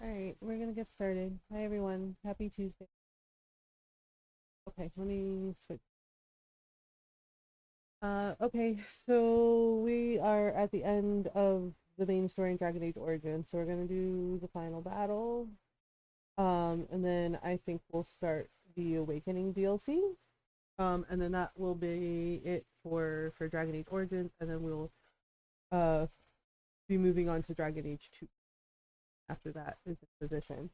All right, we're gonna get started. Hi everyone, happy Tuesday. Okay, let me switch. Okay, so we are at the end of the main story in Dragon Age Origins, so we're gonna do the final battle. And then I think we'll start the Awakening DLC. And then that will be it for Dragon Age Origins, and then we'll uh be moving on to Dragon Age 2 after that is in position.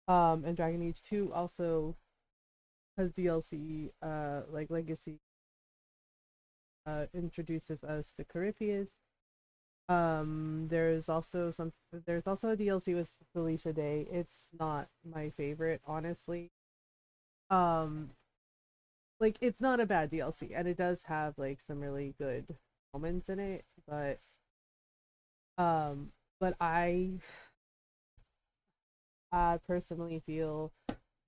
And Dragon Age 2 also has DLC, like Legacy, introduces us to Caripias. There's also a DLC with Felicia Day. It's not my favorite, honestly. Um, like it's not a bad DLC, and it does have like some really good moments in it, um, but I personally feel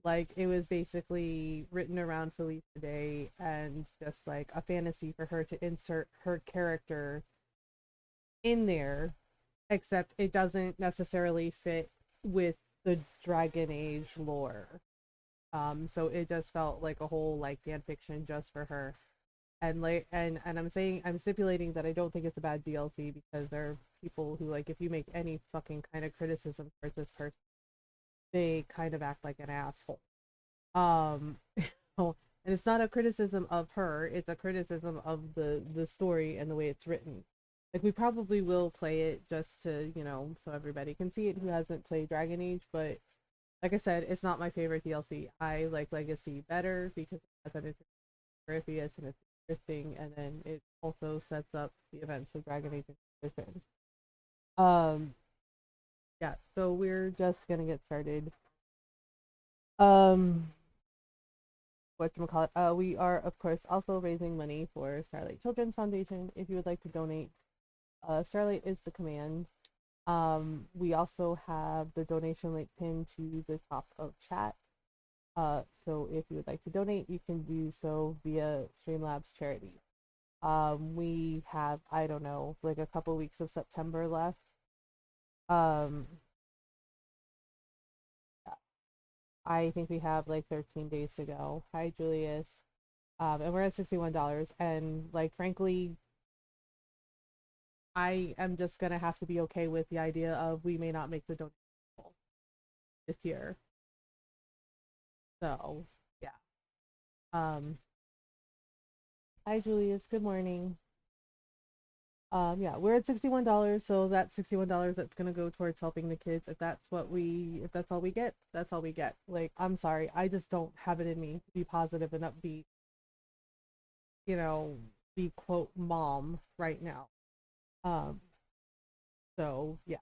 like it was basically written around Felicia Day and just like a fantasy for her to insert her character in there, except it doesn't necessarily fit with the Dragon Age lore. So it just felt like a whole like fan fiction just for her. And I'm stipulating that I don't think it's a bad DLC because there are people who like if you make any fucking kind of criticism towards this person, they kind of act like an asshole. Um and it's not a criticism of her, it's a criticism of the story and the way it's written. Like we probably will play it just to, so everybody can see it who hasn't played Dragon Age, but like I said, it's not my favorite DLC. I like Legacy better because it has an Peripheus and it's interesting, and then it also sets up the events of Dragon Age Inquisition. Um, yeah, so we're just gonna get started. Um, whatchamacallit, we are of course also raising money for Starlight Children's Foundation. If you would like to donate, Starlight is the command. We also have the donation link pinned to the top of chat. So if you would like to donate, you can do so via Streamlabs charity. We have, I don't know, like a couple weeks of September left. Um, I think we have like 13 days to go. Hi, Julius. And we're at $61. And like, frankly, I am just gonna have to be okay with the idea of we may not make the donation this year. So yeah. Um, Hi, Julius. Good morning. Yeah, we're at $61, so that's $61 that's gonna go towards helping the kids. If that's all we get, that's all we get. Like, I'm sorry, I just don't have it in me to be positive and upbeat, you know, be quote mom right now. Um, so yeah.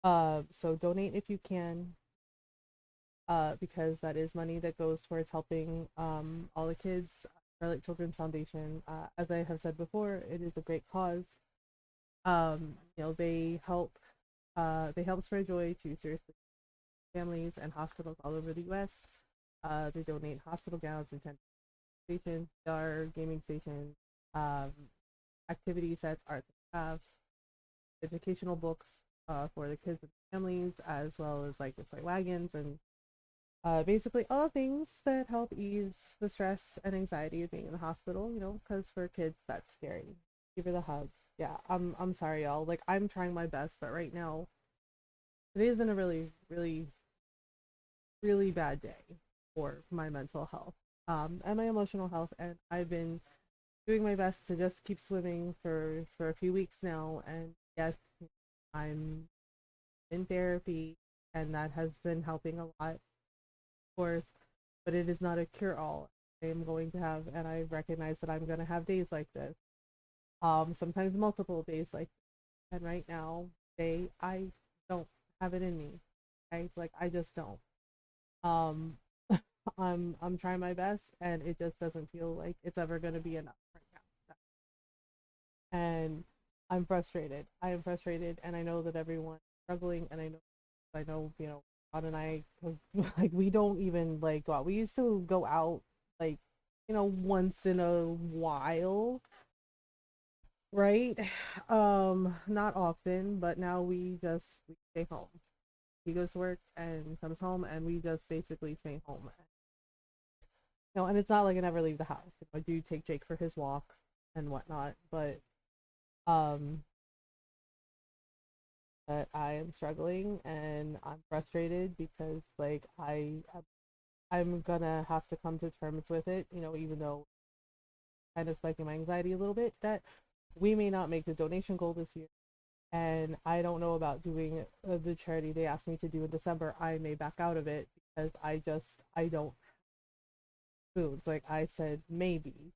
So donate if you can, because that is money that goes towards helping all the kids. Starlight Children's Foundation, as I have said before, it is a great cause. They help spread joy to seriously families and hospitals all over the U.S. They donate hospital gowns and tent stations, our gaming stations, um, activity sets, arts and crafts, educational books for the kids and families, as well as like the toy wagons and basically all things that help ease the stress and anxiety of being in the hospital. Because for kids that's scary. Give her the hugs. Yeah, I'm sorry, y'all. Like I'm trying my best, but right now today's been a really, really, really bad day for my mental health, and my emotional health, and I've been doing my best to just keep swimming for a few weeks now. And yes, I'm in therapy, and that has been helping a lot, of course, but it is not a cure all. I am going to have, and I recognize that I'm going to have days like this, sometimes multiple days like this. And right now, I don't have it in me. I just don't. Um, I'm trying my best, and it just doesn't feel like it's ever going to be enough right now. And I'm frustrated. I am frustrated, and I know that everyone's struggling, and I know, Rod and I, like, we don't even like go out. We used to go out like, once in a while, right? Not often, but now we stay home. He goes to work and comes home, and we just basically stay home. No, and it's not like I never leave the house. I do take Jake for his walks and whatnot, um, but I am struggling and I'm frustrated because like I'm gonna have to come to terms with it. Even though kind of spiking my anxiety a little bit, that we may not make the donation goal this year. And I don't know about doing the charity they asked me to do in December. I may back out of it because I don't foods. Like I said, maybe,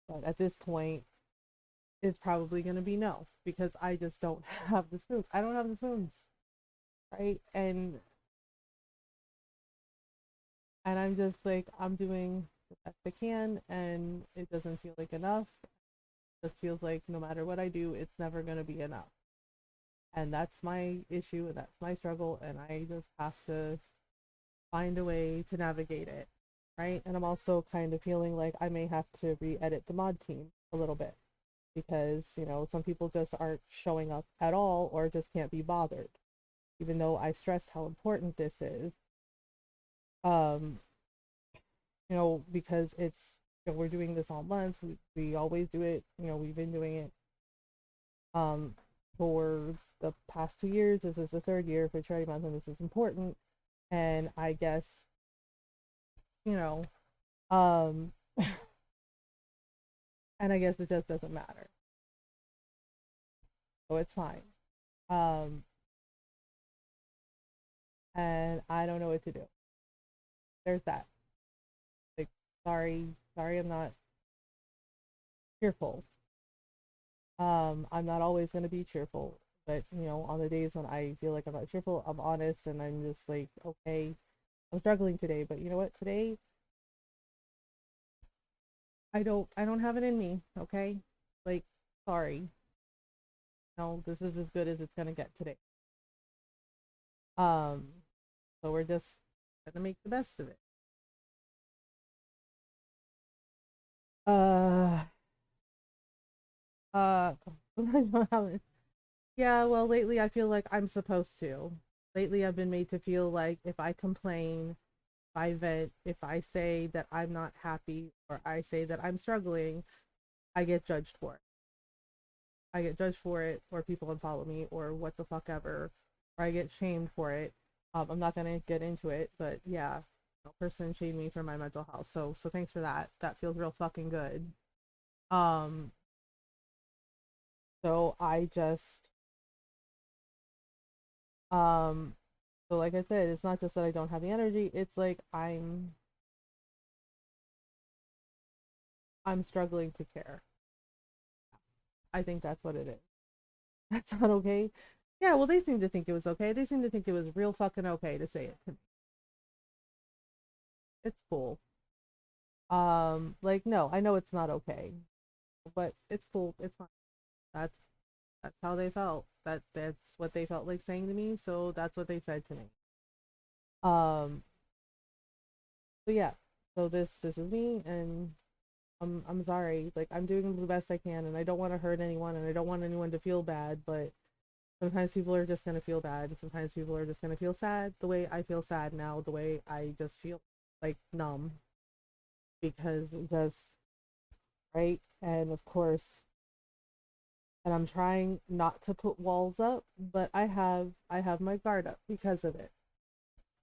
but at this point, it's probably going to be no because I just don't have the spoons. I don't have the spoons, right? And I'm just like I'm doing the best I can, and it doesn't feel like enough. It just feels like no matter what I do, it's never going to be enough. And that's my issue, and that's my struggle, and I just have to find a way to navigate it, right? And I'm also kind of feeling like I may have to re-edit the mod team a little bit because some people just aren't showing up at all or just can't be bothered, even though I stressed how important this is. um because it's we're doing this all month. We always do it. We've been doing it um for the past 2 years. This is the third year for charity month, and this is important. And I guess you know um and I guess it just doesn't matter, so it's fine. um and I don't know what to do. There's that. Like, sorry, I'm not cheerful. I'm not always going to be cheerful, but on the days when I feel like I'm not cheerful, I'm honest and I'm just like, okay, I'm struggling today, but you know what? Today I don't have it in me, okay? Like, sorry. No, this is as good as it's going to get today. Um, so we're just gonna make the best of it. Uh, uh, I don't have it. Yeah, well, lately I feel like I'm supposed to. Lately I've been made to feel like if I complain, if I vent, if I say that I'm not happy or I say that I'm struggling, I get judged for it. I get judged for it, or people unfollow me, or what the fuck ever, or I get shamed for it. I'm not gonna get into it, but yeah, a person shamed me for my mental health. So thanks for that. That feels real fucking good. Um, so I just um, so like I said, it's not just that I don't have the energy. It's like I'm struggling to care. I think that's what it is. That's not okay. Yeah, well, they seem to think it was okay. They seem to think it was real fucking okay to say it to me. It's cool. Like no, I know it's not okay, but it's cool. It's fine. That's that's how they felt. That's what they felt like saying to me. So that's what they said to me. Um, so yeah. So this is me, and I'm sorry. Like I'm doing the best I can, and I don't want to hurt anyone, and I don't want anyone to feel bad, but sometimes people are just gonna feel bad. Sometimes people are just gonna feel sad the way I feel sad now, the way I just feel like numb because just right. And of course, and I'm trying not to put walls up, but I have my guard up because of it,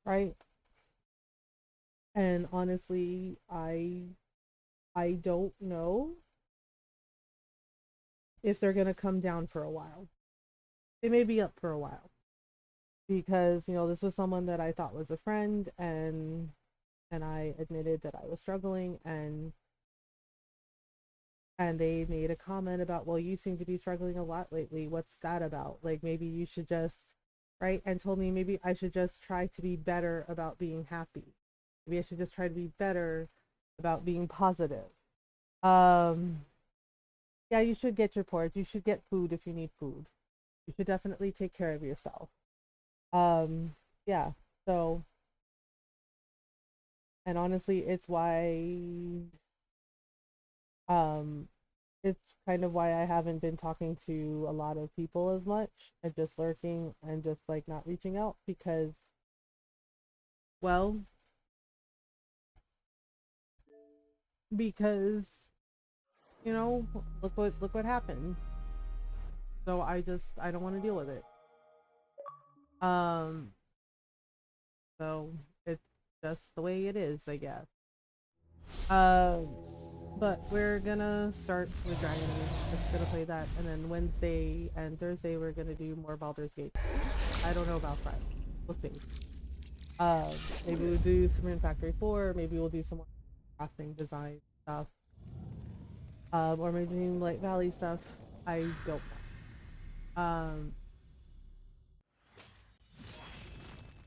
right? And honestly, I don't know if they're gonna come down for a while. They may be up for a while because this was someone that I thought was a friend, and I admitted that I was struggling, and they made a comment about, well, you seem to be struggling a lot lately. What's that about? Like maybe you should just, right? And told me maybe I should just try to be better about being happy. Maybe I should just try to be better about being positive. Um, yeah, you should get your porridge. You should get food if you need food. You should definitely take care of yourself. Um, yeah. So, and honestly, um it's kind of why I haven't been talking to a lot of people as much and just lurking and just like not reaching out because Well, because look what happened. So I don't want to deal with it. Um, so it's just the way it is, I guess. Um, but we're gonna start with Dragon Age. Just gonna play that, and then Wednesday and Thursday we're gonna do more Baldur's Gate. I don't know about Friday. We'll see. Maybe we'll do some in Factory 4. Maybe we'll do some more crafting design stuff. Or maybe Light Valley stuff. I don't know.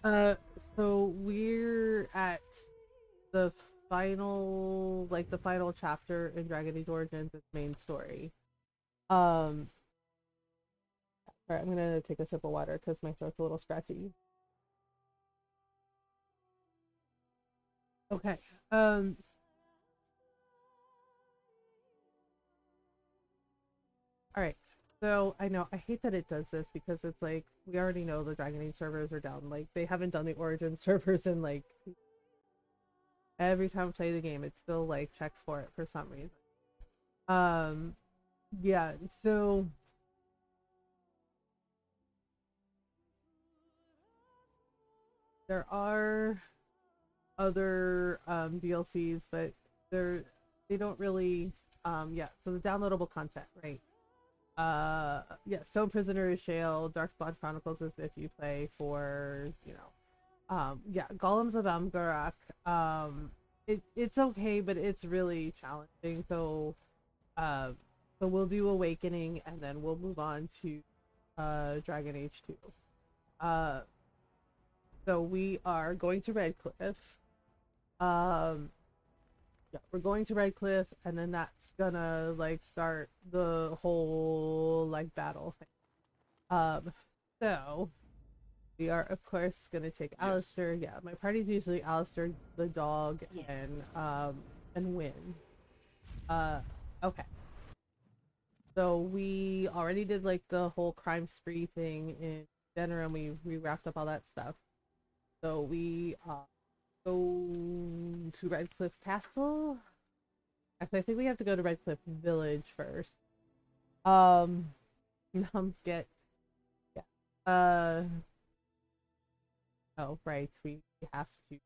Uh, so we're at the the final chapter in Dragon Age Origins, its main story. Um, alright, I'm gonna take a sip of water because my throat's a little scratchy. Okay. Alright. So I know I hate that it does this because it's like we already know the Dragon Age servers are down. Like they haven't done the Origin servers in like every time I play the game, it still like checks for it for some reason. Yeah, so there are other DLCs, but they don't really yeah, so the downloadable content, right? Yeah, Stone Prisoner is Shale, Darkspawn Chronicles is if you play for, yeah, Golems of Amgarak. It's okay, but it's really challenging. Uh, so we'll do Awakening, and then we'll move on to Dragon Age 2. Uh, so we are going to Redcliffe. Um, yeah, we're going to Redcliffe, and then that's gonna like start the whole like battle thing. Um, so we are of course gonna take Alistair. Yeah, my party's usually Alistair, the dog, and Win. Uh, okay. So we already did like the whole crime spree thing in dinner, and we wrapped up all that stuff. So we go to Redcliffe Castle. Actually, I think we have to go to Redcliffe Village first. Um, Numsget. Yeah. Oh right, we have to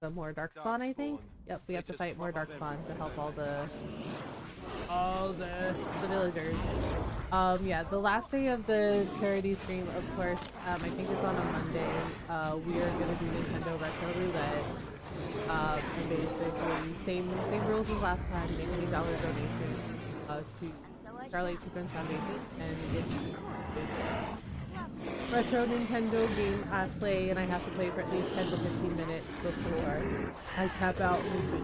some more Darkspawn, I think. Yep, we have to fight more Darkspawn to help all the villagers. Yeah, the last day of the charity stream, of course, I think it's on a Monday. We are gonna do Nintendo Retro Roulette. And basically same rules as last time. Make any dollar donation to Starlight Children's Foundation, and it's retro Nintendo game I play, and I have to play for at least 10 to 15 minutes before I tap out this week.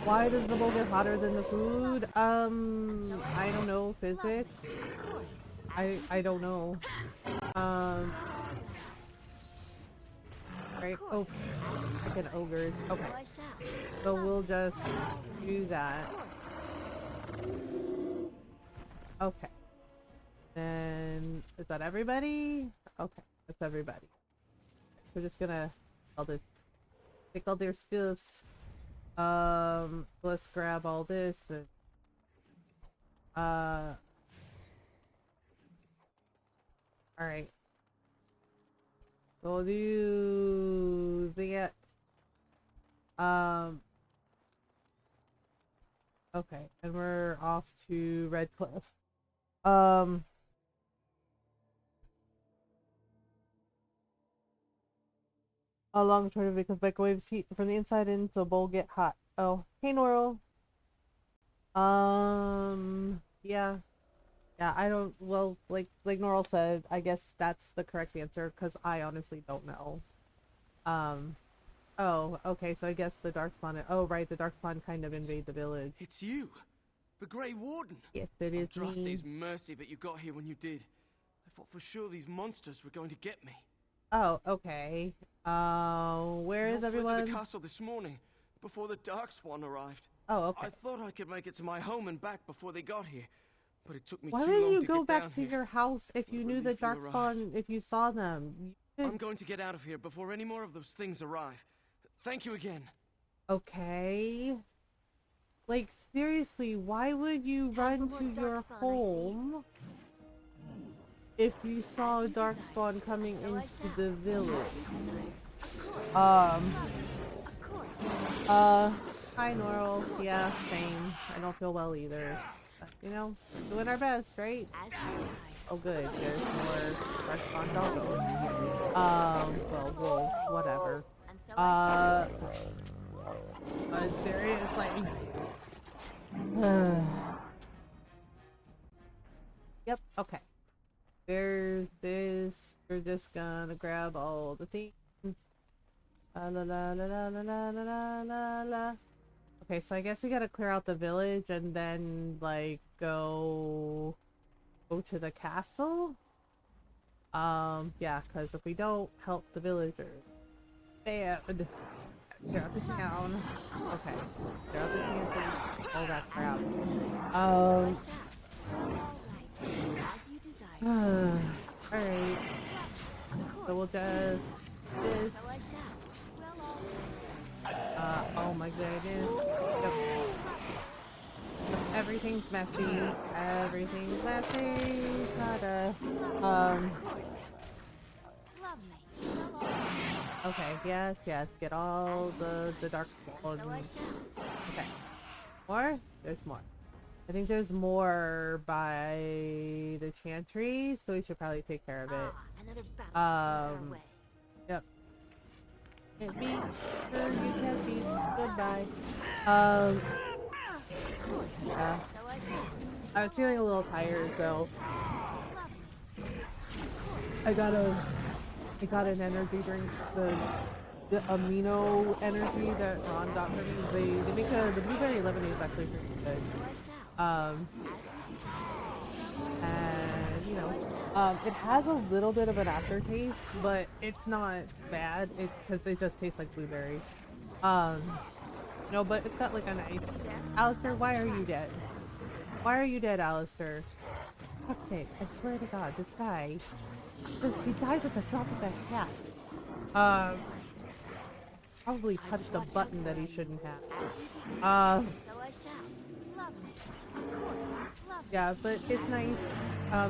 Why does the bowl get hotter than the food? I don't know, physics. I don't know. Right? Oh, freaking ogres. Okay. So we'll just do that. Okay. Then, is that everybody? Okay, that's everybody. We're just gonna take all their stuffs. Let's grab all this and alright. We'll do that. Okay, and we're off to Redcliffe. A long term because microwaves heat from the inside in, so bowl get hot. Oh, hey Norl. Yeah. Yeah, I don't, well, like Norl said, I guess that's the correct answer, because I honestly don't know. Oh, okay, so I guess the Darkspawn, oh right, the Darkspawn kind of invade the village. It's you, the Grey Warden. Yes, it is me. Draste's mercy that you got here when you did. I thought for sure these monsters were going to get me. Oh, okay. Where is everyone? I fled to the castle this morning, before the Darkspawn arrived. Oh, okay. I thought I could make it to my home and back before they got here. but it took me Why too would long you to go get down back to here. your house if you knew the Relief you darkspawn, if you saw them? I'm going to get out of here before any more of those things arrive. Thank you again. Okay. Like, seriously, why would you run to your home if you saw a darkspawn coming into the village? Hi, Norl. Yeah, same. I don't feel well either. But, you know, doing our best, right? Oh, good. There's more darkspawn doggos. Well, wolves, whatever. Seriously. Yep, okay. There's this. We're just gonna grab all the things. La la la la la la la la la. Okay, so I guess we gotta clear out the village and then, like, go to the castle. Yeah, because if we don't help the villagers, bad. Clear out the town. Okay, clear out the town. All that crap. Alright. So we'll just this. Oh my goodness. Yep. Everything's messy. Everything's messy. Gotta, okay, yes, yes. Get all the dark spawn. Okay. More? There's more. I think there's more by the chantry, so we should probably take care of it. Yep. Can't be sure you can be. Goodbye. Yeah. I was feeling a little tired, so I got an energy drink, the amino energy that Ron got for me. They make the blueberry lemonade is actually pretty good. And you know, it has a little bit of an aftertaste, but it's not bad. Because it just tastes like blueberry. No, but it's got like a nice. Alistair, why are you dead? Why are you dead, Alistair? For fuck's sake, I swear to God, this guy, he dies at the drop of a hat. Probably touched a button that he shouldn't have. Yeah, but it's nice.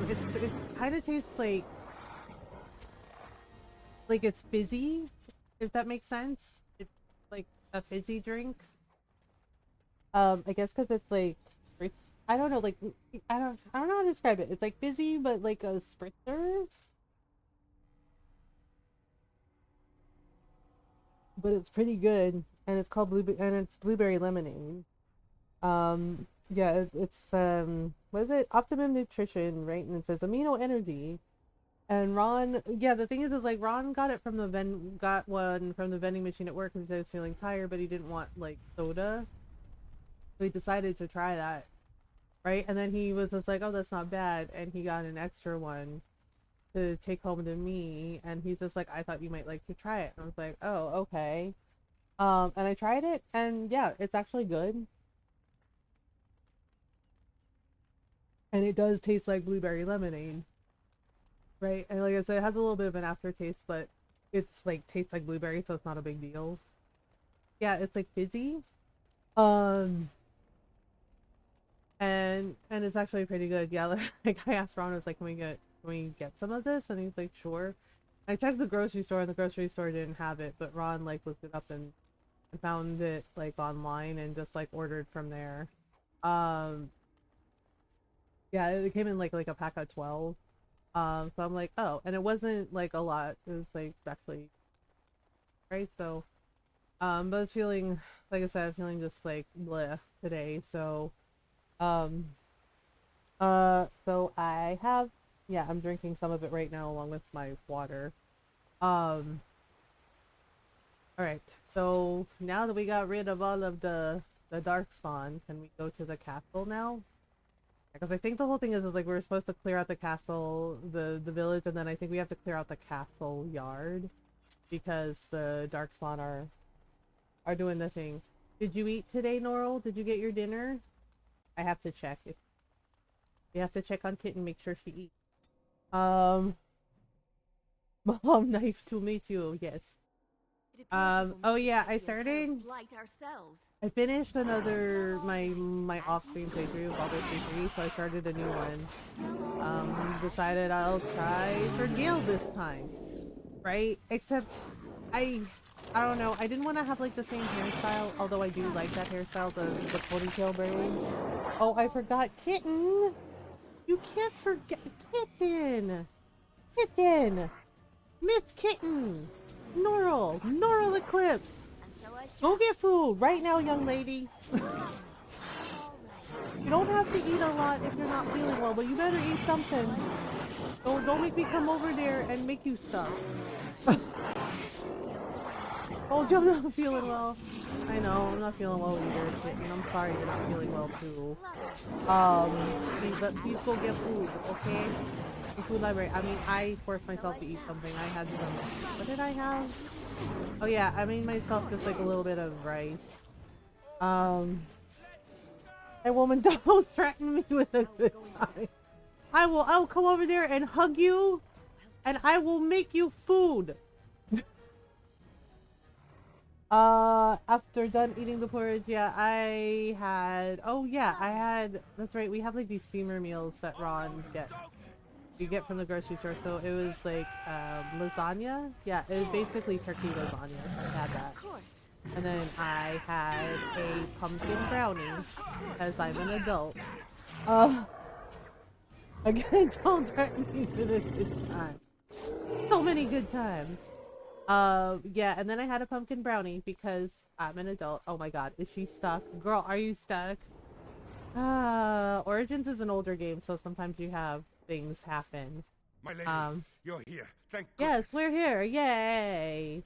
It kind of tastes like it's fizzy, if that makes sense. It's like a fizzy drink. I guess because it's like spritz. I don't know, like I don't know how to describe it. It's like fizzy, but like a spritzer. But it's pretty good, and it's called blueberry lemonade. Yeah, it's what is it? Optimum Nutrition, right? And it says amino energy. And Ron, yeah, the thing is like Ron got it from got one from the vending machine at work because he was feeling tired, but he didn't want like soda, so he decided to try that, right? And then he was just like, oh, that's not bad, and he got an extra one to take home to me, and he's just like, I thought you might like to try it. And I was like, oh, okay. And I tried it, and yeah, it's actually good. And it does taste like blueberry lemonade, right? And like I said, it has a little bit of an aftertaste, but it's like tastes like blueberry, so it's not a big deal. Yeah, it's like fizzy. Um, and it's actually pretty good. Yeah, like I asked Ron, I was like, can we get some of this? And he's like, sure. I checked the grocery store, and the grocery store didn't have it, but Ron like looked it up and found it like online and just like ordered from there. Um, yeah, it came in like a pack of 12. So I'm like, oh, and it wasn't like a lot. It was like actually right. So, but I was feeling, like I said, feeling just like bleh today. So, um, so I have, yeah, I'm drinking some of it right now along with my water. Um, all right. So now that we got rid of all of the dark spawn, can we go to the castle now? Because I think the whole thing is like we're supposed to clear out the castle, the village, and then I think we have to clear out the castle yard because the darkspawn are doing the thing. Did you eat today, Norl? Did you get your dinner? I have to check You have to check on Kitten, make sure she eats. Mom, nice to meet you. Yes. Oh yeah, I started. I finished another my off-stream playthrough, Baldur's Gate 3, so I started a new one. Decided I'll try for Gale this time, right? Except I don't know. I didn't want to have like the same hairstyle, although I do like that hairstyle, the ponytail braid. Oh, I forgot Kitten. You can't forget Kitten. Kitten, Miss Kitten. Normal Eclipse. Go get food right now, young lady. You don't have to eat a lot if you're not feeling well, but you better eat something. Don't make me come over there and make you stuff. Oh, I'm not feeling well. I know, I'm not feeling well either, Kitten. I'm sorry you're not feeling well too. Please go get food, okay? The food library. I mean, I forced myself to eat something. I had some. What did I have? Oh yeah, I made myself just like a little bit of rice. And woman, don't threaten me with a good time. I will come over there and hug you, and I will make you food. After done eating the porridge, yeah, I had, that's right, we have like these steamer meals that Ron gets. You get from the grocery store, so it was like, lasagna? Yeah, it was basically turkey lasagna, I had that. And then I had a pumpkin brownie, as I'm an adult. Again, don't threaten me with a good time. So many good times. Yeah, and then I had a pumpkin brownie because I'm an adult. Oh my god, is she stuck? Girl, are you stuck? Origins is an older game, so sometimes you have things happen. My lady, you're here. Thank goodness. Yes, we're here. Yay!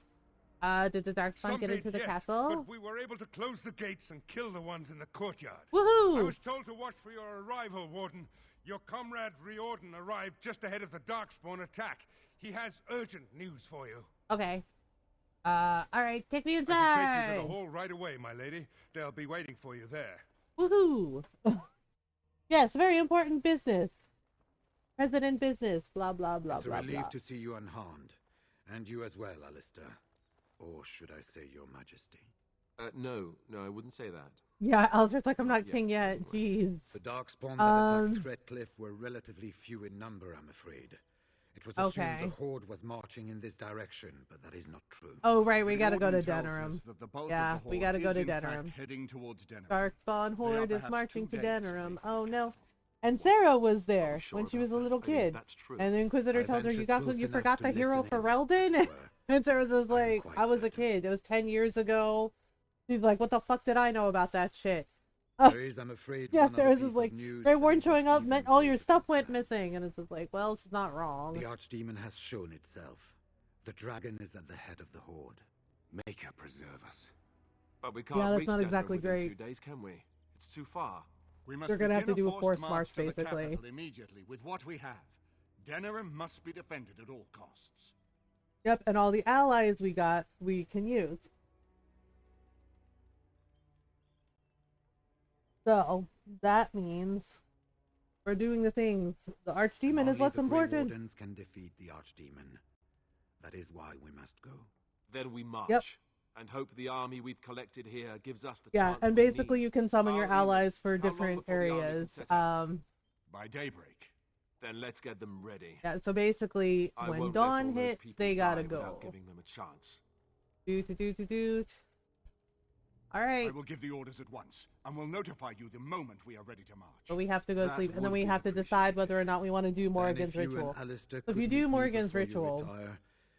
Did the Darkspawn get into the castle? But we were able to close the gates and kill the ones in the courtyard. Woohoo! I was told to watch for your arrival, Warden. Your comrade Riordan arrived just ahead of the Darkspawn attack. He has urgent news for you. Okay. Alright, take me inside! I can take you to the hall right away, my lady. They'll be waiting for you there. Woohoo! Yes, very important business. President business, blah blah blah it's blah. It's a relief blah. to see you unharmed. And you as well, Alistair. Or should I say your majesty? No, I wouldn't say that. Yeah, Alistair's like, I'm not king yet, jeez. The Darkspawn that attacked Threatcliff were relatively few in number, I'm afraid. It was assumed the Horde was marching in this direction, but that is not true. Oh, right, we gotta go to Denerim. Yeah, we gotta go to Denerim. Heading towards Denerim. Darkspawn Horde is marching to Denerim. Oh, no. And Sarah was there when she was a little kid. That's true. And the Inquisitor tells her, you forgot the hero for Reldon? And Sarah was like, I was a kid. It was 10 years ago. She's like, what the fuck did I know about that shit? There is, I'm afraid, yeah, Sarah's just like, they weren't showing up, meant all your stuff went missing. And it's just like, well, she's not wrong. The Archdemon has shown itself. The dragon is at the head of the Horde. Make her preserve us. But we can't reach Denerim exactly within 2 days, can we? It's too far. We're gonna have to do a forced march, basically. Immediately with what we have. Denerim must be defended at all costs. Yep, and all the allies we got, we can use. So, that means we're doing the things. The Archdemon is what's important. The Wardens can defeat the Archdemon. That is why we must go. Then we march. And hope the army we've collected here gives us the chance. Yeah, and basically you can summon your allies for different areas. By daybreak. Then let's get them ready. Yeah, so basically when dawn hits, they gotta go. Giving them a chance. Alright. I will give the orders at once, and will notify you the moment we are ready to march. But we have to go sleep, and then we have to decide whether or not we want to do Morrigan's ritual. So if you do Morrigan's ritual,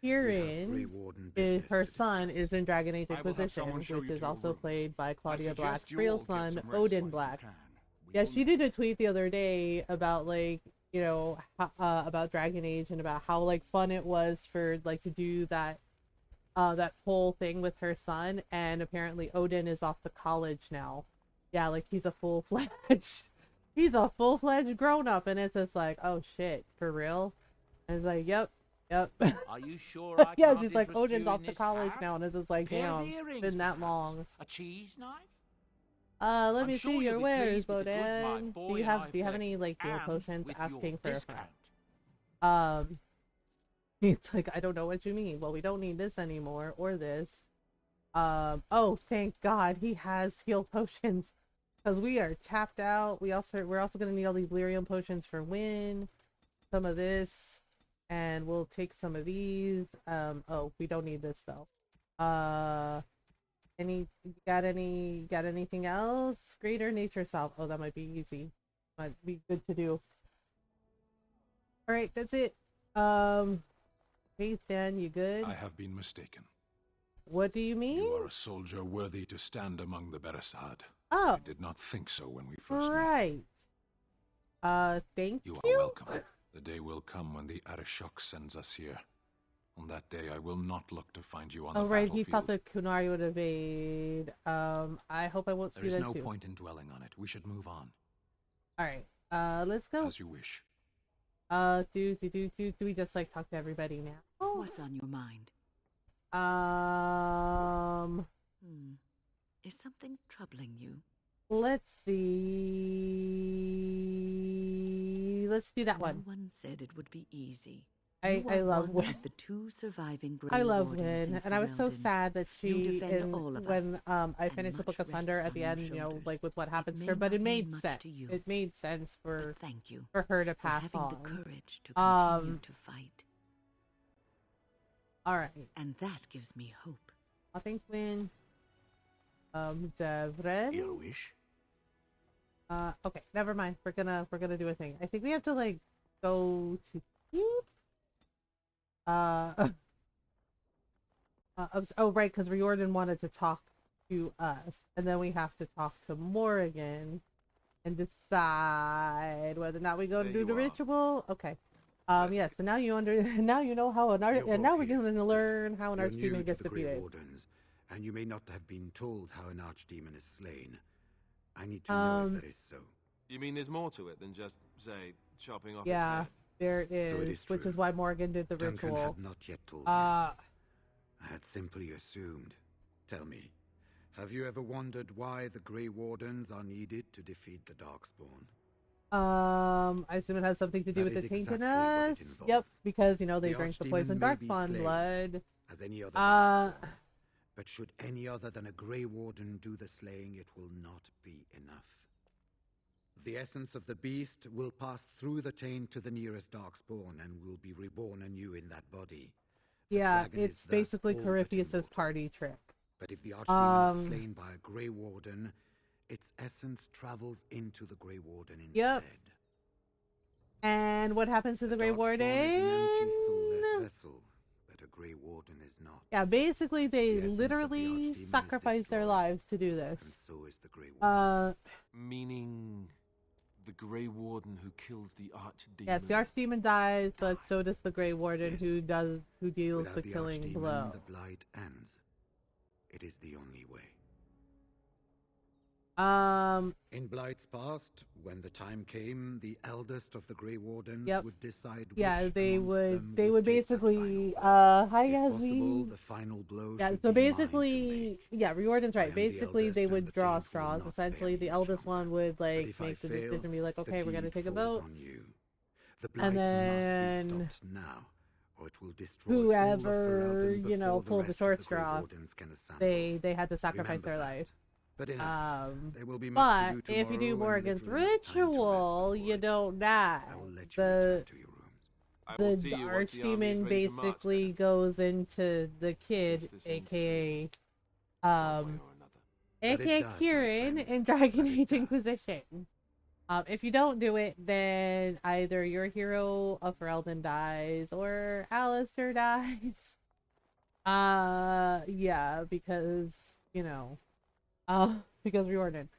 Kieran is her son is in Dragon Age Inquisition, which is also played by Claudia Black's real son, Odin Black. Yeah, she did a tweet the other day about like, you know, about Dragon Age and about how like fun it was for like to do that that whole thing with her son, and apparently Odin is off to college now. Yeah, like he's a full-fledged grown-up, and it's just like, oh shit, for real? And it's like, yep. Are you sure I yeah, can't she's like, interest Odin's you off in to this college hat? now, and it's just like, Pair damn, of it's earrings, been that perhaps? long. A cheese knife? Let me see your wares, Bodan. Do you have any like heal potions? Asking for a friend. It's like, I don't know what you mean. Well, we don't need this anymore or this. Oh, thank God he has heal potions, because we are tapped out. We're also gonna need all these lyrium potions for Win. Some of this, and we'll take some of these. Oh, we don't need this though. Got anything else? Greater nature self. Oh, that might be easy. Might be good to do. All right, that's it. Hey Stan, you good? I have been mistaken. What do you mean? You are a soldier worthy to stand among the Beresad. Oh. I did not think so when we first met. Right. Thank you. You are welcome. The day will come when the Arishok sends us here. On that day, I will not look to find you on the battlefield. Oh, right, he thought the Kunari would evade. I hope I won't see that too. There is no point in dwelling on it. We should move on. Alright, let's go. As you wish. Do we just, like, talk to everybody now? What's on your mind? Is something troubling you? Let's see. Let's do that one. No one said it would be easy. I love Win. The two surviving I love Win, and I was so sad that she, when I finished the Book of Thunder at the end, you know, like with what happens to her, but it made sense. It made sense for her to pass on. The courage to continue to fight. All right, and that gives me hope. Thanks, Win. Devren. Your wish. Okay, never mind. We're gonna do a thing. I think we have to like go to keep. Oh right, because Riordan wanted to talk to us, and then we have to talk to Morrigan and decide whether or not we go to do the ritual. Okay. Yes. So now you now you know how an and now we're going to learn how an archdemon gets defeated. Wardens, and you may not have been told how an archdemon is slain. I need to know if that is so. You mean there's more to it than just, say, chopping off Yeah. its head? There is, so it is which true. is why Morgan did the Duncan ritual. had not yet told me. I had simply assumed. Tell me, have you ever wondered why the Grey Wardens are needed to defeat the Darkspawn? I assume it has something to do with the taintedness. Yep, because you know they drank the poison Darkspawn blood. As any other but should any other than a Grey Warden do the slaying, it will not be enough. The essence of the beast will pass through the taint to the nearest Darkspawn and will be reborn anew in that body. Yeah, it's basically Corypheus's party trick. But if the archdemon is slain by a Grey Warden, its essence travels into the Grey Warden instead. Yep. And what happens to the Grey Warden? Is an empty soulless vessel, but a Grey Warden is not. Yeah, basically they literally sacrifice their lives to do this. And so is the Grey Warden. Meaning the Grey Warden who kills the Archdemon. Yes, the Archdemon dies, but so does the Grey Warden who deals Without the killing blow. The blight ends. It is the only way. In Blight's past, when the time came, the eldest of the Grey Wardens would decide which they would basically hi Yasmin. The final blow so basically Riordan's right. Basically they would draw straws. Essentially the eldest one would like make the decision, be like, okay, we're gonna take a vote. And then must be stopped now, or it will destroy whoever, you know, pulled the short straw, they had to sacrifice their life. But there will be much to do if you do tomorrow Morgan's and little ritual, you don't die. I will let you return to your rooms. The archdemon basically goes into the kid, aka Kieran in Dragon Age Inquisition. If you don't do it, then either your hero of Ferelden dies or Alistair dies. Yeah, because, you know, because Riordan.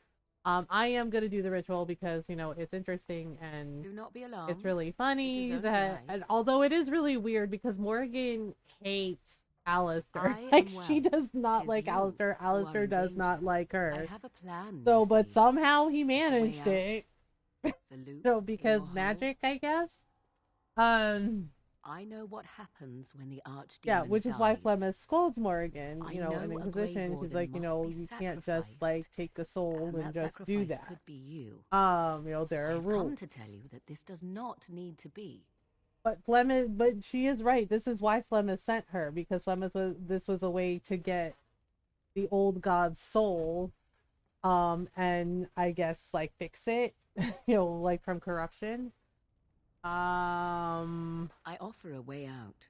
I am gonna do the ritual because, you know, it's interesting and do not be alarmed. It's really funny that, and although it is really weird because Morgan hates Alistair. Like, she does not like Alistair. Alistair does not like her. I have a plan. So, but somehow he managed it. So, because magic, I guess. I I know what happens when the archdemon Yeah, which is why dies. Flemeth scolds Morrigan, I you know, in know a Grey Inquisition. She's Warden like, you must know, be you can't just, sacrificed, like, take a soul and that just do sacrifice that. could be you. You know, there are I've rules. come to tell you that this does not need to be. But she is right. This is why Flemeth sent her, because this was a way to get the old god's soul, and I guess, like, fix it, you know, like, from corruption. I offer a way out.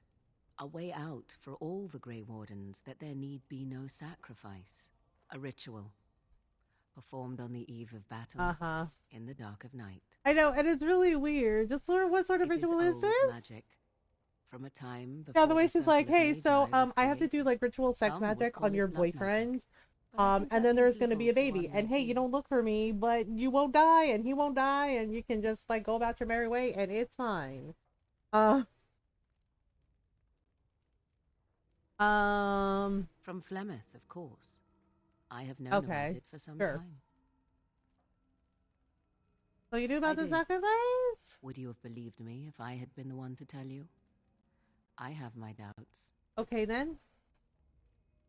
A way out for all the Grey Wardens, that there need be no sacrifice. A ritual. Performed on the eve of battle. In the dark of night. I know, and it's really weird. Just what sort of ritual is this? Magic. From a time before yeah, the way she's like, hey, so I have to do like ritual sex magic on your boyfriend. And then there's gonna be a baby. And hey, you don't look for me, but you won't die and he won't die, and you can just like go about your merry way and it's fine. From Flemeth, of course. I have known about it for some time. So you knew about the sacrifice? Would you have believed me if I had been the one to tell you? I have my doubts. Okay then.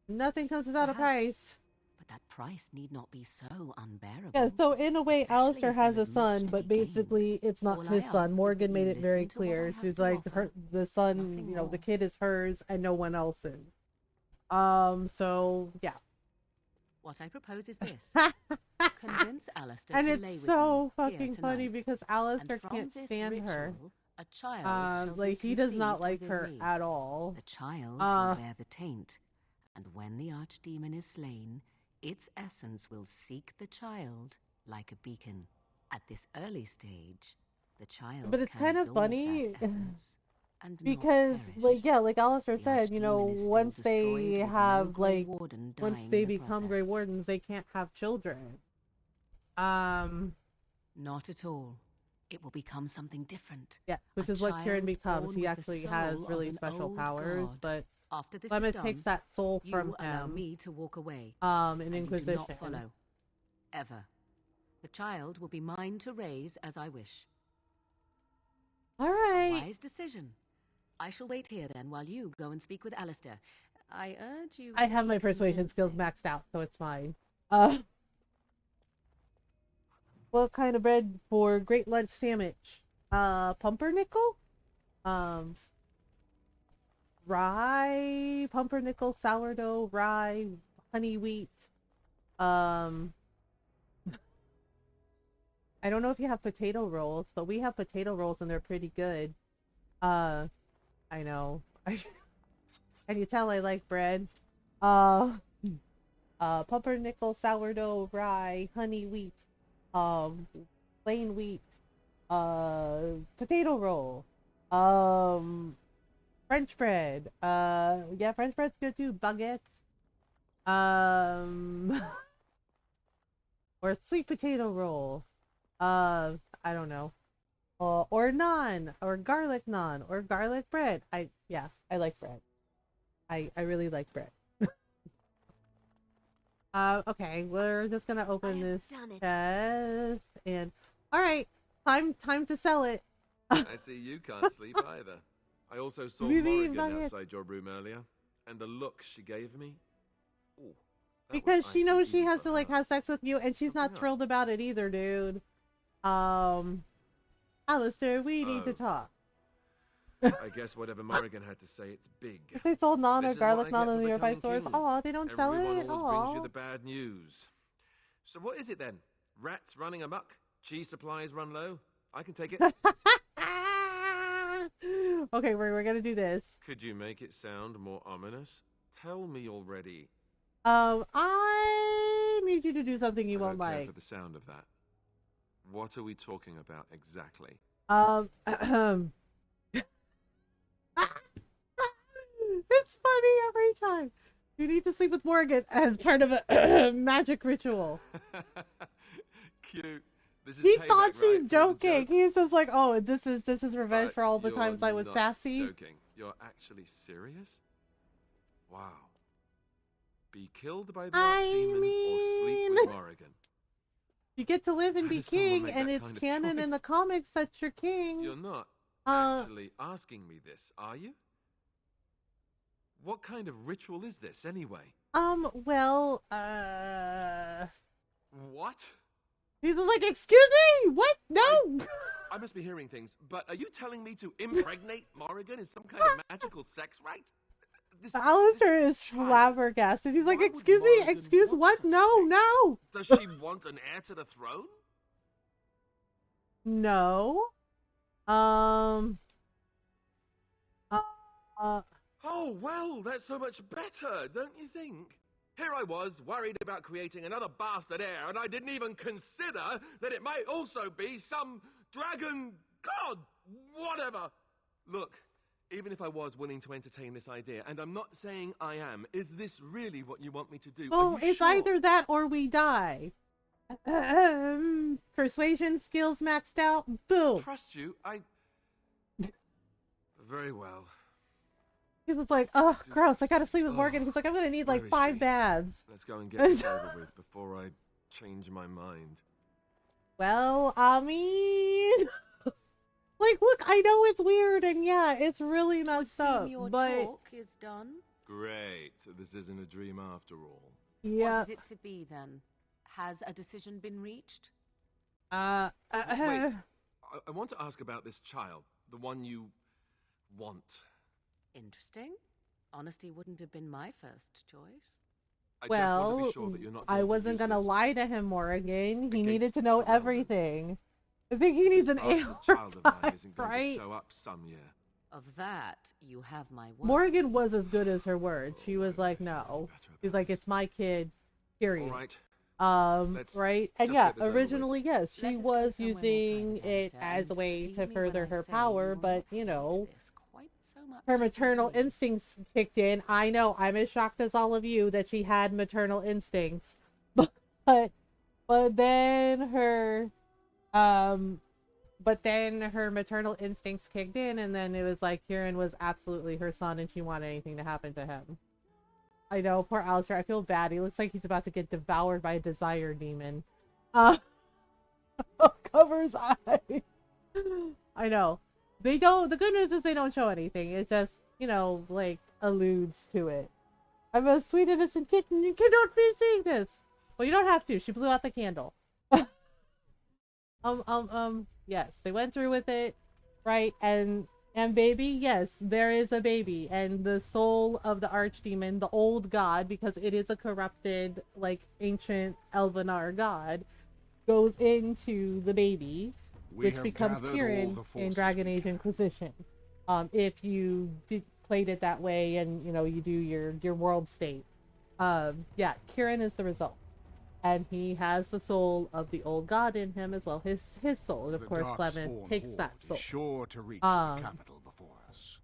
Nothing comes without a price. But that price need not be so unbearable. Yeah, so in a way, Alistair has a son, but basically it's not his son. Morgan made it very clear. She's like, the son, you know, the kid is hers and no one else's. So, yeah. What I propose is this. Convince Alistair and to lay it's with so me fucking here funny tonight. because Alistair And can't from this stand her. ritual, a child Like, shall he be does not conceived like her within me. at all. The child will bear the taint, and when the archdemon is slain, its essence will seek the child like a beacon. At this early stage, the child But it's kind of carries all funny that essence and because, not like, yeah, like Alistair The said, you know, archdemon is still once destroyed they with no have, Grey like, Warden once dying they in the become Grey process. Wardens, they can't have children. Not at all. It will become something different. Yeah, which A is what Kieran child becomes. born He with the actually has soul really of an special old powers, god. but After this Flemeth is takes done, that soul you from allow him. me to walk away. In and Inquisition. You do not follow. Ever. The child will be mine to raise as I wish. All right. A wise decision. I shall wait here then while you go and speak with Alistair. I urge you. I to have be my persuasion skills convincing. maxed out, so it's fine. What kind of bread for great lunch sandwich? Pumpernickel? Rye, pumpernickel, sourdough, rye, honey wheat. I don't know if you have potato rolls, but we have potato rolls and they're pretty good. I know. Can you tell I like bread? Pumpernickel, sourdough, rye, honey wheat, plain wheat, potato roll, French bread. Yeah, French bread's good too. Baguettes. Or sweet potato roll. I don't know. Or naan, or garlic naan, or garlic bread. I like bread. I really like bread. Okay, we're just gonna open this chest and all right, time to sell it. I see you can't sleep either. I also saw Really, Morrigan Nugget? outside your room earlier, and the look she gave me. Ooh, that was Because she icy knows she even has for to like her. have sex with you, and she's not Something up. thrilled about it either, dude. Alistair, we need to Oh. talk. I guess whatever Morrigan had to say, it's big. It's all naan This or is garlic what I naan get in for the nearby becoming stores. king. Oh, they don't sell Everyone it. always brings you Oh. the bad news. So what is it then? Rats running amok? Cheese supplies run low? I can take it. Okay, we're gonna do this. Could you make it sound more ominous? Tell me already. I need you to do something you I won't don't care like. for the sound of that. What are we talking about exactly? It's funny every time. You need to sleep with Morgan as part of a magic ritual. Cute. This is He payback, thought right, she's for all the joking. jokes? He's just like, oh, this is revenge But for all the you're times I was not sassy. Joking. You're actually serious? Wow. Be killed by the I archdemon or sleep mean- with Morrigan. You get to live and How be does someone king, make and that it's kind of canon in the choice? comics that you're king. You're not. actually asking me this, are you? What kind of ritual is this, anyway? Well, What? he's like, excuse me? What? No! I must be hearing things, but are you telling me to impregnate Morrigan is some kind of magical sex rite? Alistair is flabbergasted. He's like, excuse me? Excuse what? No, no! Does she want an heir to the throne? No. Oh, well, that's so much better, don't you think? Here I was, worried about creating another bastard heir, and I didn't even consider that it might also be some dragon god, whatever. Look, even if I was willing to entertain this idea, and I'm not saying I am, is this really what you want me to do? Well, it's sure? either that or we die. Persuasion skills maxed out. Boom. Trust you, Very well. He's just like, oh, gross. I gotta sleep with Morgan. He's like, I'm gonna need like 5 baths. Let's go and get this over with before I change my mind. Well, I mean, like, look, I know it's weird, and yeah, it's really messed up, Your but talk is done. Great. This isn't a dream after all. yeah. What is it to be then? Has a decision been reached? Wait. I want to ask about this child, the one you want. Interesting. Honesty wouldn't have been my first choice. I just want to be sure that you're not I going to wasn't use gonna this lie to him, Morrigan. He needed against to know Ferelden. everything. I think he needs an Bastard A child of mine isn't going right? to show up some year. Of that, you have my word. Morgan was as good as her word. She was like, no. She's like, it's my kid, period. All right. Let's Right? And just yeah, get this over originally, yes, Let she us go was somewhere more using private, it Alistair, as a and way believe to me when further I her say power, you but, won't you hate know, this quite so much her as you maternal believe. instincts kicked in. I know, I'm as shocked as all of you that she had maternal instincts. But then her, but then her maternal instincts kicked in, and then it was like Kieran was absolutely her son, and she wanted anything to happen to him. I know, poor Alistair. I feel bad. He looks like he's about to get devoured by a desire demon. Covers eye. I know. They don't. The good news is they don't show anything. It just, you know, like alludes to it. I'm a sweet innocent kitten. You cannot be seeing this. Well, you don't have to. She blew out the candle. Yes, they went through with it, right? And baby, yes, there is a baby, and the soul of the archdemon, the old god, because it is a corrupted, like, ancient Elvenar god, goes into the baby, which becomes Kieran in Dragon Age Inquisition. If you played it that way, and you know you do your world state, yeah, Kieran is the result. And he has the soul of the old god in him as well. His soul, and of course, Clement takes that soul. Sure to reach the capital before us.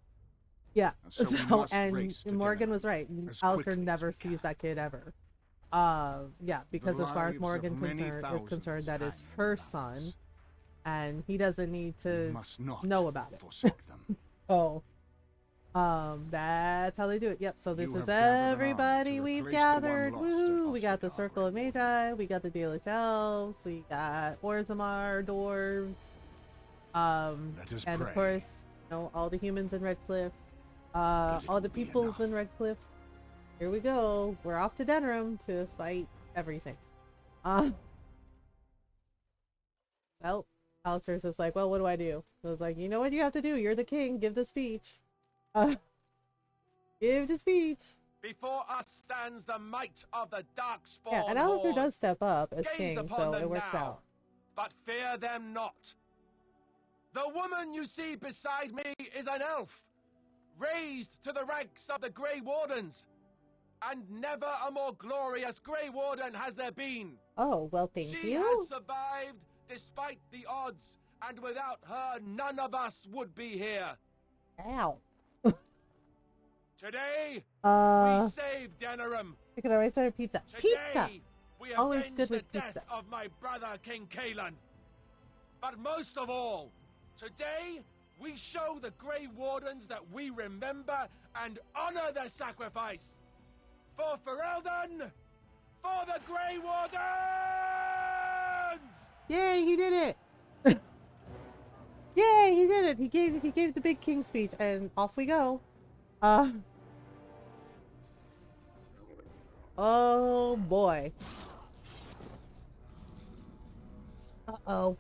Yeah. So we must and race to Morgan Denham was right. as Alistair quickly as never we sees can. that kid ever. Yeah, because The as far as lives Morgan of many is concerned, that thousands is hang in her the son, balance. and he doesn't need We to must not know about it. forsake them. Oh. That's how they do it. Yep, so this You is have gathered an army everybody to we've replace the one gathered. lost at Woo! We got the Hospitaller Circle of Magi, we got the Dalish Elves, we got Orzammar, Dwarves, Let us and pray. of course, you know, all the humans in Redcliffe, all the be peoples in enough. Redcliffe. Here we go. We're off to Denham to fight everything. Well, Alistair's just like, well, what do I do? I was like, you know what you have to do? You're the king. Give the speech. Give the speech. Before us stands the might of the Darkspawn. Yeah, and Alistair Horde. does step up as Gaze king, upon so them it works now, out. but fear them not. The woman you see beside me is an elf, raised to the ranks of the Grey Wardens, and never a more glorious Grey Warden has there been. Oh, well, thank She you. has survived despite the odds, and without her, none of us would be here. Ow. Today, we saved Denerim. Pick it up right there, pizza. Today, Pizza! we Always avenged good the with death pizza. of my brother King Kaelan. But most of all, today we show the Grey Wardens that we remember and honor their sacrifice. For Ferelden, for the Grey Wardens! Yay, he did it! Yay, he did it! He gave the big king speech, and off we go. Oh boy. Uh-oh.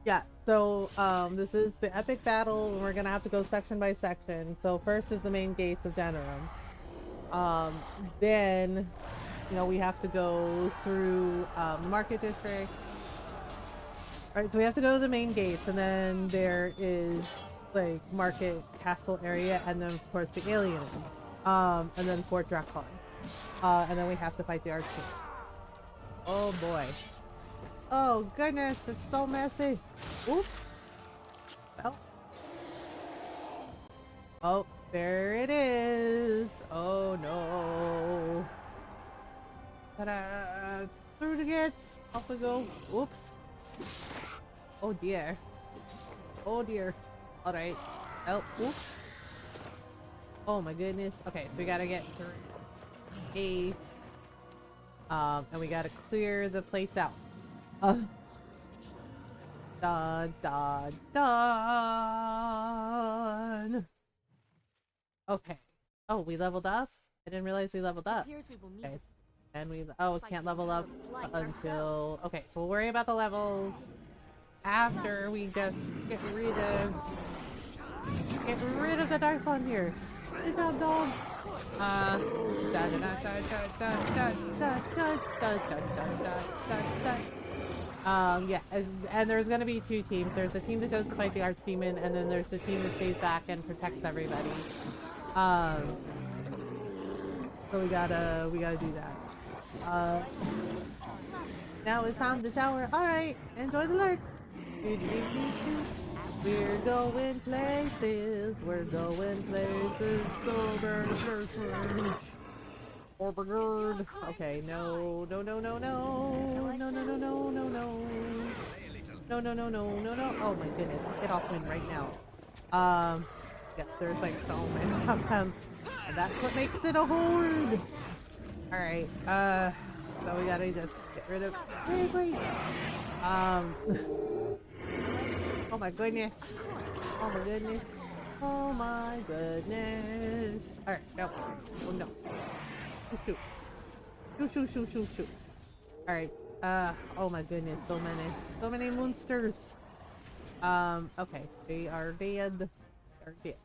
Yeah, so this is the epic battle, and we're gonna have to go section by section. So first is the main gates of Denerim. Then, you know, we have to go through the market district. Alright, so we have to go to the main gates, and then there is like market castle area, and then of course the alien, and then Fort Drakon. And then we have to fight the Archking. Oh boy. Oh goodness, it's so messy. Oop. Well. Oh, there it is. Oh no. Ta-da! Through the gates. Off we go. Oops. Oh dear. Oh dear. Alright. Oh, oops. Oh my goodness. Okay, so we gotta get through gates. And we gotta clear the place out. Dun dun dun. Okay. Oh, we leveled up? I didn't realize we leveled up. Okay. And we can't level up until okay, so we'll worry about the levels after we just get rid of the darkspawn here. Good job, dog. Yeah, and there's gonna be two teams. There's the team that goes to fight the Archdemon, and then there's the team that stays back and protects everybody. So we gotta do that. Now it's time to shower. Alright, enjoy the lurks. We're going places. We're going places. Overgird. Okay, no. Oh my goodness, get off me right now. Yeah, there's like so many of them, and that's what makes it a horde. All right, so we gotta just get rid of. Wait. Oh my goodness. Oh my goodness. Oh my goodness. All right, no. Oh no. Shoot. All right. Oh my goodness, so many monsters. Okay, they are dead. They're dead.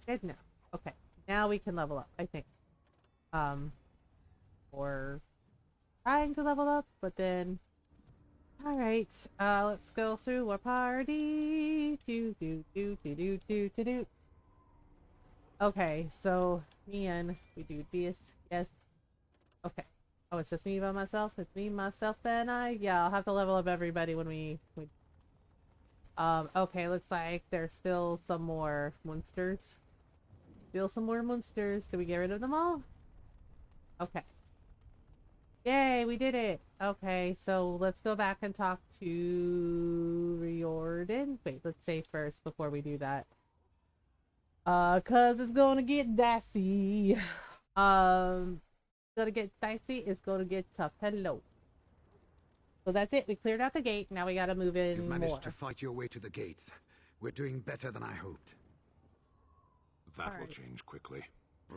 Dead now. Okay, now we can level up, I think. Or trying to level up, but then. All right. Let's go through our party. Do. Okay, so me and we do this. Yes. Okay. Oh, it's just me by myself. It's me, myself, and I. Yeah, I'll have to level up everybody when we. Okay. Looks like there's still some more monsters. Did we get rid of them all? Okay. Yay, we did it. Okay, so let's go back and talk to Riordan. Wait, let's save first before we do that. Cause it's gonna get dicey. It's gonna get dicey. It's gonna get tough. Hello. So that's it. We cleared out the gate. Now we gotta move in. You've managed to fight your way to the gates. We're doing better than I hoped. That will change quickly.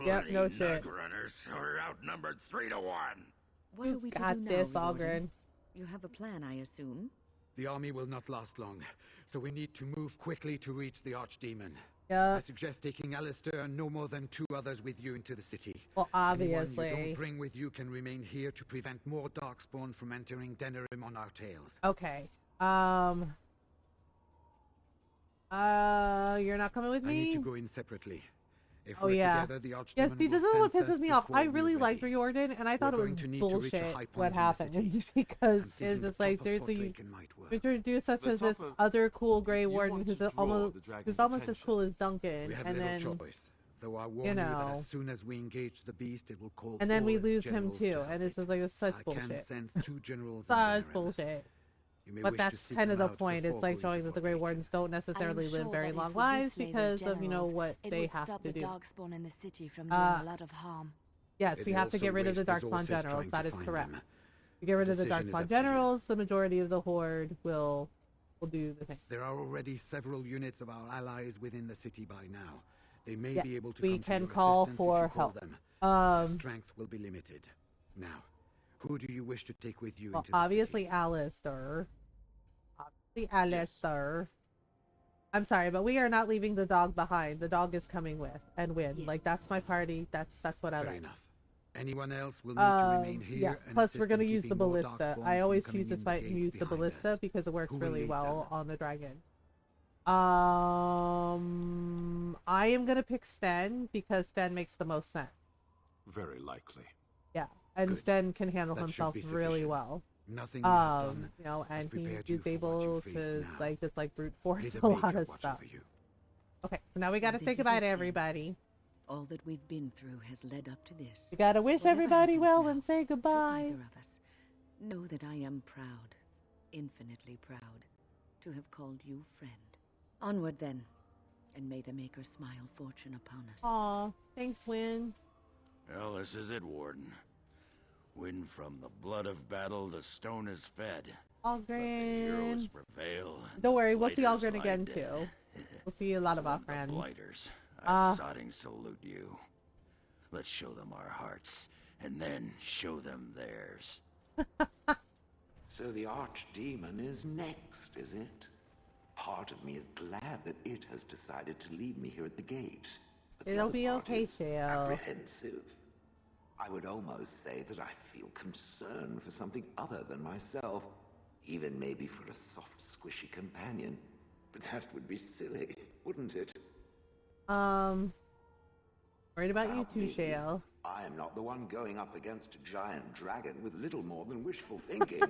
Yep, no shit. Runners are outnumbered 3 to 1. What are we to Got do this, now, Ogren. Riordan? You have a plan, I assume? The army will not last long, so we need to move quickly to reach the Archdemon. Yeah. I suggest taking Alistair and no more than 2 others with you into the city. Well, obviously. Anyone you don't bring with you can remain here to prevent more Darkspawn from entering Denerim on our tails. Okay. You're not coming with me? I need to go in separately. If oh we're yeah. together, the Yes, see, this is what pisses me off. I really liked liked Riordan, and I thought it was bullshit what happened because it's just like seriously, you introduce us as this other cool Grey Warden who's almost as cool as Duncan, and then though I warn you that as soon as we engage the beast, it will call. And then we lose him too, and it's just like such bullshit. I can sense 2 generals. Such bullshit. But that's kind of the point. It's like showing that the Grey Wardens don't necessarily live very long lives because of, you know, what they have to do. Darkspawn in the city from doing a lot of harm. Yes, we have to get rid of the Darkspawn generals. That is correct. If we get rid of the Darkspawn generals, the majority of the Horde will we'll do the thing. There are already several units of our allies within the city by now. They may Yeah, be able to we come to can your call assistance for if you call help. them. Their strength will be limited. Now, who do you wish to take with you Well, into the obviously city? Alistair. Obviously Alistair. I'm sorry, but we are not leaving the dog behind. The dog is coming with and win. Yes. Like that's my party. That's what I Fair like. enough. Anyone else will need to remain here Yeah. and Plus, assist we're gonna in use the keeping more ballista. darkspawn I from always coming choose this in the fight and gates use the behind ballista us. because it works Who will really lead well them? on the dragon. I am gonna pick Sten because Sten makes the most sense. Very likely. Yeah, and Good. Sten can handle That should himself be really sufficient. well. Nothing you have done You know, and has prepared he's you for what able you face to now. just brute force May the a lot Maker of watch stuff. over you. Okay, so now we So gotta this say is goodbye it to then. everybody. All that we've been through has led up to this. We gotta wish Whatever everybody happens well now, and say to goodbye. either of us, know that I am proud, infinitely proud, to have called you friend. Onward then, and may the Maker smile fortune upon us. Aw, thanks, Win. Well, this is it, Warden. When from the blood of battle the stone is fed. Let the heroes Algren. prevail. Don't worry, we'll see Blighters Algren lie again dead. too. We'll see a lot of our The friends. Blighters, I sodding salute you. Let's show them our hearts, and then show them theirs. So the Archdemon is next, is it? Part of me is glad that it has decided to leave me here at the gate. But the It'll other be part okay, is Shale. apprehensive. I would almost say that I feel concern for something other than myself. Even maybe for a soft, squishy companion. But that would be silly, wouldn't it? Worried about you About too, me, Shale. I am not the one going up against a giant dragon with little more than wishful thinking.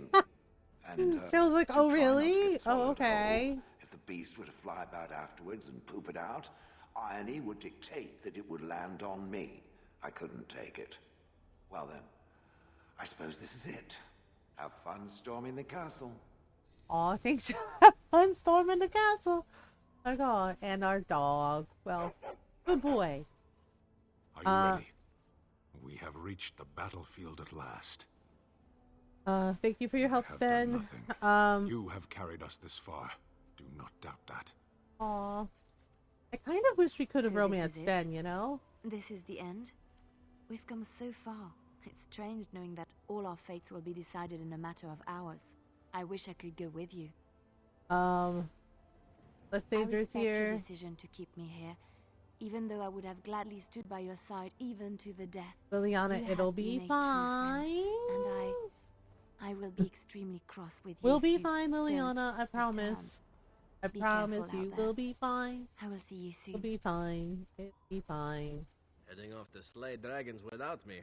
And, Shale's like, to oh try not to really? get Oh, swallowed okay. whole, if the beast were to fly about afterwards and poop it out, irony would dictate that it would land on me. I couldn't take it. Well then, I suppose this is it. Have fun storming the castle. Aw, thanks. Have fun storming the castle. Oh god, and our dog. Well, good boy. Are you ready? We have reached the battlefield at last. Thank you for your help, I have done Sten. nothing. You have carried us this far. Do not doubt that. Aw. I kind of wish we could have So this romanced is it? Sten, you know? This is the end? We've come so far. It's strange knowing that all our fates will be decided in a matter of hours. I wish I could go with you. Let's I dangerous respect your here. decision to keep me here, even though I would have gladly stood by your side even to the death. Liliana, You have it'll been be a true fine. friend, and I will be extremely cross with you. We'll if be you fine, don't Liliana. I promise. return. I Be promise careful you out there. we'll be fine. I will see you soon. We'll be fine. It'll be fine. Heading off to slay dragons without me,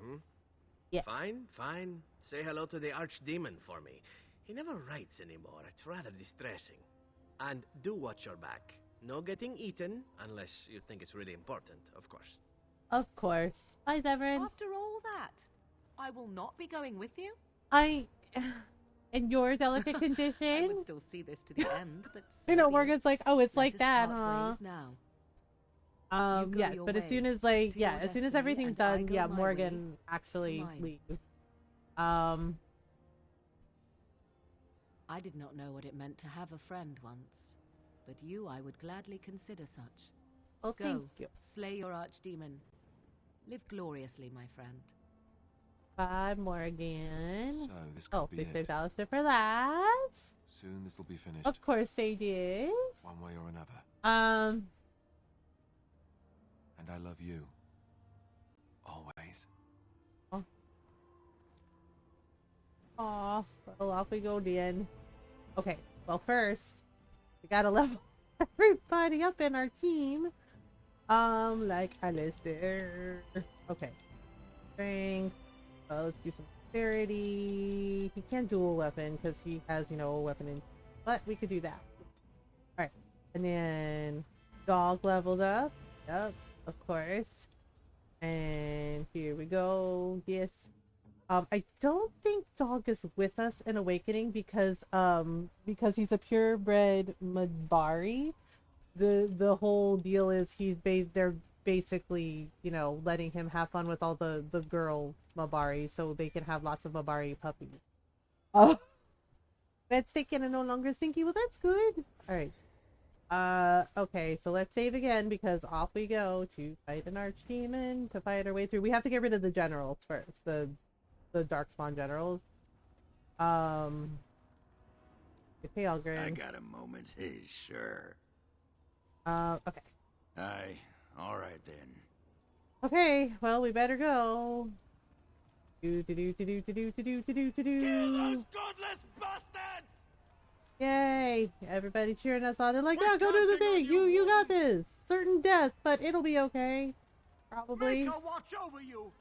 Yeah. Fine, fine. Say hello to the Archdemon for me. He never writes anymore. It's rather distressing. And do watch your back. No getting eaten, unless you think it's really important, of course. Of course. Bye, Devin. After all that, I will not be going with you. In your delicate I condition. would still see this to the end, but You know, so be it. Morgan's like, oh, it's Let like us that, part huh? ways now. You go Yes, your but as way soon as to as your soon as destiny, everything's and I done, go yeah, my Morgan way actually mine. leaves. I did not know what it meant to have a friend once, but you I would gladly consider such. Well, Go, thank you. slay your archdemon. Live gloriously, my friend. Bye, Morgan. So, this could be they it. saved Alistair for last. Soon this will be finished. Of course they did. One way or another. And I love you. Always. Aw, well, off we go then. Okay, well first, we gotta level everybody up in our team. Like Alistair. Okay. Strength. Let's do some dexterity. He can't dual weapon because he has, you know, a weapon in, but we could do that. Alright. And then dog leveled up. Yep, of course. And here we go. Yes. I don't think Dog is with us in Awakening because he's a purebred Madbari. The whole deal is they're basically, you know, letting him have fun with all the girl Mabari so they can have lots of Mabari puppies. Bed's taken and no longer stinky. Well, that's good. All right. Okay, so let's save again because off we go to fight an archdemon to fight our way through. We have to get rid of the generals first, the darkspawn generals. Okay, Algren. I got a moment, sure. Okay. All right then. Okay, well, we better go. Do. Kill those godless bastards! Yay! Everybody cheering us on. They're like, yeah, go do the thing. You got this. Certain death, but it'll be okay. Probably. Make her watch over you.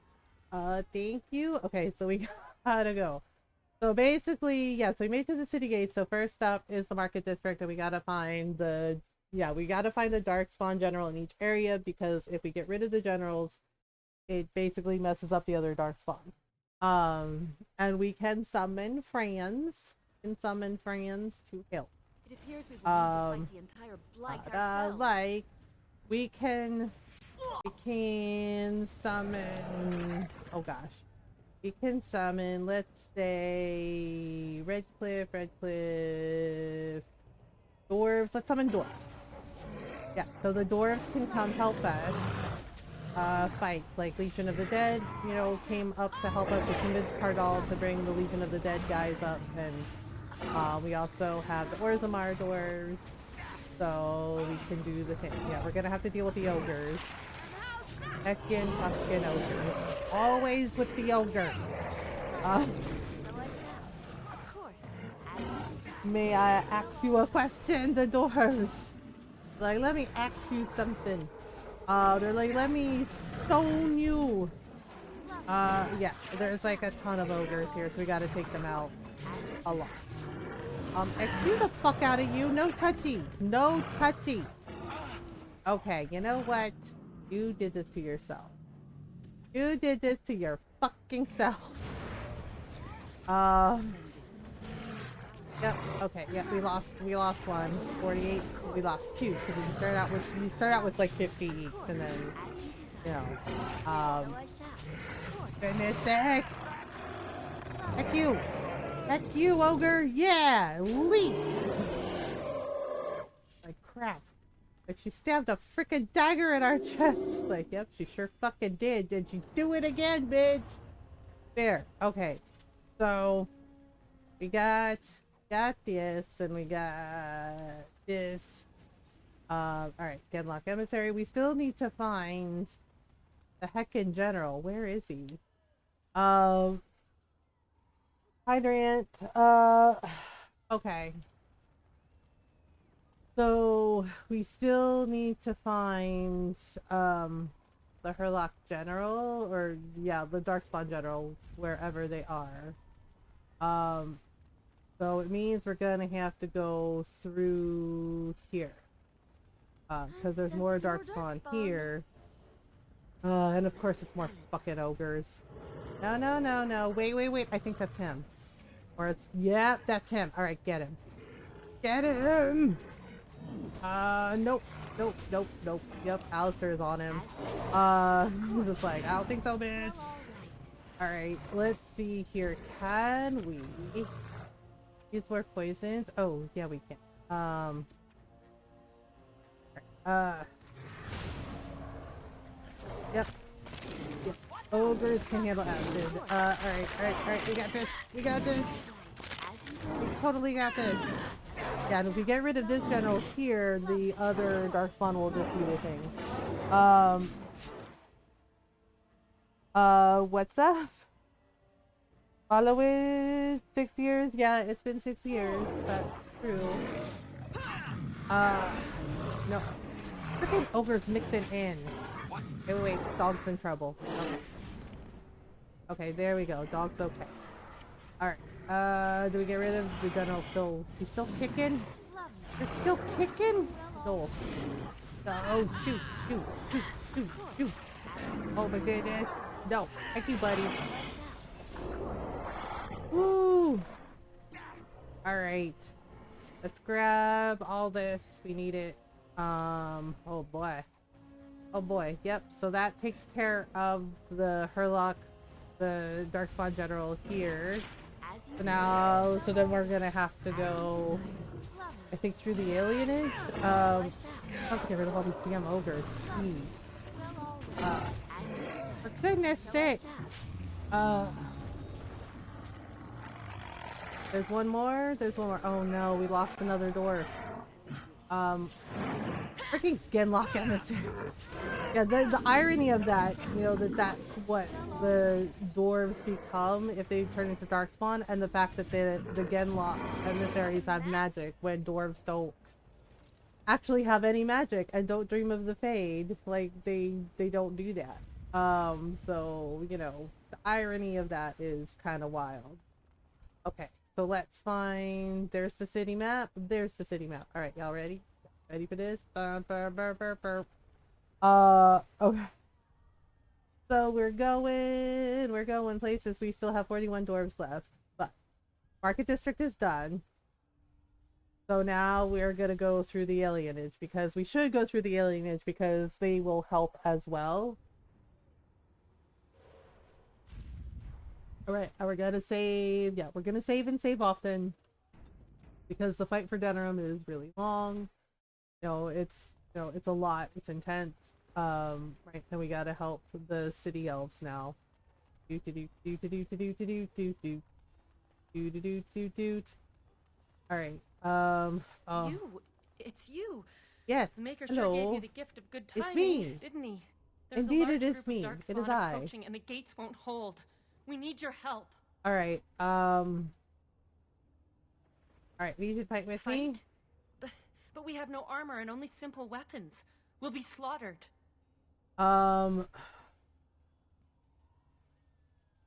Thank you. Okay, so we gotta go. So basically, yeah, so we made it to the city gate. So first up is the market district, and we gotta find the darkspawn general in each area, because if we get rid of the generals, it basically messes up the other darkspawn. And we can summon friends. To help. It appears we will need to fight the entire blight ourselves. Like we can summon. Oh gosh, we can summon. Let's say Redcliffe, dwarves. Let's summon dwarves. Yeah, so the dwarves can come help us fight. Like Legion of the Dead, you know, came up to help us. We convinced Cardal to bring the Legion of the Dead guys up, and we also have the Orzammar dwarves, so we can do the thing. Yeah, we're gonna have to deal with the ogres. Heckin' fucking ogres. Always with the ogres. May I ask you a question, the dwarves? Like, let me ask you something. They're like, let me stone you. Yeah, there's like a ton of ogres here, so we gotta take them out a lot. Excuse the fuck out of you. No touchy. No touchy. Okay, you know what? You did this to yourself. You did this to your fucking self. Yep, okay, yep, we lost one. 48. We lost 2, because you start out with like 50 each, and then, you know, goodness sake. Heck you! Heck you, ogre! Yeah! Leap! Like crap. Like she stabbed a frickin' dagger in our chest. Like, yep, she sure fucking did. Did she do it again, bitch? There. Okay. So we got this, and we got this. Alright, Genlock Emissary. We still need to find the heckin' general. Where is he? Hydrant. Okay. So we still need to find the Herlock General, or yeah, the Darkspawn General, wherever they are. So it means we're gonna have to go through here. Because there's more Darkspawn here. And of course it's more fucking ogres. No. Wait. I think that's him. Or it's, yeah, that's him. Alright, get him. Get him! Nope. Yep, Alistair is on him. Just like, I don't think so, bitch. Alright, let's see here. Can we use more poisons? Oh, yeah, we can. Yep. Ogres can handle acid. Alright. We got this. We totally got this. Yeah, and if we get rid of this general here, the other Darkspawn will just do the thing. What's up? Follow it 6 years? Yeah, it's been 6 years. That's true. No. Freaking ogres mixing in. Wait, dog's in trouble. Okay, there we go. Dog's okay. Alright. Do we get rid of the general still? He's still kicking? You're still kicking? No. Oh, shoot. Oh my goodness. No. Thank you, buddy. Woo! Alright. Let's grab all this. We need it. Oh boy. Yep. So that takes care of the Herlock, the Darkspawn General here. So then we're gonna have to go, I think, through the alienage. I have to get rid of all these damn ogres. Jeez. For goodness sake. There's one more. There's one more. Oh no, we lost another dwarf. Freaking Genlock emissaries. Yeah, the irony of that, you know, that's what the dwarves become if they turn into darkspawn, and the fact that the Genlock emissaries have magic when dwarves don't actually have any magic and don't dream of the fade. Like they don't do that. So you know, the irony of that is kind of wild. Okay, so let's find. There's the city map. There's the city map. All right, y'all ready? Ready for this? Okay. So we're going places. We still have 41 dwarves left, but Market District is done. So now we're gonna go through the alienage, because we should go through the alienage because they will help as well. Alright, we're gonna save. Yeah, we're gonna save and save often, because the fight for Denerim is really long. It's a lot. It's intense. Right, and we gotta help the city elves now. Alright, oh. It's you. Yes, The Maker hello. sure gave you the gift of good timing, It's me. didn't he? There's Indeed, a large it is group me. of It is Darkspawn I. approaching, and the gates won't hold. We need your help. Alright, Alright, you should fight with me? But we have no armor and only simple weapons. We'll be slaughtered. You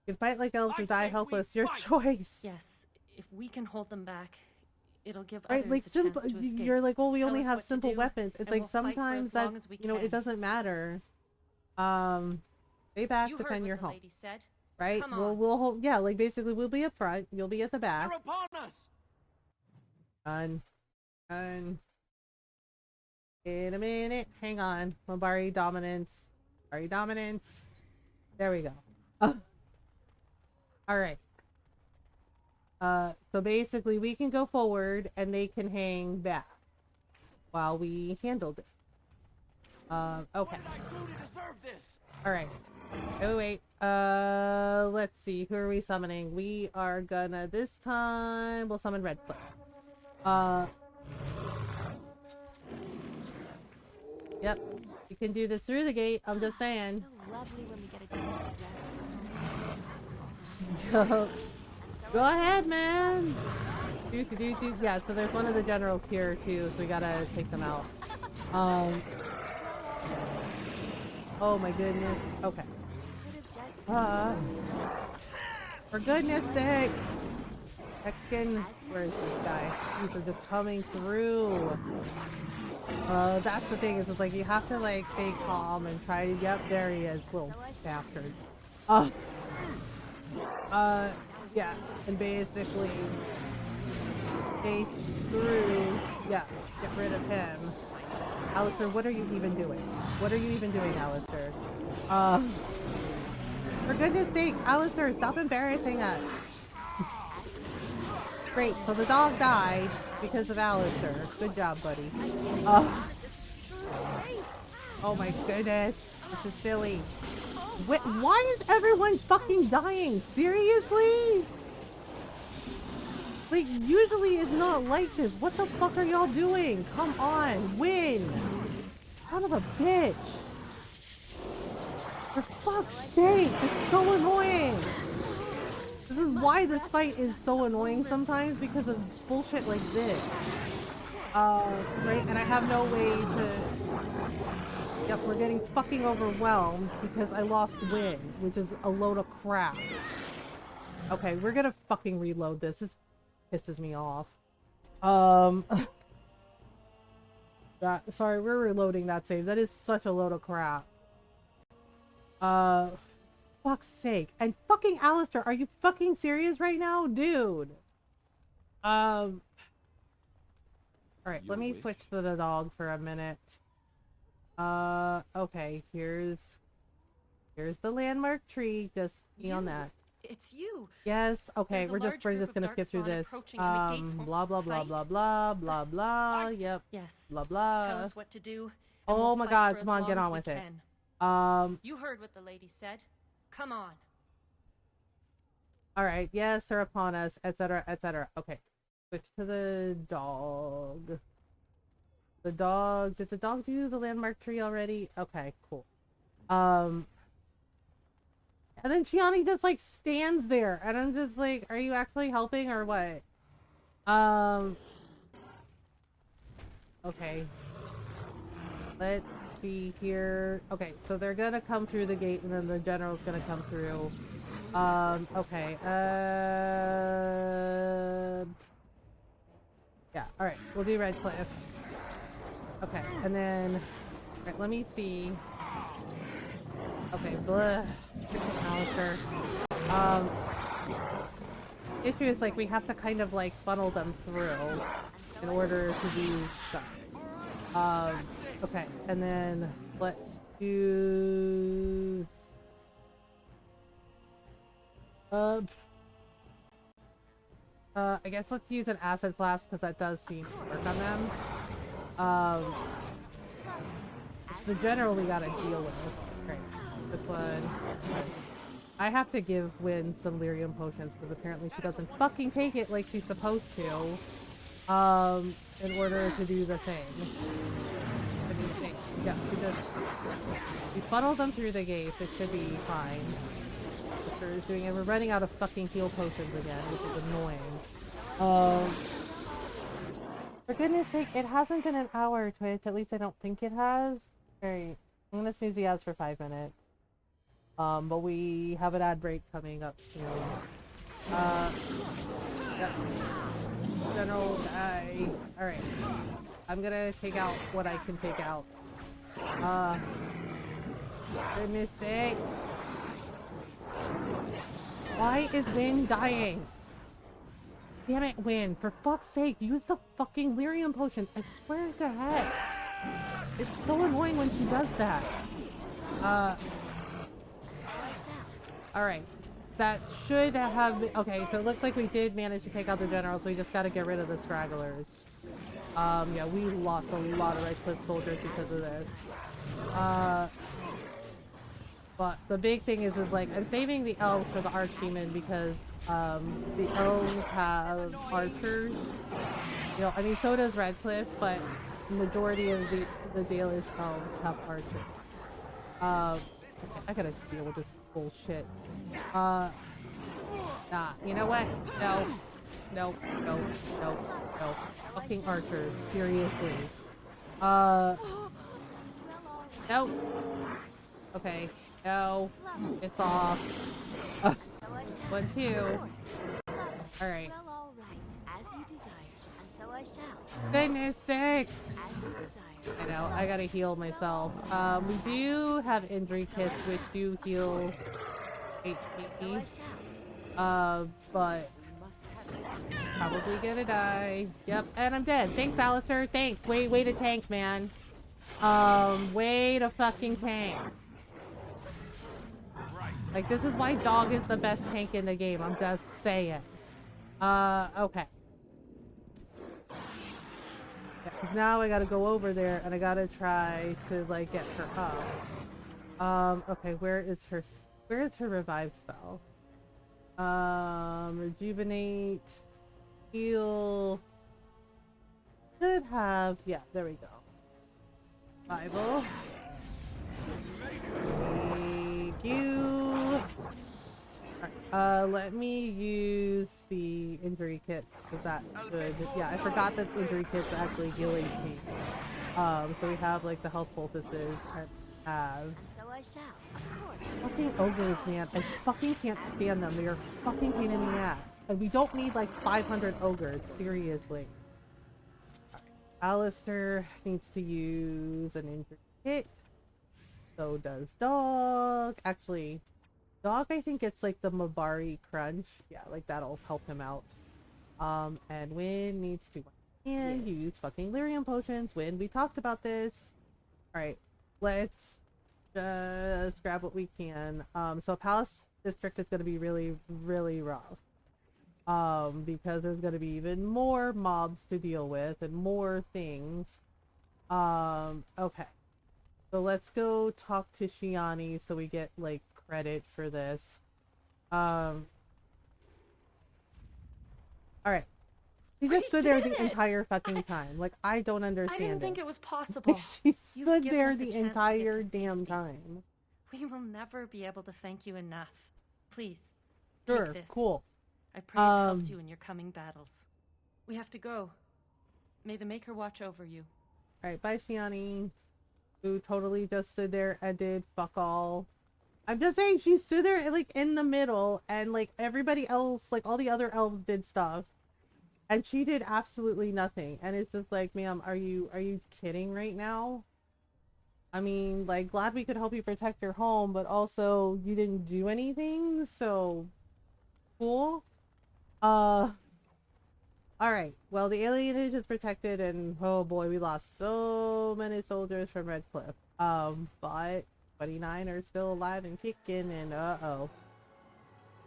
can fight like elves or die helpless. Your choice. Yes, if we can hold them back, it'll give Right, others like a simple. chance to escape. You're like, well, we Tell only us have what to simple do, weapons. It's and like we'll fight for sometimes as that long as we it can. doesn't matter. Stay back, You defend heard your what the home. lady said. Right? Come We'll on. hold. Yeah, like basically we'll be up front. You'll be at the back. They're upon us. Done. In a minute. Hang on. Lombari dominance. Lombari dominance. There we go. Alright. So basically we can go forward and they can hang back while we handled it. Okay. What did I do to deserve this? Alright. Oh wait. Let's see. Who are we summoning? We are gonna this time we'll summon Redfoot. Yep. You can do this through the gate. I'm just saying. So lovely when we get a chance to rest. Go ahead, man. Yeah, so there's one of the generals here too, so we gotta take them out. Oh my goodness. Okay. For goodness sake. Heckin', where is this guy? These are just coming through. That's the thing, is it's like you have to like stay calm and try to, yep, there he is, little bastard. Yeah, and basically stay through, yeah, get rid of him. Alistair, what are you even doing? What are you even doing, Alistair? For goodness sake, Alistair, stop embarrassing us. Great, so the dog died because of Alistair. Good job, buddy. Oh my goodness, this is silly. Wait, why is everyone fucking dying? Seriously? Like, usually it's not like this. What the fuck are y'all doing? Come on, win! Son of a bitch! For fuck's sake, it's so annoying! This is why this fight is so annoying sometimes, because of bullshit like this. Right, and I have no way to... Yep, we're getting fucking overwhelmed because I lost Win, which is a load of crap. Okay, we're gonna fucking reload this. This pisses me off. Sorry, we're reloading that save. That is such a load of crap. Fuck's sake. And fucking Alistair, are you fucking serious right now? Dude. Alright, let me switch to the dog for a minute. Okay, here's the landmark tree. Just be on that. It's you. Yes. Okay, There's a large we're group just of gonna skip through darkspawn this. approaching and the gates won't Blah blah blah fight. blah blah blah blah. Yep. Yes. Blah blah. Tell us what to do. And Oh we'll my fight God! for Come as on, get long on as with we it. can. You heard what the lady said. Come on. All right. Yes, they're upon us, etc., etc. Okay. Switch to the dog. The dog. Did the dog do the landmark tree already? Okay, cool. And then Gianni just like stands there, and I'm just like, are you actually helping or what? Okay. Let's see here. Okay, so they're gonna come through the gate, and then the general's gonna come through. Okay. Yeah. All right. We'll do Redcliffe. Okay, and then, all right, let me see. Okay, blah. Alistair. Issue is like we have to kind of like funnel them through in order to do stuff. Okay, and then let's use. I guess let's use an acid blast because that does seem to work on them. The general we gotta deal with. Great. This one. I have to give Wynn some lyrium potions because apparently she doesn't fucking take it like she's supposed to. In order to do the thing. Yeah, we funnel them through the gates. It should be fine. Is doing it. We're running out of fucking heal potions again, which is annoying. For goodness sake, it hasn't been an hour, Twitch. At least I don't think it has. Alright, I'm gonna snooze the ads for 5 minutes. But we have an ad break coming up soon. Yep. General die. Alright. I'm gonna take out what I can take out. Goodness sake. Why is Wynn dying? Damn it, Wynn. For fuck's sake, use the fucking lyrium potions. I swear to heck. It's so annoying when she does that. Alright. That should have been... Okay, so it looks like we did manage to take out the general, so we just gotta get rid of the stragglers. Yeah, we lost a lot of Redcliffe soldiers because of this. But the big thing is like, I'm saving the elves for the archdemon because, the elves have archers. You know, I mean, so does Redcliffe, but the majority of the Dalish elves have archers. I gotta deal with this bullshit. Nah, you know what? No. No. Fucking archers, seriously. No. Okay. No. It's off. 1, 2. Alright. Goodness sake! I know, I gotta heal myself. We do have injury kits which do heal HP. But probably gonna die. Yep, and I'm dead. Thanks, Alistair. Thanks. Way to tank, man. Way to fucking tank. Like, this is why Dog is the best tank in the game. I'm just saying. Okay. Yeah, now I gotta go over there and I gotta try to, like, get her up. Okay, where is her revive spell? Rejuvenate. Heal. Should have, yeah, there we go. Bible. Thank you. Alright, let me use the injury kits, because that should, yeah, I forgot that injury kits actually heal HP. So we have, like, the health poultices, and have... Fucking ogres, man. I fucking can't stand them. They are fucking pain in the ass. And we don't need, like, 500 ogres, seriously. Alright, Alistair needs to use an injury kit. So does Dog. Actually, Dog, I think it's like the Mabari Crunch. Yeah, like that'll help him out. And Wynn needs to use fucking lyrium potions. Wynn, we talked about this. Alright, let's just grab what we can. So district is gonna be really, really rough. Because there's gonna be even more mobs to deal with and more things. Okay. So let's go talk to Shiani so we get, like, credit for this. Alright. She just stood there the entire fucking time. Like, I don't understand I didn't think it it was possible. she stood there the entire damn time. We will never be able to thank you enough. Please, Sure, take this. cool. I pray it helps you in your coming battles. We have to go. May the Maker watch over you. Alright, bye Shiani. Who totally just stood there and did fuck all. I'm just saying she stood there like in the middle and like everybody else, like all the other elves did stuff. And she did absolutely nothing. And it's just like, ma'am, are you kidding right now? I mean, like, glad we could help you protect your home, but also you didn't do anything, so cool. Alright, well, the alienage is protected, and oh boy, we lost so many soldiers from Red Cliff. But 29 are still alive and kicking, and uh-oh.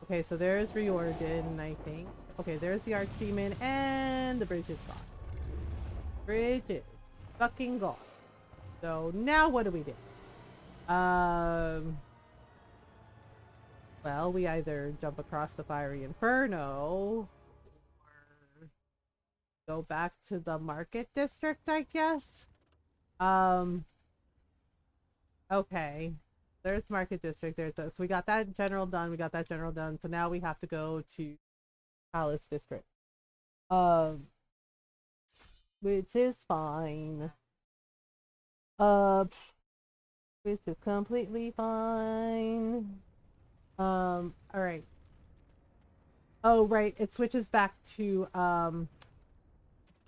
Okay, so there's Riordan, I think. Okay, there's the Archdemon, and the bridge is gone. Bridge is fucking gone. So now what do we do? Well, we either jump across the fiery inferno, or go back to the market district, I guess. Okay. There's market district. So we got that general done. We got that general done. So now we have to go to Palace district. Which is fine. Which is completely fine. Alright. Oh, right. It switches back to,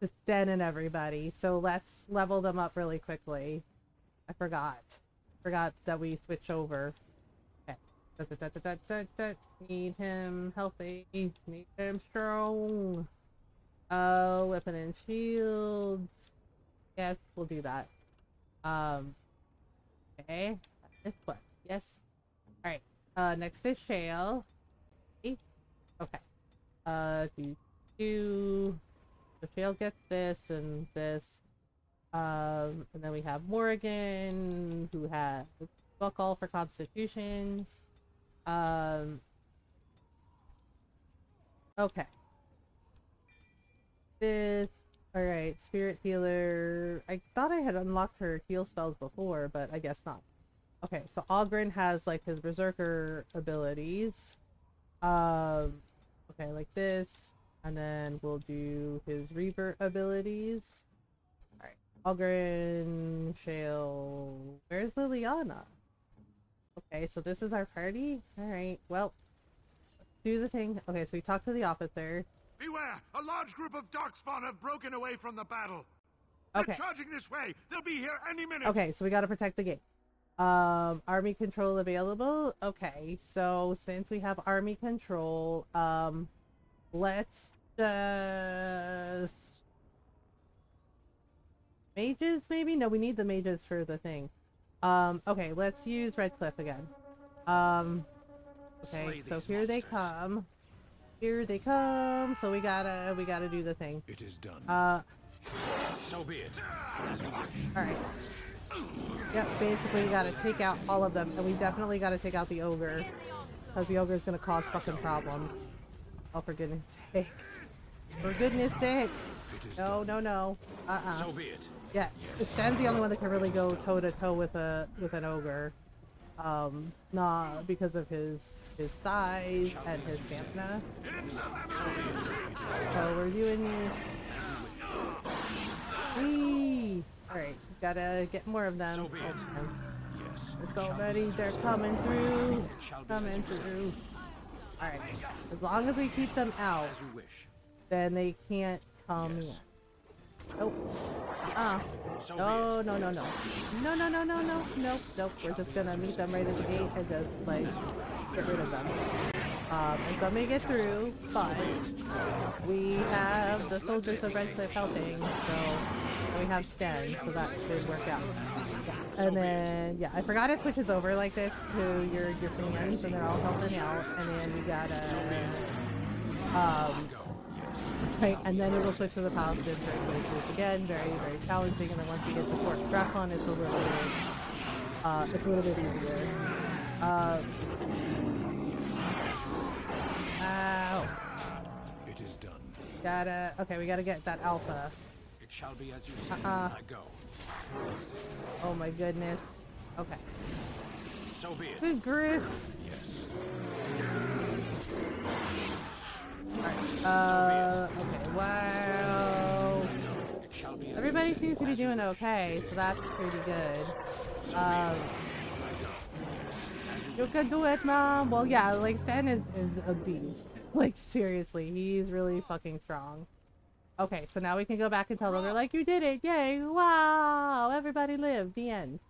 Sten and everybody. So let's level them up really quickly. I forgot. Forgot that we switch over. Okay. Need him healthy. Need him strong. Weapon and shields. Yes, we'll do that. Okay. This one. Yes. Alright. Next is Shale. Okay. So Shale gets this and this. And then we have Morrigan, who has book all for Constitution. Okay. This. Alright, Spirit Healer. I thought I had unlocked her heal spells before, but I guess not. Okay, so Ogren has like his Berserker abilities. Okay, like this. And then we'll do his Reaver abilities. Alright. Ogren, Shale. Where's Liliana? Okay, so this is our party? Alright, well. Let's do the thing. Okay, so we talk to the officer. Beware! A large group of Darkspawn have broken away from the battle. Okay. They're charging this way. They'll be here any minute. Okay, so we gotta protect the gate. Army control available. Okay, so since we have army control, let's just... Mages, maybe? No, we need the mages for the thing. Okay, let's use Red Cliff again. Okay, so here they come. Here they come. So we gotta do the thing. It is done. So be it. Alright. Yep, basically we gotta take out all of them, and we definitely gotta take out the ogre. Because the ogre is gonna cause fucking problems. Oh, for goodness sake. For goodness sake! No, no, no. So be it. Yeah, Sten's the only one that can really go toe to toe with an ogre. Not because of his size and his stamina. So we're doing this. Whee! Alright, gotta get more of them. It's already, they're coming through. Coming through. Alright, as long as we keep them out, then they can't come in. Nope. No, no, no, no. No, no, no, no, no. Nope, nope. We're just gonna meet them right at the gate and just, like, get rid of them. And some may get through, but we have the soldiers of Redcliffe helping, so we have Sten, so that should work out. Yeah. And then, yeah, I forgot it switches over like this to your fans, and they're all helping out, and then we gotta, right, and then it will switch to the paladins, right, which is again very, very challenging, and then once you get to Fort Drakon, it's a little bit easier. Ow. It is done. Okay, we gotta get that alpha. It shall be as you say. I go. Oh my goodness. Okay. So be it. Good grief. Yes. Alright, okay, wow. Everybody seems to be doing okay, so that's pretty good. You can do it, Mom! Well, yeah, like, Stan is a beast. Like, seriously, he's really fucking strong. Okay, so now we can go back and tell them, they're like, you did it! Yay! Wow! Everybody lived! The end.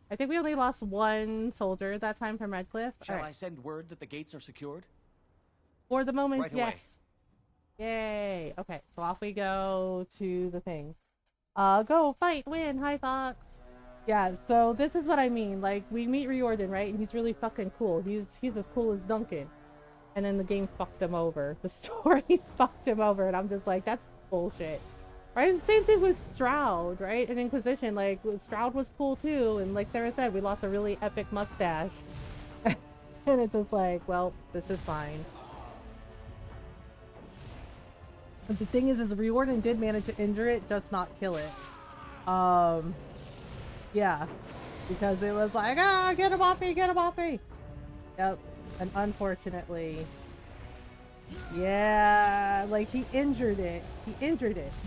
I think we only lost one soldier that time from Redcliffe. Shall I send word that the gates are secured? For the moment, right yes. away. Yay! Okay, so off we go to the thing. Go, fight, win, hi Fox! Yeah, so this is what I mean, like, we meet Riordan, right, and he's really fucking cool. He's as cool as Duncan. And then the game fucked him over. The story fucked him over, and I'm just like, that's bullshit. Right, it's the same thing with Stroud, right, in Inquisition, like, Stroud was cool too, and like Sarah said, we lost a really epic mustache. And it's just like, well, this is fine. But the thing is Riordan did manage to injure it, just not kill it. Yeah, because it was like, get him off me, get him off me. Yep, and unfortunately, yeah, like he injured it,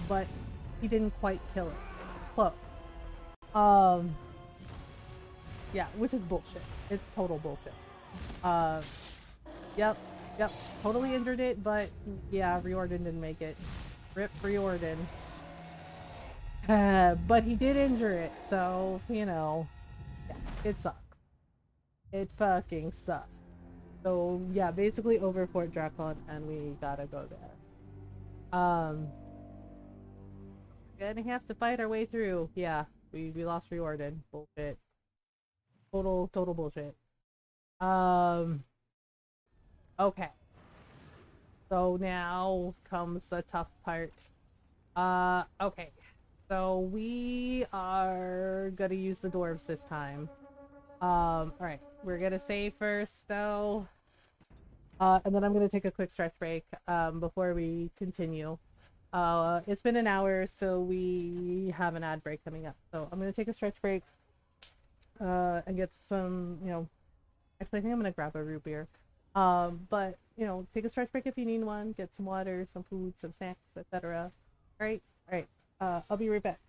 but he didn't quite kill it. Close. Yeah, which is bullshit. It's total bullshit. Yep, totally injured it, but yeah, Riordan didn't make it. Rip Riordan. But he did injure it, so, you know, yeah, it sucks. It fucking sucks. So, yeah, basically over Fort Drakon, and we gotta go there. We're gonna have to fight our way through. Yeah, we lost Riordan. Bullshit. Total bullshit. Okay. So now comes the tough part. Okay. So we are gonna use the dwarves this time. Alright, we're gonna save first though. And then I'm gonna take a quick stretch break before we continue. It's been an hour, so we have an ad break coming up. So I'm gonna take a stretch break and get some, you know, actually I think I'm gonna grab a root beer. But you know, take a stretch break if you need one, get some water, some food, some snacks, etc. Alright, I'll be right back.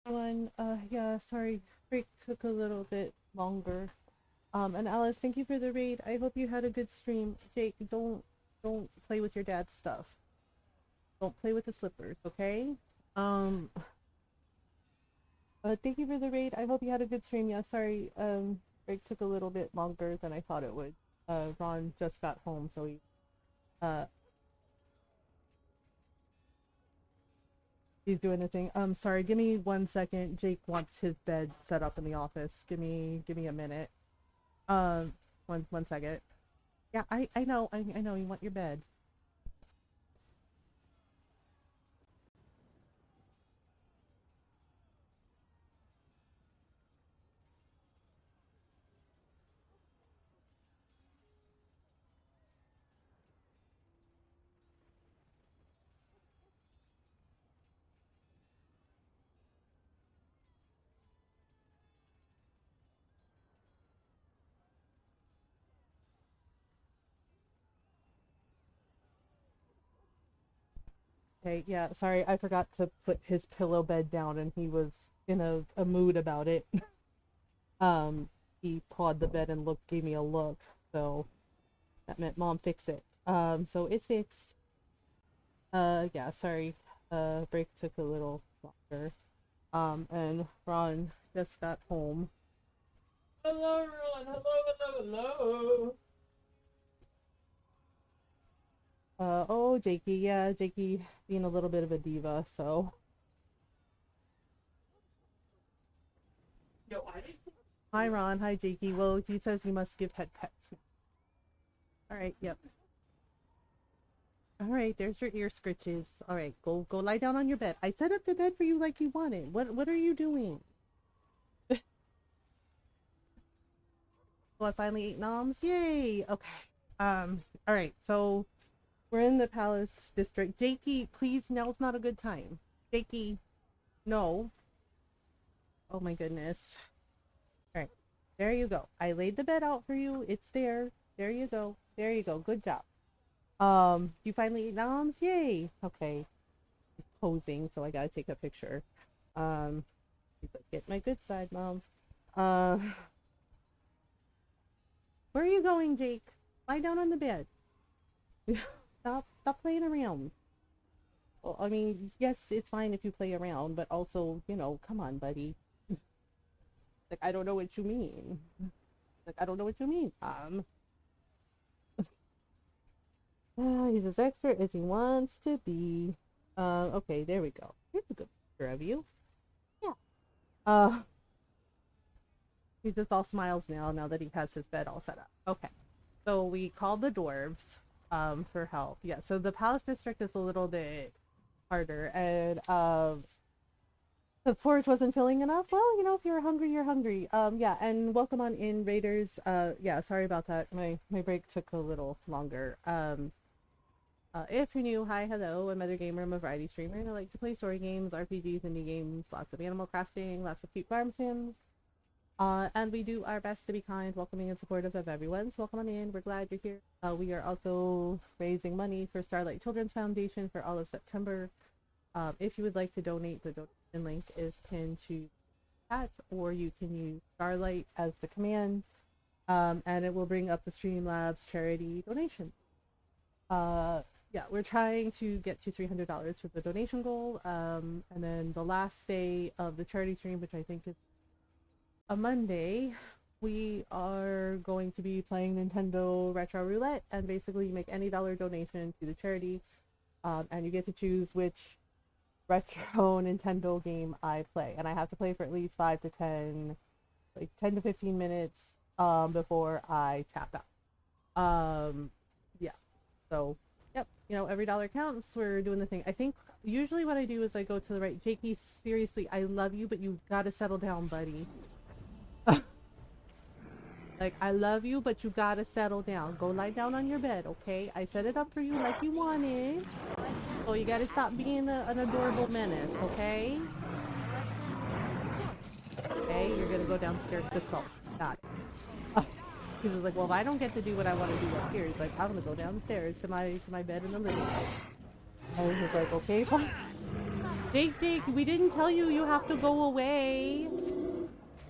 One, yeah, sorry, break took a little bit longer. And Alice, thank you for the raid. I hope you had a good stream. Jake, don't play with your dad's stuff. Don't play with the slippers, okay? Thank you for the raid. I hope you had a good stream. Yeah, sorry, break took a little bit longer than I thought it would. Ron just got home, so he's doing the thing. Sorry, give me 1 second. Jake wants his bed set up in the office. Give me a minute. One second. Yeah, I know, I know you want your bed. Okay, yeah, sorry, I forgot to put his pillow bed down and he was in a mood about it. He pawed the bed and gave me a look, so that meant Mom fix it. So it's fixed. Yeah, sorry, break took a little longer. And Ron just got home. Hello everyone, hello. Oh, Jakey, yeah, Jakey being a little bit of a diva, so. Yo, hi, Ron. Hi, Jakey. Well, he says you must give head pets. Alright, yep. Alright, there's your ear scritches. Alright, go lie down on your bed. I set up the bed for you like you wanted. What are you doing? Well, I finally ate noms. Yay! Okay. Alright, so we're in the Palace District. Jakey, please, now's not a good time. Jakey, no. Oh my goodness. Alright, there you go. I laid the bed out for you. It's there. There you go. There you go. Good job. You finally ate noms? Yay! Okay. He's posing, so I gotta take a picture. He's like, get my good side, Mom. Where are you going, Jake? Lie down on the bed. Stop playing around. Well, I mean, yes, it's fine if you play around, but also, you know, come on, buddy. Like, I don't know what you mean. Like, I don't know what you mean, he's as expert as he wants to be. Okay, there we go. Here's a good picture of you. Yeah. He's just all smiles now that he has his bed all set up. Okay. So we called the dwarves, for help. Yeah, so the Palace District is a little bit harder, and, because porridge wasn't filling enough. Well, you know, if you're hungry, you're hungry. Yeah, and welcome on in, Raiders. Yeah, sorry about that. My break took a little longer. If you're new, hi, hello, I'm Mothergamer. I'm a variety streamer, and I like to play story games, RPGs, indie games, lots of Animal Crossing, lots of cute farm sims. And we do our best to be kind, welcoming, and supportive of everyone. So welcome on in. We're glad you're here. We are also raising money for Starlight Children's Foundation for all of September. If you would like to donate, the donation link is pinned to chat, or you can use Starlight as the command, and it will bring up the Streamlabs charity donation. Yeah, we're trying to get to $300 for the donation goal, and then the last day of the charity stream, which I think is a Monday, we are going to be playing Nintendo Retro Roulette, and basically you make any dollar donation to the charity, and you get to choose which retro Nintendo game I play, and I have to play for at least 5 to 10, like 10 to 15 minutes, before I tap out. Yeah, so, yep, you know, every dollar counts. We're doing the thing. I think usually what I do is I go to the right. Jakey, seriously, I love you, but you gotta settle down, buddy. Like, I love you, but you gotta settle down. Go lie down on your bed, okay? I set it up for you like you wanted. So you gotta stop being an adorable menace, okay? Okay, you're gonna go downstairs to sulk. Got it. He's like, well, if I don't get to do what I want to do up here, he's like, I'm gonna go downstairs to my bed in the living room. And he's like, okay, fine. Jake, we didn't tell you you have to go away.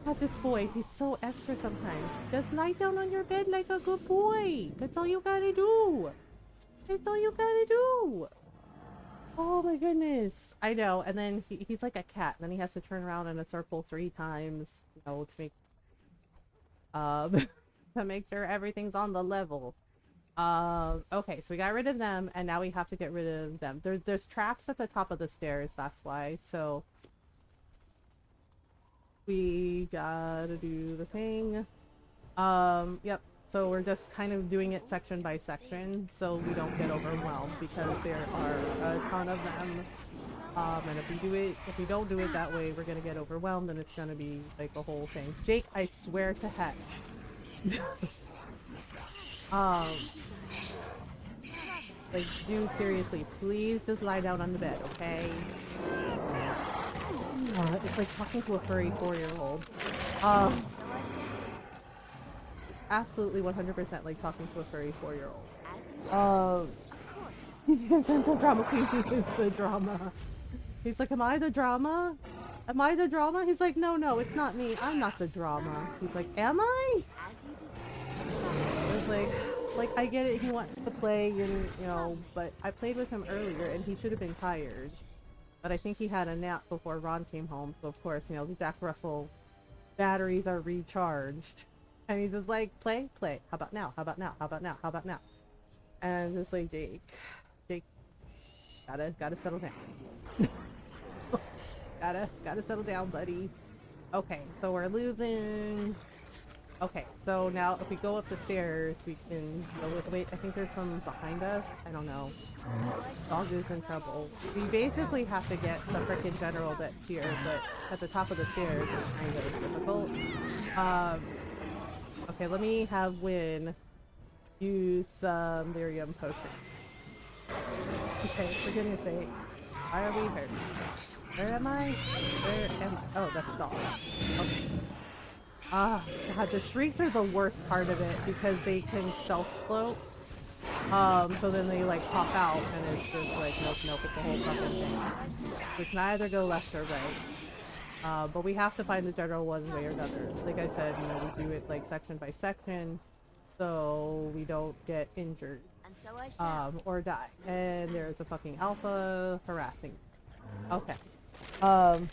God, this boy, he's so extra sometimes. Just lie down on your bed like a good boy. That's all you gotta do. That's all you gotta do. Oh my goodness. I know. And then he's like a cat. And then he has to turn around in a circle 3 times, you know, to make to make sure everything's on the level. Okay, so we got rid of them, and now we have to get rid of them. There's traps at the top of the stairs, that's why. So we gotta do the thing. Yep. So we're just kind of doing it section by section, so we don't get overwhelmed because there are a ton of them. And if we don't do it that way, we're gonna get overwhelmed, and it's gonna be like a whole thing. Jake, I swear to heck. Like, dude, seriously, please just lie down on the bed, okay? It's like talking to a furry 4-year-old. Absolutely 100% like talking to a furry 4-year-old. Central Drama Queen is the drama. He's like, am I the drama? Am I the drama? He's like, no, it's not me. I'm not the drama. He's like, am I? It's like, I get it, he wants to play and, you know, but I played with him earlier and he should have been tired. But I think he had a nap before Ron came home, so of course, you know, the Jack Russell batteries are recharged. And he's just like, play. How about now? How about now? And just like, Jake, gotta settle down. gotta settle down, buddy. Okay, so we're losing. Okay, so now if we go up the stairs, we can go with, wait, I think there's some behind us. I don't know. Dog is in trouble. We basically have to get the frickin' general that's here, but at the top of the stairs is kind of difficult. Okay, let me have Win use some lyrium potion. Okay, for goodness sake. Why are we hurt? Where am I? Oh, that's Dog. Okay. God, the shrieks are the worst part of it because they can self-float. So then they like pop out and it's just like, nope, it's a whole fucking thing. We can either go left or right. But we have to find the general one way or another. Like I said, you know, we do it like section by section so we don't get injured. Or die. And there's a fucking alpha harassing. Okay. So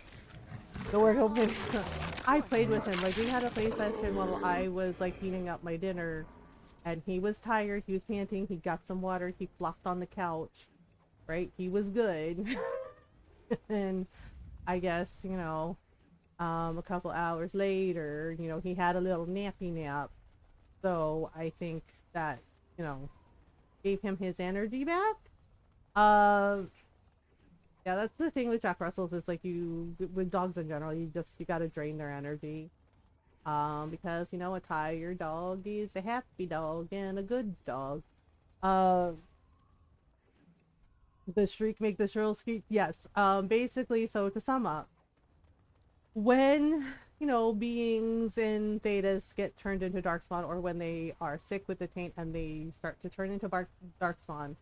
we're hoping. I played with him. Like, we had a play session while I was like heating up my dinner, and he was tired. He was panting. He got some water. He flopped on the couch. Right? He was good. And I guess, you know, a couple hours later, you know, he had a little nappy nap. So I think that, you know, gave him his energy back. Yeah, that's the thing with Jack Russells is like with dogs in general, you gotta drain their energy. Because, you know, a tired dog is a happy dog and a good dog. The shriek make the shrill squeak. Yes. Basically, so to sum up, when, you know, beings in Thedas get turned into Darkspawn, or when they are sick with the taint and they start to turn into Darkspawn,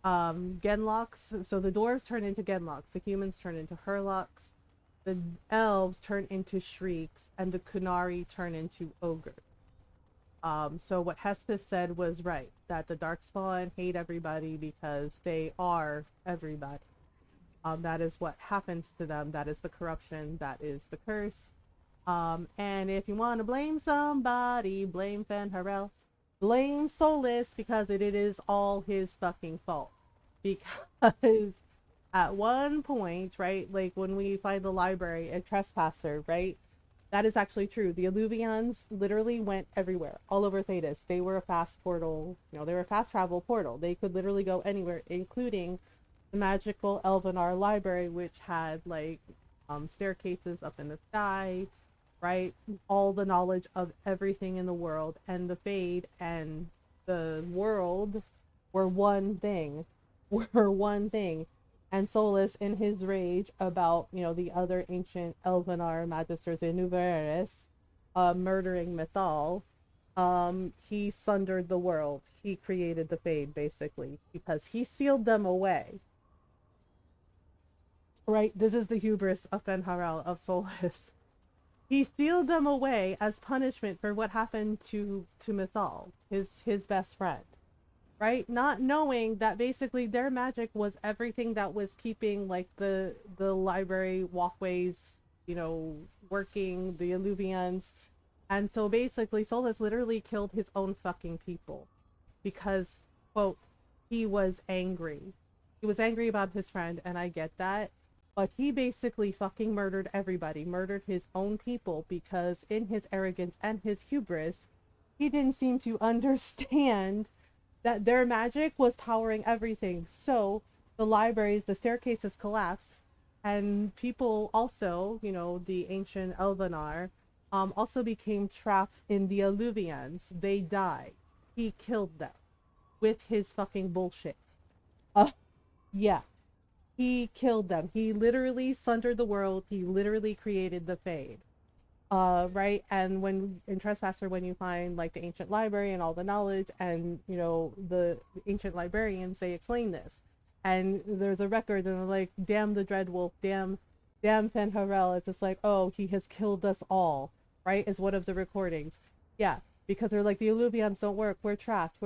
Genlocks, so the dwarves turn into Genlocks, the humans turn into Hurlocks, the elves turn into Shrieks, and the Kunari turn into Ogre. So what Hespeth said was right, that the Darkspawn hate everybody because they are everybody. That is what happens to them, that is the corruption, that is the curse. And if you want to blame somebody, blame Fen'Harel, blame Solis, because it is all his fucking fault. Because at one point, right, like when we find the library, a trespasser, right, that is actually true. The Alluvians literally went everywhere, all over Thedas. They were a fast portal, you know, they were a fast travel portal. They could literally go anywhere, including the magical Elvenar library, which had like staircases up in the sky, right? All the knowledge of everything in the world, and the Fade and the world were one thing. And Solis, in his rage about, you know, the other ancient Elvenar magisters in Nuveris murdering Mythal, he sundered the world. He created the Fade, basically, because he sealed them away. Right? This is the hubris of Ben-Harel, of Solis. He sealed them away as punishment for what happened to Mythal, his best friend. Right? Not knowing that basically their magic was everything that was keeping like the library walkways, you know, working, the Alluvians. And so basically Solis literally killed his own fucking people because, quote, he was angry. He was angry about his friend, and I get that. But he basically fucking murdered everybody, murdered his own people, because in his arrogance and his hubris, he didn't seem to understand that their magic was powering everything. So the libraries, the staircases collapsed, and people also, you know, the ancient Elvenar, also became trapped in the Alluvians. They died. He killed them with his fucking bullshit. Yeah. He killed them. He literally sundered the world. He literally created the Fade. Right? And when in Trespasser, when you find like the ancient library and all the knowledge, and you know, the ancient librarians, they explain this. And there's a record, and they're like, damn the Dreadwolf, damn Ben-Harel. It's just like, oh, he has killed us all, right? Is one of the recordings. Yeah, because they're like, the Alluvians don't work, we're trapped,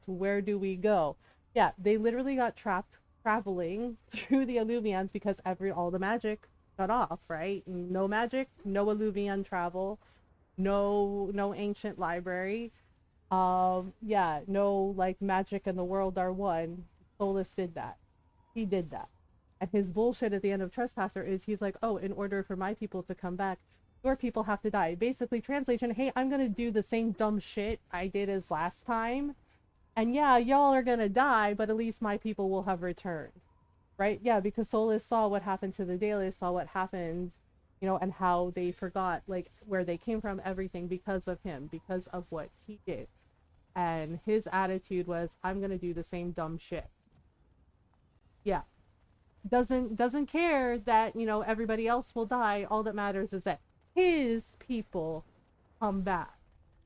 where do we go? Yeah, they literally got trapped traveling through the Alluvians because all the magic cut off, right? No magic, no Alluvian travel, no ancient library. Yeah, no like magic and the world are one. Solis did that. He did that. And his bullshit at the end of Trespasser is he's like, oh, in order for my people to come back, your people have to die. Basically, translation, hey, I'm gonna do the same dumb shit I did as last time. And yeah, y'all are gonna die, but at least my people will have returned. Right? Yeah, because Solis saw what happened to the Dalish, saw what happened, you know, and how they forgot, like, where they came from, everything because of him, because of what he did. And his attitude was, I'm gonna do the same dumb shit. Yeah. Doesn't care that, you know, everybody else will die. All that matters is that his people come back.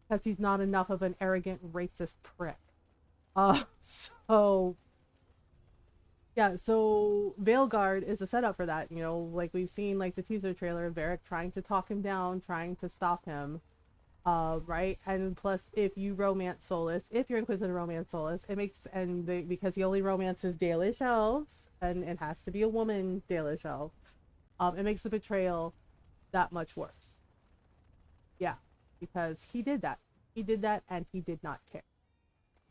Because he's not enough of an arrogant, racist prick. So yeah, so Veilguard is a setup for that, you know, like we've seen like the teaser trailer of Varric trying to talk him down, trying to stop him. Right? And plus if you romance Solis, if you're inclined to romance Solis, it makes because he only romances Dalish elves, and it has to be a woman Dalish elf, it makes the betrayal that much worse. Yeah, because he did that. He did that and he did not care.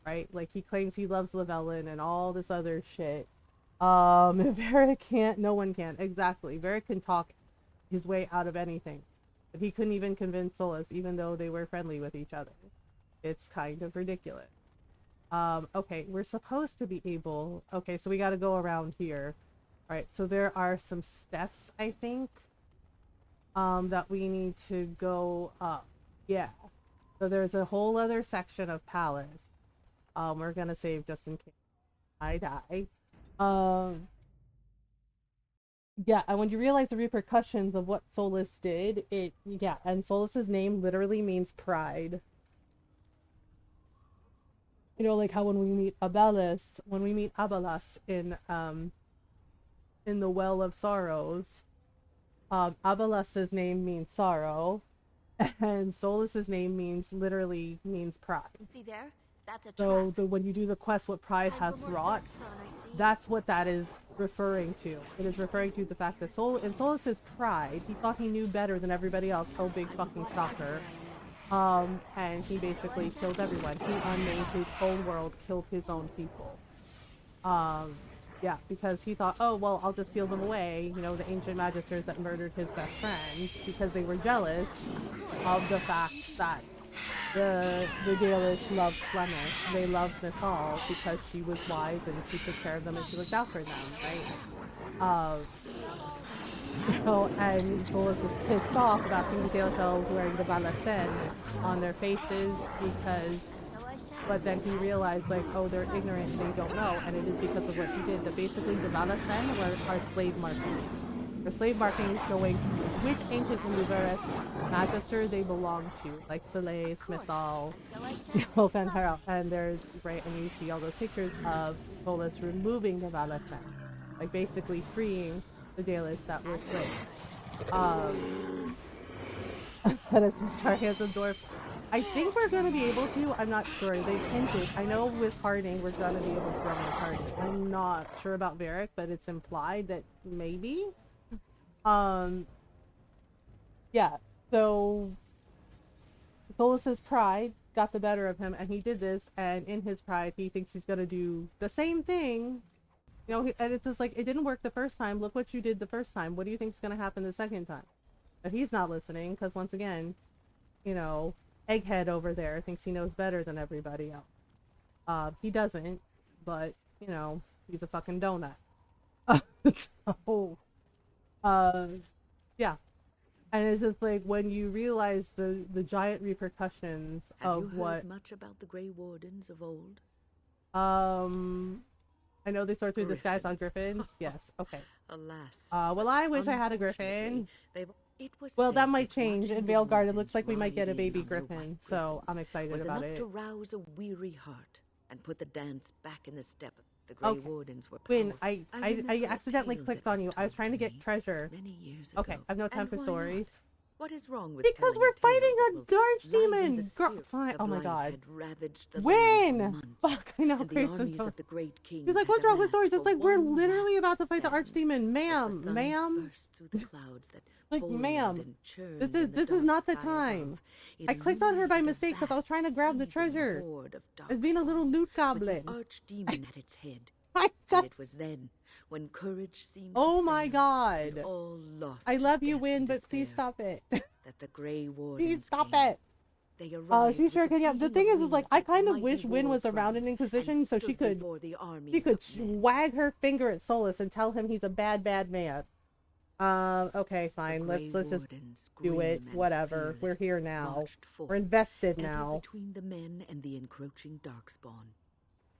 Right? Like he claims he loves Llewellyn and all this other shit. Varric can't, no one can. Exactly. Varric can talk his way out of anything. But he couldn't even convince Solis, even though they were friendly with each other. It's kind of ridiculous. Okay, we're supposed to be able... Okay, so we gotta go around here. Alright, so there are some steps, I think, that we need to go up. Yeah. So there's a whole other section of Palace. We're gonna save just in case I die. Yeah, and when you realize the repercussions of what Solis did, yeah, and Solis's name literally means pride. You know, like how when we meet Abelas in the Well of Sorrows, Abelas's name means sorrow, and Solis's name literally means pride. See there? That's a so when you do the quest, what pride has wrought, that's what that is referring to. It is referring to the fact that in Solis's pride, he thought he knew better than everybody else. Oh, big fucking shocker. And he basically killed everyone. He unmade his own world, killed his own people. Yeah, because he thought, oh, well, I'll just seal them away, you know, the ancient magisters that murdered his best friend, because they were jealous of the fact that the Dalish loved Flemish. They loved Mythal because she was wise and she took care of them and she looked out for them, right? So, and Solis was pissed off about seeing the Dalish elves wearing the Balasen on their faces but then he realized, like, oh, they're ignorant and they don't know, and it is because of what he did. That basically the Balasen are slave markings. They're slave markings showing which ancient Illuvaris magister they belong to, like Soleil, Smithal, Ben-Harel, and there's, right, and you see all those pictures of Solis removing the Balasen, like basically freeing the Dalish that were slain. And it's our handsome dwarf. I think we're gonna be able to. I'm not sure. They hinted. I know with Harding we're gonna be able to run with Harding. I'm not sure about Varric, but it's implied that maybe. Yeah. So Solus's pride got the better of him, and he did this. And in his pride, he thinks he's gonna do the same thing. You know, and it's just like, it didn't work the first time. Look what you did the first time. What do you think is gonna happen the second time? But he's not listening because once again, you know, Egghead over there thinks he knows better than everybody else. He doesn't, but you know, he's a fucking donut. So, yeah. And it's just like when you realize the giant repercussions of what. Have you heard much about the Grey Wardens of old? I know they soar through the skies on griffins. Yes. Okay. Alas. Well, I wish I had a griffin. Well, that might change. In Veilguard, it looks like we might get a baby griffin, so I'm excited about it. Was enough to rouse a weary heart and put the dance back in the step. The Grey Wardens were Quinn, I accidentally clicked on you. I was trying to get treasure. Many years ago. Okay, I've no time for stories. What is wrong with because we're fighting a archdemon. Fine. Oh my god. Win! Fuck, I know. He's like, what's wrong with stories? It's like we're literally about to fight the archdemon, ma'am. Like, ma'am, this is not the time. I clicked on her by mistake because I was trying to grab the treasure. As being a little loot goblin. Archdemon at its head. And it was then when courage seemed oh my god. All lost. I love you, Win, but please stop it. That the Grey Wardens please stop it. She sure can. Yeah, the thing is like I kind of wish Win was around in Inquisition so she could wag her finger at Solus and tell him he's a bad man. Okay, fine. Let's just do it. Whatever. We're here now. We're invested now. Between the men and the encroaching darkspawn.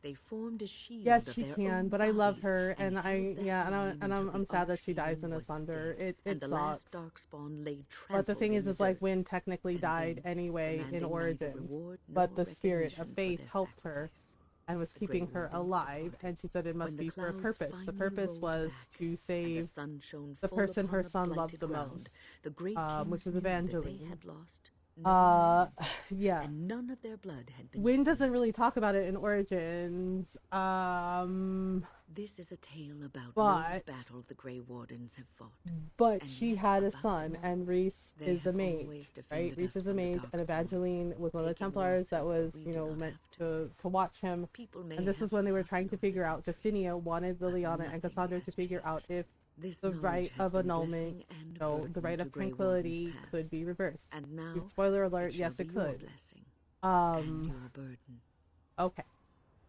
They formed a shield. Yes, she can, but I love her, and I'm sad that she dies in Asunder. It sucks. But the thing is like Wynn technically died anyway in Origins, but the spirit of faith helped her and was keeping her alive, and she said it must be for a purpose. The purpose was to save the person her son loved the most, which was Evangeline. Yeah. And none of their blood had been Wynn doesn't really talk about it in Origins. This is a tale about the battle the Grey Wardens have fought. But she had a son, and Reese is a mage, right? Reese is a mage, and Evangeline was one of the Templars that was, you know, meant to watch him. And this is when they were trying to figure out, Justinia wanted Liliana and Cassandra to figure out if the rite of annulment, no, the rite of tranquility could be reversed. And now, spoiler alert, yes it could. Okay.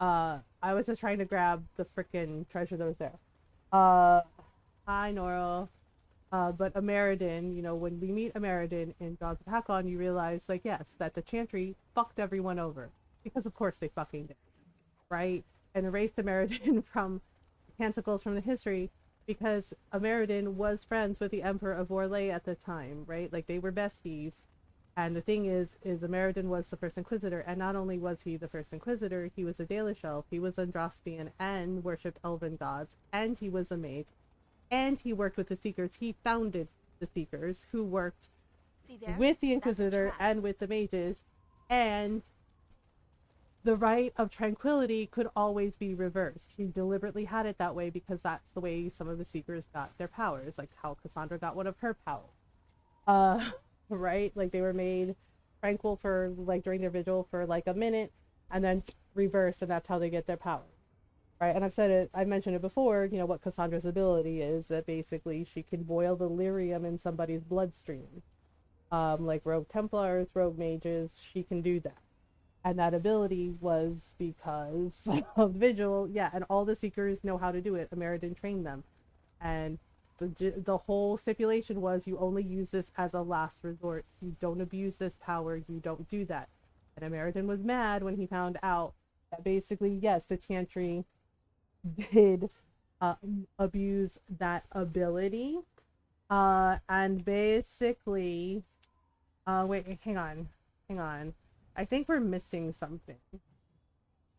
I was just trying to grab the frickin' treasure that was there. Hi Nora. But Ameridan, you know, when we meet Ameridan in Jaws of Hakon, you realize, like, yes, that the Chantry fucked everyone over. Because of course they fucking did. Right? And erased Ameridan from Canticles from the history, because Ameridan was friends with the Emperor of Orlais at the time, right? Like, they were besties. And the thing is Ameridan was the first Inquisitor, and not only was he the first Inquisitor, he was a Dalish elf, he was Andrastian, and worshipped elven gods, and he was a mage, and he worked with the Seekers. He founded the Seekers, who worked with the Inquisitor and with the mages, and the rite of tranquility could always be reversed. He deliberately had it that way because that's the way some of the Seekers got their powers, like how Cassandra got one of her powers. Right? Like, they were made tranquil for, like, during their vigil for, like, a minute, and then reverse, and that's how they get their powers. Right? And I mentioned it before, you know, what Cassandra's ability is, that basically she can boil the lyrium in somebody's bloodstream. Like rogue Templars, rogue mages, she can do that. And that ability was because of Vigil, yeah, and all the Seekers know how to do it. Ameridan trained them. And the whole stipulation was you only use this as a last resort. You don't abuse this power, you don't do that. And Ameridan was mad when he found out that basically, yes, the Chantry did abuse that ability. And basically, wait, hang on. I think we're missing something.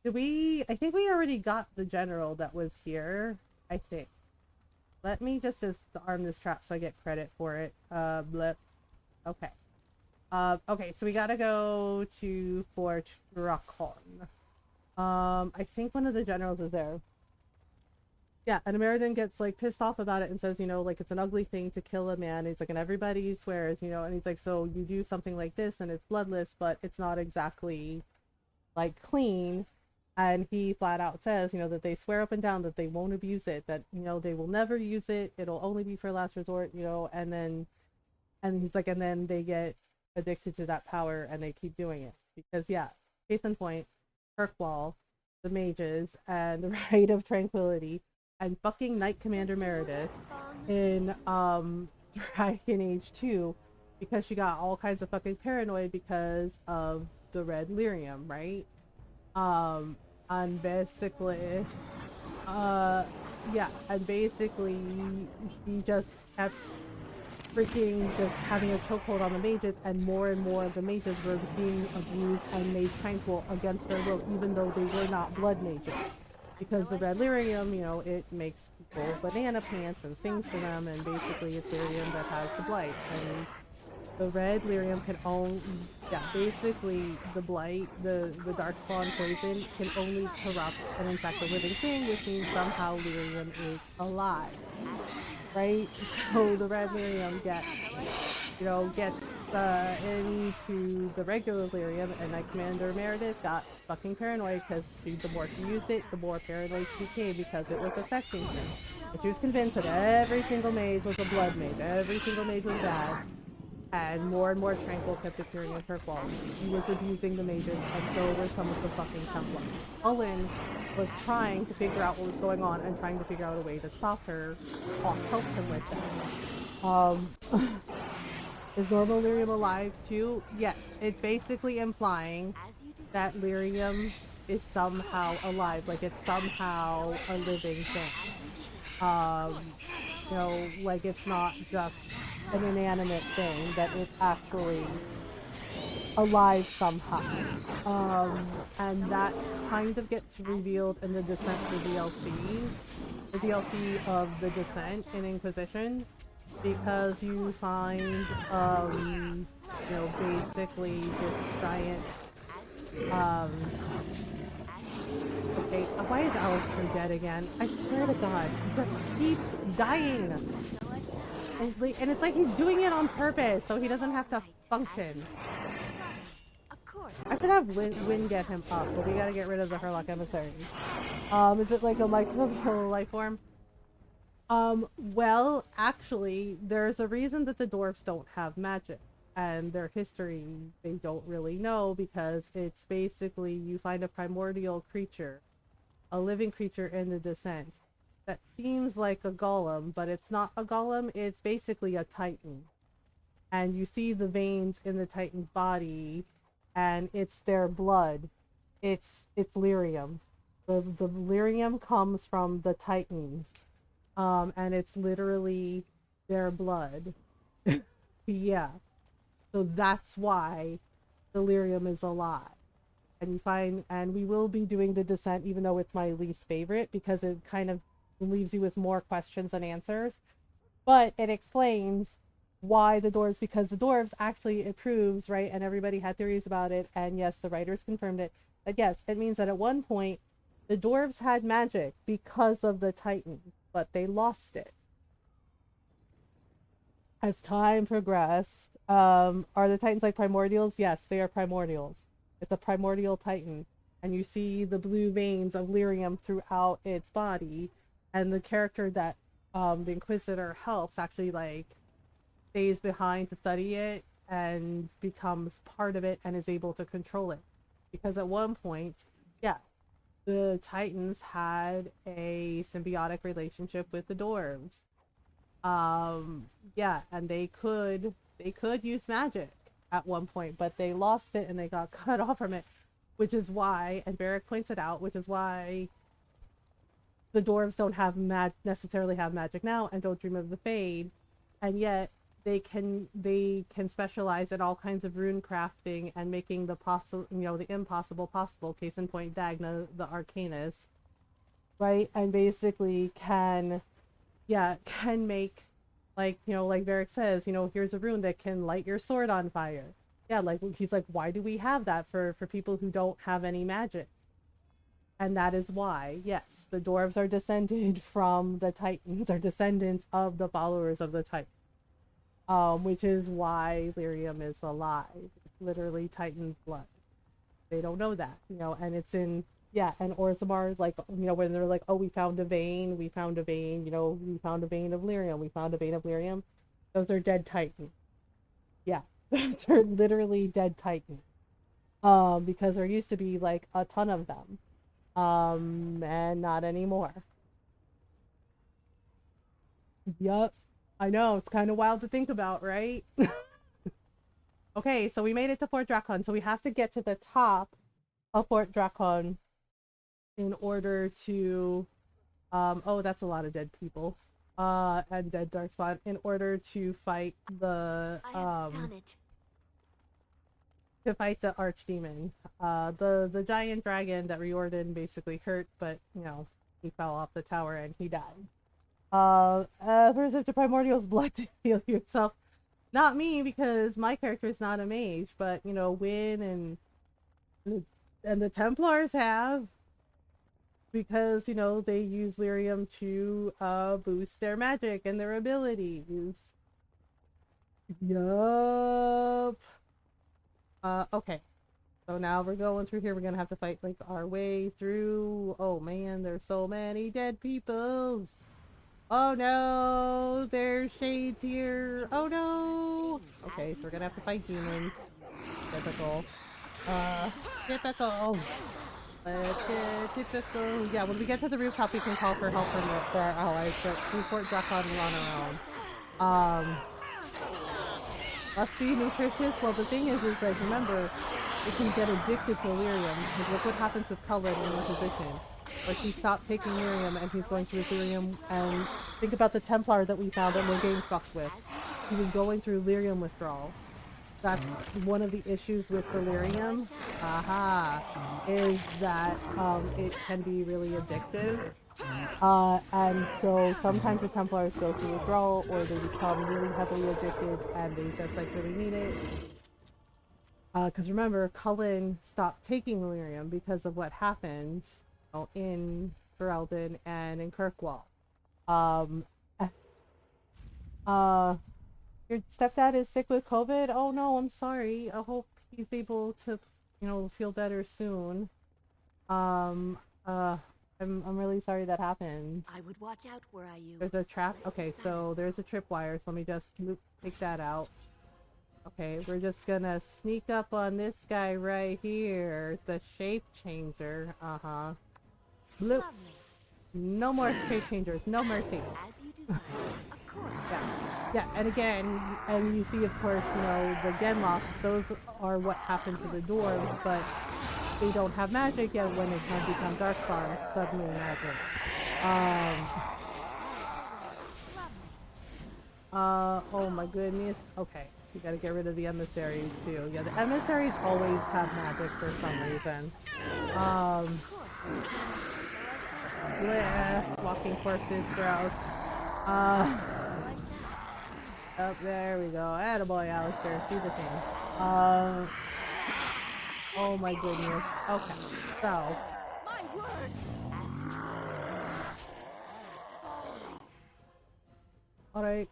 I think we already got the general that was here, I think. let me just disarm this trap so I get credit for it. Blip. Okay. Okay, so we gotta go to Fort Drakon. I think one of the generals is there. Yeah, and American gets like pissed off about it and says, you know, like it's an ugly thing to kill a man. He's like, and everybody swears, you know, and he's like, so you do something like this and it's bloodless, but it's not exactly like clean. And he flat out says, you know, that they swear up and down that they won't abuse it, that, you know, they will never use it. It'll only be for last resort, you know, and he's like, and then they get addicted to that power and they keep doing it. Because, yeah, case in point, Kirkwall, the mages, and the Rite of Tranquility, and fucking Knight Commander Meredith in Dragon Age 2, because she got all kinds of fucking paranoid because of the red lyrium, right? And basically, yeah, and basically she just kept freaking just having a chokehold on the mages, and more of the mages were being abused and made tranquil against their will, even though they were not blood mages. Because the red lyrium, you know, it makes people banana pants and sings to them, and basically it's lyrium that has the blight. And the red lyrium can only, yeah, basically the blight, the darkspawn poison can only corrupt and infect a living thing, which means somehow lyrium is alive, right? So the red lyrium gets into the regular lyrium, and Knight Commander Meredith got fucking paranoid because the more she used it, the more paranoid she became because it was affecting her. And she was convinced that every single mage was a blood mage, every single mage was bad. And more Tranquil kept appearing in her quality. He was abusing the mages, and so were some of the fucking Templars. Cullen was trying to figure out what was going on and trying to figure out a way to stop her, help him with that. Is normal lyrium alive too? Yes, it's basically implying that lyrium is somehow alive, like it's somehow a living thing. You know, like it's not just an inanimate thing, that it's actually alive somehow. And that kind of gets revealed in the Descent for DLC. The DLC of the Descent in Inquisition, because you find, you know, basically this giant, okay, why is Alistair dead again? I swear to God, he just keeps dying. And it's like he's doing it on purpose, so he doesn't have to function. I should have Win get him up, but we gotta get rid of the Herlock Emissary. Is it like a microbial life form? Well, actually, there's a reason that the dwarves don't have magic, and their history they don't really know, because it's basically you find a primordial creature, a living creature in the Descent that seems like a golem, but it's not a golem, it's basically a titan. And you see the veins in the titan's body, and it's their blood. It's lyrium. The lyrium comes from the titans. And it's literally their blood. Yeah. So that's why the lyrium is alive. And we will be doing the Descent, even though it's my least favorite, because it kind of leaves you with more questions than answers. But it explains why the dwarves, because the dwarves actually, it proves, right, and everybody had theories about it, and yes, the writers confirmed it, that yes, it means that at one point the dwarves had magic because of the titans, but they lost it. As time progressed, are the titans like primordials? Yes, they are primordials. It's a primordial titan, and you see the blue veins of lyrium throughout its body, and the character that the Inquisitor helps actually like stays behind to study it and becomes part of it and is able to control it. Because at one point, yeah, the Titans had a symbiotic relationship with the dwarves. Yeah, and they could use magic at one point, but they lost it and they got cut off from it, which is why, and Barrick points it out, which is why the dwarves don't have necessarily have magic now and don't dream of the fade, and yet they can specialize in all kinds of rune crafting and making the the impossible possible. Case in point, Dagna the Arcanist, right? And basically can yeah, can make, like, you know, like Varric says, you know, here's a rune that can light your sword on fire. Yeah, like, he's like, why do we have that for people who don't have any magic? And that is why, yes, the dwarves are descended from the Titans, are descendants of the followers of the Titans. Which is why lyrium is alive. It's literally Titan's blood. They don't know that, you know, and it's in, yeah, and Orzammar, like, you know, when they're like, oh, we found a vein, you know, we found a vein of lyrium, we found a vein of lyrium. Those are dead Titans. Yeah, those are literally dead Titans. Because there used to be, like, a ton of them. And not anymore. Yup. I know, it's kind of wild to think about, right? Okay, so we made it to Fort Drakon, so we have to get to the top of Fort Drakon in order to, oh, that's a lot of dead people, and dead Darkspawn, in order to fight the, to fight the Archdemon. The giant dragon that Riordan basically hurt, but, you know, he fell off the tower and he died. Preserve the Primordial's blood to heal yourself. Not me, because my character is not a mage, but, you know, Wynn and the Templars have, because, you know, they use lyrium to boost their magic and their abilities. Yup. Okay. So now we're going through here. We're gonna have to fight, like, our way through. Oh man, there's so many dead peoples. Oh no, there's shades here. Oh no. Okay, so we're gonna have to fight demons. Typical. Typical. Typical. Yeah, when we get to the rooftop, we can call for help for our allies, but through Fort Drakon, we're on our own. Must be nutritious. Well, the thing is like, remember, it can get addicted to lyrium. Like, look what happens with Cullen in the position. Like, he stopped taking lyrium, and he's going through lyrium, and think about the Templar that we found that we're getting fucked with. He was going through lyrium withdrawal. That's one of the issues with delirium, is that it can be really addictive. And so sometimes the Templars go through withdrawal, or they become really heavily addicted and they just, like, really need it. Because remember, Cullen stopped taking lyrium because of what happened, you know, in Ferelden and in Kirkwall. Your stepdad is sick with COVID? Oh no, I'm sorry. I hope he's able to, you know, feel better soon. I'm really sorry that happened. I would watch out where I you. There's a trap. Okay, so there's a tripwire, so let me just take that out. Okay, we're just gonna sneak up on this guy right here, the shape changer. Bloop. No more shape changers, no mercy. As you desire. Of course. Yeah, and again, and you see, of course, you know, the Genlocks, those are what happened to the dwarves, but they don't have magic yet when it can become Darkspawn, suddenly magic. Oh my goodness. Okay, you gotta get rid of the emissaries too. Yeah, the emissaries always have magic for some reason. Bleh, walking corpses, gross. Oh, there we go. Attaboy, Alistair. Do the thing. Oh my goodness. Okay, so. My word. Alright.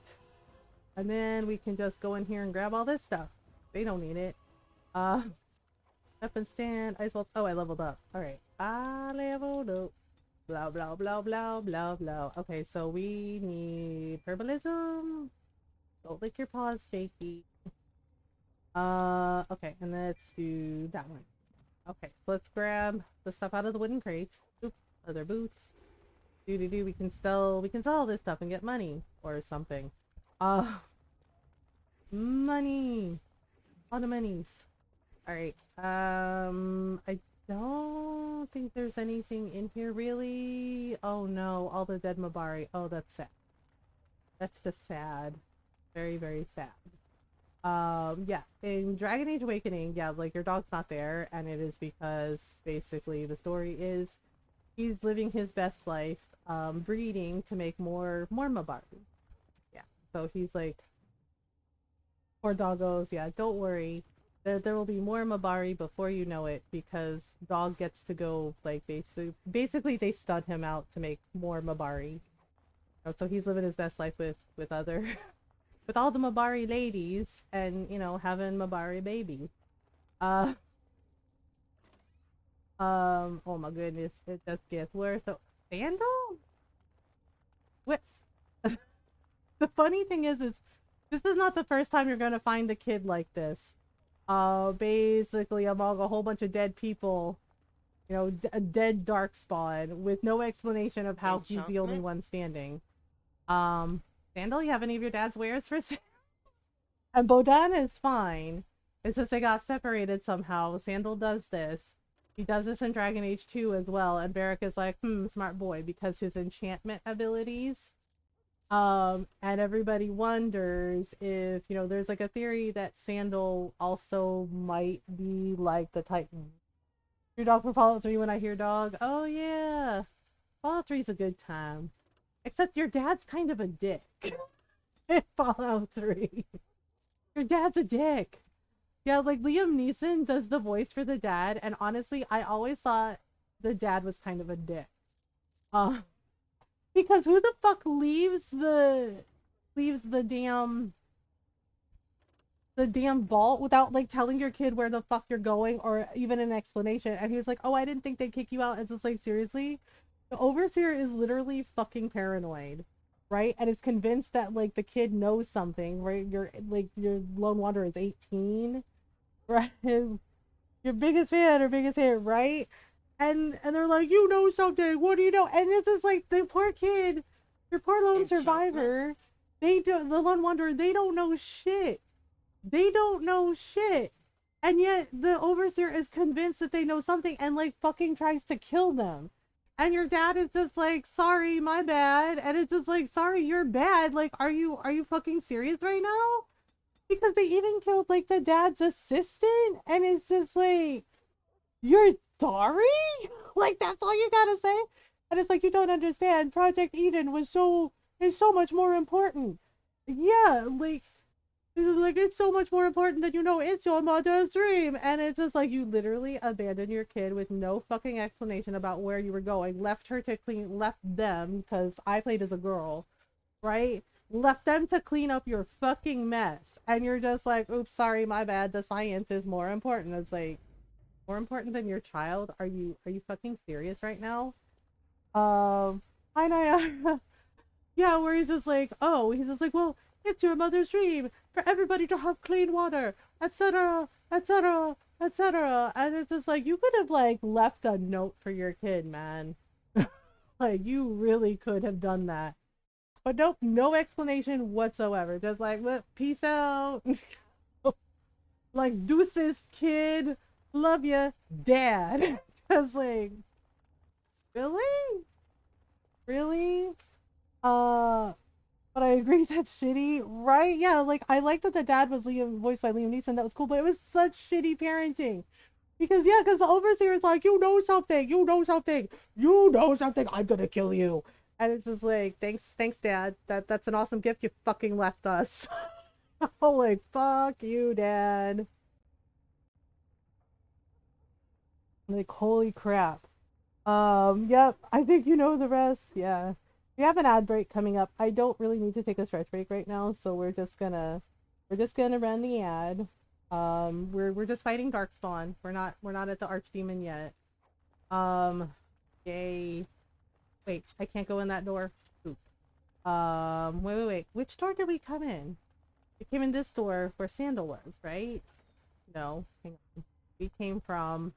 And then we can just go in here and grab all this stuff. They don't need it. Up and stand. Ice bolts. Oh, I leveled up. Alright. I leveled up. Blah, blah, blah, blah, blah, blah. Okay, so we need herbalism. Don't lick your paws, Jakey. Okay, and let's do that one. Okay, so let's grab the stuff out of the wooden crate. Oop, leather boots. We can sell all this stuff and get money or something. Money. All the monies. Alright. I don't think there's anything in here really. Oh no, all the dead Mabari. Oh, that's sad. That's just sad. Very, very sad. Yeah, in Dragon Age Awakening, yeah, like, your dog's not there, and it is because basically the story is he's living his best life, breeding to make more Mabari. Yeah. So he's like, poor doggos, yeah, don't worry. There will be more Mabari before you know it, because dog gets to go, like, basically they stud him out to make more Mabari. So he's living his best life with other with all the Mabari ladies, and having Mabari babies. Oh my goodness, it just gets worse. So Sandal? What? The funny thing is this is not the first time you're gonna find a kid like this. Basically among a whole bunch of dead people, a dead darkspawn with no explanation of how he's the only one standing. Sandal, you have any of your dad's wares for sale? And Bodana is fine. It's just they got separated somehow. Sandal does this. He does this in Dragon Age 2 as well, and Barrack is like, smart boy, because his enchantment abilities. And everybody wonders if, there's like a theory that Sandal also might be like the Titan. Your dog for Fallout 3 when I hear dog. Oh yeah. Fallout 3 is a good time. Except your dad's kind of a dick. In Fallout 3. Your dad's a dick. Yeah, like Liam Neeson does the voice for the dad, and honestly, I always thought the dad was kind of a dick. Because who the fuck leaves the damn vault without like telling your kid where the fuck you're going or even an explanation? And he was like, "Oh, I didn't think they'd kick you out." It's just like, seriously? The overseer is literally fucking paranoid, right? And is convinced that like the kid knows something, right? Your lone wanderer is 18. Right? Your biggest fan or biggest hit, right? And they're like, you know something, what do you know? And this is like the poor kid, your poor lone survivor, the lone wanderer, they don't know shit. They don't know shit. And yet the overseer is convinced that they know something and like fucking tries to kill them. And your dad is just like, sorry, my bad. And it's just like, sorry, you're bad. Like, are you fucking serious right now? Because they even killed like the dad's assistant, and it's just like, you're sorry? Like, that's all you gotta say? And it's like, you don't understand. Project Eden is so much more important. Yeah, like, this is like, it's so much more important that it's your mother's dream. And it's just like, you literally abandoned your kid with no fucking explanation about where you were going. Left them, because I played as a girl, right? Left them to clean up your fucking mess, and you're just like, oops, sorry, my bad, the science is more important. It's like, more important than your child? Are you fucking serious right now? Hi Naya. Yeah, where he's just like, well, it's your mother's dream for everybody to have clean water, etc, etc, etc. And it's just like, you could have like left a note for your kid, man. Like, you really could have done that. But nope, no explanation whatsoever. Just like, peace out. Like, deuces, kid. Love ya, dad. Just like, really? Really? But I agree that's shitty, right? Yeah, like, I like that the dad was voiced by Liam Neeson. That was cool, but it was such shitty parenting. Because the overseer is like, you know something, I'm gonna kill you. And it's just like, thanks, dad. That's an awesome gift you fucking left us. Oh, like, fuck you, dad. Like, holy crap. Yep, I think you know the rest. Yeah. We have an ad break coming up. I don't really need to take a stretch break right now, so we're just gonna run the ad. We're just fighting Darkspawn. We're not at the Archdemon yet. Yay. Wait, I can't go in that door. Oop. Wait. Which door did we come in? We came in this door where Sandal was, right? No, hang on. We came from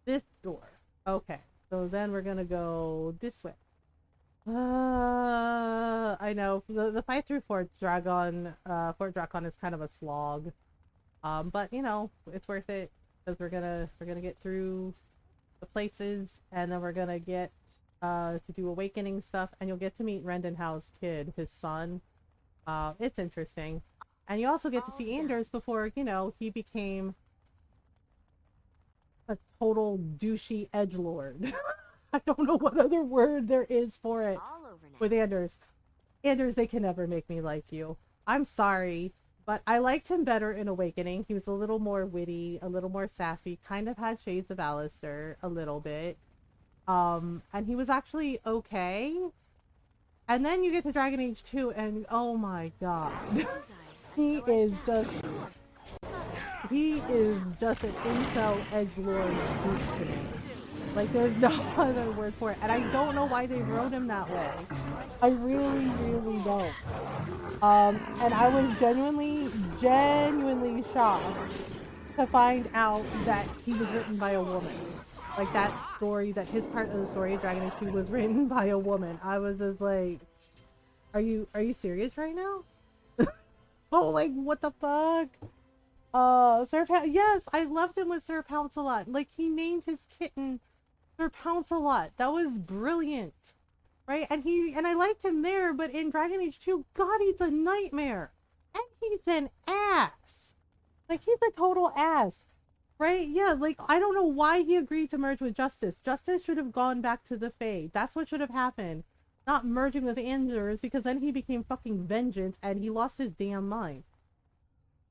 this door. Okay, so then we're gonna go this way. I know the fight through Fort Dragon is kind of a slog. But it's worth it because we're gonna get through the places, and then we're gonna get to do awakening stuff, and you'll get to meet Rendon Howe's kid, his son. It's interesting. And you also get to see Anders before, he became a total douchey edgelord. I don't know what other word there is for it with Anders. Anders, they can never make me like you. I'm sorry, but I liked him better in Awakening. He was a little more witty, a little more sassy, kind of had shades of Alistair a little bit. And he was actually okay. And then you get to Dragon Age 2 and oh my god. he is just an incel edgelord dude to me. Like there's no other word for it. And I don't know why they wrote him that way. I really, really don't. And I was genuinely shocked to find out that he was written by a woman. Like that story, that his part of the story, Dragon Age 2, was written by a woman. I was just like, are you serious right now? Oh, like what the fuck? Yes, I loved him with Sir Pounce-a-Lot. Like he named his kitten Sir Pounce-a-Lot. That was brilliant. Right? And I liked him there, but in Dragon Age 2, God, he's a nightmare. And he's an ass. Like he's a total ass. Right? Yeah, like, I don't know why he agreed to merge with Justice. Justice should have gone back to the Fae. That's what should have happened. Not merging with Anders, because then he became fucking Vengeance, and he lost his damn mind.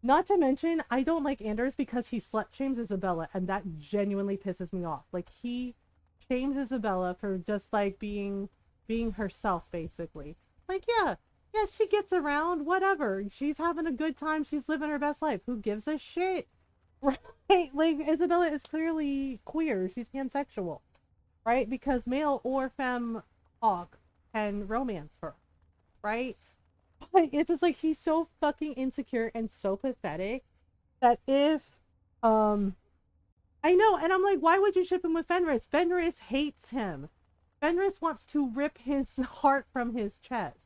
Not to mention, I don't like Anders because he slut-shames Isabella, and that genuinely pisses me off. Like, he shames Isabella for just, like, being herself, basically. Like, yeah, she gets around, whatever. She's having a good time, she's living her best life. Who gives a shit? Right? Like, Isabella is clearly queer. She's pansexual. Right? Because male or femme Hawk can romance her. Right? But it's just like, he's so fucking insecure and so pathetic that if, I know, and I'm like, why would you ship him with Fenris? Fenris hates him. Fenris wants to rip his heart from his chest.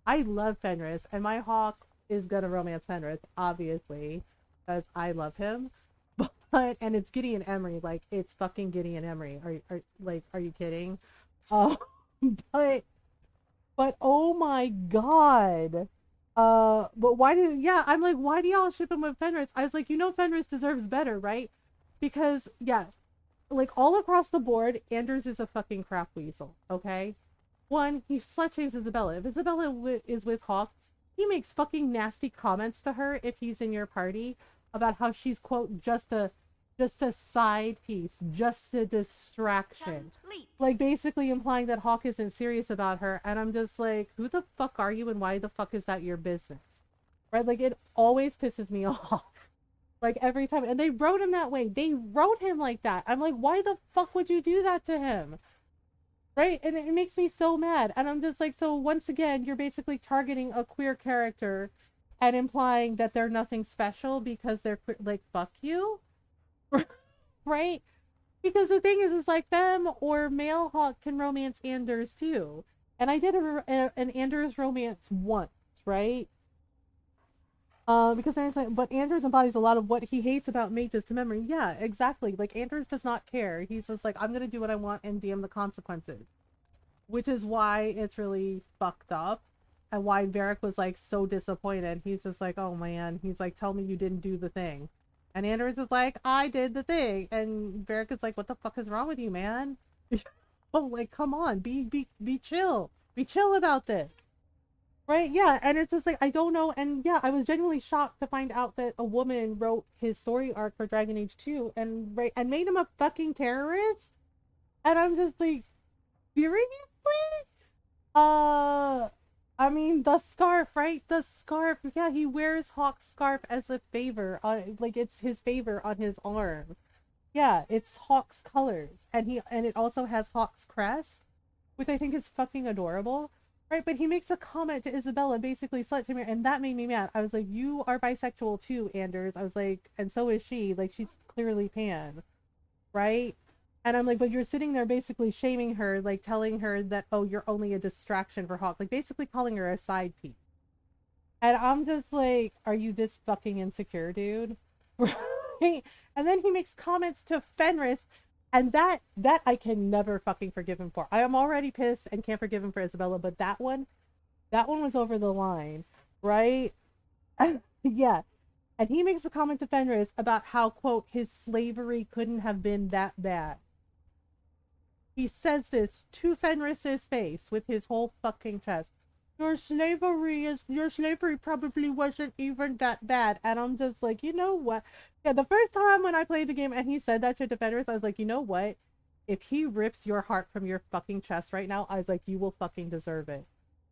I love Fenris, and my Hawk is gonna romance Fenris, obviously, because I love him. But and it's Gideon Emery, like it's fucking Gideon Emery. Are you kidding? But oh my god. But I'm like, why do y'all ship him with Fenris? I was like, Fenris deserves better, right? Because yeah, like all across the board, Anders is a fucking crap weasel. Okay, one, he slut shames Isabella. If Isabella is with Hawk, he makes fucking nasty comments to her if he's in your party about how she's, quote, just a side piece, just a distraction. Like basically implying that Hawk isn't serious about her, and I'm just like, who the fuck are you and why the fuck is that your business? Right? Like it always pisses me off. Like every time, and they wrote him that way. They wrote him like that. I'm like, why the fuck would you do that to him? Right? And it makes me so mad. And I'm just like, so once again, you're basically targeting a queer character and implying that they're nothing special because they're like, fuck you. Right? Because the thing is like femme or male Hawk can romance Anders too. And I did an Anders romance once, right? Because but Anders embodies a lot of what he hates about Mages to Memory. Yeah, exactly. Like Anders does not care. He's just like, I'm gonna do what I want and damn the consequences. Which is why it's really fucked up. And why Varric was like so disappointed. He's just like, oh man. He's like, tell me you didn't do the thing. And Anders is like, I did the thing. And Varric is like, what the fuck is wrong with you, man? Oh, like, come on. Be chill. Be chill about this. Right? Yeah. And it's just like, I don't know. And yeah, I was genuinely shocked to find out that a woman wrote his story arc for Dragon Age 2 and made him a fucking terrorist. And I'm just like, seriously? I mean, the scarf, right? The scarf. Yeah, he wears Hawk's scarf as a favor. Like, it's his favor on his arm. Yeah, it's Hawk's colors. And it also has Hawk's crest, which I think is fucking adorable. Right? But he makes a comment to Isabella, basically slut-shaming her, and that made me mad. I was like, you are bisexual too, Anders. I was like, and so is she. Like, she's clearly pan. Right? And I'm like, but you're sitting there basically shaming her, like telling her that, oh, you're only a distraction for Hawk. Like basically calling her a side piece. And I'm just like, are you this fucking insecure, dude? Right? And then he makes comments to Fenris, and that I can never fucking forgive him for. I am already pissed and can't forgive him for Isabella, but that one was over the line, right? Yeah. And he makes a comment to Fenris about how, quote, his slavery couldn't have been that bad. He says this to Fenris's face with his whole fucking chest. Your slavery probably wasn't even that bad. And I'm just like, you know what? Yeah, the first time when I played the game and he said that shit to Fenris, I was like, you know what? If he rips your heart from your fucking chest right now, I was like, you will fucking deserve it.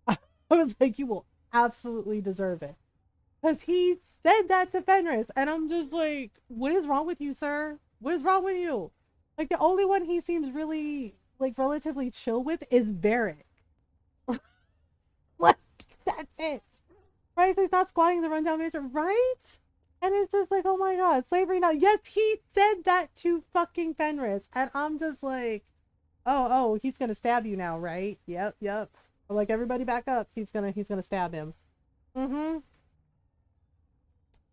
I was like, you will absolutely deserve it. Because he said that to Fenris, and I'm just like, what is wrong with you, sir? What is wrong with you? Like, the only one he seems really, like, relatively chill with is Barrick. Like, that's it. Right? So he's not squatting the rundown major, right? And it's just like, oh my god, slavery now. Yes, he said that to fucking Fenris, and I'm just like, oh, he's gonna stab you now, right? Yep. Like, everybody back up. He's gonna stab him.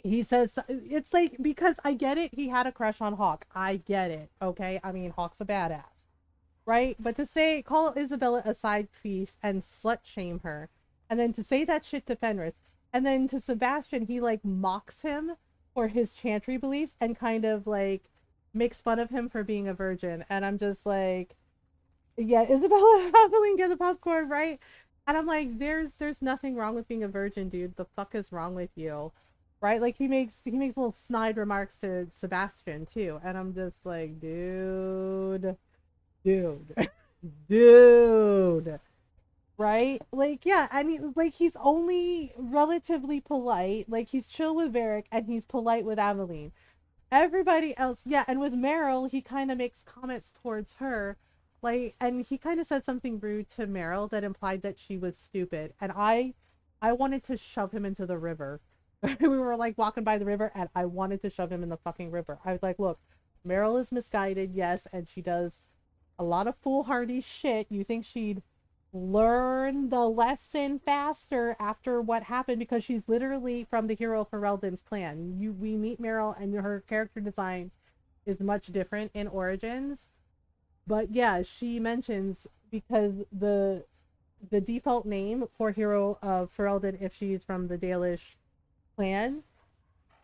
He says, it's like, because I get it, he had a crush on Hawk. I get it, okay? I mean, Hawk's a badass, right? But to call Isabella a side piece and slut shame her, and then to say that shit to Fenris, and then to Sebastian, he, like, mocks him for his chantry beliefs and kind of, like, makes fun of him for being a virgin. And I'm just like, yeah, Isabella Aveline, get the popcorn, right? And I'm like, there's nothing wrong with being a virgin, dude. The fuck is wrong with you? Right? Like, he makes little snide remarks to Sebastian too, and I'm just like, dude, right? Like, yeah, I mean, like, he's only relatively polite. Like, he's chill with Varric and he's polite with Aveline. Everybody else, yeah, and with Meryl, he kind of makes comments towards her, like, and he kind of said something rude to Meryl that implied that she was stupid, and I wanted to shove him into the river. We were like walking by the river and I wanted to shove him in the fucking river. I was like, look, Meryl is misguided, yes, and she does a lot of foolhardy shit. You think she'd learn the lesson faster after what happened, because she's literally from the hero Ferelden's clan. We meet Meryl and her character design is much different in Origins. But yeah, she mentions, because the default name for hero of Ferelden, if she's from the Dalish clan,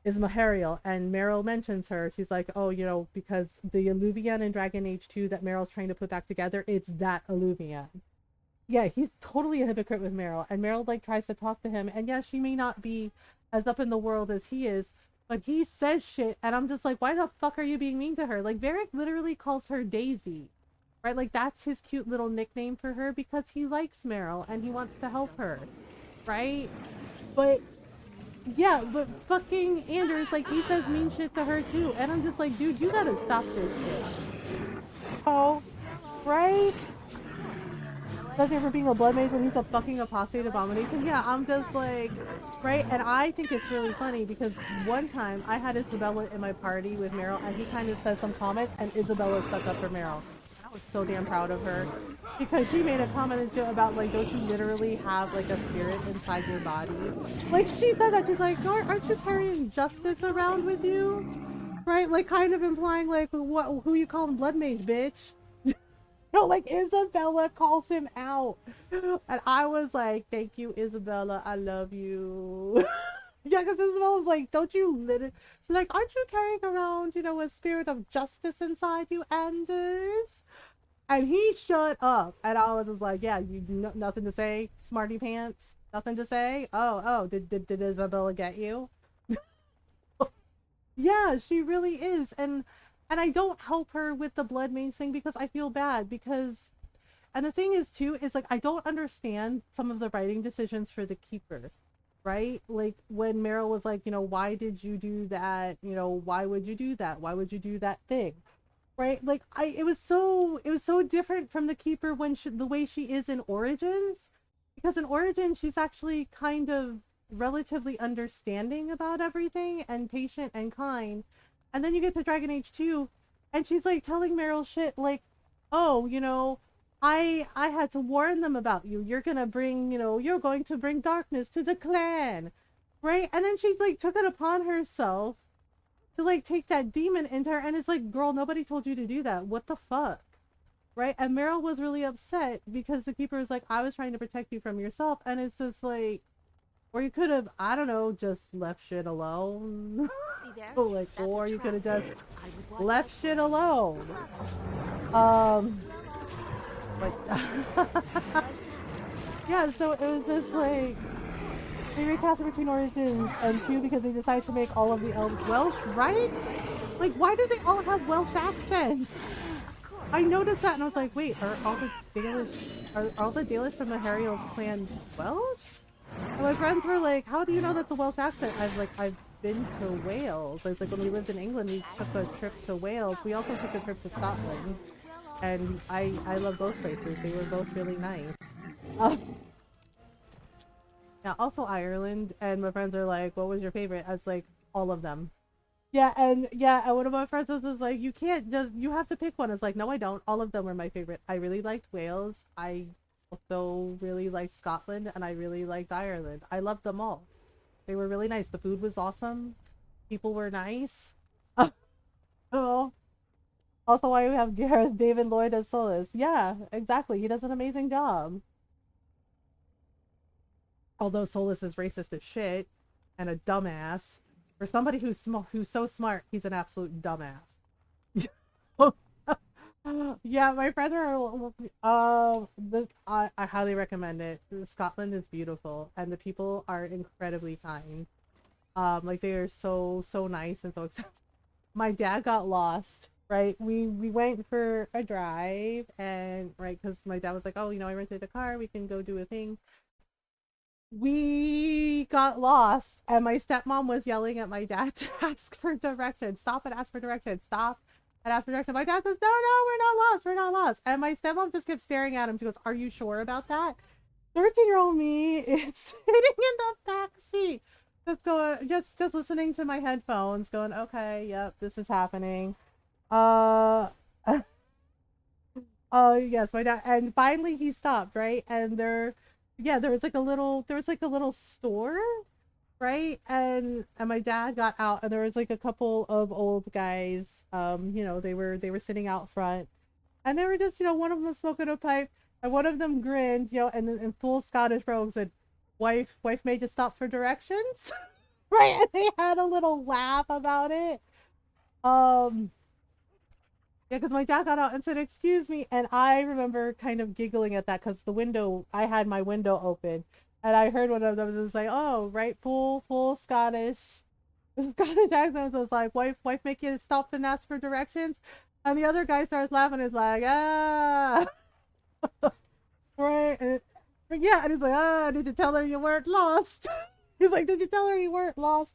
is Mahariel, and Meryl mentions her. She's like, oh, you know, because the Illuvian in Dragon Age 2 that Meryl's trying to put back together, it's that Illuvian. Yeah, he's totally a hypocrite with Meryl, and Meryl, like, tries to talk to him, and yeah, she may not be as up in the world as he is, but he says shit, and I'm just like, why the fuck are you being mean to her? Like, Varric literally calls her Daisy, right? Like, that's his cute little nickname for her because he likes Meryl and he wants to help her, right? But yeah, but fucking Anders, like, he says mean shit to her too, and I'm just like, dude, you gotta stop this shit. Oh, right? Especially for being a blood mage when he's a fucking apostate abomination. Yeah, I'm just like, right? And I think it's really funny because one time I had Isabella in my party with Meryl, and he kind of said some comments, and Isabella stuck up for Meryl. I was so damn proud of her, because she made a comment about, like, don't you literally have, like, a spirit inside your body? Like, she said that. She's like, aren't you carrying justice around with you? Right? Like, kind of implying, like, who you calling blood mage, bitch? No, like, Isabella calls him out. And I was like, thank you, Isabella. I love you. Yeah, because Isabella was like, don't you literally... She's like, aren't you carrying around, you know, a spirit of justice inside you, Anders? And he shut up. And I was just like, yeah, nothing to say, smarty pants? Nothing to say? Oh, did Isabella get you? Yeah, she really is. And I don't help her with the blood mage thing because I feel bad, because, and the thing is too, is like, I don't understand some of the writing decisions for the Keeper, right? Like, when Meryl was like, you know, why did you do that? You know, why would you do that? Why would you do that thing? Right? Like, it was so different from the Keeper when the way she is in Origins, because in Origins she's actually kind of relatively understanding about everything and patient and kind. And then you get to Dragon Age 2 and she's like telling Meryl shit like, oh, you know, I had to warn them about you. You're going to bring darkness to the clan. Right? And then she like took it upon herself to like take that demon into her, and it's like, girl, nobody told you to do that. What the fuck? Right? And Meryl was really upset because the Keeper was like, I was trying to protect you from yourself, and it's just like, or you could have, I don't know, just left shit alone. Like, or you could have just left shit alone. Like, yeah, so it was just like they recast it between Origins and 2 because they decided to make all of the elves Welsh, right? Like, why do they all have Welsh accents? I noticed that and I was like, wait, are all the Dalish from the Harriel's clan Welsh? And my friends were like, how do you know that's a Welsh accent? I was like, I've been to Wales. I was like, when we lived in England, we took a trip to Wales. We also took a trip to Scotland. And I love both places. They were both really nice. Yeah, also Ireland. And my friends are like, what was your favorite? I was like, all of them. Yeah, and one of my friends was like, you can't just, you have to pick one. I was like, no, I don't. All of them were my favorite. I really liked Wales. I also really liked Scotland, and I really liked Ireland. I loved them all. They were really nice. The food was awesome. People were nice. Oh. Also, why we have Gareth David Lloyd as Solus. Yeah, exactly. He does an amazing job. Although Solus is racist as shit and a dumbass. For somebody who's so smart, he's an absolute dumbass. Yeah, my friends are. I highly recommend it. Scotland is beautiful, and the people are incredibly kind. Like they are so nice and so accepting. My dad got lost. Right, we went for a drive, and right, because my dad was like, oh, I rented a car, we can go do a thing. We got lost, and my stepmom was yelling at my dad to ask for directions. Stop and ask for directions. Stop and ask for directions. My dad says, no, we're not lost. We're not lost. And my stepmom just kept staring at him. She goes, are you sure about that? 13-year-old me is sitting in the back seat, just going, just listening to my headphones, going, okay, yep, this is happening. Yes, my dad, and finally he stopped, right? And there was like a little store, right? And my dad got out, and there was like a couple of old guys, they were sitting out front, and they were just, one of them was smoking a pipe, and one of them grinned, and in full Scottish brogue said, wife made you stop for directions. Right? And they had a little laugh about it. Yeah, because my dad got out and said, excuse me. And I remember kind of giggling at that because I had my window open. And I heard one of them was like, oh, right, full Scottish. Scottish accent was like, wife make you stop and ask for directions. And the other guy starts laughing. Is like, ah. Right. And he's like, did you tell her you weren't lost? He's like, did you tell her you weren't lost?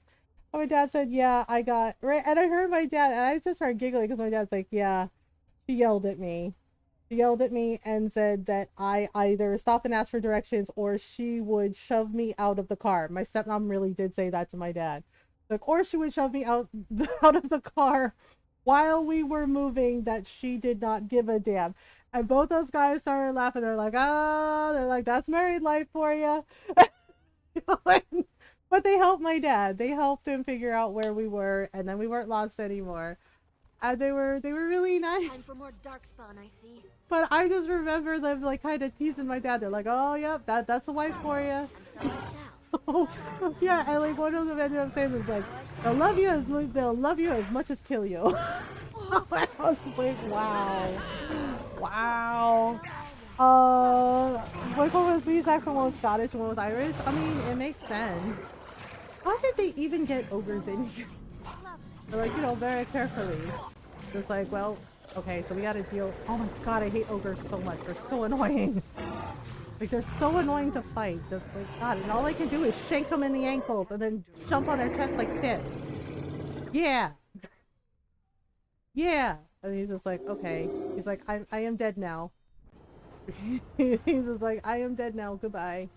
And my dad said, yeah, I got, right. And I heard my dad, and I just started giggling because my dad's like, yeah, she yelled at me. She yelled at me and said that I either stop and ask for directions or she would shove me out of the car. My stepmom really did say that to my dad. Like, or she would shove me out of the car while we were moving, that she did not give a damn. And both those guys started laughing. They're like, they're like, that's married life for you. But they helped my dad. They helped him figure out where we were, and then we weren't lost anymore. And they were really nice. Time for more darkspawn, I see. But I just remember them like kind of teasing my dad. They're like, "Oh, yep, that's a wife for you." And so I shall. Yeah, and like one of them ended up saying was like, they'll love you as much as kill you." I was just like, wow. Like one was Swedish accent, one was Scottish, and one was Irish. I mean, it makes sense. How did they even get ogres in here? They're like, very carefully. It's like, well, okay, so we gotta deal. Oh my god, I hate ogres so much. They're so annoying. Like, they're so annoying to fight. Just like, god, and all I can do is shank them in the ankles and then jump on their chest like this. Yeah. Yeah. And he's just like, okay. He's like, I am dead now. He's just like, I am dead now. Goodbye.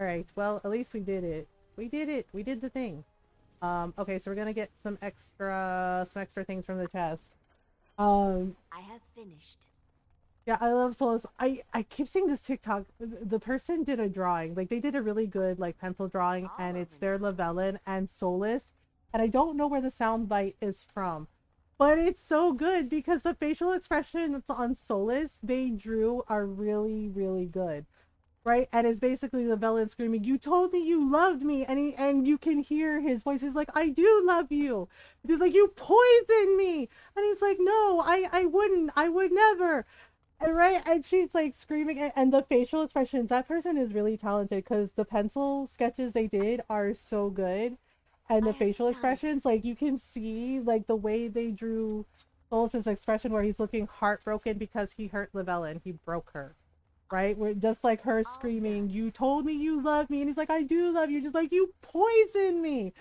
Alright, well, at least we did it. We did it. We did the thing. Okay, so we're gonna get some extra things from the chest. I have finished. Yeah, I love Solus. I keep seeing this TikTok. The person did a drawing. Like, they did a really good, like, pencil drawing, and it's their Llewellyn and Solus. And I don't know where the soundbite is from. But it's so good because the facial expressions on Solus they drew are really, really good. Right? And it's basically Llewellyn screaming, "You told me you loved me," and you can hear his voice. He's like, "I do love you." He's like, "You poisoned me," and he's like, "No, I wouldn't. I would never." And right, and she's like screaming, and the facial expressions. That person is really talented because the pencil sketches they did are so good, and the facial expressions, like you can see, like the way they drew Solus's expression, where he's looking heartbroken because he hurt Lavella and he broke her, right? Where just like her screaming, "You told me you love me," and he's like, "I do love you," just like you poisoned me.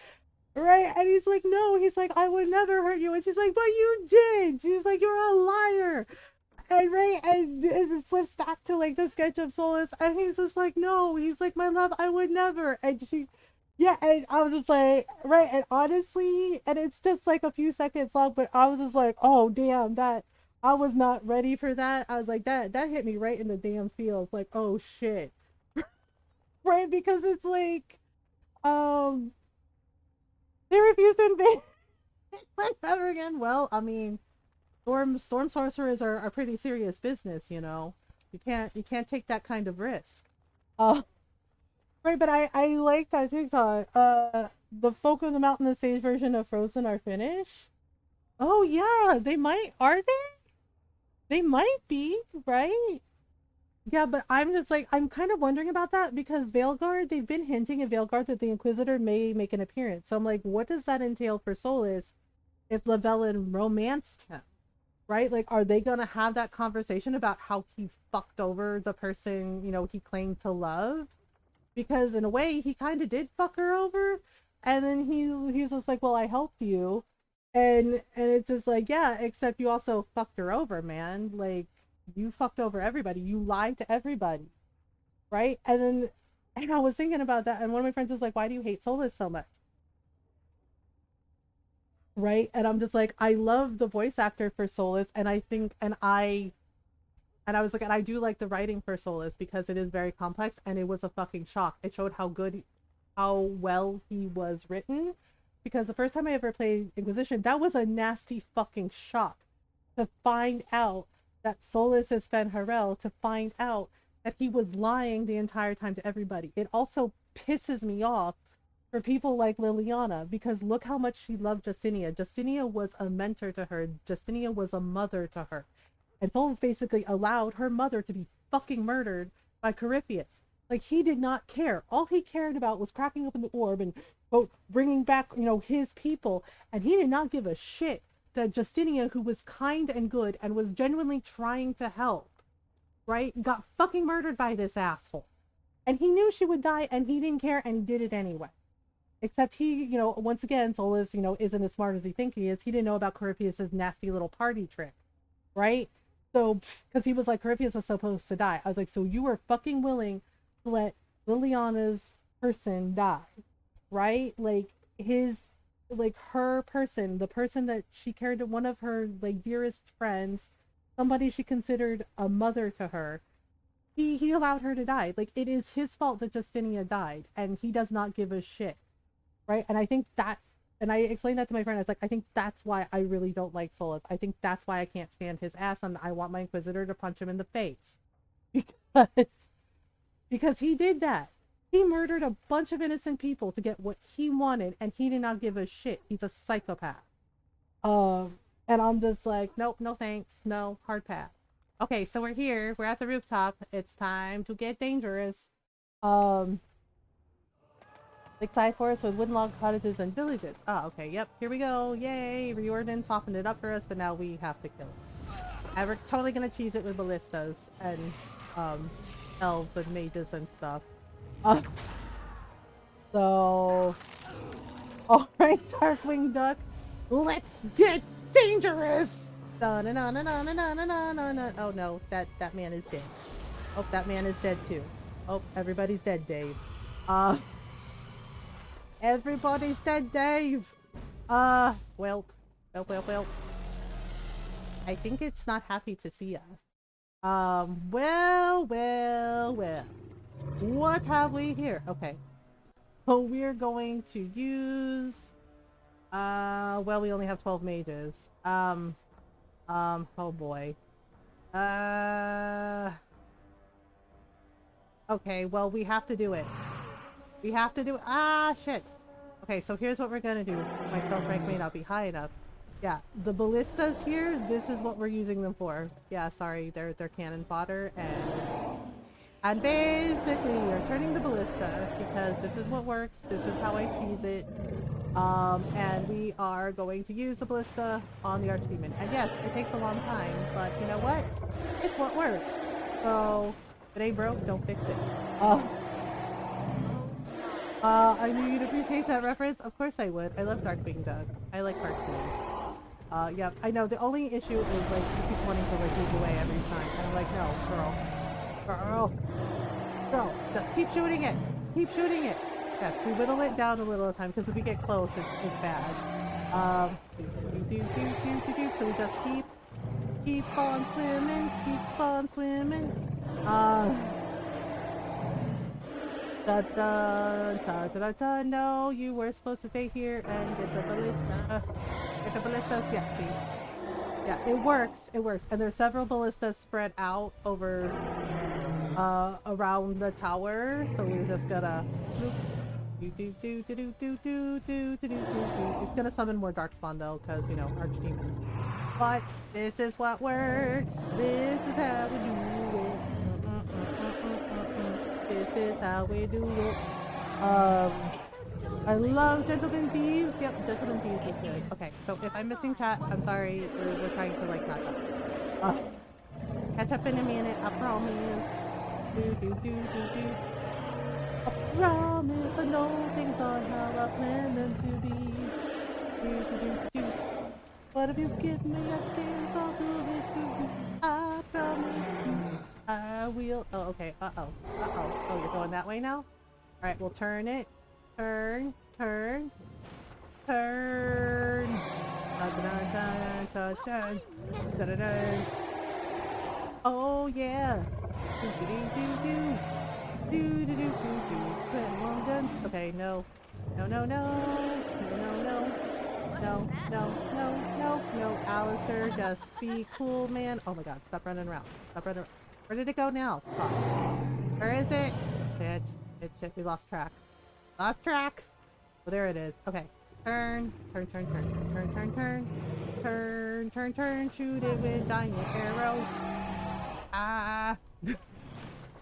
Right? And he's like, no, he's like, I would never hurt you. And she's like, but you did. She's like, you're a liar. And right, and it flips back to like the sketch of Solus, and he's just like, no, he's like, my love, I would never. And she, yeah, and I was just like, right, and honestly, and it's just like a few seconds long, but I was just like, oh damn, that I was not ready for that. I was like, that hit me right in the damn feels, like, oh shit, right, because it's like, they refuse to invade like ever again. Well, I mean, storm sorcerers are pretty serious business, you know. You can't take that kind of risk. Right, but I like that TikTok. The folk of the mountain, the stage version of Frozen are finished. Oh yeah, they might. Are they? They might be, right? Yeah, but I'm just like, I'm kind of wondering about that because Veilguard, they've been hinting at Veilguard that the Inquisitor may make an appearance. So I'm like, what does that entail for Solus if Lavellin romanced him? Right? Like, are they gonna have that conversation about how he fucked over the person, you know, he claimed to love? Because in a way, he kind of did fuck her over, and then he's just like, well, I helped you, and it's just like, yeah, except you also fucked her over, man. Like, you fucked over everybody. You lied to everybody, right? And I was thinking about that, and one of my friends is like, why do you hate Solus so much? Right? And I'm just like, I love the voice actor for Solus, and I think, and I was like, and I do like the writing for Solus because it is very complex, and it was a fucking shock. It showed how well he was written, because the first time I ever played Inquisition, that was a nasty fucking shock to find out that Solus is Fen Harel, to find out that he was lying the entire time to everybody. It also pisses me off for people like Liliana, because look how much she loved Justinia. Justinia was a mentor to her. Justinia was a mother to her. And Solus basically allowed her mother to be fucking murdered by Corypheus. Like, he did not care. All he cared about was cracking open the orb and, quote, bringing back, you know, his people. And he did not give a shit that Justinia, who was kind and good and was genuinely trying to help, right, got fucking murdered by this asshole. And he knew she would die, and he didn't care, and he did it anyway. Except he, you know, once again, Solus, you know, isn't as smart as he thinks he is. He didn't know about Corypheus's nasty little party trick, right? So, because he was like, Corypheus was supposed to die. I was like, so you were fucking willing to let Liliana's person die, right? Like, her person, the person that she cared to, one of her, like, dearest friends, somebody she considered a mother to her, he allowed her to die. Like, it is his fault that Justinia died, and he does not give a shit. Right? And I think and I explained that to my friend. I was like, I think that's why I really don't like Solus. I think that's why I can't stand his ass, and I want my Inquisitor to punch him in the face. Because he did that. He murdered a bunch of innocent people to get what he wanted, and he did not give a shit. He's a psychopath. And I'm just like, nope, no thanks. No, hard pass. Okay, so we're here. We're at the rooftop. It's time to get dangerous. Lakeside forest with wooden log cottages and villages. Oh, okay, yep, here we go. Yay! Reordnance softened it up for us, but now we have to kill it. And we're totally gonna cheese it with ballistas and elves and mages and stuff. So alright, Darkwing Duck, let's get dangerous! Oh no, that man is dead. Oh, that man is dead too. Oh, everybody's dead, Dave. Everybody's dead, Dave. Well. I think it's not happy to see us. Well. What have we here? Okay. So we're going to use, well, we only have 12 mages. Oh boy. Okay, well, we have to do it. We have to do it. Ah, shit. Okay, so here's what we're gonna do. My stealth rank may not be high enough. Yeah, the ballistas here, this is what we're using them for. Yeah, sorry, they're cannon fodder, and basically you're turning the ballista because this is what works, this is how I choose it. And we are going to use the ballista on the archdemon. And yes, it takes a long time, but you know what? It's what works. So, if it ain't broke, don't fix it. I knew you'd appreciate that reference. Of course I would. I love Darkwing Duck. I like cartoons. Yep. I know the only issue is like she keeps wanting to like move away every time. And I'm like, no, girl, just keep shooting it. Keep shooting it. Yeah, we whittle it down a little at a time because if we get close, it's bad. So we just keep on swimming, keep on swimming. No, you were supposed to stay here and get the ballista. Get the ballistas. Yeah, see. Yeah, it works. It works. And there's several ballistas spread out over around the tower. So we're just gonna it's gonna summon more darkspawn though, because you know, archdemon. But this is what works. This is how we do it. This is how we do it. I love Gentleman Thieves. Yep, Gentleman Thieves is good. Okay, so if I'm missing chat, I'm sorry. We're trying to like not die. Catch up in a minute, I promise. I promise I know things aren't how I plan them to be. But if you give me a chance, I'll do it to you. I promise you, I will. Oh, okay. Uh-oh. Oh, you're going that way now? Alright, we'll turn it. Turn. Turn. Oh, yeah. Long guns. Okay, no. No. Alistair, just be cool, man. Oh my god, stop running around. Where did it go now? Fuck. Where is it? Shit, we lost track. Oh, there it is. Okay. Turn. Shoot it with giant arrows. Ah.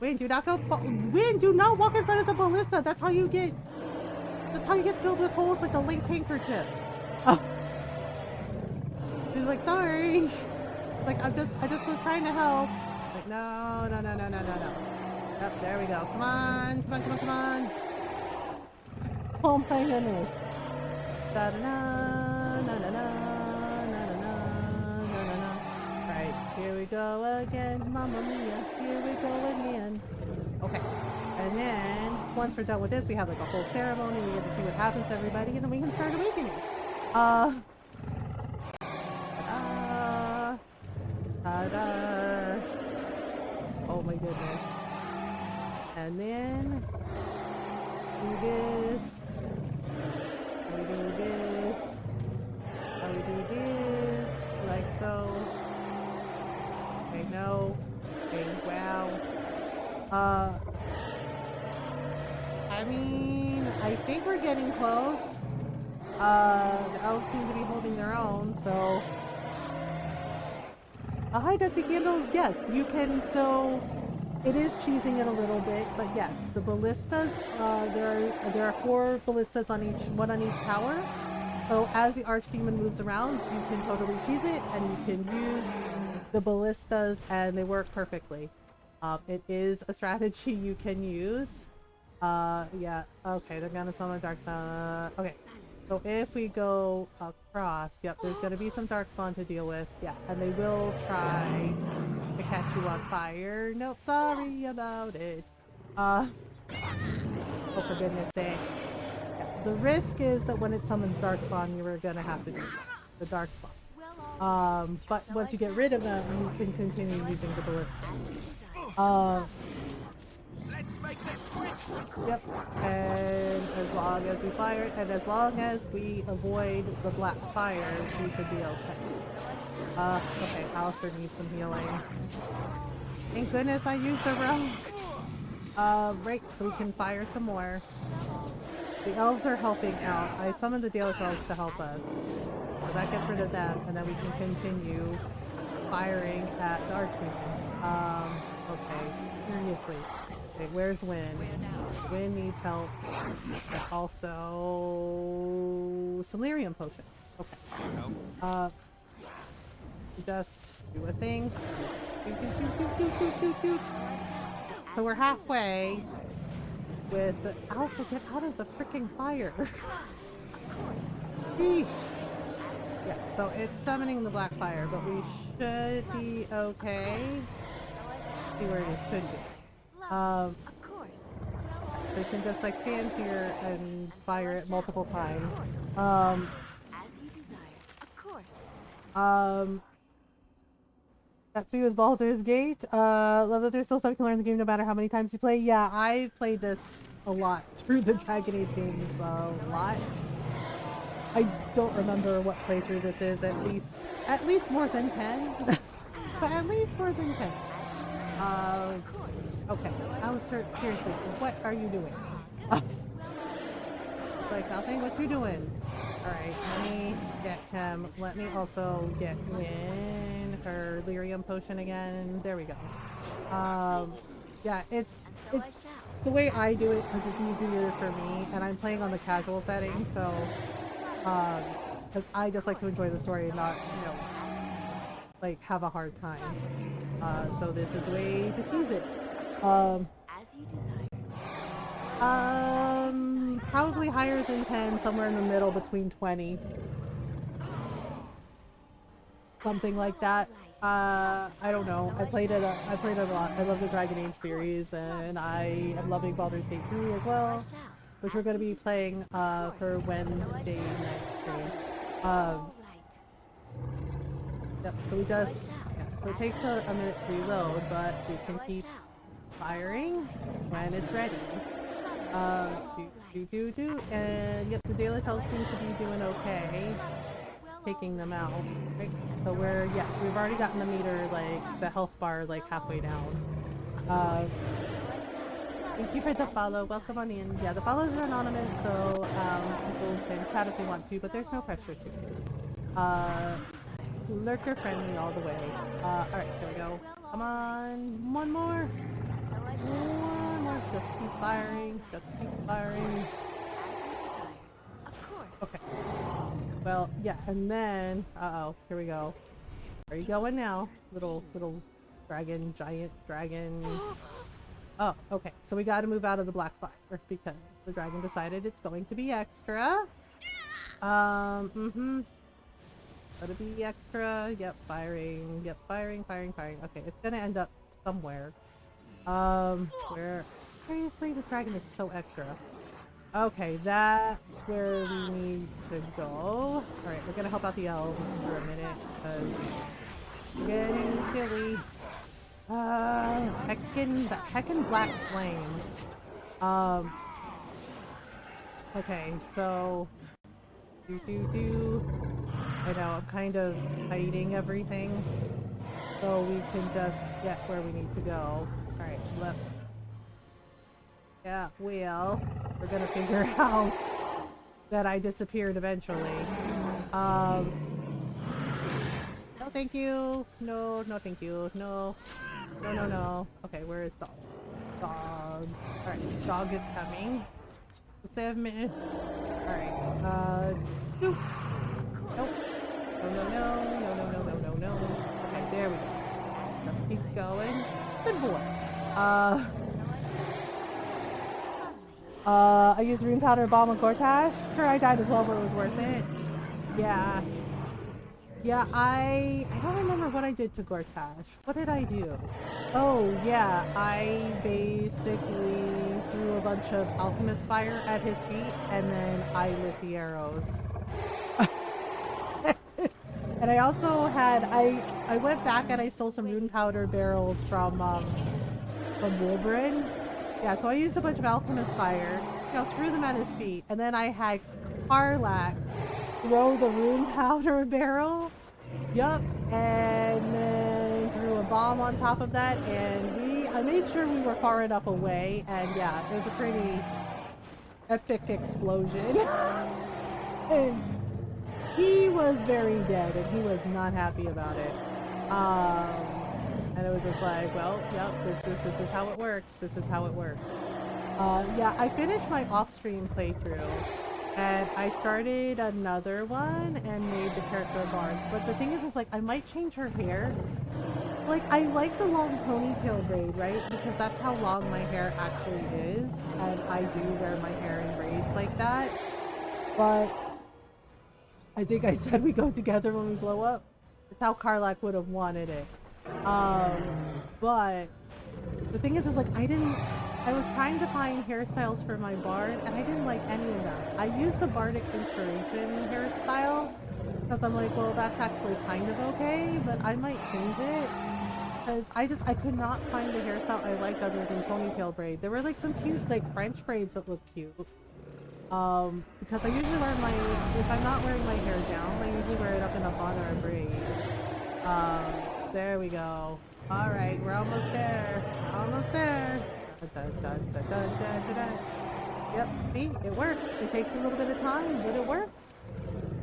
Win, do not go. Win, do not walk in front of the ballista. That's how you get filled with holes like a lace handkerchief. Oh. He's like, sorry. Like, I just was trying to help. Like, no. Yep, there we go. Come on. Oh my goodness. Right, here we go again, Mamma Mia. Here we go again. Okay, and then once we're done with this, we have like a whole ceremony. We get to see what happens to everybody, and then we can start awakening. Oh my goodness. And then do this. We do this. We do this. Like so. Okay, no. Okay, wow. I mean, I think we're getting close. The elves seem to be holding their own, so. Hi, Dusty Candles. Yes, you can. So, it is cheesing it a little bit, but yes, the ballistas. There are 4 ballistas on one on each tower. So as the archdemon moves around, you can totally cheese it, and you can use the ballistas, and they work perfectly. It is a strategy you can use. Yeah. Okay, they're gonna summon dark sun. Okay. So if we go across, yep, there's going to be some darkspawn to deal with. Yeah, and they will try to catch you on fire. Nope, sorry about it. Oh, for goodness sake. Yeah, the risk is that when it summons darkspawn, you're going to have to do the darkspawn. But once you get rid of them, you can continue using the ballista. Yep, and as long as we fire it, and as long as we avoid the black fires, we should be okay. Okay, Alistair needs some healing. Thank goodness I used the rogue. Right, so we can fire some more. The elves are helping out. I summoned the Dalek elves to help us. So that gets rid of them, and then we can continue firing at the Archdemon. Okay, seriously. Okay, where's Wynn? Wynn needs help. And also some lyrium potion. Okay. Just do a thing. So we're halfway with the also get out of the freaking fire. Sheesh. Yeah, so it's summoning the black fire, but we should be okay. See where it is, could be. We can just like stand here and fire it multiple times. That's me with Baldur's Gate. Love that there's still stuff you can learn in the game no matter how many times you play. Yeah, I played this a lot through the Dragon Age games, a lot. I don't remember what playthrough this is, at least more than 10. But at least more than 10. Okay, Alistair, seriously, what are you doing? Like nothing, what you doing? Alright, let me get him. Let me also get Wynn her lyrium potion again. There we go. Yeah, it's the way I do it because it's easier for me, and I'm playing on the casual setting, so because I just like to enjoy the story and not, you know, like have a hard time. So this is the way to choose it. Probably higher than 10, somewhere in the middle between 20. Something like that. I don't know. I played it a lot. I love the Dragon Age series, and I am loving Baldur's Gate 3 as well, which we're going to be playing for Wednesday night stream. Yep, so we just so it takes a minute to reload, but we can keep firing when it's ready. And yep, the Daily Tells seem to be doing okay, taking them out. Right? So we've already gotten the meter, like the health bar, like halfway down. Thank you for the follow. Welcome on in. Yeah, the follows are anonymous, so people can chat if they want to, but there's no pressure to. Lurker friendly all the way. Alright, here we go. Come on, one more. One more. Just keep firing. Just keep firing. Okay. Well, yeah, and then here we go. Where are you going now? Little dragon, giant dragon. Oh, okay. So we got to move out of the black fire because the dragon decided it's going to be extra. Gotta be extra. Yep, firing. Yep, firing. Okay, it's gonna end up somewhere. Where? Seriously, this dragon is so extra. Okay, that's where we need to go. Alright, we're gonna help out the elves for a minute, because getting silly. Heckin' black flame. Okay, so I know, I'm kind of hiding everything so we can just get where we need to go. Alright, left. Yeah, well, we're gonna figure out that I disappeared eventually. No thank you. No thank you. No. Okay, where is dog? Dog. Alright, dog is coming. 7 minutes. Alright, nope. No. Okay, there we go. Let's keep going. Good boy. I used rune powder bomb on Gortash. Sure, I died as well, but it was worth it. Yeah. Yeah, I don't remember what I did to Gortash. What did I do? Oh, yeah, I basically threw a bunch of alchemist fire at his feet, and then I lit the arrows. And I also had, I went back and I stole some rune powder barrels from Wolverine. Yeah, so I used a bunch of alchemist fire, you know, threw them at his feet, and then I had Karlak throw the rune powder barrel. Yup, and then threw a bomb on top of that, and I made sure we were far enough away, and yeah, it was a pretty epic explosion. he was very dead, and he was not happy about it. And it was just like, well, yep, this is how it works. This is how it works. Yeah, I finished my off-stream playthrough, and I started another one and made the character a bard. But the thing is like, I might change her hair. Like, I like the long ponytail braid, right? Because that's how long my hair actually is, and I do wear my hair in braids like that. But I think I said we go together when we blow up. It's how Karlach would have wanted it. But the thing is like, I was trying to find hairstyles for my bard, and I didn't like any of them. I used the bardic inspiration hairstyle, because I'm like, well, that's actually kind of okay, but I might change it. Because I could not find a hairstyle I liked other than ponytail braid. There were like some cute, like, French braids that look cute. Because I usually wear if I'm not wearing my hair down, I usually wear it up in a bun or a braid. There we go. Alright, we're almost there. Almost there. Dun, dun, dun, dun, dun, dun, dun. Yep, see? It works. It takes a little bit of time, but it works.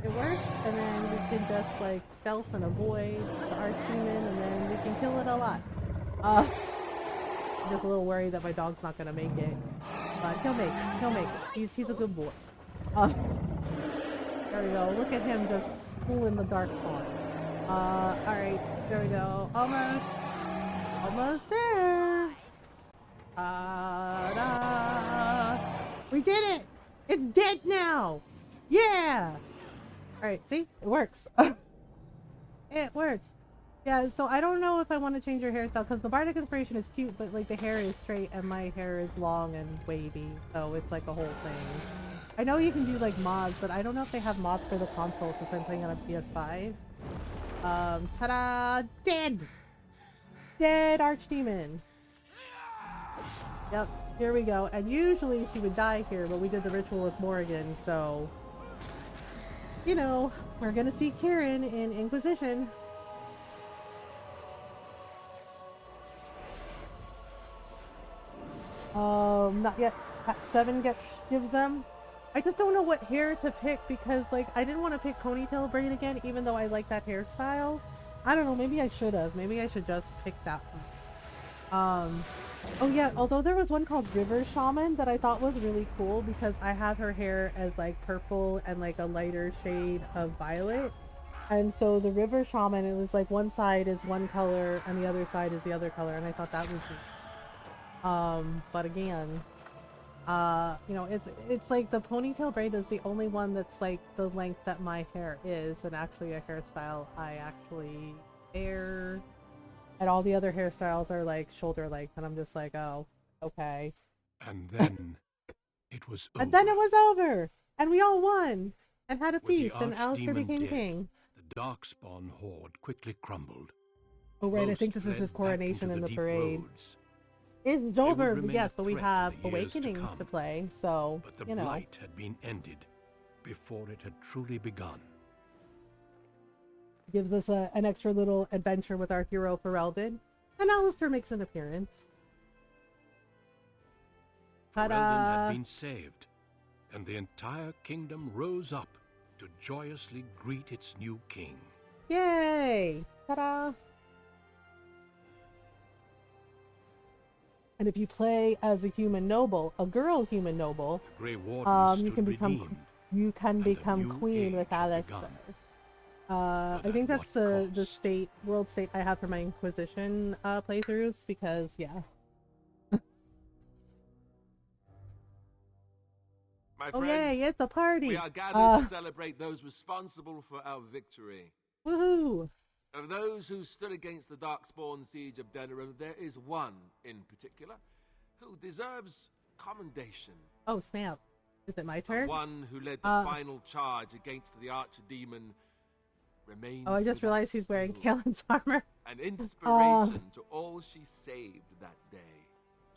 It works, and then we can just, like, stealth and avoid the archdemon, and then we can kill it a lot. I'm just a little worried that my dog's not gonna make it. But he'll make it. He'll make it. He's a good boy. There we go. Look at him just schooling the darkspawn. Alright. There we go. Almost. Almost there. We did it! It's dead now! Yeah! Alright, see? It works. It works. Yeah, so I don't know if I want to change your hairstyle, because the bardic inspiration is cute, but like the hair is straight and my hair is long and wavy, so it's like a whole thing. I know you can do like mods, but I don't know if they have mods for the console since I'm playing on a PS5. Ta-da! Dead! Dead archdemon! Yep, here we go. And usually she would die here, but we did the ritual with Morrigan, so... You know, we're gonna see Kieran in Inquisition. Not yet. Patch 7 gives them. I just don't know what hair to pick because, like, I didn't want to pick ponytail braid again, even though I like that hairstyle. I don't know, maybe I should have. Maybe I should just pick that one. Oh yeah, although there was one called River Shaman that I thought was really cool because I have her hair as, like, purple and, like, a lighter shade of violet. And so the River Shaman, it was like one side is one color and the other side is the other color, and I thought that was neat. But again, you know, it's like the ponytail braid is the only one that's like the length that my hair is, and actually a hairstyle I actually wear. And all the other hairstyles are like shoulder length, and I'm just like, oh, okay. And then it was over. And then it was over, and we all won, and had a feast, and Alistair became dead, king. The Darkspawn horde quickly crumbled. Oh right, I Most think this is his coronation in the parade. Roads. It's over, yes, but we have Awakening to play, so, but the you know. blight had been ended before it had truly begun. Gives us an extra little adventure with our hero Ferelden, and Alistair makes an appearance. Ferelden had been saved, and the entire kingdom rose up to joyously greet its new king. Yay! Ta-da! And if you play as a human noble, a girl human noble, you can become queen with Alistair. I think that's the world state I have for my Inquisition playthroughs, because yeah. My Oh friends, yay, it's a party! We are gathered to celebrate those responsible for our victory. Woohoo! Of those who stood against the Darkspawn siege of Denerim, there is one in particular who deserves commendation. Oh snap. Is it my turn? The one who led the final charge against the archdemon remains. Oh, I just realized he's wearing Kaelin's armor. An inspiration to all she saved that day.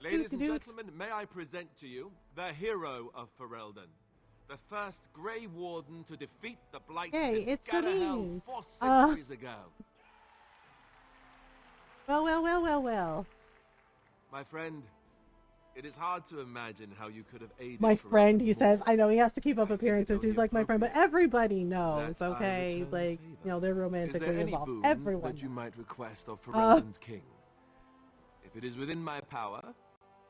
Ladies and gentlemen, may I present to you the hero of Ferelden, the first Grey Warden to defeat the Blight since Garahel 4 centuries ago. Well. My friend, It is hard to imagine how you could have aided My friend, Ferelden he more. says. I know he has to keep up I think appearances. it's He's only like my friend, but everybody knows, that I okay? return the Like, favor. you know, they're Is there romantically any involved. boon Everyone that you knows. might request of Ferelden's king? If it is within my power,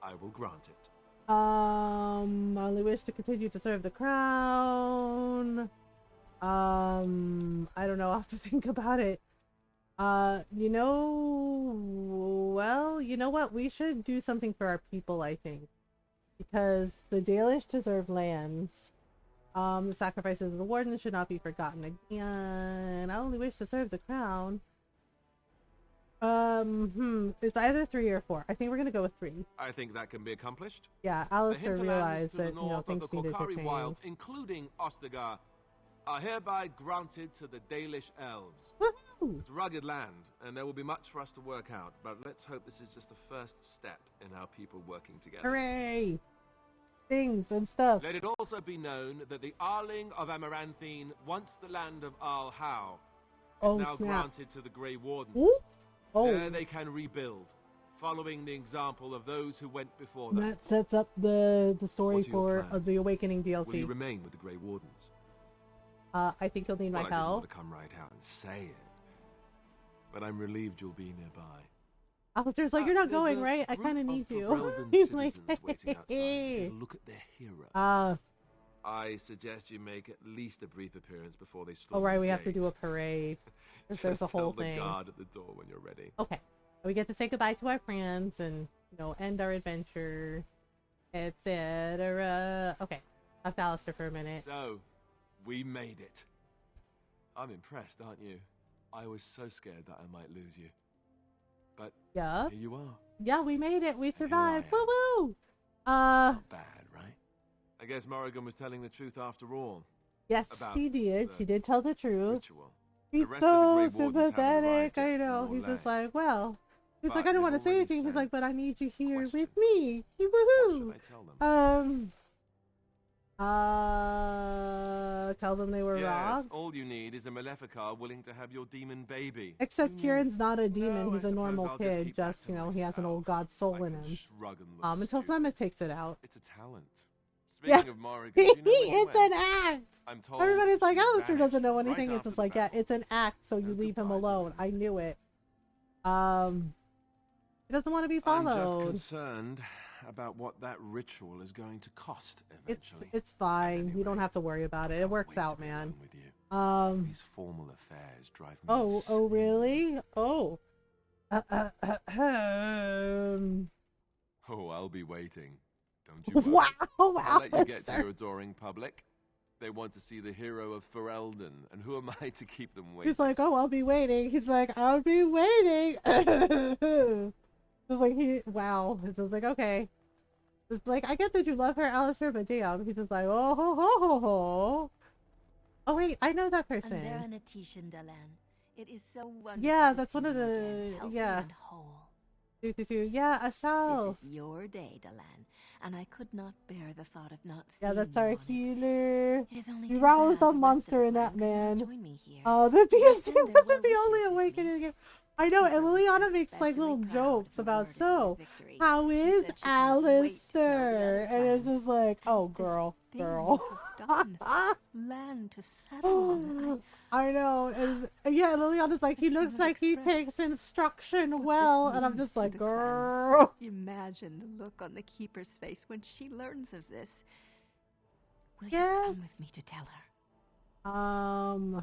I will grant it. I only wish to continue to serve the crown. I don't know. I'll have to think about it. You know, well, you know what? We should do something for our people, I think. Because the Dalish deserve lands. The sacrifices of the wardens should not be forgotten again. I only wish to serve the crown. It's either 3 or 4. I think we're gonna go with 3. I think that can be accomplished. Yeah, The Alistair hinterlands realized to the that, you know, north of things the needed to Korkari change. wilds, including Ostagar, are hereby granted to the Dalish elves. Woohoo! It's rugged land, and there will be much for us to work out, but let's hope this is just the first step in our people working together. Hooray! Things and stuff. Let it also be known that the Arling of Amaranthine, once the land of Arl Howe, is Oh, now snap. granted to the Grey Wardens. Ooh. Oh. There they can rebuild, following the example of those who went before And them. that sets up the story What are your for plans? the Awakening DLC. Will you remain with the Grey Wardens? I think you'll need my Well, I didn't help. want to come right out and say it, but I'm relieved you'll be nearby. Alistair's like, you're not There's going, a right? I group kind of of need you. Ferelden He's like, citizens waiting outside to hey. get a look at their hero. I suggest you make at least a brief appearance before they storm Oh, right, the we have to gate. do a parade. Just There's a whole tell thing. the guard at the door when you're ready. Okay. We get to say goodbye to our friends and, you know, end our adventure, etc. Okay. Talk to Alistair for a minute. So, we made it. I'm impressed, aren't you? I was so scared that I might lose you. But Yeah. here you are. Yeah, we made it. We survived. Woo woo! Not bad, right? I guess Morrigan was telling the truth after all. Yes, about she did. the She did tell the truth. ritual. He's The rest of the so Grey Wardens haven't sympathetic. arrived I yet know. from He's just Orlais. like, well, he's But like, I don't they've want to say already anything. He's sent like, but I need you here with questions. me. What Woohoo! should I tell them? Tell them they were Yes, robbed. all you need is a Maleficar willing to have your demon baby. Except Kieran's not a demon. No, he's I a normal suppose I'll just kid. keep that Just, to you know, he has an old god soul in him. Shrug and look Until Flemeth takes it out. It's a talent. Speaking of Morrigan, do you know when he It's went? an act. I'm told Everybody's like, she Alistair vanished doesn't know right anything. It's after just the like, yeah, battle. it's an act, so you leave him alone. I knew it. He doesn't want to be I'm just followed. concerned about what that ritual is going to cost eventually. It's fine. You don't have to worry about it. It works out, man. With you. These formal affairs drive me Oh, really? Oh. Oh, I'll be waiting. Don't you Wow, worry. I'll let you get to Alistair. your adoring public. They want to see the hero of Ferelden, and who am I to keep them waiting? He's like, oh, I'll be waiting. He's like, I'll be waiting. It's like, wow. It's just like, okay. It's like, I get that you love her, Alistair, but damn. He's just like, oh, ho, ho, ho, ho. Oh, wait, I know that person. It is so wonderful. Yeah, to that's see one of you the, again, healthy yeah. and whole. Yeah, Ashal. This is your day, Delan, and I could not bear the thought of not Yeah, seeing that's you our on it. healer. It is only You too roused bad the the rest monster of in the that clan could man. not join me here. Oh, the But DLC then there wasn't were the only wishes with awakening me. game. I know, and Keeper was Liliana makes like especially little proud jokes of the about, word of so, victory. how She is said she cannot wait to tell the Alistair? other And it's clans. just like, oh, This girl, thing girl. you have done. Land to settle on. I know, and yeah, Liliana's like, he looks like he takes instruction well, and I'm just like, girl. Imagine the look on the Keeper's face when she learns of this. Will Yeah. you come with me to tell her?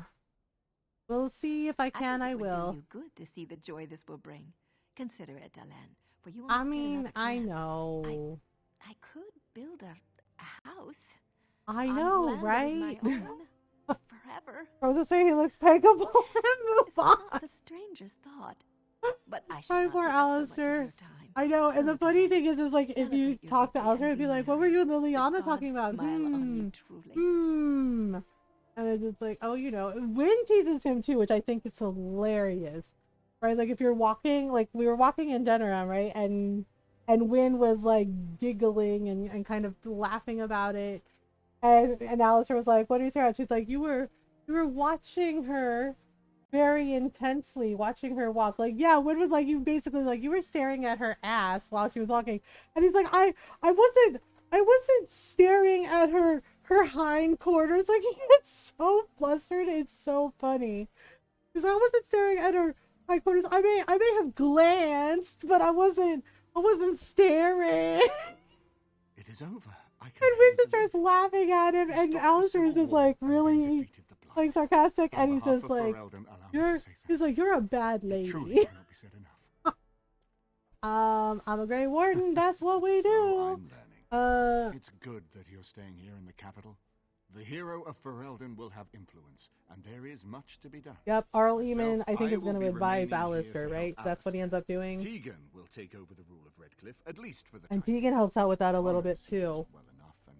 We'll see if I can. I think it would will. do you good to see the joy this will bring. Consider it, Delan, for you will I not get mean, another I chance. know. I could build a house. I on know, land that is right? my own forever. I was just saying he looks peggable and move on. Not the strangest thought. But I should Hi, not poor take up so much of Alistair. your time. I know, and the funny thing is like, if you talk to Alistair, it'd be like, what were you and Liliana talking about? smile on you truly. And it's just like, oh, you know, Wynn teases him too, which I think is hilarious, right? Like if you're walking, like we were walking in Deneram, right? And Wynn was like giggling and kind of laughing about it. And Alistair was like, what are you saying? She's like, you were watching her very intensely watching her walk. Like, yeah, Win was like, you basically like you were staring at her ass while she was walking, and he's like, I wasn't staring at her hindquarters. Like, he gets so flustered. It's so funny because I wasn't staring at her hindquarters. I may have glanced, but I wasn't staring. It is over. And Win just starts laughing at him, and Alistair is just like really like sarcastic, and he's just like, you're a bad lady. I'm a Grey Warden. That's what we do. It's good that you're staying here in the capital. The hero of Ferelden will have influence, and there is much to be done. Yep, Arl Eamon, I think, is going to advise Alistair, right? That's what he ends up doing. Tegan will take over the rule of Redcliffe, at least for the and Tegan helps out with that a little bit too. Well enough, and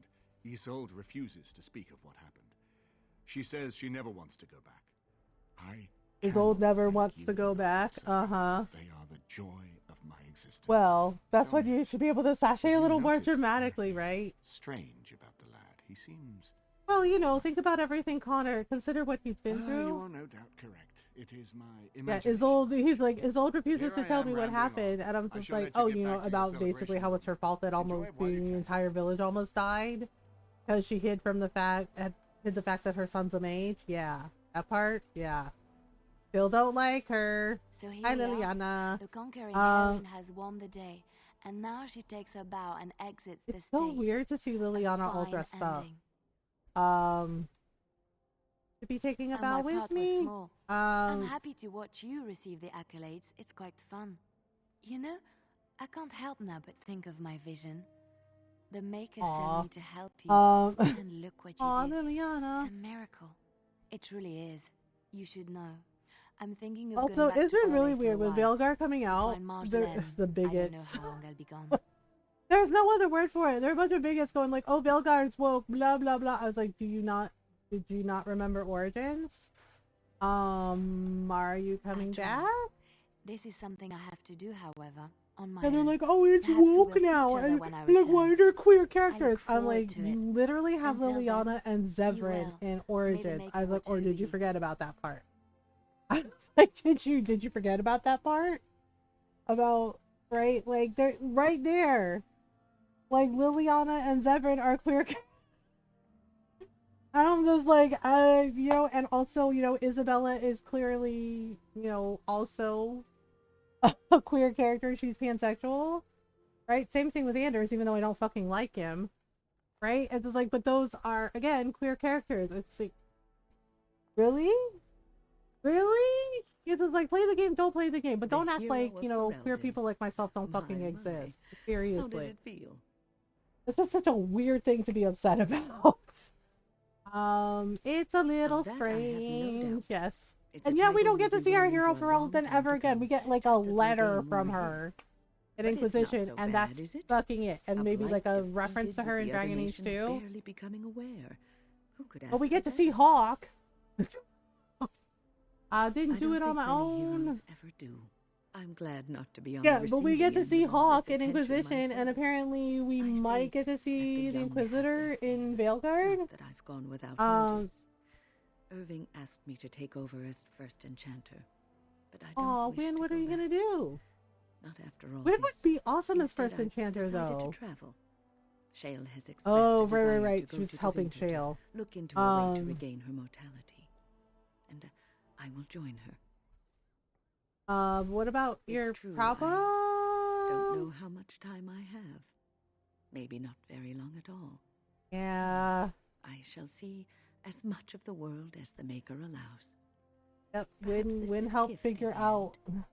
Isolde refuses to speak of what happened. She says she never wants to go back. Isolde never wants to go back. They are the joy of my existence. Well, that's what you should be able to sashay a little more dramatically, right? Strange about the lad. He seems... Well, you know, think about everything, Connor. Consider what he's been through. You are no doubt correct. It is my imagination. Yeah, Isolde refuses to tell me what happened, and I'm just like, oh, you know, about basically how it's her fault that almost the entire village almost died because she hid the fact that her son's a mage. Yeah, that part. Yeah, still don't like her. So here Hi, we are. Liliana. The conquering heroine has won the day, and now she takes her bow and exits the stage. It's so weird to see Liliana all dressed up. To be taking a bow with me. I'm happy to watch you receive the accolades. It's quite fun. You know, I can't help now but think of my vision. The Maker sent me to help you, and look what you did. Liliana. It's a miracle. It truly is. You should know. I'm thinking of Also, going back isn't to it really Orlais weird for a with while. Belgar coming out? The bigots. I don't know how long I'll be gone. There's no other word for it. There are a bunch of bigots going like, "Oh, Belgar's woke," blah blah blah. I was like, did you not remember Origins? Are you coming back? This is something I have to do, however, on my And they're own. like, "Oh, it's Perhaps we'll woke see now," each other and when I like, return. why are there queer characters? I'm forward like, to it. you literally have Until then, Liliana and Zevran well. in May the Origins. Maker I was like, watch or over did you you. forget about that part? I was like, did you forget about that part? About right, like they're right there. Like Liliana and Zevran are queer. And I'm just like, you know, and also, you know, Isabella is clearly, you know, also a queer character. She's pansexual, right? Same thing with Anders, even though I don't fucking like him, right? It's just like, but those are again queer characters. It's like, really? It's just like, play the game, don't play the game, but don't act like, you know, queer people like myself don't fucking exist. Seriously. How does it feel? This is such a weird thing to be upset about. It's a little Of that I have no strange, doubt. yes. It's And a yeah, we title don't get to we've see been our wanting hero for for a long Elden time ever to again. come, We get like a just as we letter gain from more her. years. An But it's not Inquisition, so and bad, that's is it? fucking it. And A maybe blight like a reference defeated to her with in the Dragon other Age nations 2. barely becoming aware. Who could ask But we for get to that? see Hawk. I I didn't do don't it on think my many own. heroes ever do. I'm glad not to be on Yeah, the but we receiving get to end see of all Hawk this in attention Inquisition, and myself. apparently we I might say, get to see the young have Inquisitor in Veilguard. Not that I've gone without notice. Irving asked me to take over as first enchanter, but I don't Aw, wish Win, to what go are you back. gonna do? Not after all Win this. would be awesome as Instead, first I've enchanter, decided though. to travel. Shale has expressed Oh, a desire right. to She go was to helping Tevinter to Shale. Look into a way to regain her mortality, and I will join her. What about your true, problem? Don't know how much time I have. Maybe not very long at all. Yeah. I shall see as much of the world as the Maker allows. Yep. Perhaps this Win is a helped gift figure in the out. end.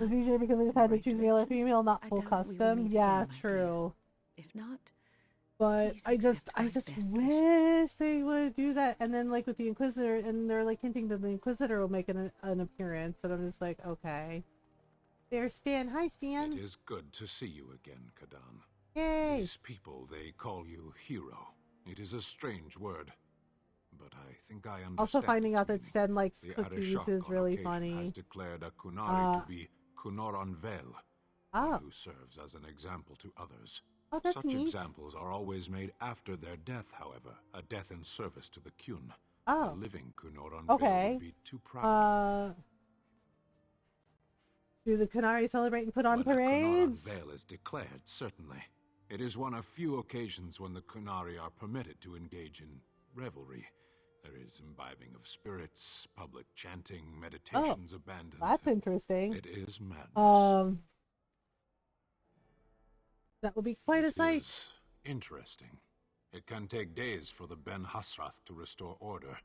It's easier because I just had to choose male or female, not full doubt we will custom. meet Yeah, again, my true. If not, But please I just accept my best wish they would do that. And then like with the Inquisitor, and they're like hinting that the Inquisitor will make an appearance, and I'm just like, okay. There's Stan. Hi, Stan. It is good to see you again, Kadan. Yay. These people, they call you hero. It is a strange word, but I think I understand. Also finding out that Stan likes The cookies Arishok is on really occasion funny. has declared a Kunari to be Kunoran Vel, Oh. who serves as an example to others. Oh, that's Such neat. examples are always made after their death, however, a death in service to the Kyun. Oh. A living Kunoran Okay. would be too proud. Do the Kunari celebrate and put on When parades? a Kunoran Veil is declared, certainly. It is one of few occasions when the Kunari are permitted to engage in revelry. There is imbibing of spirits, public chanting, meditations abandoned. That's interesting. It is madness. That will be quite a sight. Interesting. It can take days for the Ben Hasrath to restore order.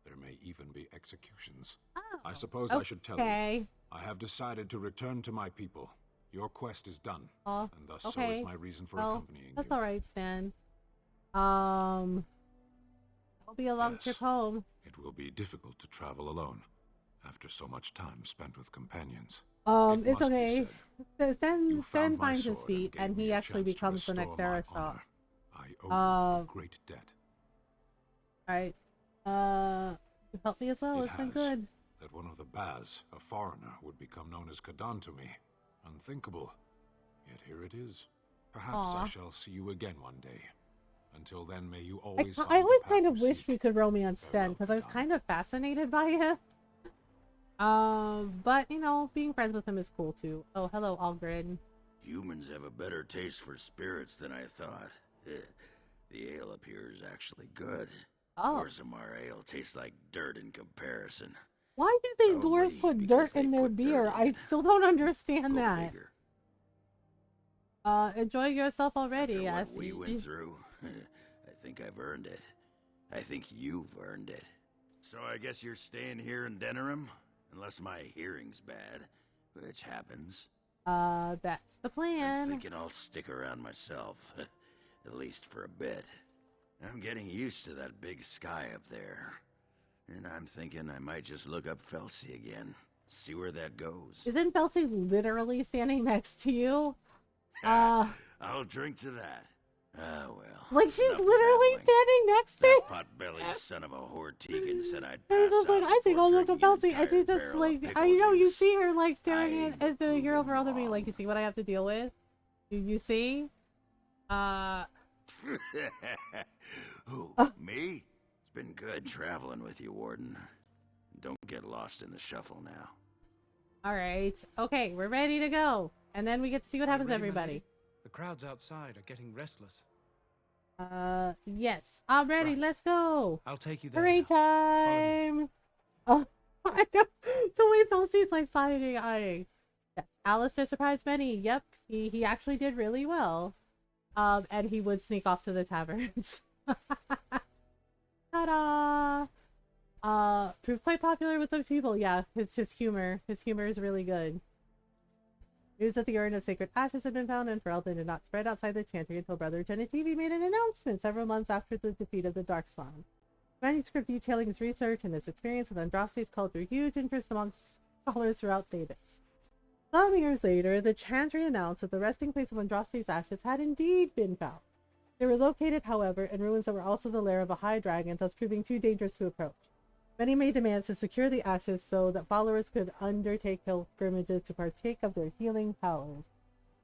There may even be executions. Oh, I suppose I should tell you. I have decided to return to my people. Your quest is done, and thus so is my reason for accompanying you. That's all right, Stan. It'll be a long trip home. It will be difficult to travel alone after so much time spent with companions. It's okay. Stan finds his feet, and he actually becomes the next Arishok. I owe you a great debt. Alright. Help me as well. It's been good. That one of the Baz, a foreigner, would become known as Kadan to me. Unthinkable. Yet here it is. Perhaps I shall see you again one day. Until then, may you always I always kind of wish we could romance Sten, because I was kind of fascinated by him. But, you know, being friends with him is cool too. Oh, hello, Algrid. Humans have a better taste for spirits than I thought. The ale up here is actually good. Orzammar ale tastes like dirt in comparison. Why do they dwarves put dirt in their beer? I still don't understand that. Enjoy yourself already. After what we went through, I think I've earned it. I think you've earned it. So I guess you're staying here in Denerim? Unless my hearing's bad, which happens. That's the plan. I'm thinking I'll stick around myself, at least for a bit. I'm getting used to that big sky up there. And I'm thinking I might just look up Felsi again, see where that goes. Isn't Felsi literally standing next to you? I'll drink to that. Ah, well. Like she's literally standing next to you? Pot-bellied son of a Hortigan said I'd pass just like, I think I'll look at Felsi, and she's just like, I know, you see her like staring at the hero for other me, like, you see what I have to deal with? You see? Who, me? It's been good traveling with you, Warden. Don't get lost in the shuffle now. Alright. Okay, we're ready to go. And then we get to see what happens to everybody. The crowds outside are getting restless. Yes. I'm ready. Right. Let's go. I'll take you there. Parade time. Oh, I know. The way Felsi's like side-eyeing. Yes. Alistair surprised many. Yep. He actually did really well. And he would sneak off to the taverns. Ta-da! Proved quite popular with those people. Yeah, it's his humor. His humor is really good. News that the urn of sacred ashes had been found in Ferelden did not spread outside the chantry until Brother Genitivi made an announcement several months after the defeat of the Darkspawn. Manuscript detailing his research and his experience with Andraste's called for huge interest amongst scholars throughout Thedas. Some years later, the chantry announced that the resting place of Andraste's ashes had indeed been found. They were located, however, in ruins that were also the lair of a high dragon, thus proving too dangerous to approach. Many made demands to secure the ashes so that followers could undertake pilgrimages to partake of their healing powers.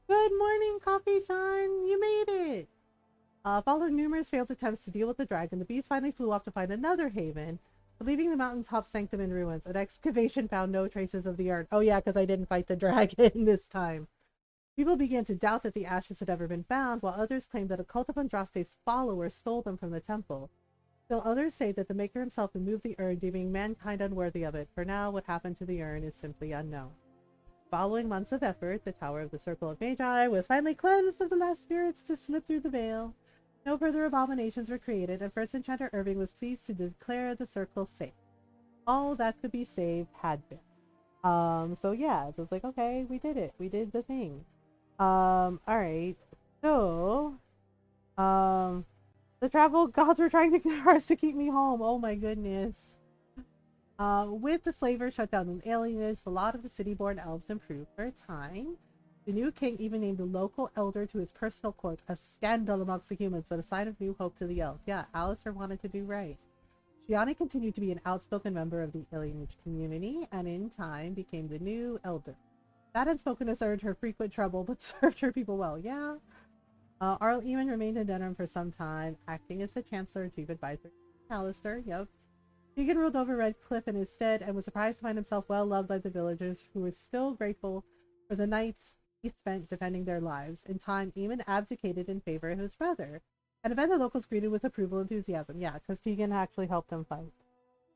Good morning, Coffee Sean! You made it! Following numerous failed attempts to deal with the dragon, the beast finally flew off to find another haven, leaving the mountaintop sanctum in ruins. An excavation found no traces of the urn. Oh yeah, because I didn't fight the dragon this time. People began to doubt that the ashes had ever been found, while others claimed that a cult of Andraste's followers stole them from the temple. Still others say that the Maker himself removed the urn, deeming mankind unworthy of it. For now, what happened to the urn is simply unknown. Following months of effort, the Tower of the Circle of Magi was finally cleansed of the last spirits to slip through the veil. No further abominations were created, and First Enchanter Irving was pleased to declare the circle safe. All that could be saved had been. So yeah, it was like, okay, we did it. We did the thing. Alright. So, the travel gods were trying to get ours to keep me home. Oh my goodness. With the slavers shut down in alienage, the lot of the city-born elves improved for a time. The new king even named a local elder to his personal court, a scandal amongst the humans, but a sign of new hope to the elves. Yeah, Alistair wanted to do right. Shiani continued to be an outspoken member of the alienage community, and in time became the new elder. That unspokenness earned her frequent trouble, but served her people well. Yeah. Arl Eamon remained in Denerim for some time, acting as the Chancellor and Chief Advisor. Alistair, yep. Tegan ruled over Red Cliff in his stead and was surprised to find himself well loved by the villagers, who were still grateful for the nights he spent defending their lives. In time, Eamon abdicated in favor of his brother, an event the locals greeted with approval and enthusiasm. Yeah, because Tegan actually helped them fight.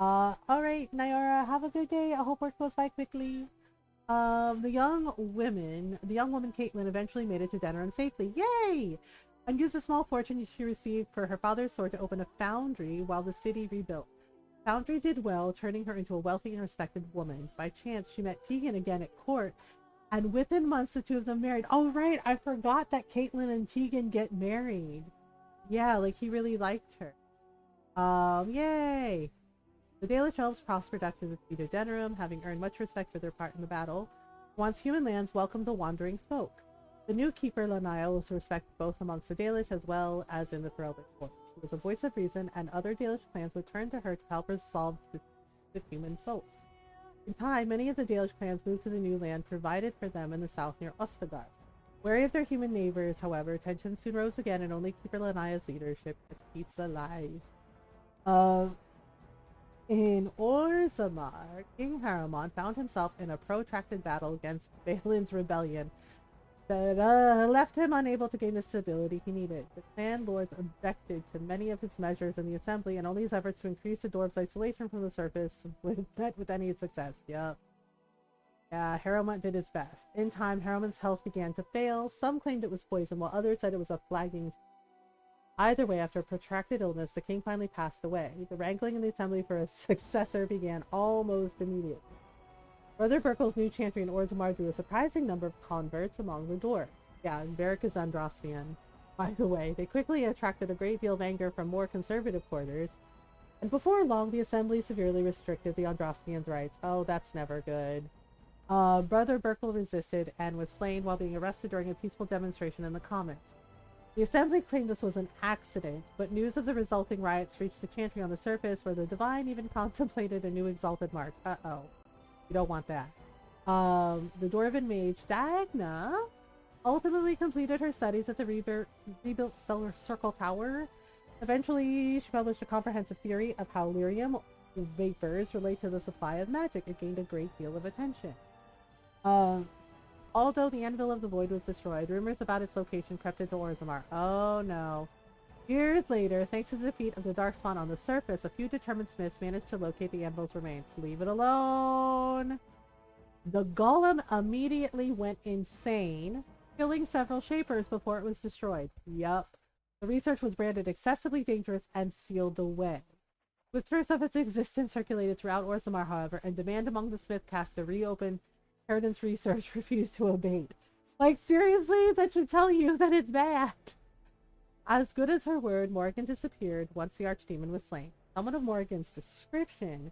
Alright, Nyora, have a good day. I hope work goes by quickly. The young woman Caitlin eventually made it to Denerim safely. Yay! And used a small fortune she received for her father's sword to open a foundry while the city rebuilt. Foundry did well, turning her into a wealthy and respected woman. By chance, she met Tegan again at court, and within months the two of them married. Oh right, I forgot that Caitlin and Tegan get married. Yeah, like he really liked her. Yay! The Dalish elves prospered after the defeat of Denerim, having earned much respect for their part in the battle. Once human lands welcomed the wandering folk. The new keeper, Laniel, was respected both amongst the Dalish as well as in the Ferelden court. She was a voice of reason, and other Dalish clans would turn to her to help resolve the human folk. In time, many of the Dalish clans moved to the new land provided for them in the south near Ostagard. Wary of their human neighbors, however, tensions soon rose again, and only Keeper Lania's leadership keeps alive. In Orzammar, King Haramon found himself in a protracted battle against Balin's rebellion that left him unable to gain the stability he needed. The clan lords objected to many of his measures in the assembly, and only his efforts to increase the dwarves' isolation from the surface were met with any success. Yup. Yeah, Haramon did his best. In time, Haramon's health began to fail. Some claimed it was poison, while others said it was a flagging. Either way, after a protracted illness, the king finally passed away. The wrangling in the assembly for a successor began almost immediately. Brother Burkle's new champion Orzammar drew a surprising number of converts among the dwarves. Yeah, and Varric is Andrastian. By the way, they quickly attracted a great deal of anger from more conservative quarters, and before long the assembly severely restricted the Andrastians' rights. Oh, that's never good. Brother Burkle resisted and was slain while being arrested during a peaceful demonstration in the Commons. The assembly claimed this was an accident, but news of the resulting riots reached the chantry on the surface, where the divine even contemplated a new exalted march. Uh-oh. You don't want that. The dwarven mage Dagna ultimately completed her studies at the rebuilt Circle Tower. Eventually, she published a comprehensive theory of how lyrium vapors relate to the supply of magic. It gained a great deal of attention. Although the Anvil of the Void was destroyed, rumors about its location crept into Orzammar. Oh no. Years later, thanks to the defeat of the Darkspawn on the surface, a few determined smiths managed to locate the Anvil's remains. Leave it alone! The golem immediately went insane, killing several shapers before it was destroyed. Yup. The research was branded excessively dangerous and sealed away. Whispers of its existence circulated throughout Orzammar, however, and demand among the smith caste to reopen Sheridan's research refused to abate. Like, seriously? That should tell you that it's bad. As good as her word, Morrigan disappeared once the archdemon was slain. Someone of Morrigan's description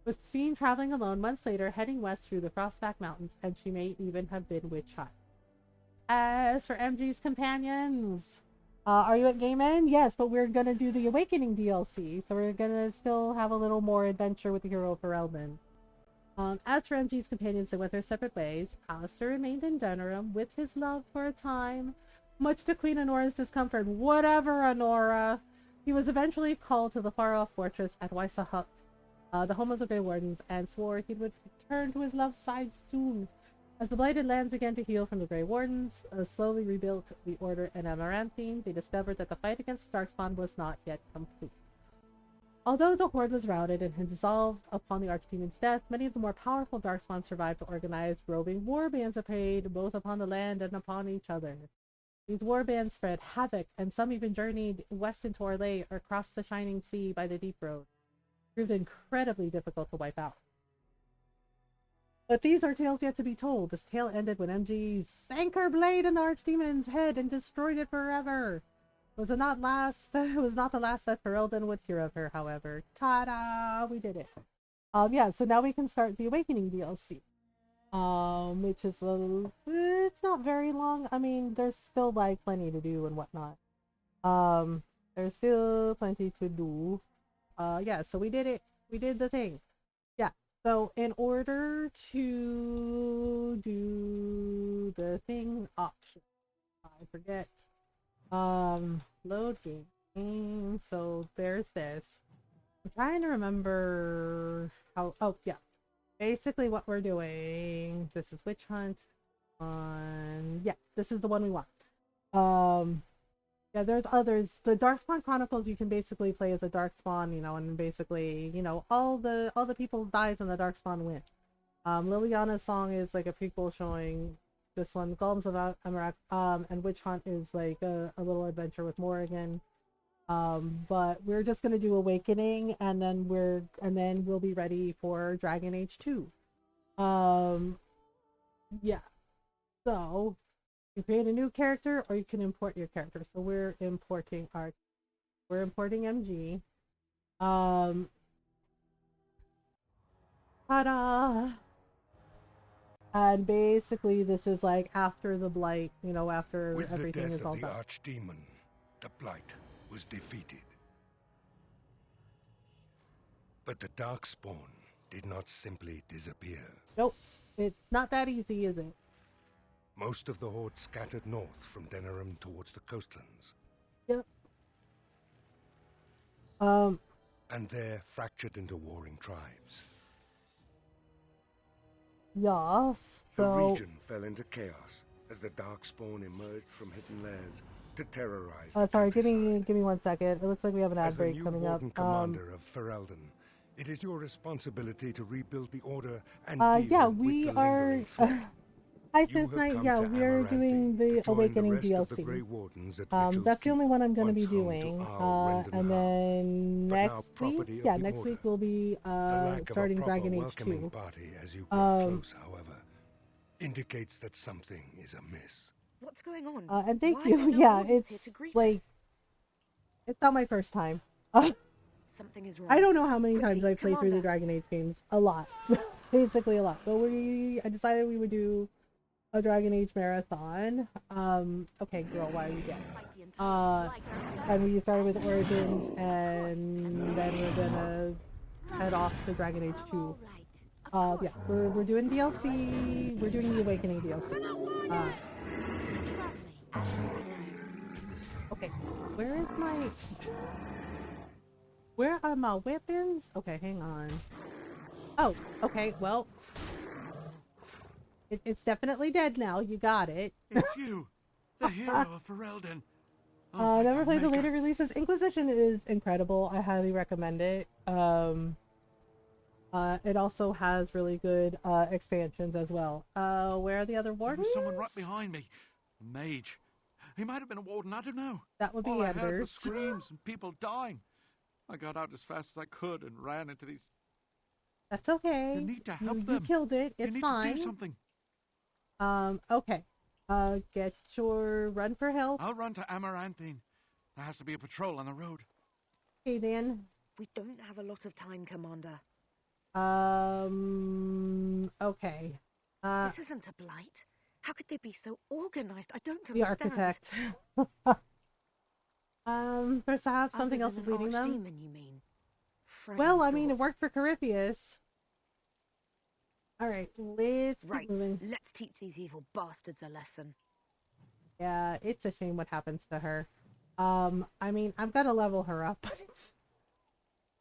was seen traveling alone months later, heading west through the Frostback Mountains, and she may even have been witch-hot. As for MG's companions, are you at Game End? Yes, but we're gonna do the Awakening DLC, so we're gonna still have a little more adventure with the hero Ferelden. As for MG's companions, they went their separate ways. Alistair remained in Denerim with his love for a time, much to Queen Honora's discomfort. Whatever, Honora! He was eventually called to the far-off fortress at Weissahut, the home of the Grey Wardens, and swore he would return to his love's side soon. As the blighted lands began to heal from the Grey Wardens, slowly rebuilt the Order in Amaranthine, they discovered that the fight against Darkspawn was not yet complete. Although the Horde was routed and had dissolved upon the Archdemon's death, many of the more powerful Darkspawn survived to organize roving warbands of preyed both upon the land and upon each other. These warbands spread havoc, and some even journeyed west into Orlais or crossed the Shining Sea by the Deep Road. It proved incredibly difficult to wipe out. But these are tales yet to be told. This tale ended when MG sank her blade in the Archdemon's head and destroyed it forever. It was not the last that Ferelden would hear of her, however. Ta-da! We did it. Yeah, so now we can start the Awakening DLC. Which is it's not very long. I mean, there's still like plenty to do and whatnot. There's still plenty to do. Yeah, so we did it. We did the thing. Yeah. So in order to do the thing option, I forget. Load game. So there's this. I'm trying to remember how. Oh yeah, basically what we're doing. This is Witch Hunt. Yeah, this is the one we want. Yeah, there's others. The Darkspawn Chronicles you can basically play as a Darkspawn, you know, and basically, you know, all the people dies and the Darkspawn win. Liliana's song is like a prequel showing this one. Golems of Amarak, and Witch Hunt is like a little adventure with Morrigan. But we're just gonna do Awakening, and then we'll be ready for Dragon Age 2. Yeah. So you create a new character, or you can import your character. So we're importing MG. Ta-da! And basically, this is like after the Blight, you know, after With everything the is death all of the done. Archdemon, the Blight was defeated. But the Darkspawn did not simply disappear. Nope, it's not that easy, is it? Most of the Horde scattered north from Denerim towards the coastlands. Yep. And there fractured into warring tribes. Yes, The so... region fell into chaos as the Darkspawn emerged from hidden lairs to terrorize sorry, give me 1 second. It looks like we have an ad As the break new coming Warden up. Commander of Ferelden, it is your responsibility to rebuild the Order and Yeah, deal we with the are... lingering threat. Hi, You have Sis Knight. come Yeah, to we're Amaranthi doing the to join Awakening the rest of the DLC. Grey Wardens at That's Vigil's the only one I'm going to be once home to doing. Arl And then but now next week, property of yeah, the next Order. week we'll be The lack of a starting proper Dragon Age welcoming 2. party as you grow close, however, indicates that something is amiss. What's going on? And thank Why you. are no Yeah, wardens here it's to greet like, us? it's not my first time. Something is wrong. I don't know how many Quickly, times I've played through the Commander. Dragon Age games. A lot. Basically a lot. But I decided we would do a Dragon Age marathon. Okay, girl, why are you dead? And we started with Origins, and then we're gonna head off to Dragon Age 2. Yeah, we're doing DLC. We're doing the Awakening DLC. Okay, where is my... Where are my weapons? Okay, hang on. Oh, okay, well... It's definitely dead now. You got it. It's you, the hero of Ferelden. Never played the later releases. Inquisition is incredible. I highly recommend it. It also has really good expansions as well. Where are the other There wardens? was someone right behind me. A mage. He might have been a warden, I don't know. That would be All I heard was Anders. screams and people dying. I got out as fast as I could and ran into these... That's okay. You need to help You them. killed it. You It's need fine. to do something. Okay. Get your run for help. I'll run to Amaranthine. There has to be a patrol on the road. Okay, then. We don't have a lot of time, Commander. Okay. This isn't a blight. How could they be so organized? I don't The understand. architect. Perhaps something else is leading them. Archdemon, you mean? Well, I mean, it worked for Corypheus. Alright, let's keep Right, moving. let's teach these evil bastards a lesson. Yeah, it's a shame what happens to her. I mean, I'm gonna level her up, but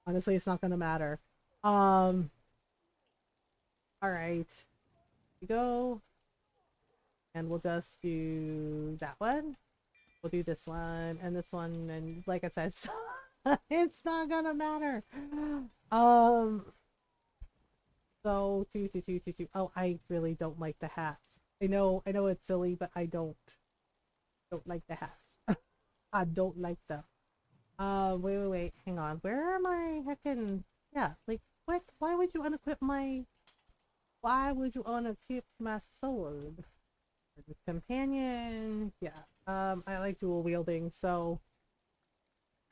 honestly, it's not gonna matter. Alright. We go. And we'll just do that one. We'll do this one, and this one, and like I said, it's not gonna matter. So, two. Oh, I really don't like the hats. I know it's silly, but I don't like the hats. I don't like them. Wait, hang on. Where are my heckin'... Yeah, like, what? Why would you unequip my sword? This companion, yeah. I like dual wielding, so...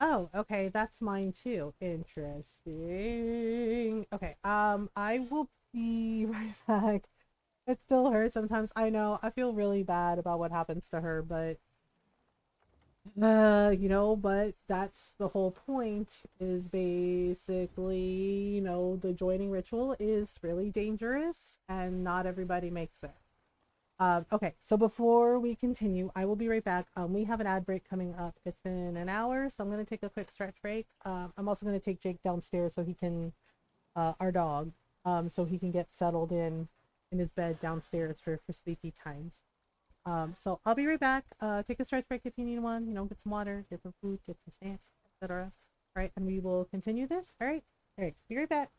Oh, okay, that's mine too. Interesting. Okay, I will be right back. It still hurts sometimes. I know, I feel really bad about what happens to her, but... you know, but that's the whole point, is basically, you know, the joining ritual is really dangerous, and not everybody makes it. Okay, so before we continue, I will be right back. We have an ad break coming up. It's been an hour, so I'm going to take a quick stretch break. I'm also going to take Jake downstairs so he can, our dog, so he can get settled in his bed downstairs for sleepy times. So I'll be right back. Take a stretch break if you need one. You know, get some water, get some food, get some snacks, etc. All right, and we will continue this. All right, be right back.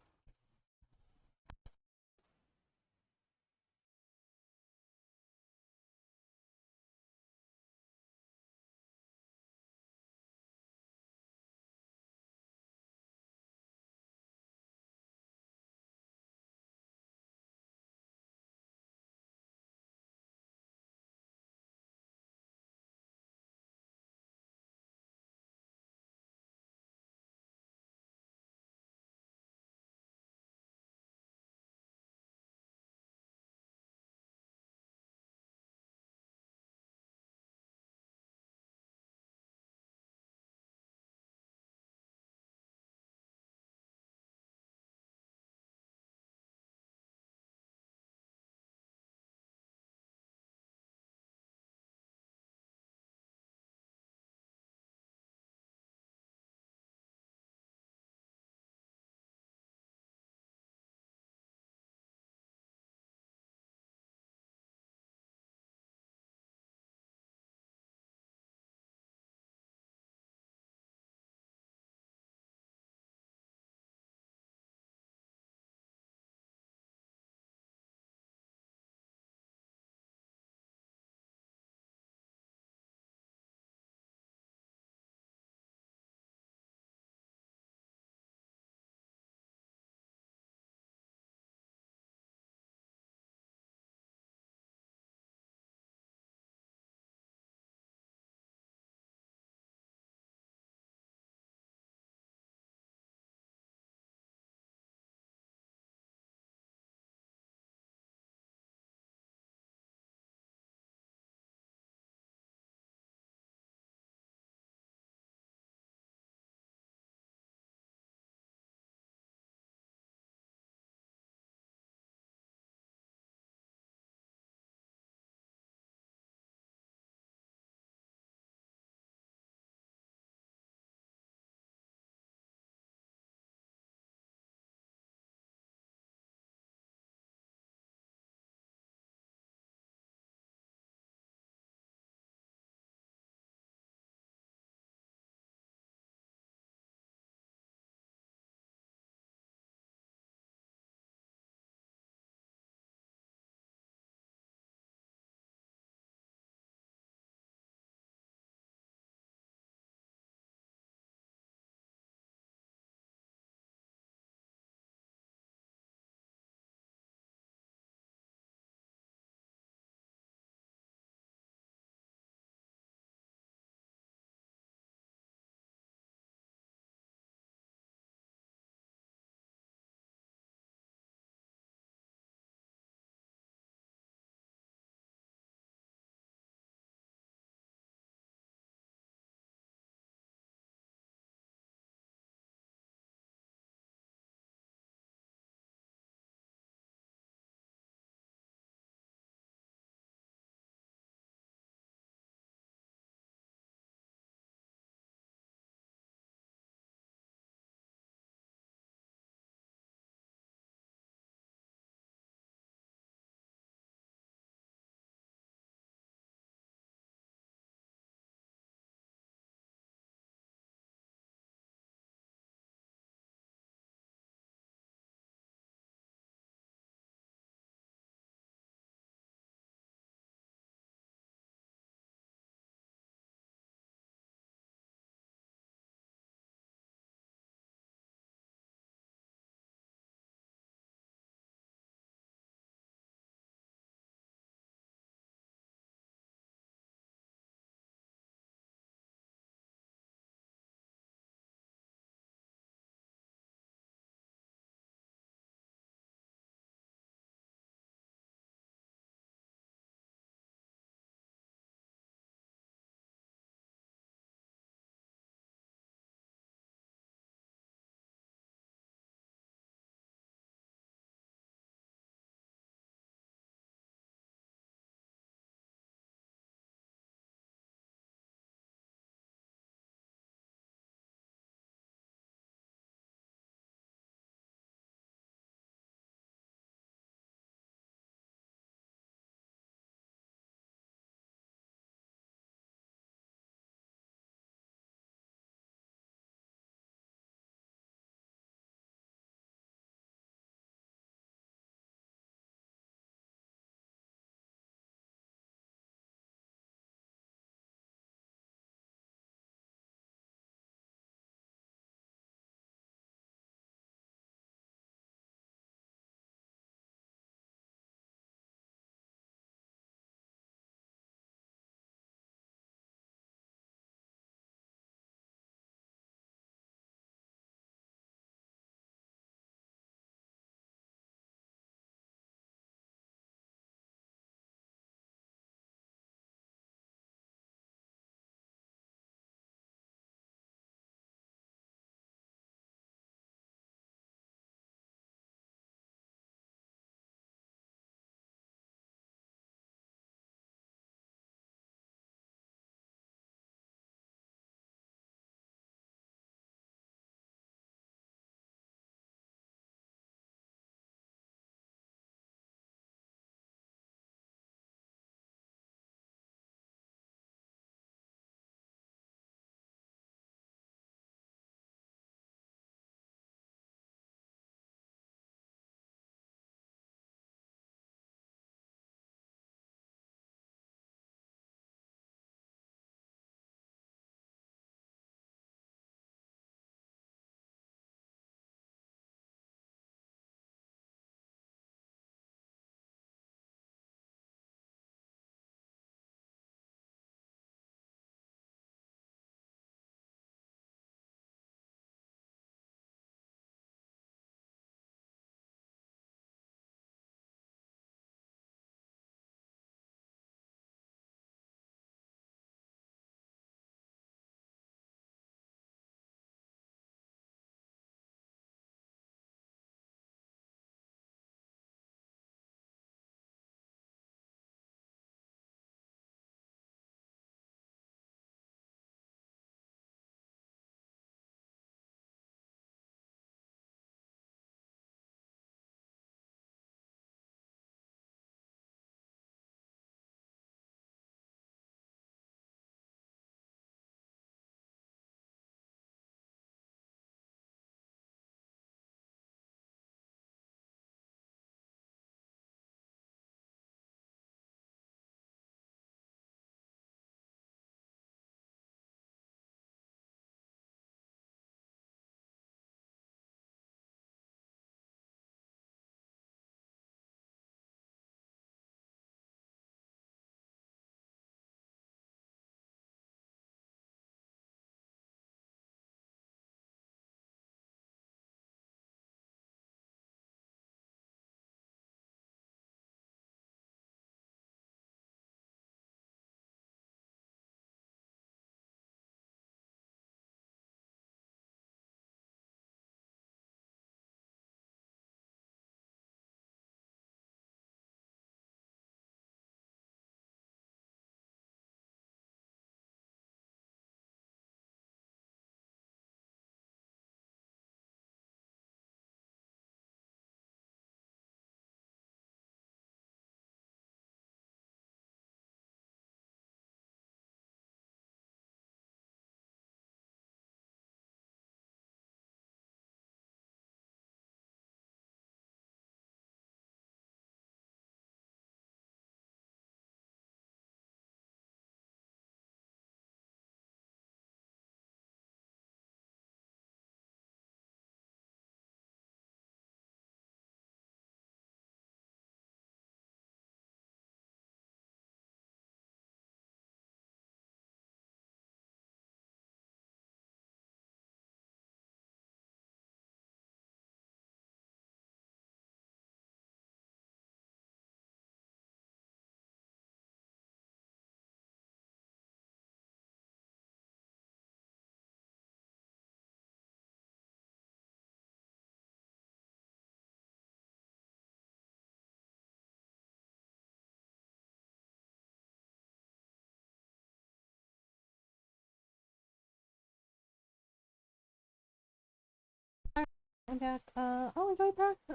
I'm back.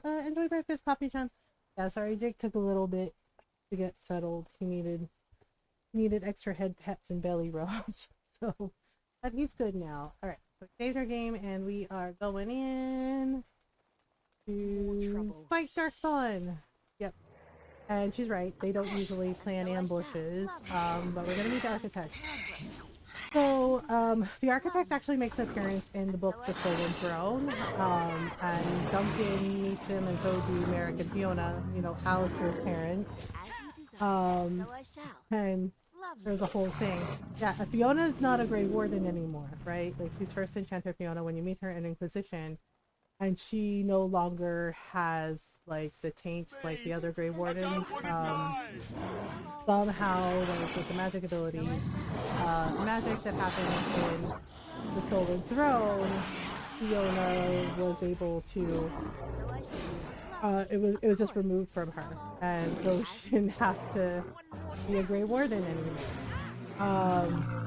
Enjoy breakfast, Papi Chan. Yeah, sorry, Jake took a little bit to get settled. He needed extra head pats and belly rubs. So, but he's good now. All right, so we saved our game and we are going in to fight Darkspawn. Yep. And she's right. They don't usually plan ambushes, but we're gonna meet the architect. So, the architect actually makes an appearance in the book The Stolen Throne, and Duncan meets him, and so do Merrick and Fiona, you know, Alistair's parents. And there's a whole thing. Yeah, Fiona's not a Grey Warden anymore, right? Like, she's first enchanted Fiona when you meet her in Inquisition, and she no longer has, like, the taints like the other Grey Wardens. Somehow, like, with the magic ability, magic that happened in the Stolen Throne, Fiona was able to, it was just removed from her, and so she didn't have to be a Grey Warden anymore.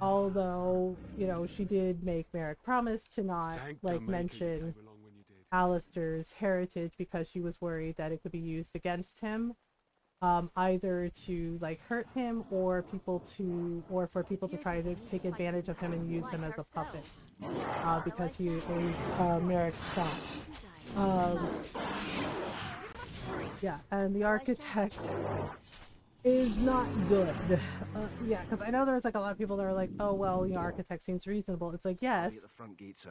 Although, you know, she did make Merrick promise to not, like, mention Alistair's heritage because she was worried that it could be used against him, either to, like, hurt him or for people to try to take advantage of him and use him as a puppet, because he is Merrick's son. Yeah, and the architect is not good. Yeah, because I know there's, like, a lot of people that are like, oh, well, the architect seems reasonable. It's like, yes,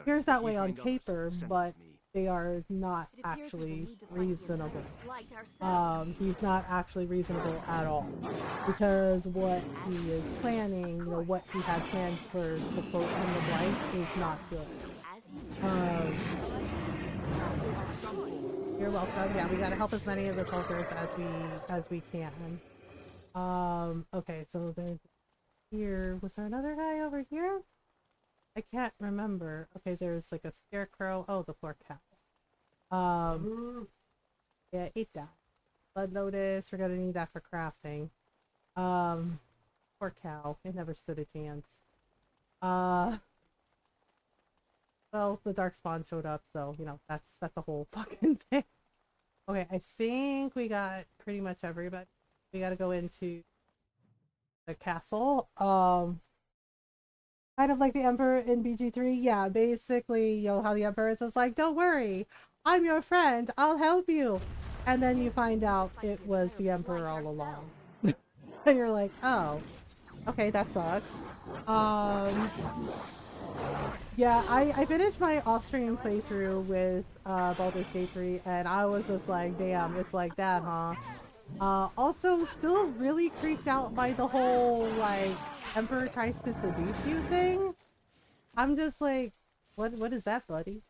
here's that way on paper, but they are not actually reasonable. He's not actually reasonable at all, because what he is planning, you know, what he had planned for, to quote End of Life, is not good. You're welcome. Yeah, we gotta help as many of the soldiers as we can. Okay, so there's here. Was there another guy over here? I can't remember. Okay, there's like a scarecrow. Oh, the poor cow. Yeah, eat that. Blood lotus. We're gonna need that for crafting. Poor cow. It never stood a chance. Well, the Darkspawn showed up, so, you know, that's a whole fucking thing. Okay, I think we got pretty much everybody. We gotta go into the castle. Kind of like the Emperor in BG3. Yeah, basically, you know, how the Emperor is just like, don't worry, I'm your friend, I'll help you. And then you find out it was the Emperor all along. And you're like, oh, okay, that sucks. Yeah, I finished my off-stream playthrough with Baldur's Gate 3, and I was just like, damn, it's like that, huh? Also, still really creeped out by the whole, like, Emperor tries to seduce you thing. I'm just like, what is that, buddy?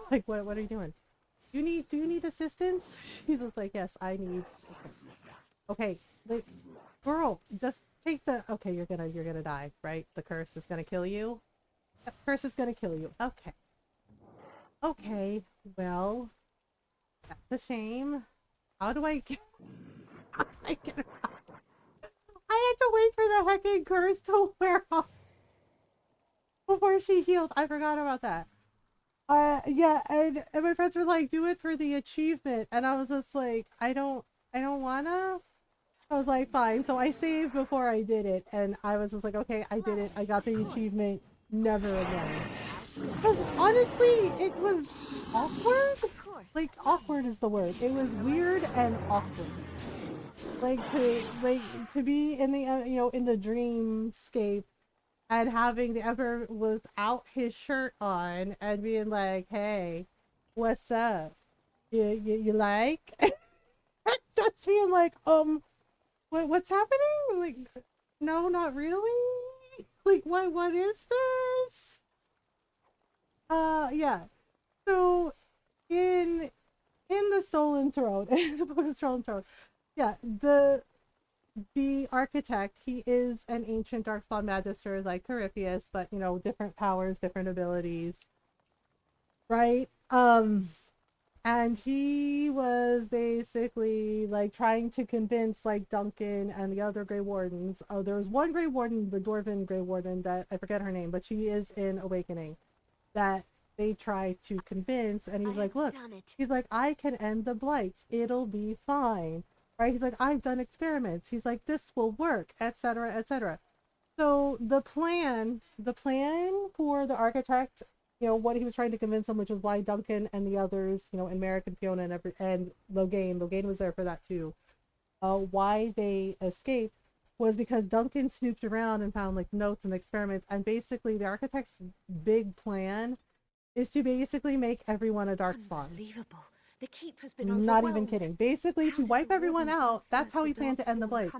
Like, what are you doing? Do you need assistance? She's just like, yes, I need. Okay, like, girl, just take the. Okay, you're gonna die, right? The curse is gonna kill you. The curse is gonna kill you. Okay. Okay. Well, that's a shame. How do I get? I had to wait for the heckin' curse to wear off before she healed. I forgot about that. Yeah, and my friends were like, do it for the achievement, and I was just like, I don't wanna. I was like, fine. So I saved before I did it, and I was just like, okay, I did it. I got the achievement. Never again. Because honestly, it was awkward. Like, awkward is the word. It was weird and awkward. Like to be in the you know, in the dreamscape and having the Emperor without his shirt on and being like, hey, what's up? You like? Just being like, what's happening? Like, no, not really. Like, what is this? Yeah. So in the Stolen Throne, in the Book of Stolen Throne, yeah, the architect, he is an ancient Darkspawn Magister like Corypheus, but, you know, different powers, different abilities, right? And he was basically like trying to convince like Duncan and the other Grey Wardens. Oh, there was one Grey Warden, the Dwarven Grey Warden, that I forget her name, but she is in Awakening, that they try to convince, and he's like, look, he's like, I can end the blights. It'll be fine. Right? He's like, I've done experiments. He's like, this will work, etc., etc. So the plan for the architect, you know, what he was trying to convince them, which is why Duncan and the others, you know, and Merrick and Fiona and Logain was there for that too. Why they escaped was because Duncan snooped around and found like notes and experiments, and basically the architect's big plan is to basically make everyone a darkspawn. Unbelievable. The keep has been Not even kidding. Basically, to wipe everyone out. That's how he planned to end the blight.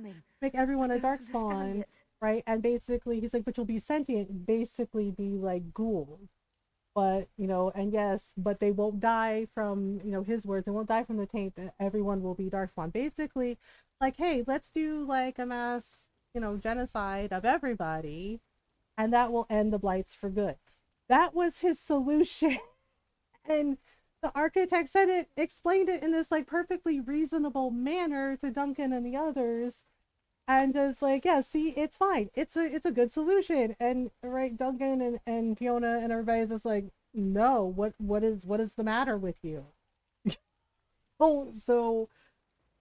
Make everyone a darkspawn, right? And basically, he's like, but you'll be sentient. Basically, be like ghouls. But you know, and yes, but they won't die from, you know, his words. They won't die from the taint. Everyone will be darkspawn. Basically, like, hey, let's do like a mass, you know, genocide of everybody, and that will end the blights for good. That was his solution. And the architect said it, explained it in this like perfectly reasonable manner to Duncan and the others, and just like, yeah, see, it's fine. It's a good solution. And right, Duncan and Fiona and everybody's just like, no, what is the matter with you? Oh, so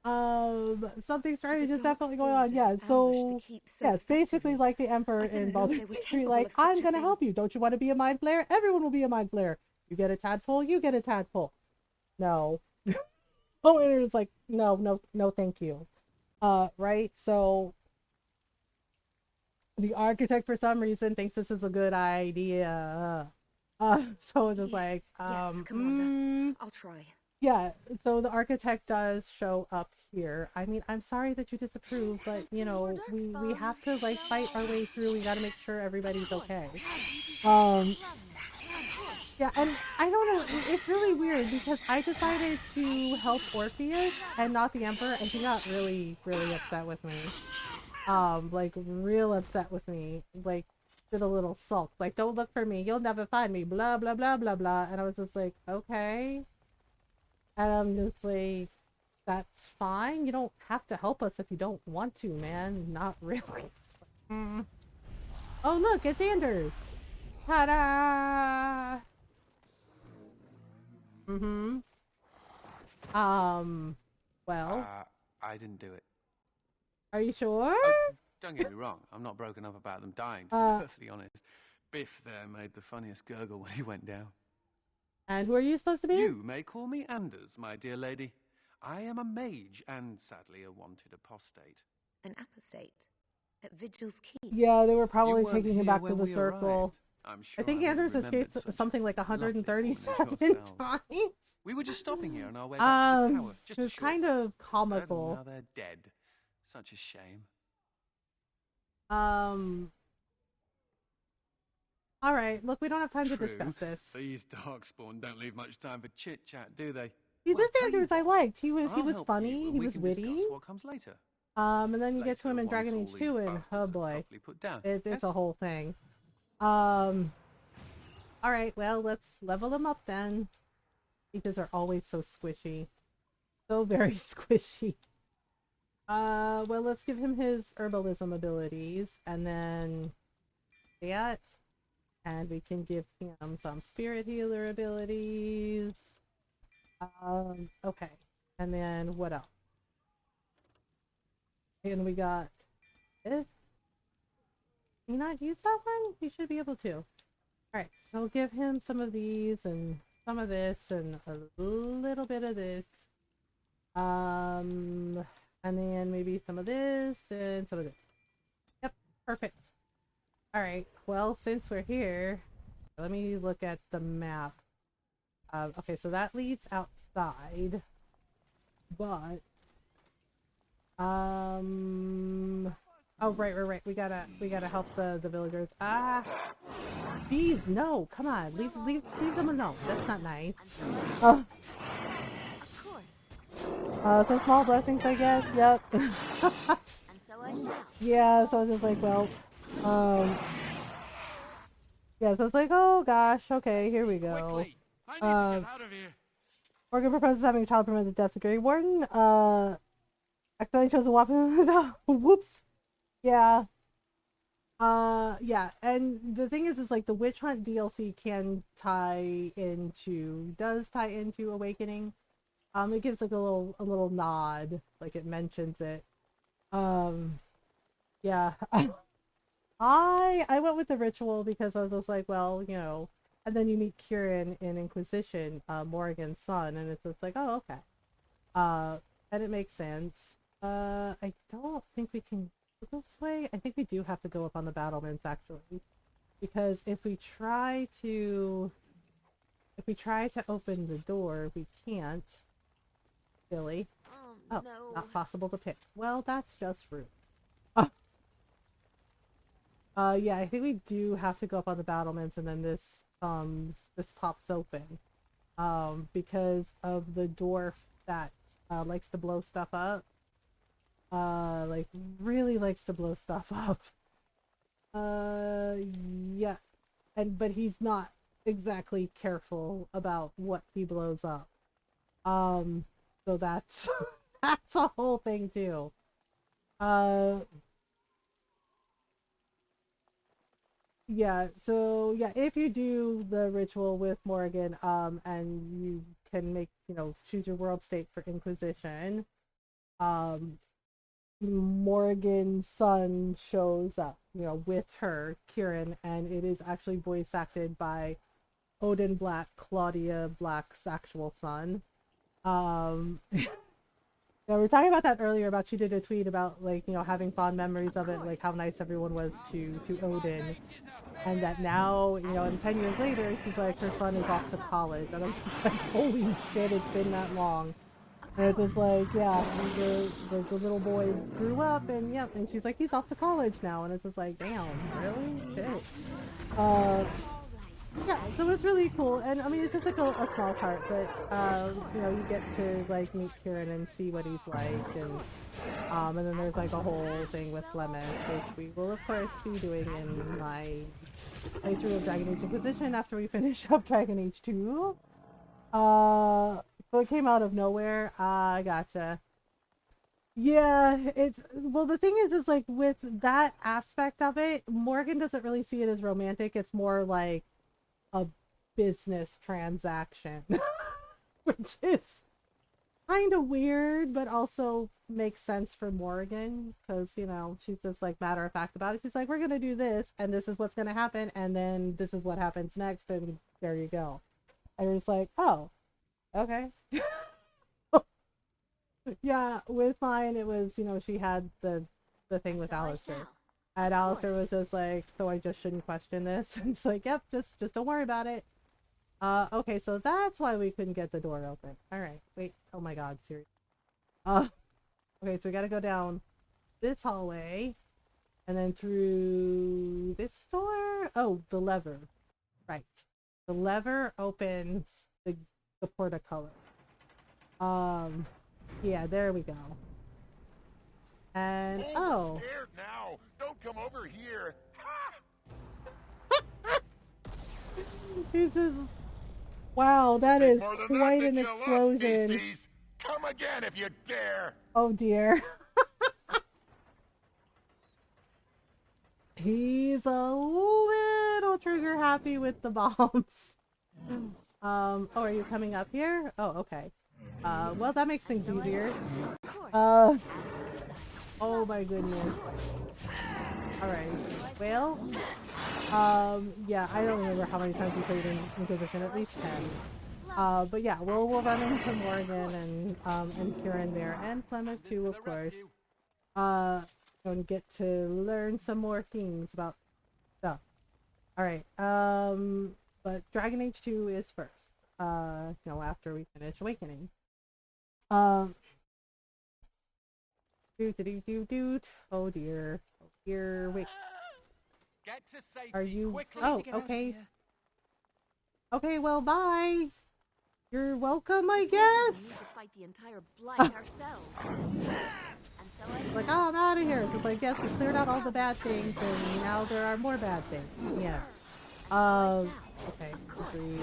something started just definitely going on. Yeah, so yes, basically like the Emperor in Baldur's Gate, like, I'm gonna help you. Don't you want to be a mind flayer? Everyone will be a mind flayer. You get a tadpole, you get a tadpole. No. Oh, and it was like, no, thank you. Right? So the architect for some reason thinks this is a good idea. So it's just like, yes, Commander. I'll try. Yeah, so the architect does show up here. I mean, I'm sorry that you disapprove, but you know, we have to like fight our way through. We got to make sure everybody's okay. Yeah, and I don't know, it's really weird because I decided to help Orpheus and not the Emperor, and he got really, really upset with me. Like real upset with me. Like did a little sulk. Like, don't look for me, you'll never find me, blah blah blah blah blah. And I was just like, okay. And I'm just like, that's fine. You don't have to help us if you don't want to, man. Not really. Oh look, it's Anders. Ta-da! Well, I didn't do it. Are you sure? Don't get me wrong, I'm not broken up about them dying, to be perfectly honest. Biff there made the funniest gurgle when he went down. And who are you supposed to be? You may call me Anders, my dear lady. I am a mage, and sadly a wanted apostate. An apostate? At Vigil's Keep? Yeah, they were probably taking him back to the circle. I'm sure I think Anders escaped something like 137 times. We were just stopping here on our way back to the tower. Just it was kind of comical. Now they're dead. Such a shame. All right, look, we don't have time to discuss this. These darkspawn don't leave much time for chit chat, do they? See, this Anders I liked. He was funny. He was witty. What comes later? And then you get to him in Dragon Age 2, and oh boy, it's a whole thing. All right, well, let's level them up then. Speeches are always so squishy, so very squishy. Well, let's give him his herbalism abilities, and then that, and we can give him some spirit healer abilities. Okay, and then what else? And we got this. Can you not use that one? You should be able to. Alright, so give him some of these and some of this and a little bit of this. And then maybe some of this and some of this. Yep, perfect. Alright, well, since we're here, let me look at the map. Okay, so that leads outside. But oh, right. We gotta help the villagers. Bees, no, come on, leave them alone. That's not nice. Some small blessings, I guess. Yep. And so I shall. Yeah, so I was just like, well, yeah, so it's like, oh gosh, okay, here we go. I need to get out of here. Morgan proposes having a child prevent the death of Grey Warden. Accidentally chose a weapon. Whoops. Yeah. Yeah, and the thing is like the Witch Hunt DLC does tie into Awakening. It gives like a little nod, like it mentions it. Yeah. I went with the ritual because I was just like, well, and then you meet Kieran in Inquisition, Morrigan's son, and it's just like, oh, okay. And it makes sense. I don't think we can go this way. I think we do have to go up on the battlements actually, because if we try to open the door, we can't. Silly. Oh, no. Not possible to pick. Well, that's just rude. Yeah, I think we do have to go up on the battlements, and then this pops open, because of the dwarf that likes to blow stuff up. Like really likes to blow stuff up. Yeah, but he's not exactly careful about what he blows up. So that's that's a whole thing too. Yeah, so yeah, if you do the ritual with Morrigan, and you can make, choose your world state for Inquisition, Morrigan's son shows up, with her, Kieran, and it is actually voice acted by Odin Black, Claudia Black's actual son. Yeah, we were talking about that earlier, about she did a tweet about like, having fond memories of it, like how nice everyone was to Odin. And that now, and 10 years later, she's like, her son is off to college. And I'm just like, holy shit, it's been that long. And it's just like, yeah, the little boy grew up, and yep, and she's like, he's off to college now. And it's just like, damn, really? Shit. Yeah, so it's really cool. And I mean, it's just like a small part, but, you get to like meet Kieran and see what he's like. And then there's like a whole thing with Flemeth, which we will of course be doing in my playthrough of Dragon Age Inquisition after we finish up Dragon Age 2. So it came out of nowhere. I gotcha. Yeah, well, the thing is like with that aspect of it, Morgan doesn't really see it as romantic. It's more like a business transaction, which is kind of weird, but also makes sense for Morgan, because she's just like matter of fact about it. She's like, we're gonna do this, and this is what's gonna happen, and then this is what happens next, and there you go. And you're just like, oh, okay. Yeah, with mine it was, she had the thing with Alistair, and Alistair was just like, so I just shouldn't question this. And it's like, yep, just don't worry about it. Okay, so that's why we couldn't get the door open. Alright, wait, oh my god, seriously. Okay, so we gotta go down this hallway, and then through this door? Oh, the lever. Right. The lever opens the portcullis. Yeah, there we go. And, oh. Scared now. Don't come over here. He's just... Wow, that is quite an explosion. Come again if you dare. Oh dear. He's a little trigger happy with the bombs. Oh, are you coming up here? Oh, okay. Well, that makes things easier. Oh my goodness. Alright. Well, yeah, I don't remember how many times we played in Inquisition, at least 10. But yeah, we'll run into Morgan and Kieran there, and Flemeth too, of course. And get to learn some more things about stuff. Alright, but Dragon Age 2 is first. After we finish Awakening. Doot. Oh dear. Oh dear. Wait. Get to safety Are you? quickly. Oh, okay. Okay, well, bye. You're welcome, I guess. We need to fight the entire blight ourselves. Like, oh, I'm out of here. It's just like, yes, we cleared out all the bad things, and now there are more bad things. Yeah. Okay. Agreed.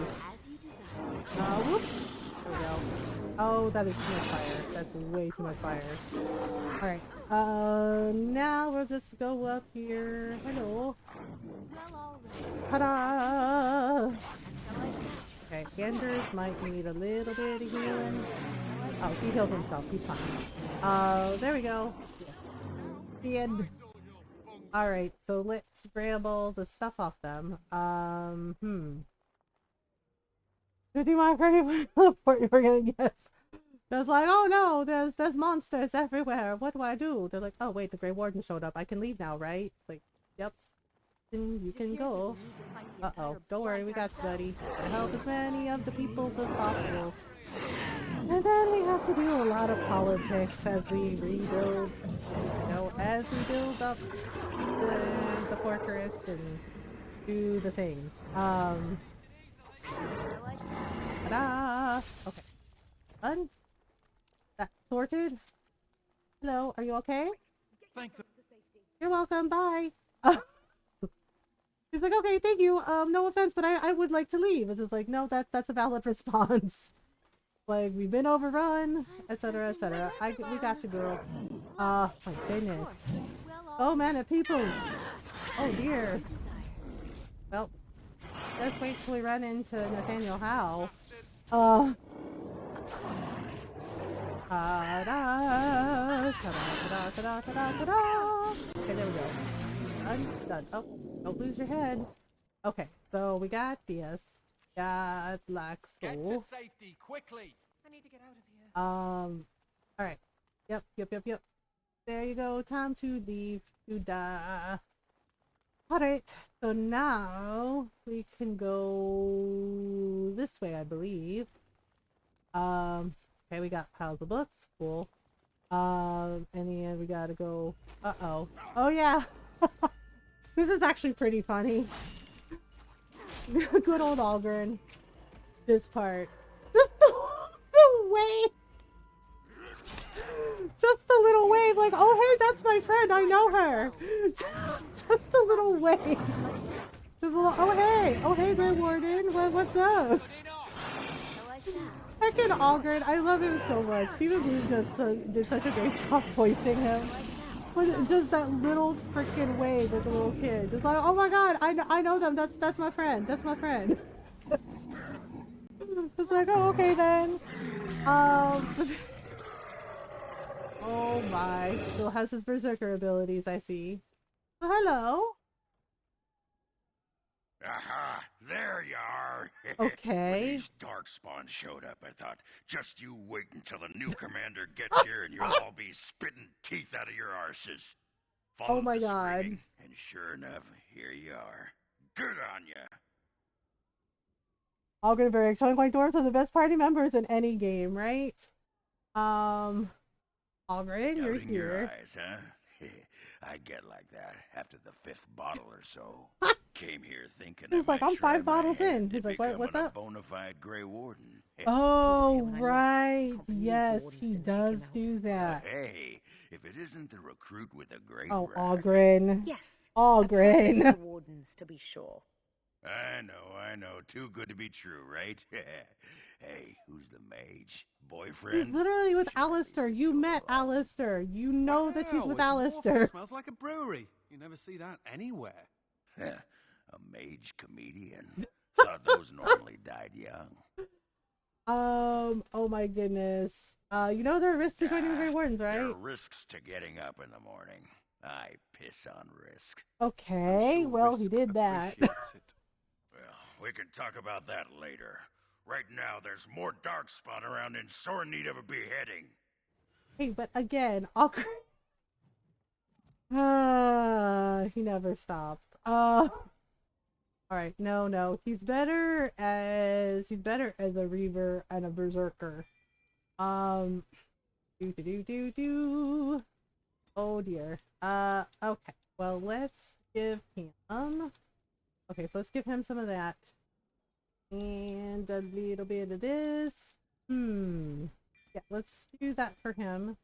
Whoops. There we go. Oh, that is too much fire. That's way too much fire. Alright. Now we'll just go up here. Hello. Ta-da! Okay, Anders might need a little bit of healing. Oh, he healed himself. He's fine. There we go. The end. Alright, so let's grab all the stuff off them. Do you want to we're gonna guess. Just like, oh no, there's monsters everywhere. What do I do? They're like, oh wait, the Grey Warden showed up. I can leave now, right? Like, yep. Then you can go. Uh-oh. Don't worry, we got you, buddy. To help as many of the peoples as possible. And then we have to do a lot of politics as we rebuild, you know, as we build up the fortress and do the things. Ta-da! Okay. Done. That sorted. Hello, are you okay? You're welcome, bye. He's like, okay, thank you. No offense, but I would like to leave. It's just like, no, that's a valid response. Like, we've been overrun, etc., etc. We got you, girl. My goodness. Oh man, of peoples. Oh dear. Well, let's wait till we run into Nathaniel Howe. Ta-da! Ta-da! Ta-da! Ta-da! Ta-da! Okay, there we go. Done. Oh, don't lose your head. Okay, so we got this. Got Black Soul. Get to safety quickly. I need to get out of here. Alright. Yep. There you go. Time to leave. To die. Alright, so now we can go this way, I believe. Okay, we got piles of books. Cool. And then we gotta go. Uh-oh. Oh yeah! This is actually pretty funny. Good old Algren. This part. Just the wave! Just the little wave, like, oh hey, that's my friend, I know her! Just a little wave. Just a little, oh hey, Grey Warden, what's up? Heckin' Algren, I love him so much. Stephen Bloom did such a great job voicing him. But just that little freaking wave with the little kid. It's like, oh my god, I know them. That's my friend. That's my friend. It's like, oh okay then. Oh my, still has his berserker abilities. I see. Oh, hello. Aha! There you are! Okay. When these darkspawn showed up, I thought, just you wait until the new commander gets here and you'll all be spitting teeth out of your arses. Oh my god. And sure enough, here you are. Good on ya! Algren very exciting. Like dwarves are the best party members in any game, right? Algren, you're Doubting here. your eyes, huh? I get like that after the 5th bottle or so. Came here thinking He's like, I'm 5 bottles in. He's like, what's up? A bona fide Grey Warden. Oh, right. Yes, he does do that. Hey, if it isn't the recruit with a great Oh, rack. Algren. Yes. Algren. Wardens, to be sure. I know. Too good to be true, right? Hey, who's the mage? Boyfriend? He's literally with Alistair. You met Alistair. You know that she's with Alistair. It smells like a brewery. You never see that anywhere. A mage comedian. Thought those normally died young. Oh my goodness. You know there are risks to joining the Grey Wardens, right? There are risks to getting up in the morning. I piss on risk. Okay, well, he did that. Well, we can talk about that later. Right now, there's more darkspawn around in sore need of a beheading. Hey, but again, Algren. He never stops. Alright, no. He's better as a Reaver and a Berserker. Oh dear. Okay. Well, let's give him. Okay, so let's give him some of that. And a little bit of this. Yeah, let's do that for him.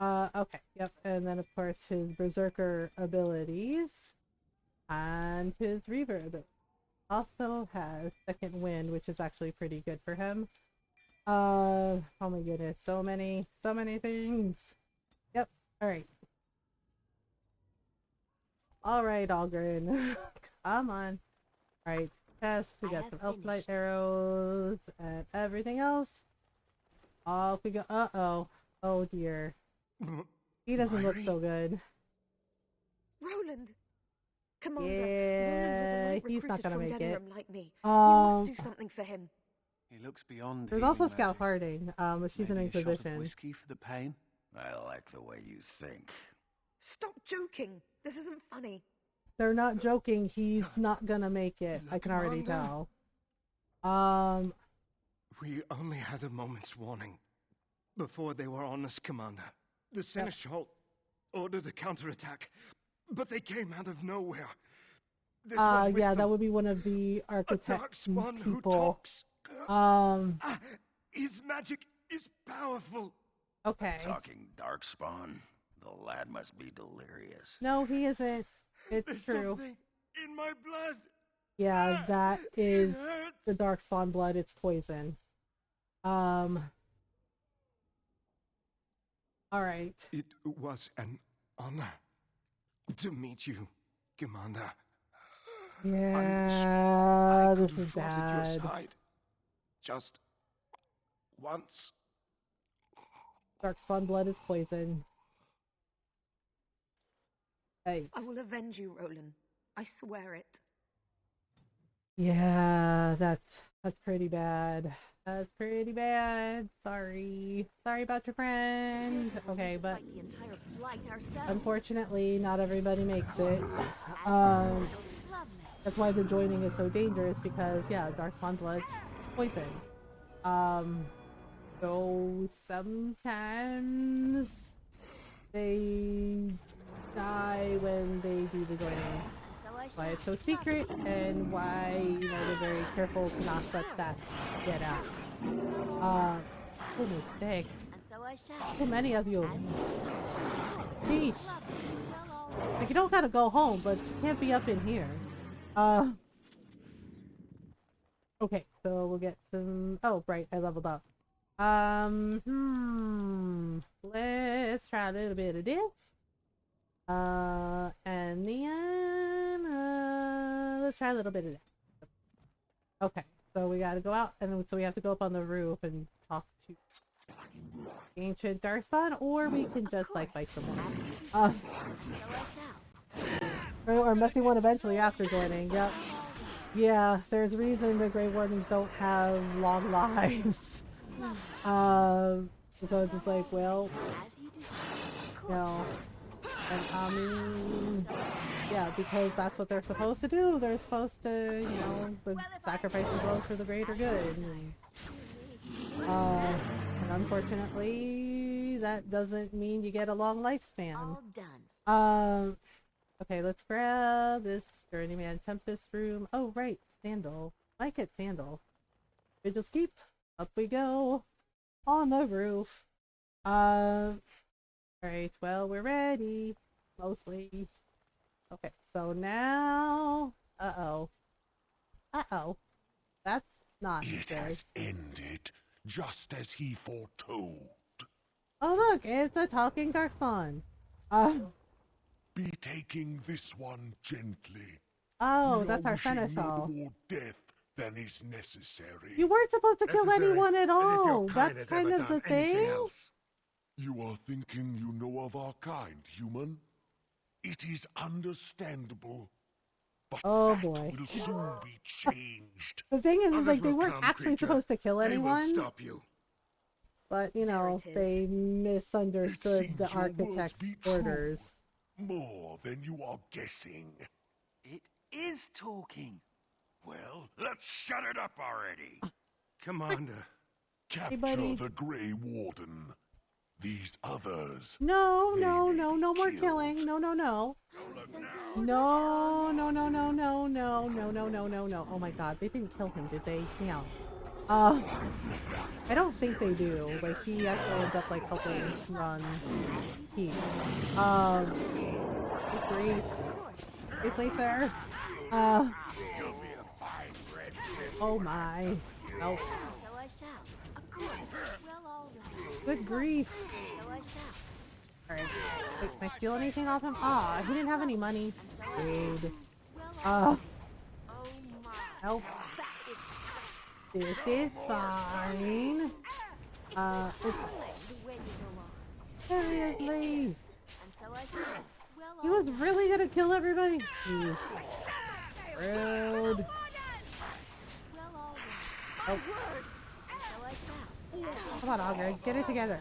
Okay, yep. And then, of course, his Berserker abilities. And his Reaver ability. Also has Second Wind, which is actually pretty good for him. Oh my goodness. So many things. Yep. Alright. Alright, Algren. Come on. Alright, chest. We got some elf light arrows and everything else. Off we go. Uh-oh. Oh dear. He doesn't look so good. Roland! Commander, Yeah, Roland was a he's not gonna make it. like me. You must do something for him. He looks beyond. There's also healing Scout magic. Harding, but she's an Maybe a shot of Inquisition. whiskey for the pain. I like the way you think. Stop joking. This isn't funny. They're not joking. He's not gonna make it. I can already tell. We only had a moment's warning before they were on us, Commander. The Seneschal ordered a counterattack, but they came out of nowhere. This one with yeah, them, that would be one of the architect darkspawn who people. talks. His magic is powerful. Okay. Talking darkspawn, the lad must be delirious. No, he isn't. It's There's true. something in my blood. Yeah, that is hurts. the darkspawn blood. It's poison. All right. It was an honor to meet you, Commander. Yeah, I could this have is fought at your bad. side. Just once. Darkspawn blood is poison. Hey. I will avenge you, Roland. I swear it. Yeah, that's pretty bad. That's pretty bad. Sorry about your friend. Okay, but unfortunately, not everybody makes it. That's why the joining is so dangerous because yeah, darkspawn blood, poison. So sometimes they die when they do the joining. Why it's so secret and why they're very careful to not let that get out. Oh mistake. So many of you. Sheesh. Like you don't gotta go home, but you can't be up in here. Okay, so we'll get some. Oh, right, I leveled up. Let's try a little bit of this. And then let's try a little bit of that. Okay, so we gotta go out, and so we have to go up on the roof and talk to ancient darkspawn, or we can just like fight someone. Or messy one eventually after joining. Yep. Yeah, there's a reason the Grey Wardens don't have long lives. So it's just like, well, and I mean, yeah, because that's what they're supposed to do. They're supposed to, sacrifice themselves for the greater good. And unfortunately, that doesn't mean you get a long lifespan. All done. Okay, let's grab this Journeyman Tempest room. Oh, right, Sandal. Might get Sandal. Vigil's Keep. Up we go. On the roof. Alright, well, we're ready. Mostly. Okay, so now... Uh-oh. That's not It good. has ended, just as he foretold. Oh, look, it's a talking darkspawn. Be taking this one gently. Oh, We that's are our wishing Seneschal. no more death than is necessary. You weren't supposed to kill Necessary, anyone at as if your all. kind That's has kind ever of the done anything thing. else. You are thinking you know of our kind, human? It is understandable. But Oh that boy. will soon be changed. The thing is Others like they will weren't come, actually creature. supposed to kill They anyone. will stop you. But There it is. they misunderstood It the seems your words architect's be true. orders. More than you are guessing. It is talking. Well, Let's shut it up already. Commander. capture buddy. the Grey Warden. These others. No, They no, may no, be no more killed. killing. No, no, no. No, no, no, no, no, no, no, no, no, no, no. Oh my god, they didn't kill him, did they? No. I don't think they do. Like, he actually ends up, like, helping run Heat. Good grief. Great play, sir. Oh my. Nope. So I shall. Of course. Well, all right. Good grief. So I shall. Alright. Wait, can I steal anything off him? Ah, he didn't have any money. Rude. Help. This is fine. Seriously. He was really gonna kill everybody? Jeez. Rude. Oh. Come on, Augur, get it together.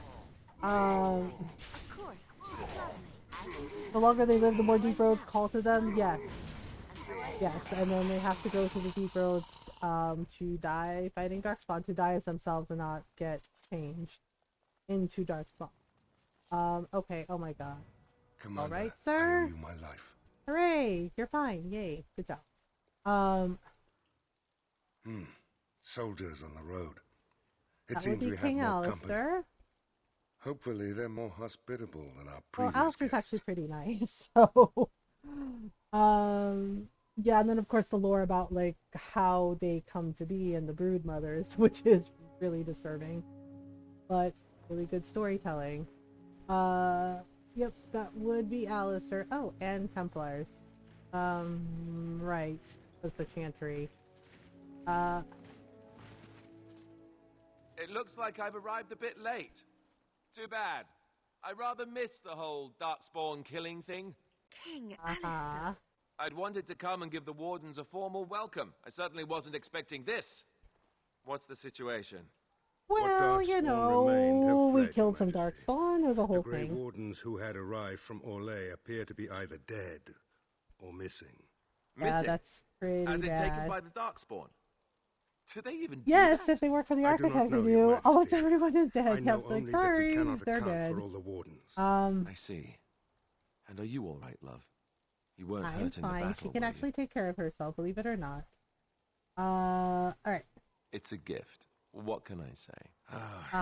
The longer they live, the more deep roads call to them. Yes. Yes, and then they have to go to the deep roads to die fighting Darkspawn, to die as themselves and not get changed into Darkspawn. Okay, oh my god. Commander, alright, sir. I owe you my life. Hooray! You're fine. Yay. Good job. Soldiers on the road. It That seems would be we have King more company. Alistair. Hopefully they're more hospitable than our Well, previous Alistair's guests. actually pretty nice, so... yeah, and then of course the lore about, like, how they come to be and the brood mothers, which is really disturbing. But, really good storytelling. Yep, that would be Alistair. Oh, and Templars. Right. Was the Chantry. It looks like I've arrived a bit late. Too bad. I rather missed the whole Darkspawn killing thing. King Alistair. I'd wanted to come and give the Wardens a formal welcome. I certainly wasn't expecting this. What's the situation? Well, you know, we killed some Darkspawn. It was a whole The Grey thing. Wardens who had arrived from Orlais appear to be either dead or missing. Yeah, Missing? that's pretty As in bad. taken by the Darkspawn? Do they even do Yes, that? if they work for the I do not Architect know, of Your you, almost Majesty. everyone is dead. I know Yep, like, only that we sorry, cannot they're account dead. for all the Wardens. I see. And are you all right, love? You weren't I'm hurt in the fine. battle, She can were actually take care of herself, believe it or not. Alright. you? It's a gift. What can I say?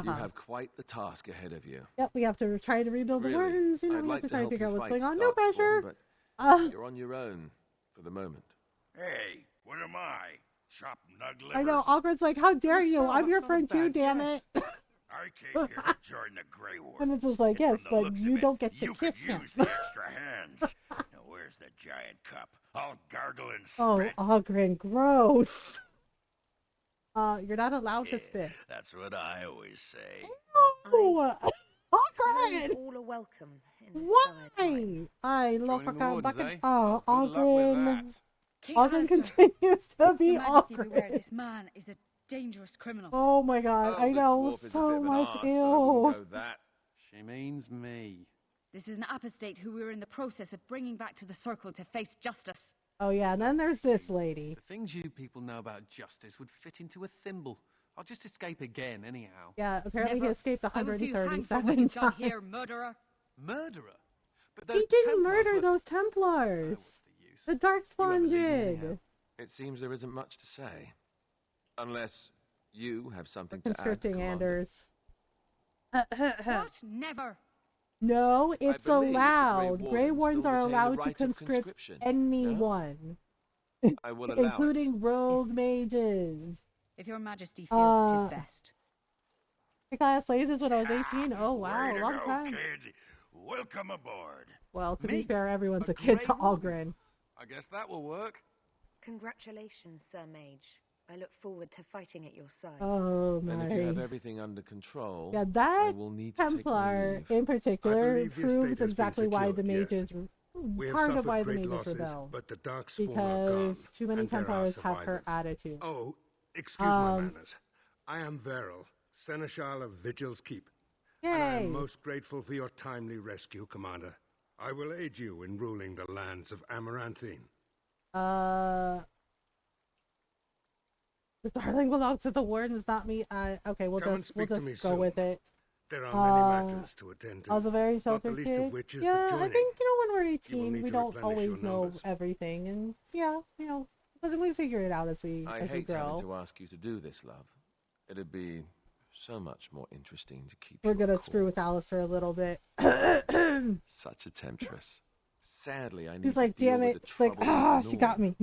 You have quite the task ahead of you. Yep, we have to try to rebuild the Really, wardens. You know, I'd we like have to to try to help figure you out what's fight going on. No Darkspawn, pressure. but you're on your own for the moment. Hey, what am I? Chop nug livers? I know, Ogren's like, how dare you? Smell, I'm your that's not a friend too, bad damn guess. it. I came here to join the Grey Wardens. And it's just like, yes, From the but looks you of it, don't get to you kiss could him. use the extra hands. Now where's the giant cup? I'll gargle and Oh, spit. Ogren, gross. You're not allowed to spit. That's what I always say. Oh, Suppose Ogren! all are welcome in this Why? dire time. I love Joining the a wardens, bucket. eh? Oh, Good luck with Ogren. that. King Ogren Alistair, continues to be Your Majesty, beware, Ogren. this man is a dangerous criminal. Oh my god, Oh, I the know dwarf is a bit so of an much arse, but I wouldn't ill. go that. She means me. This is an apostate who we are in the process of bringing back to the Circle to face justice. Oh yeah, and then there's this lady. The things you people know about justice would fit into a thimble. I'll just escape again, anyhow. Yeah, apparently Never. he escaped I will see you hanged for what 137 you've done times. here, murderer. Murderer? But He those didn't Templars murder were- those Templars. The Darkspawn did. It seems there isn't much to say. Unless you have something to add, Conscripting Commander. Anders. What? Never. No, it's believe the Grey allowed. Grey Wardens Wardens still are retain the allowed to right of conscript conscription, anyone, I will allow including rogue mages. If your Majesty feels it is best. I think I last played this when I was 18. Oh wow, Way to long go, time. kid. Welcome aboard. Well, to Me? be fair, everyone's A a kid Grey to Warden? Ogren. I guess that will work. Congratulations, Sir Mage. I look forward to fighting at your side. Oh And if you have my. everything under control, Yeah, I that will need to take Templar leave. in particular believe the estate proves has been exactly why the secured, mages, We have part of suffered why the great mages losses, rebelled. but the Darkspawn are gone, Because too many and there are Templars have her survivors. attitude. Oh, excuse my manners. I am Veril, Seneschal of Vigil's Keep. And I Yay! am most grateful for your timely rescue, Commander. I will aid you in ruling the lands of Amaranthine. The darling belongs to the wardens, not me. Okay, we'll Come and just speak to me go soon. with it. There are many matters to attend to. I was a very not sheltered the least kid. of which is the Yeah, I joining. think when we're You will 18, need we to don't replenish your always know numbers. everything, and yeah, but then we figure it out as we I as we hate having grow. to ask you to do this, love. It'd be so much more interesting to keep We're your gonna screw with Alice for a little bit. such a temptress. Sadly, I need He's to like, deal damn with it. the It's like, trouble she with got me.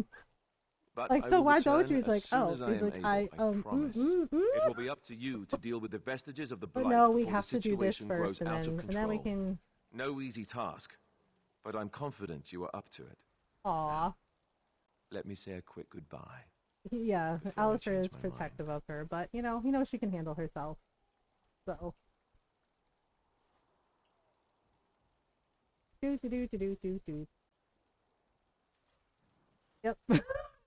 But Like, I so will why don't return you? He's as like, soon oh. as I He's am like, able, promise. It will be up to you to deal with the vestiges of the blight But no, we before have the to do this situation first, grows out of and then we control. can No easy task, but I'm confident you are up to it. Aw. Let me say a quick goodbye. Yeah, Before I Alistair change is my protective of her, but you know, he knows she can handle herself. So. Do. Yep.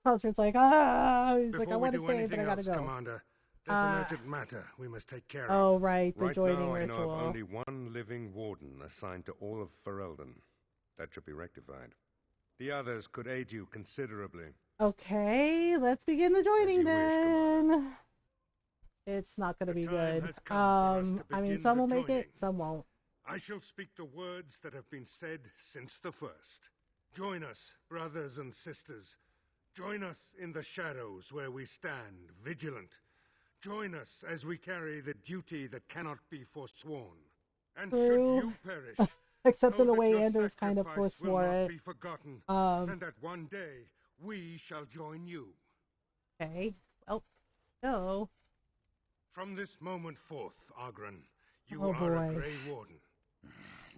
Alistair's like, ah. He's like, I want to stay, but I gotta go. Commander, there's an urgent matter we must take care of. Oh, right, the right joining now, ritual. I know of only one living warden assigned to all of Ferelden. That should be rectified. The others could aid you considerably. Okay, let's begin the joining then. It's not going to be good. I mean, some will make it, some won't. I shall speak the words that have been said since the first. Join us, brothers and sisters. Join us in the shadows where we stand, vigilant. Join us as we carry the duty that cannot be forsworn. And should you perish, except in a know that way your Anders kind of sacrifice will forswore not it. be forgotten, and that one day we shall join you. Okay, well, no. From this moment forth, Ogren, you Oh, are a boy. Grey Warden.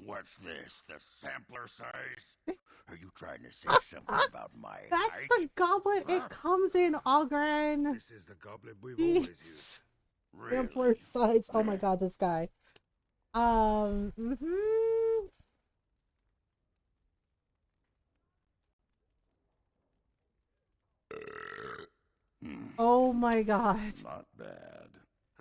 What's this? The sampler size? Are you trying to say something about my That's height? the goblet it comes in, Ogren. This is the goblet we've always used. Sampler size. Oh my god, this guy. Oh my god. Not bad.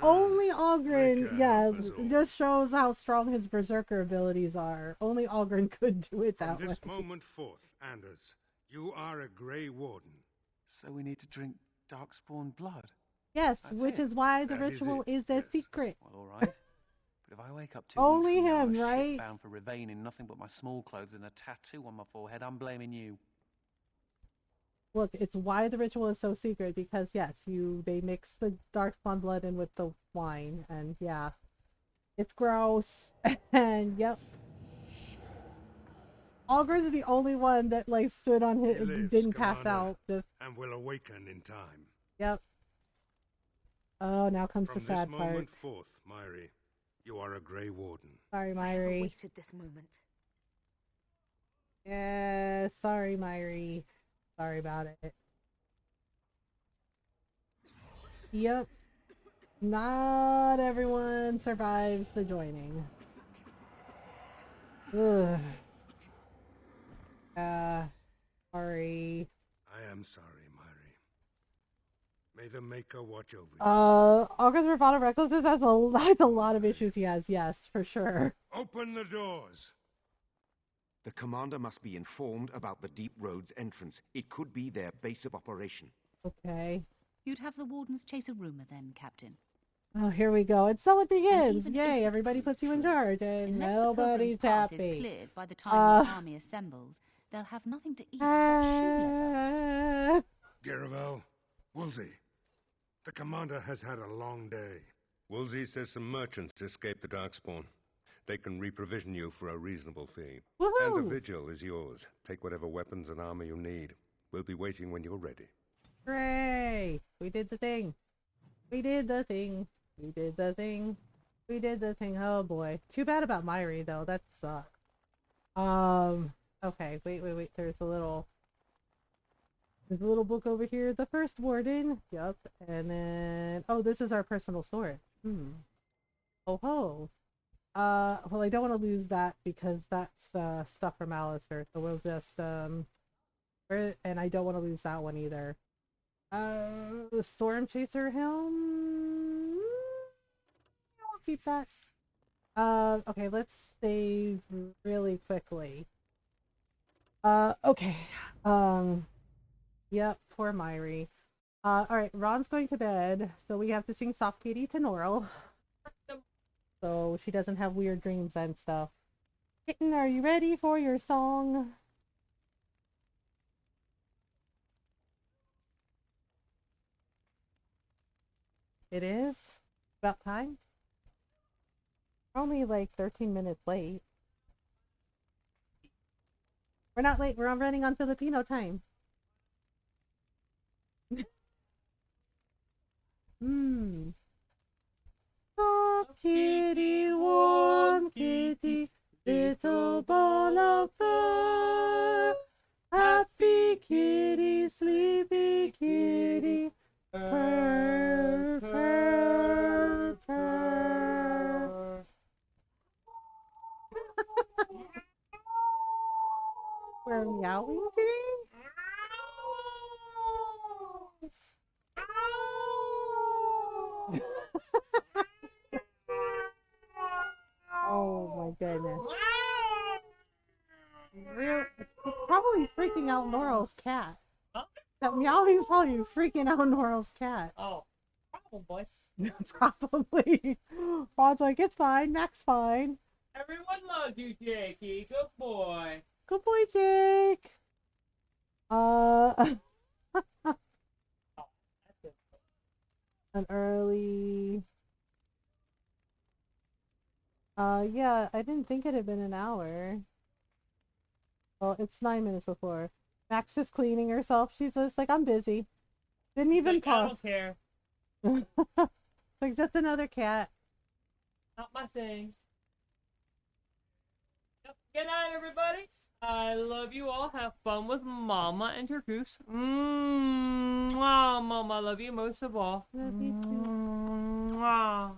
Only Ogren, Rika, yeah, help us all. just shows how strong his berserker abilities are. Only Ogren could do it From that way. this moment forth, Anders, you are a Grey Warden. So we need to drink Darkspawn blood? Yes, That's which it. is why the That is ritual it, is a yes. secret. Well, all right. But if I wake up 2 Only weeks from now him, a right? shit bound for Ravane in nothing but my small clothes and a tattoo on my forehead, I'm blaming you. Look, it's why the ritual is so secret, because yes, they mix the darkspawn blood in with the wine, and yeah, it's gross. And yep, Ogren's the only one that like stood on his, He lives, didn't pass Commander, out. Just and will awaken in time. yep. Oh, now comes From the sad this part. moment forth, Myri, you are a Grey Warden. Sorry, I have Myri. awaited this moment. Yeah, sorry, Myri. Sorry about it. Yep. Not everyone survives the joining. Ugh. Sorry. I am sorry, Myri. May the Maker watch over you. August Bravado Recklessness has a lot of issues he has, yes, for sure. Open the doors! The commander must be informed about the Deep Road's entrance. It could be their base of operation. Okay. You'd have the wardens chase a rumor then, Captain. Oh, here we go. And so it begins. even Yay, if everybody puts you in charge, and Unless nobody's the pilgrim's path is happy. cleared by the time your army assembles, they'll have nothing to eat but shoe leather. Garavel, Woolsey, the commander has had a long day. Woolsey says some merchants escaped the Darkspawn. They can reprovision you for a reasonable fee. And the Woohoo! vigil is yours. Take whatever weapons and armor you need. We'll be waiting when you're ready. Hooray! We did the thing. We did the thing. We did the thing. We did the thing. Oh boy. Too bad about Myri though. That sucks. Okay. Wait. There's a little book over here. The first warden. Yup. And then this is our personal storage. Oh ho. Well, I don't want to lose that because that's stuff from Alistair. So we'll just and I don't want to lose that one either. The Storm Chaser helm. I'll keep that. Okay, let's save really quickly. Okay. Yep, poor Myri. Alright, Ron's going to bed, so we have to sing Soft Kitty to Norl. So she doesn't have weird dreams and stuff. Kitten, are you ready for your song? It is? About time? We're only like 13 minutes late. We're not late, we're running on Filipino time. Soft kitty, warm kitty, little ball of fur. Happy kitty, sleepy kitty, purr, purr, purr. We're meowing today? Oh my goodness. Real, it's probably freaking out Laurel's cat. Huh? That meowing's probably freaking out Laurel's cat. Oh, probably. Probably. Rod's like, it's fine, Mac's fine. Everyone loves you, Jakey. Good boy. Good boy, Jake. An early. Yeah, I didn't think it had been an hour. Well, it's 9 minutes before. Mac's just cleaning herself. She's just like, I'm busy. Didn't even like, pause. I don't care. Like, just another cat. Not my thing. Yep. Good night, everybody. I love you all. Have fun with Mama and your goose. Mwah, Mama, I love you most of all. Love you too. Mwah.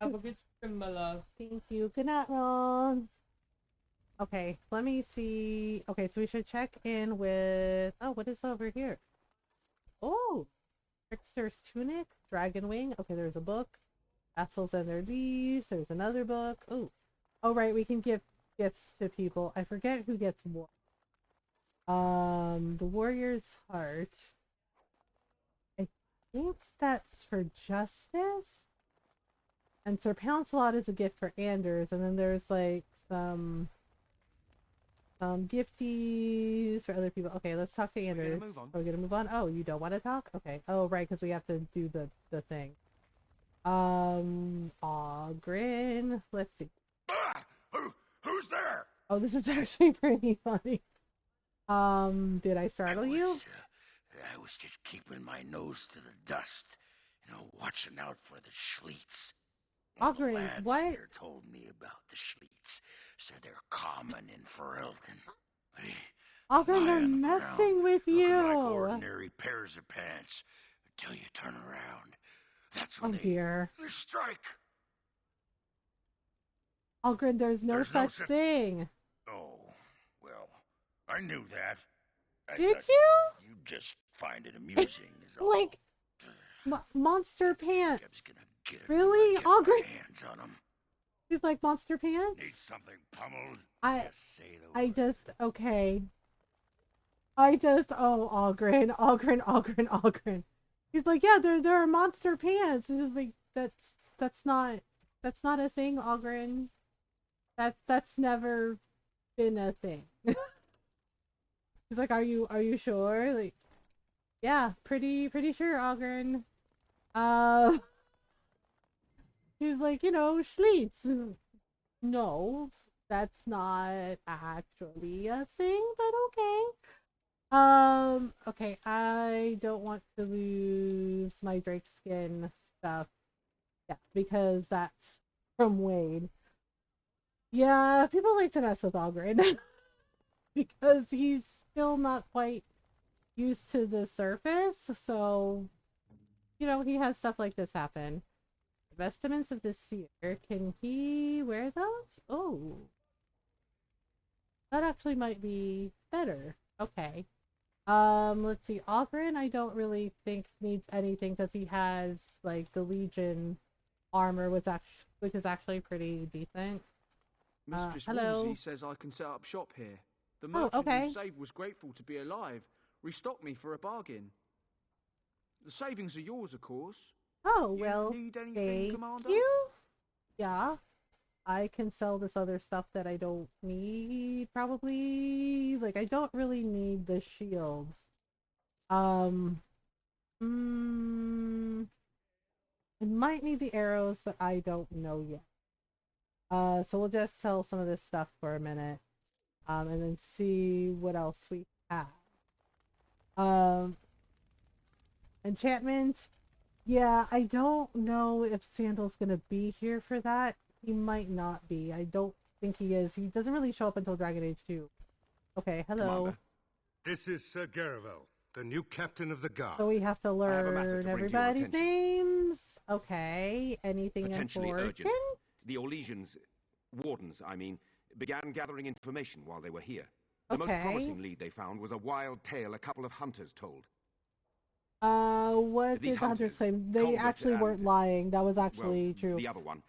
Have a good stream, my love. Thank you. Good night, Ron. Okay, let me see. Okay, so we should check in with... Oh, what is over here? Oh! Trickster's Tunic, Dragon Wing. Okay, there's a book. Vessels and Their Leaves. There's another book. Oh. Oh, right, we can give gifts to people. I forget who gets what. The Warrior's Heart. I think that's for Justice. And Sir Pouncelot is a gift for Anders. And then there's like some gifties for other people. Okay, let's talk to Anders. We're gonna move on. Oh, you don't want to talk? Okay. Oh, right, because we have to do the thing. Ogren. Let's see. Who's there? Oh, this is actually pretty funny. Did I startle you? I was just keeping my nose to the dust, watching out for the Schleets. Ogren, what? Here told me about the Schleets. Said they're common in Ferelden. Ogren, they're messing with you. Like ordinary pairs of pants until you turn around. That's when dear. They strike. Ogren, there's no such thing. Oh, well, I knew that. Did you? You just find it amusing. Is all. Like monster pants. Really, Ogren? Hands on them. He's like monster pants. Need something pummeled? Ogren. He's like, yeah, there are monster pants. And he's like, that's not a thing, Ogren. That's never been a thing. He's like, are you sure? Like, yeah, pretty sure, Ogren. He's like, Schleets. No, that's not actually a thing, but okay. Okay, I don't want to lose my Drake skin stuff. Yeah, because that's from Wade. Yeah, people like to mess with Ogren. Because he's still not quite used to the surface, so, he has stuff like this happen. Vestments of the Seer. Can he wear those? Oh. That actually might be better. Okay. Let's see. Ogren, I don't really think needs anything because he has, like, the Legion armor, which is actually pretty decent. Mistress hello. Woolsey says I can set up shop here. The merchant who saved was grateful to be alive. Restocked me for a bargain. The savings are yours, of course. Oh, well, need anything, Commander? You? Yeah. I can sell this other stuff that I don't need, probably. Like, I don't really need the shields. I might need the arrows, but I don't know yet. So we'll just sell some of this stuff for a minute. And then see what else we have. Enchantment. Yeah, I don't know if Sandal's gonna be here for that. He might not be. I don't think he is. He doesn't really show up until Dragon Age 2. Okay, hello. Commander. This is Sir Garavel, the new captain of the guard. So we have to I have a matter learn to bring to your everybody's attention. names. Okay, anything Potentially important? urgent. The Orlesians, wardens, I mean, began gathering information while they were here. The most promising lead they found was a wild tale a couple of hunters told. What did the hunters claim? They actually weren't lying. That was actually true. The other one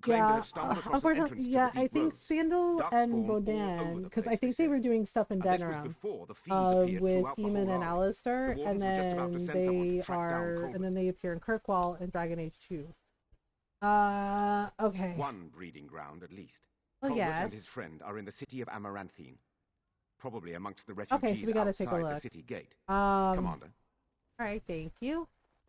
claimed to have stumbled across an entrance to the I deep think roads. Sandal Dark and spawn all over Bodan, the because place, I think they were doing stuff in And this was Denerim, before the fiends appeared with throughout the Eamon whole and army. Alistair, The and wardens were just about to then send someone to they track down are, Colbert. and then they appear in Kirkwall and Dragon Age 2. Okay. One breeding ground, at least. Well, Colbert yes. and his friend are in the city of Amaranthine, probably amongst the refugees Okay, so we gotta take a outside look. the city gate. Commander. Commander. All right, thank you.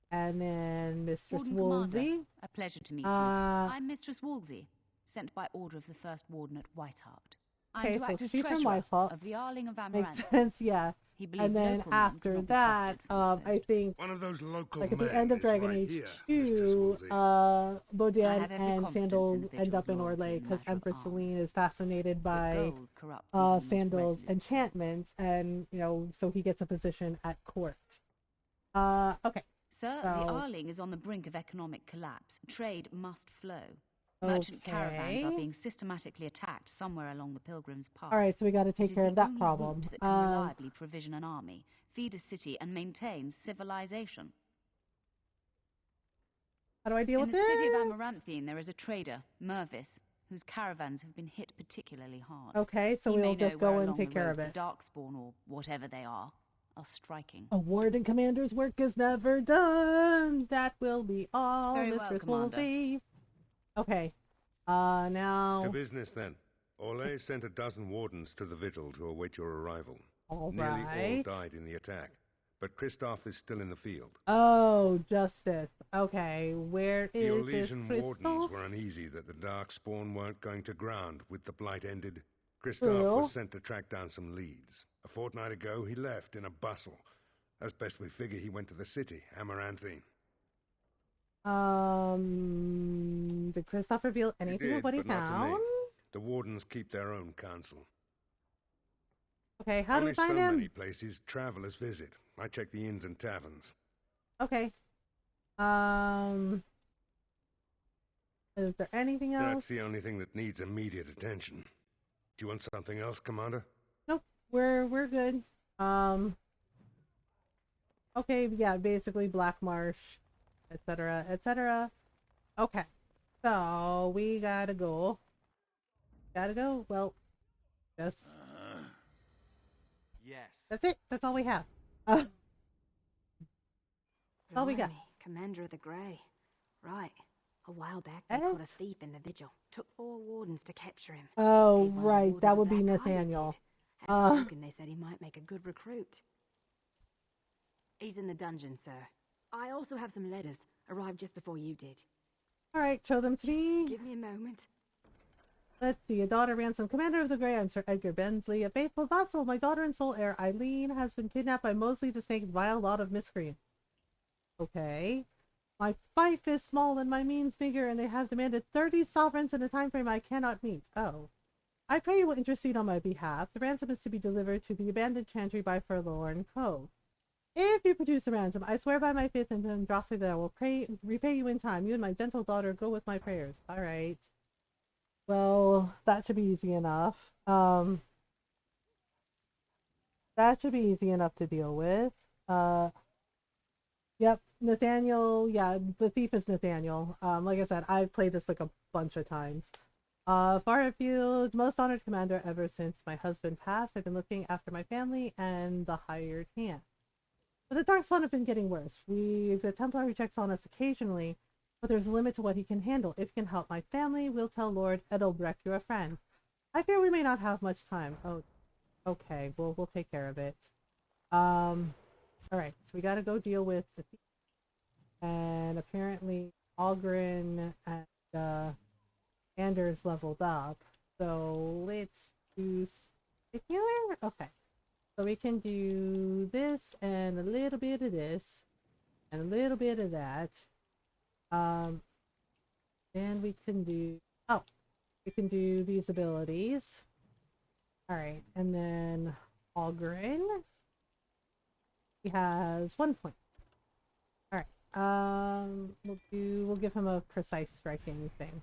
And then Mistress Warden Woolsey. Commander, a pleasure to meet you. I'm Mistress Woolsey, sent by order of the First Warden at Whitehart. Okay, I'm to so act as she's from treasurer Whitehart. of the Arling of Makes Amaranth. sense, yeah. He believed And then local men could after not be that, trusted I think One of those local like at the men end of is Dragon right Age here, 2, I Bodan have every and confidence Sandal in the end up in Vigil's loyalty Orlais in because matter of Empress arms. Celine is fascinated by gold corrupts even the most Sandal's resolute enchantments, and so he gets a position at court. Okay. Sir, so, the Arling is on the brink of economic collapse. Trade must flow. Merchant caravans are Okay. being systematically attacked somewhere along the Pilgrim's Path. All right, so we got to It take is care the of that only problem. route that can reliably provision an army, feed a city, and maintain civilization. How do I deal In with the city of this? Amaranthine, there is a trader, Mervis, whose caravans have been hit particularly hard. Okay, so He may we'll know just go where and along take the care road of it. The Darkspawn, or whatever they are striking. A warden commander's work is never done. That will be all, Very well, Mistress Commander. Woolsey. Okay. To Now. business, then. Orlais sent a dozen wardens to the vigil to await your arrival. All Nearly all right. died in the attack, but Christoph is still in the field. Oh, justice. Okay, where The is this Orlesian crystal? wardens were uneasy that the Darkspawn weren't going to ground with the blight ended. Christoph True. was sent to track down some leads. A fortnight ago, he left in a bustle. As best we figure, he went to the city, Amaranthine. Did Christoph reveal anything of what he but not to found? me. The wardens keep their own counsel. Okay, how do we Only find so him? many places travelers visit. I check the inns and taverns. Okay. Is there anything else? That's the only thing that needs immediate attention. Do you want something else, Commander? Nope, we're good. Okay, yeah, basically Black Marsh, etc., etc. Okay, so we gotta go. Gotta go. Well, yes. Yes. That's it. That's all we have. All we got. Blimey, Commander of the Grey. Right. A while back, they caught a thief in the vigil. Took 4 wardens to capture him. Oh, Gave one of the right. wardens That a would be black eye, they Nathaniel. did. At the token, they said he might make a good recruit. He's in the dungeon, sir. I also have some letters. Arrived just before you did. All right, show them to me. Give me a moment. Let's see. A daughter ransom. Commander of the Grey, I'm Sir Edgar Bensley. A faithful vassal, my daughter and sole heir, Eileen, has been kidnapped by Mosley the Snake's vile lot of miscreants. Okay. My fief is small and my means meager, and they have demanded 30 sovereigns in a time frame I cannot meet. Oh. I pray you will intercede on my behalf. The ransom is to be delivered to the abandoned chantry by Forlorn Cove. If you produce the ransom, I swear by my faith and generosity that I will repay you in time. You and my gentle daughter go with my prayers. All right. Well, that should be easy enough. That should be easy enough to deal with. Yep, Nathaniel. Yeah, the thief is Nathaniel. Like I said, I've played this like a bunch of times. Farfield, most honored commander ever since my husband passed. I've been looking after my family and the hired hand. But the Darkspawn have been getting worse. The Templar checks on us occasionally, but there's a limit to what he can handle. If he can help my family, we'll tell Lord Edelbrecht you're a friend. I fear we may not have much time. Oh, okay. We'll take care of it. All right. So we got to go deal with the thief. And apparently Algren and Anders leveled up. So let's do healer. Okay. So we can do this and a little bit of this and a little bit of that. And we can do, we can do these abilities. Alright, and then Ogren. He has 1 point. Alright. We'll give him a precise striking thing.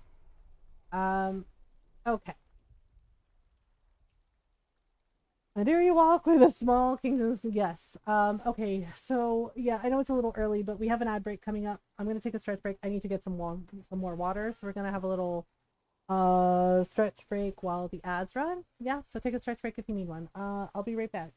Okay. And here you walk with a small kingdom. Yes. Okay, so yeah, I know it's a little early, but we have an ad break coming up. I'm gonna take a stretch break. I need to get some more water, so we're gonna have a little stretch break while the ads run. Yeah, so take a stretch break if you need one. I'll be right back.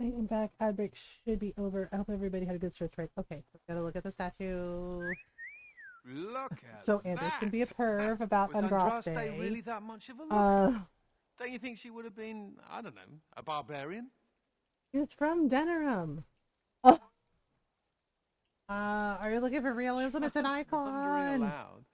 In fact, ad break should be over. I hope everybody had a good search break. Okay, so we gotta look at the statue. Look at So Anders can be a perv about Was Andraste. Andraste really that much of a looker? Don't you think she would have been, I don't know, a barbarian? He's from Denerim. Are you looking for realism? It's an icon. Aloud.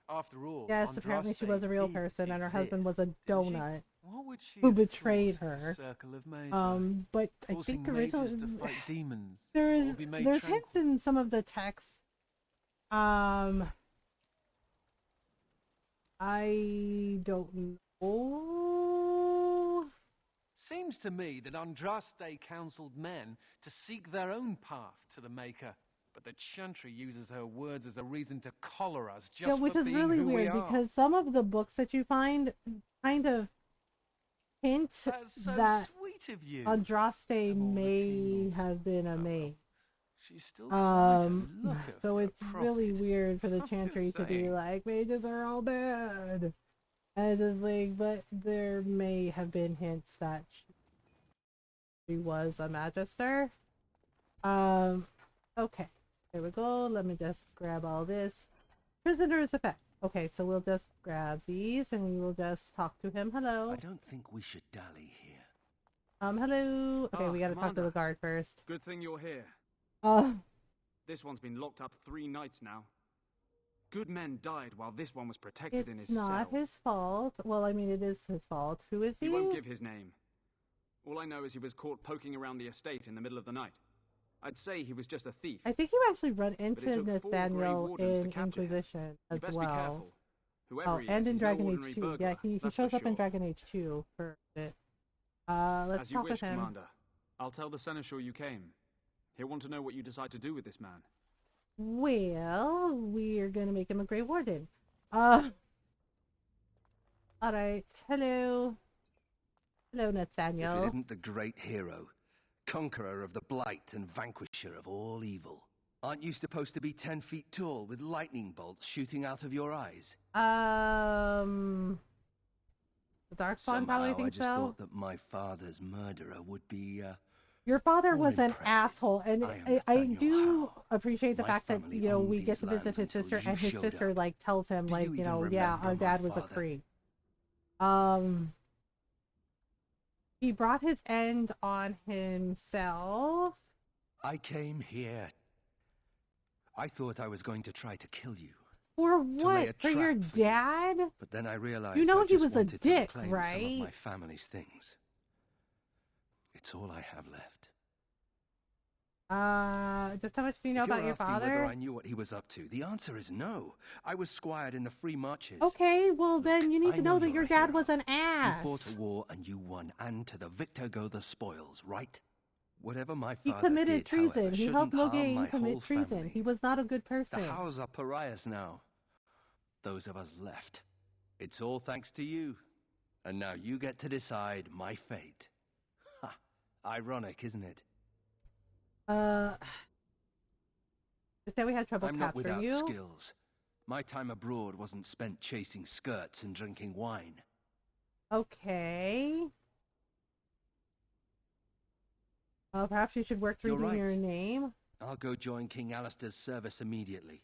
After all, Yes, apparently she was a real person, and her husband was a donut what would she who have betrayed thought of her. the circle of Magi? But I Forcing think mages originally to fight demons. there's or be made hints tranquil. in some of the texts. I don't know. Seems to me that Andraste counseled men to seek their own path to the Maker, but the Chantry uses her words as a reason to collar us just Yeah, which for is being really who we weird are. because some of the books that you find kind of hint That's so that sweet of you. Andraste may have been a mage. She's still quite a looker So for a it's really weird for the Chantry to be saying. like, mages are all bad. And it's like, but there may have been hints that she was a magister. Okay. There we go. Let me just grab all this. Prisoner's effect. Okay, so we'll just grab these and we will just talk to him. Hello. I don't think we should dally here. Hello. Okay, we gotta talk to Commander. the guard first. Good thing you're here. This one's been locked up 3 nights now. Good men died while this one was protected in his It's not cell. his fault. Well, I mean, it is his fault. Who is he? He won't give his name. All I know is he was caught poking around the estate in the middle of the night. I'd say he was just a thief. I think you actually run it into took 4 Grey Nathaniel Wardens to in capture him. Inquisition You as best well. be careful. Whoever he and is, in he's no Dragon Age ordinary 2. burglar, Yeah, he that's shows for up in sure. Dragon Age 2 for a bit. Let's As you talk wish, with him. Commander. I'll tell the Seneschal you came. He'll want to know what you decide to do with this man. Well, we're gonna make him a Grey Warden. Alright. Hello. Hello, If Nathaniel. it isn't the great hero, conqueror of the blight and vanquisher of all evil. Aren't you supposed to be 10 feet tall with lightning bolts shooting out of your eyes? The Darkspawn Somehow probably I thinks just so. thought that my father's murderer would be, Your father more was an impressive. asshole, and I do appreciate the My fact that, family you know, owned we these get to visit lands his until sister, you and his showed sister, up. like, tells him, Do like, you you even know, yeah, remember our my dad was a father? creep. He brought his end on himself. I came here. I thought I was going to try to kill you. For To lay what? a For your trap for dad? But then I realized You know I he just was a wanted to dick, reclaim some of right? my family's things. It's all I have left. Just how much do you know If you're about your asking whether father? I knew what he was up to, the answer is no. I was squired in the Free Marches. Okay, well then you need I to know know that you're your a dad hero. was an You ass. fought a war and you won, and to the victor go the spoils, right? Whatever my He father committed did, however, treason. He shouldn't helped harm Logain my commit whole treason. family. He was not a good person. The Hows are pariahs now. Those of us left. It's all thanks to you. And now you get to decide my fate. Ha! Ironic, isn't it? Just that we had trouble I'm not capturing without you. skills. My time abroad wasn't spent chasing skirts and drinking wine. Okay. Perhaps you should work to You're redeem right. your name. I'll go join King Alistair's service immediately.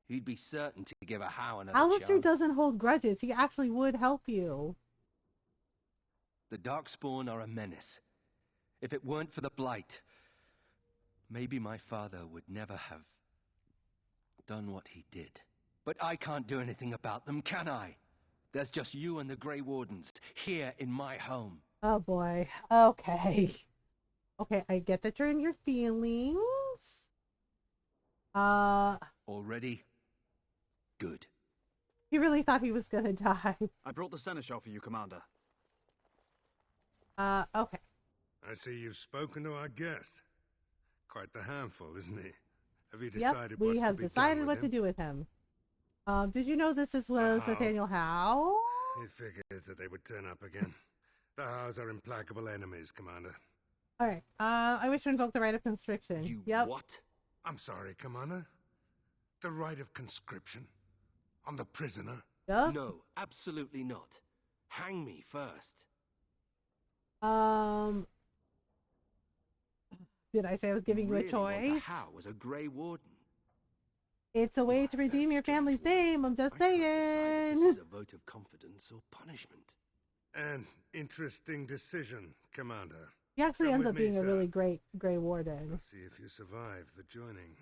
He'd be certain to give a Howe another Alistair chance. doesn't hold grudges. He actually would help you. The Darkspawn are a menace. If it weren't for the Blight, maybe my father would never have done what he did. But I can't do anything about them, can I? There's just you and the Grey Wardens here in my home. Oh boy. Okay. Okay, I get that you're in your feelings. Already? Good. He really thought he was gonna die. I brought the Seneschal for you, Commander. Okay. I see you've spoken to our guest. Quite the handful, isn't he? Have you decided Yep, what's we have to be decided done what with to him? do with him. Did you know this was Nathaniel Howe? He figures that they would turn up again. The Hows are implacable enemies, Commander. Alright, I wish to invoke the right of constriction. Yep. What? I'm sorry, Commander. The right of conscription? On the prisoner? Yep. No, absolutely not. Hang me first. Did I say I was giving you a really want choice? a how as a Grey Warden? It's a way to redeem your family's name. I'm just saying. This is a vote of confidence or punishment. An interesting decision, Commander. He actually Come ends with up me, being a sir. really great Grey Warden. Let's see if you survive the joining.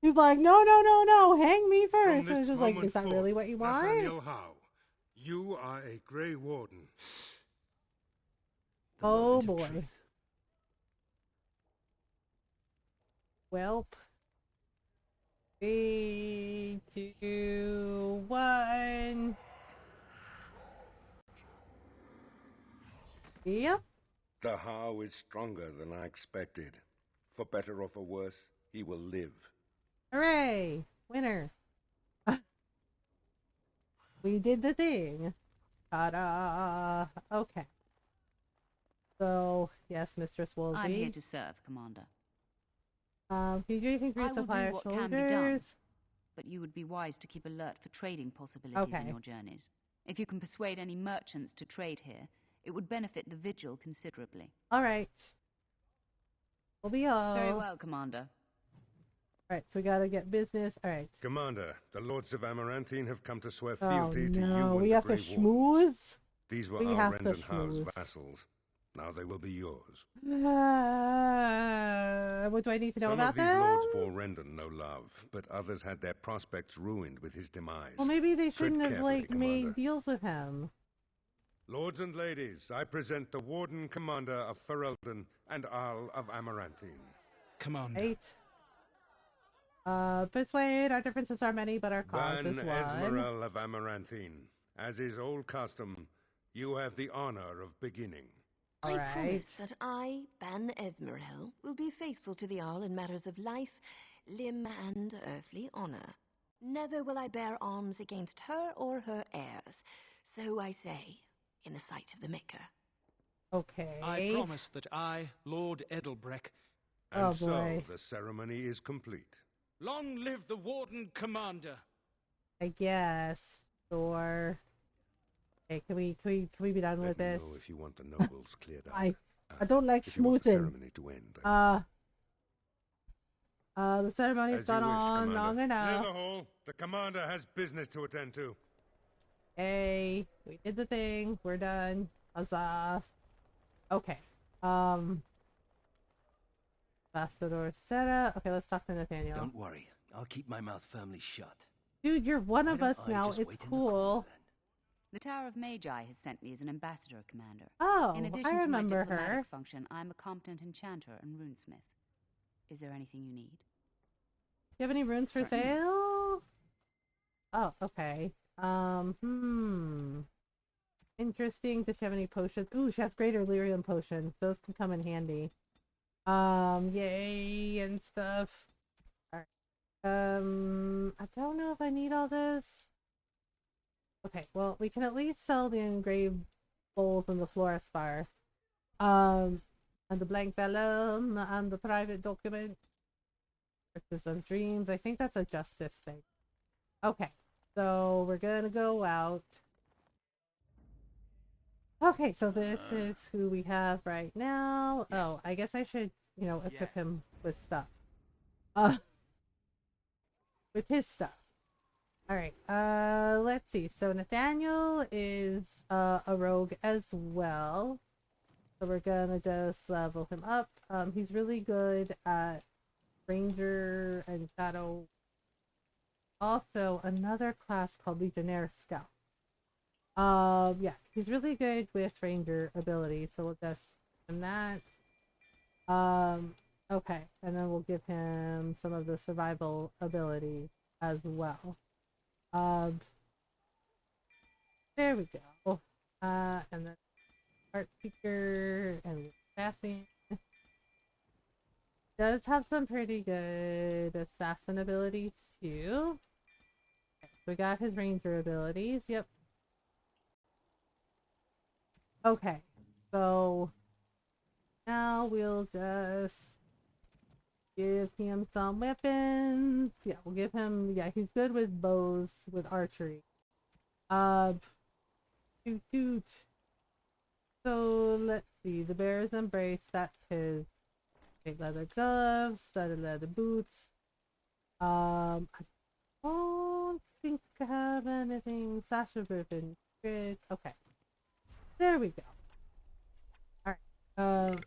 He's like, no, hang me first. And it's just like, moment is that forth, really what you want? Nathaniel Howe, you are a Grey Warden. Oh boy. Welp. 3, 2, 1. Yep. The Howe is stronger than I expected. For better or for worse, he will live. Hooray! Winner. We did the thing. Ta-da! Okay. So, yes, Mistress Wolsey. I'm here to serve, Commander. PJ can I create will supply do our what can be done, soldiers. but you would be wise to keep alert for trading possibilities in your journeys. If you can persuade any merchants to trade here, it would benefit the Vigil considerably. Alright. We'll be all. Very well, Commander. Alright, so we gotta get business. Alright. Commander, the Lords of Amaranthine have come to swear Oh, fealty to you no, and we the have to Grey Wardens. schmooze? These were We our have to Rendon Howe's schmooze. vassals. Now they will be yours. What do I need to know Some about of these them? lords bore Rendon no love, but others had their prospects ruined with his demise. Well, maybe they Tread shouldn't have, carefully, like, made Commander. deals with him. Lords and ladies, I present the Warden Commander of Ferelden and Arl of Amaranthine. Commander. Right. Persuade, our differences are many, but our cause Ban is one. Esmerel of Amaranthine. As is old custom, you have the honor of beginning. I promise that I, Ban Esmerel, will be faithful to the Arl in matters of life, limb, and earthly honor. Never will I bear arms against her or her heirs. So I say, in the sight of the Maker. Okay. I promise that I, Lord Edelbreck... And so, the ceremony is complete. Long live the Warden Commander! I guess. Or... Hey, can we be done with this? Know if you want the nobles cleared up. I don't like if you want the schmoozing. ceremony to end. The ceremony's As gone you wish, on Commander. long enough. Clear the hall. The commander has business to attend to. Hey, we did the thing. We're done. Huzzah. Okay. Ambassador Seta. Okay, let's talk to Nathaniel. Don't worry. I'll keep my mouth firmly shut. Dude, you're one of Why us don't I now. just It's wait in the cool. The Tower of Magi has sent me as an ambassador, Commander. Oh, in I addition remember to my diplomatic her. function, I'm a competent enchanter and runesmith. Is there anything you need? Do you have any runes for Certainly. sale? Oh, okay. Interesting. Does she have any potions? Ooh, she has greater lyrium potions. Those can come in handy. Yay and stuff. Alright. I don't know if I need all this. Okay, well, we can at least sell the engraved bowls and the fluorospire. And the blank vellum and the private document. Verses of Dreams. I think that's a justice thing. Okay, so we're gonna go out. Okay, so this is who we have right now. Yes. Oh, I guess I should, equip him with stuff. With his stuff. Alright, let's see. So Nathaniel is a rogue as well. So we're gonna just level him up. He's really good at Ranger and Shadow. Also, another class called Legionnaire Scout. Yeah, he's really good with Ranger abilities, so we'll just give him that. Okay, and then we'll give him some of the survival ability as well. There we go. And then Art Seeker and Assassin. Does have some pretty good assassin abilities too. Okay, we got his ranger abilities. Yep. Okay, so now we'll just give him some weapons. Yeah, we'll give him. Yeah, he's good with bows, with archery. Shoot. So let's see. The bear's embrace. That's his. Okay, leather gloves, studded leather boots. I don't think I have anything. Sasha ribbon. Good. Okay. There we go. Alright.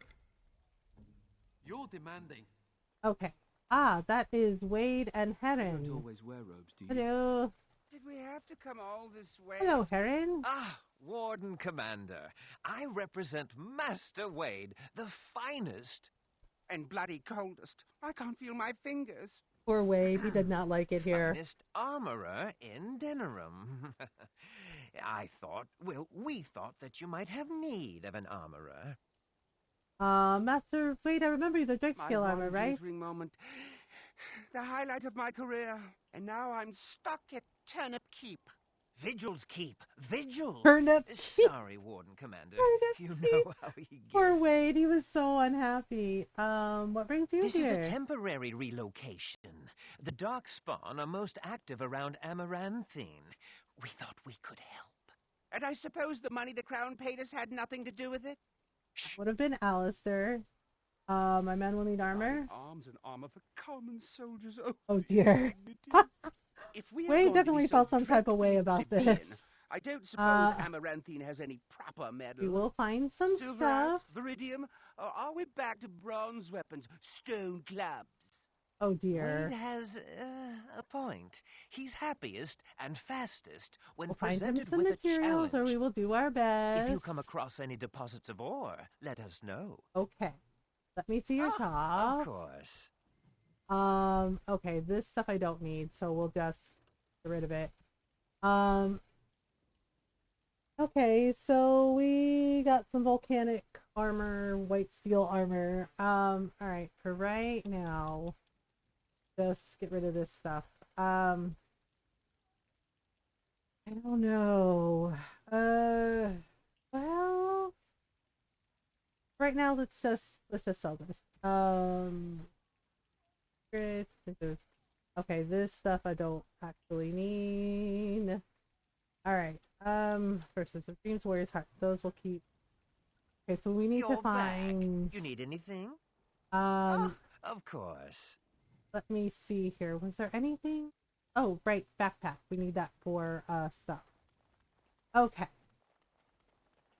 You're demanding. Okay. Ah, that is Wade and Heron. You don't always wear robes, do you? Hello. Did we have to come all this way? Hello, Heron. Ah, Warden Commander. I represent Master Wade, the finest and bloody coldest. I can't feel my fingers. Poor Wade. He did not like it here. Finest armorer in Denerim. We thought that you might have need of an armorer. Master Wade, I remember you, the Drake scale armor, right? Moment. The highlight of my career. And now I'm stuck at Turnip Keep. Vigil's Keep. Vigil. Turnip Keep. Sorry, Warden Commander. You know how he gets. Poor Wade, he was so unhappy. What brings you here? This is a temporary relocation. The Darkspawn are most active around Amaranthine. We thought we could help. And I suppose the money the Crown paid us had nothing to do with it? Would have been Alistair. My man will need armor. Arms and armor for common soldiers. Oh dear. Wade definitely felt some type of way about this. I don't suppose Amaranthine has any proper metal. We will find some Silver, stuff. Viridium, or are we back to bronze weapons, stone clubs? Oh dear. Wade has a point. He's happiest and fastest when We'll find presented some with materials, a challenge. or we will do our best. If you come across any deposits of ore, let us know. Okay. Let me see your shop. Of course. Okay, this stuff I don't need, so we'll just get rid of it. Okay, so we got some volcanic armor, white steel armor. Alright, for right now, just get rid of this stuff. I don't know. Well, right now let's just sell this. Okay, this stuff I don't actually need. Alright, Versus of Dreams, Warrior's Heart. Those will keep. Okay, so we need to find... You need anything? Of course. Let me see here. Was there anything? Oh, right, backpack. We need that for, stuff. Okay.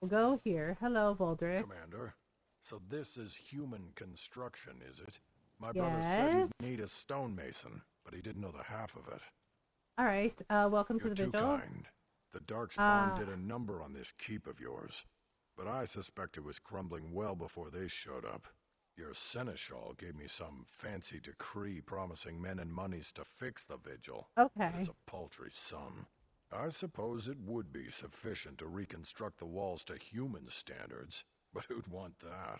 We'll go here. Hello, Voldrick. Commander, so this is human construction, is it? My brother said he'd need a stonemason, but he didn't know the half of it. Alright, welcome to the You're too vigil. kind. The Darkspawn did a number on this keep of yours, but I suspect it was crumbling well before they showed up. Your seneschal gave me some fancy decree promising men and monies to fix the vigil. Okay. But it's a paltry sum. I suppose it would be sufficient to reconstruct the walls to human standards, but who'd want that?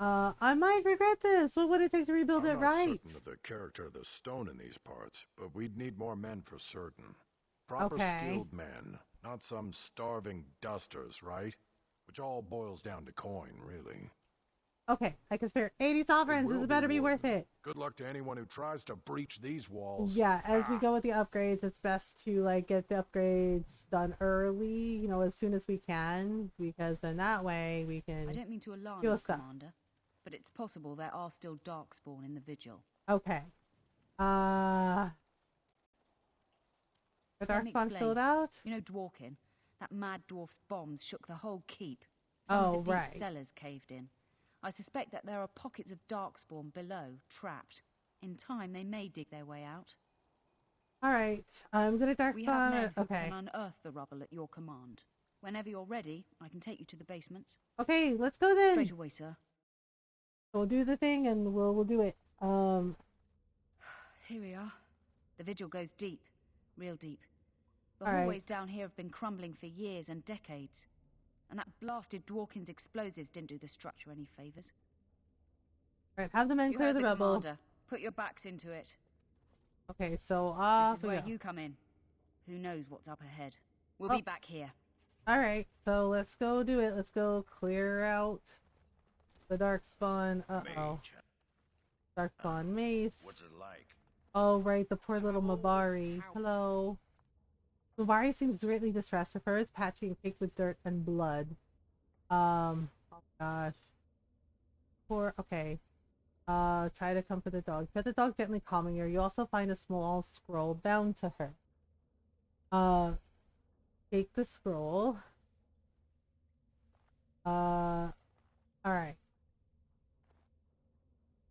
I might regret this. What would it take to rebuild it I'm not right? certain of the character of the stone in these parts, but we'd need more men for certain. Proper Okay. skilled men, not some starving dusters, right? Which all boils down to coin, really. Okay, I can spare 80 sovereigns. This better be worth it. Good luck to anyone who tries to breach these walls. Yeah, as we go with the upgrades, it's best to like get the upgrades done early, you know, as soon as we can, because then that way we can. I don't mean to alarm do you, stuff. Commander, but it's possible there are still Darkspawn in the vigil. Okay. The Let me Darkspawn explain. still about? You know Dworkin? That mad dwarf's bombs shook the whole keep. Oh, Some of the deep right. cellars caved in. I suspect that there are pockets of Darkspawn below, trapped. In time, they may dig their way out. Alright, I'm gonna We have men Darkspawn. who Okay. can unearth the rubble at your command. Whenever you're ready, I can take you to the basements. Okay, let's go then. Straight away, sir. We'll do the thing and we'll do it. Here we are. The vigil goes deep. Real deep. The All right. hallways down here have been crumbling for years and decades. And that blasted Dworkin's explosives didn't do the structure any favors. Alright, have the men You clear heard the the rubble. commander. Put your backs into it. Okay, so This is we where go. you come in. Who knows what's up ahead? We'll Oh. be back here. Alright, so let's go do it. Let's go clear out the Darkspawn. Uh-oh. Darkspawn mace. What's it like? Oh, right, the poor little Mabari. Hello. Mabari seems greatly distressed. Her fur is patchy and caked with dirt and blood. Oh gosh. Okay. Try to comfort the dog. Pet the dog gently, calming her. You also find a small scroll bound to her. Take the scroll. Alright.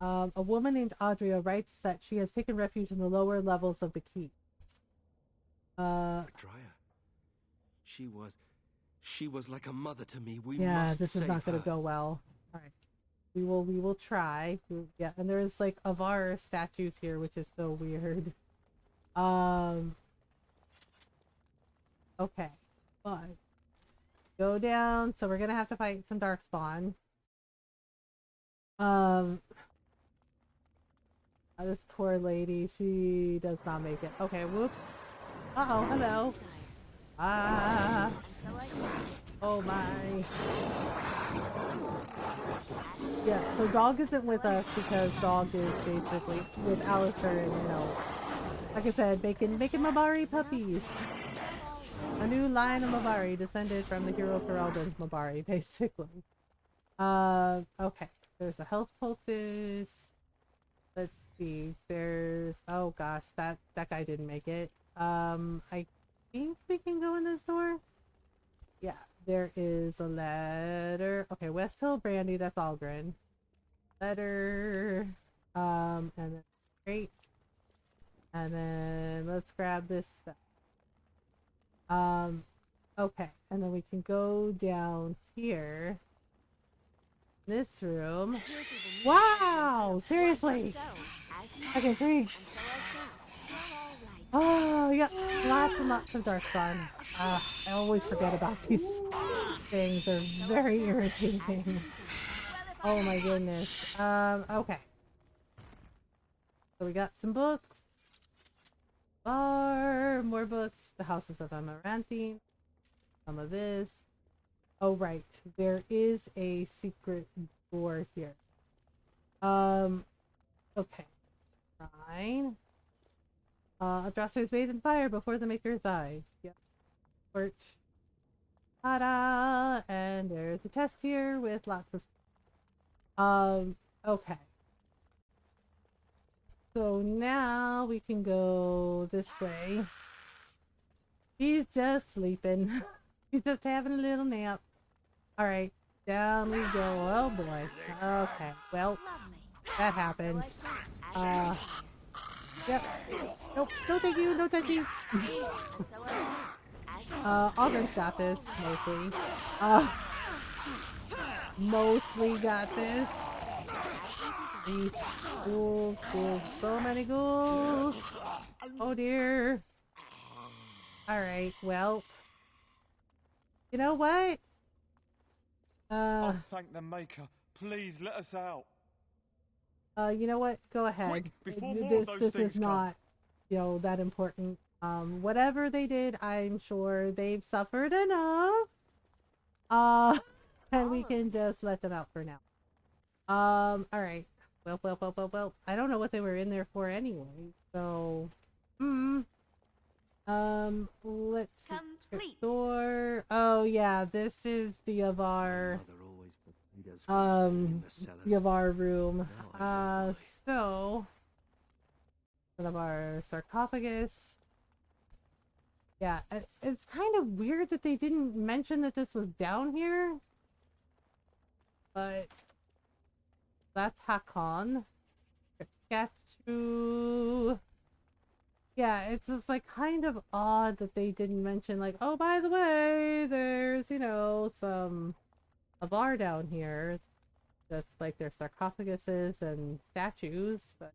A woman named Adria writes that she has taken refuge in the lower levels of the keep. Adria. She was like a mother to me. We yeah, must this is save not gonna her. go well. Alright. We will try. Yeah, and there's like Avar statues here, which is so weird. Okay. But go down, so we're gonna have to fight some darkspawn. This poor lady, she does not make it. Okay, whoops. Uh-oh, hello. Ah. Oh my. Yeah, so Dog isn't with us because Dog is basically with Alistair and, you know, like I said, making Mabari puppies. A new line of Mabari descended from the hero Ferelden's Mabari, basically. Okay. There's a health poultice. Let's see. There's... Oh gosh, that guy didn't make it. I think we can go in this door? Yeah. There is a letter. Okay, West Hill Brandy, that's Algren. Letter. And then great. And then let's grab this stuff. Okay, and then we can go down here. This room. Wow! Seriously! Okay, thanks. Oh, you got lots and lots of darkspawn. I always forget about these things. They're very irritating. Oh my goodness. Okay. So we got some books. More books. The Houses of Amaranthine. Some of this. Oh, right. There is a secret door here. Okay. Fine. Adrasto is bathed in fire before the Maker's eyes. Yep. Torch. Ta-da! And there's a chest here with lots of... okay. So now we can go this way. He's just sleeping. He's just having a little nap. Alright, down we go. Oh boy. Okay, well, that happened. Yep. Nope, no thank you, no touchy. Augren's got this, mostly. Mostly got this. These ghouls, so many ghouls. Oh dear. Alright, well. You know what? Oh, thank the Maker. Please let us out. You know what? Go ahead. Quick, before more of those this things is not, you know, that important. Whatever they did, I'm sure they've suffered enough. And we can just let them out for now. Alright. Well. I don't know what they were in there for anyway. So, let's see. Complete. Door. Oh yeah, this is the Avar. The Avar room. So one of our sarcophagus. Yeah, it's kind of weird that they didn't mention that this was down here. But that's Hakon. Skatu. Yeah, it's just like kind of odd that they didn't mention like, oh, by the way, there's, you know, some Avar down here. Just like their sarcophaguses and statues, but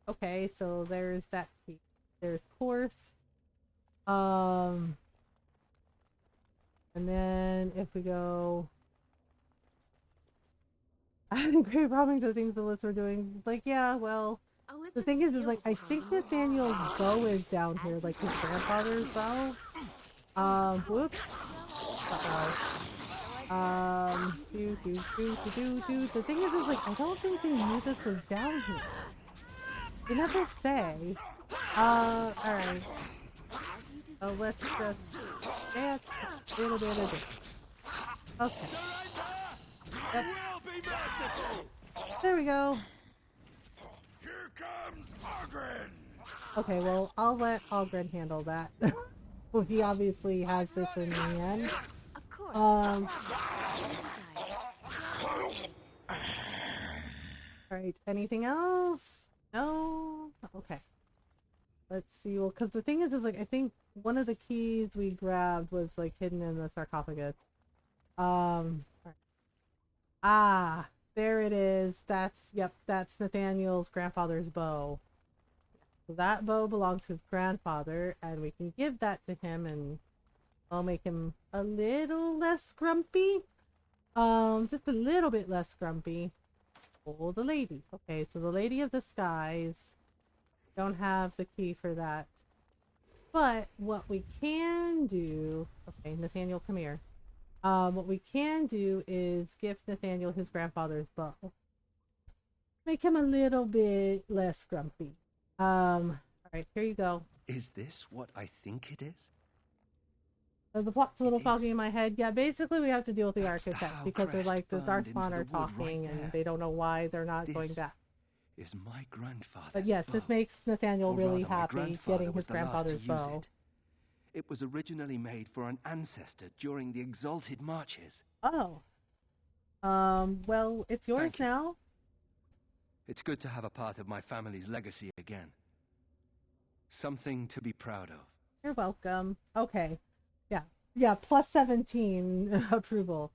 okay, so there's that key. There's Korth. And then if we go adding great robbing to the things the lists were doing, like, yeah, well, the thing is like, I think Nathaniel's bow is down here, like his grandfather's bow. Whoops. The thing is like, I don't think they knew this was down here. They never say. Alright. Let's just... Yeah, Okay. Yep. Will be merciful. There we go. Here comes Ogren. Okay, well, I'll let Ogren handle that. Well, he obviously has this in hand. Alright, anything else? No? Okay. Let's see. Well, because the thing is like, I think one of the keys we grabbed was, like, hidden in the sarcophagus. Right. Ah, there it is. Yep, that's Nathaniel's grandfather's bow. So that bow belongs to his grandfather, and we can give that to him, and I'll make him a little less grumpy. Just a little bit less grumpy. Oh, the lady. Okay, so the Lady of the Skies. Don't have the key for that. But what we can do... Okay, Nathaniel, come here. What we can do is give Nathaniel his grandfather's bow. Make him a little bit less grumpy. Alright, here you go. Is this what I think it is? The plot's a little foggy in my head. Yeah, basically we have to deal with the architect because they're like, the Darkspawn are talking and they don't know why they're not going back. Is my grandfather's But yes, this makes Nathaniel really happy getting his grandfather's bow. It was originally made for an ancestor during the Exalted Marches. Oh. Well, it's yours now. It's good to have a part of my family's legacy again. Something to be proud of. You're welcome. Okay. Yeah, plus 17 approval.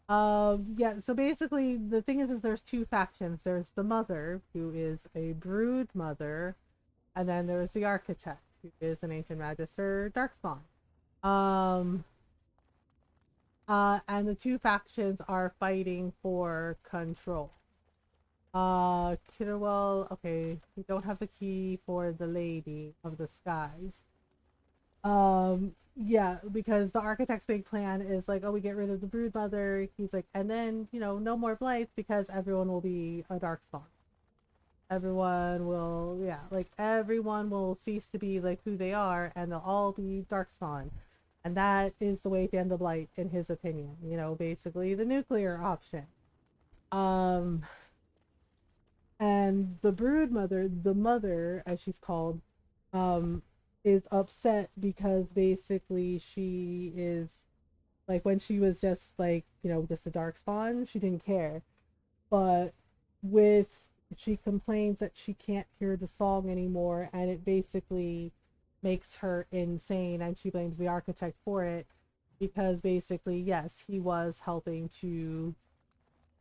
Yeah, so basically the thing is there's two factions. There's the mother, who is a brood mother, and then there's the architect, who is an ancient magister Darkspawn. And the two factions are fighting for control. Kitterwell, okay, we don't have the key for the Lady of the Skies. Yeah, because the architect's big plan is like, oh, we get rid of the brood mother. He's like, and then, you know, no more blights because everyone will be a Darkspawn. Everyone will, yeah, like everyone will cease to be like who they are, and they'll all be Darkspawn. And that is the way to end the blight, in his opinion. You know, basically the nuclear option. And the brood mother, the mother, as she's called, is upset because basically she is, like, when she was just like, you know, just a Darkspawn, she didn't care. But she complains that she can't hear the song anymore, and it basically makes her insane, and she blames the architect for it because basically, yes, he was helping to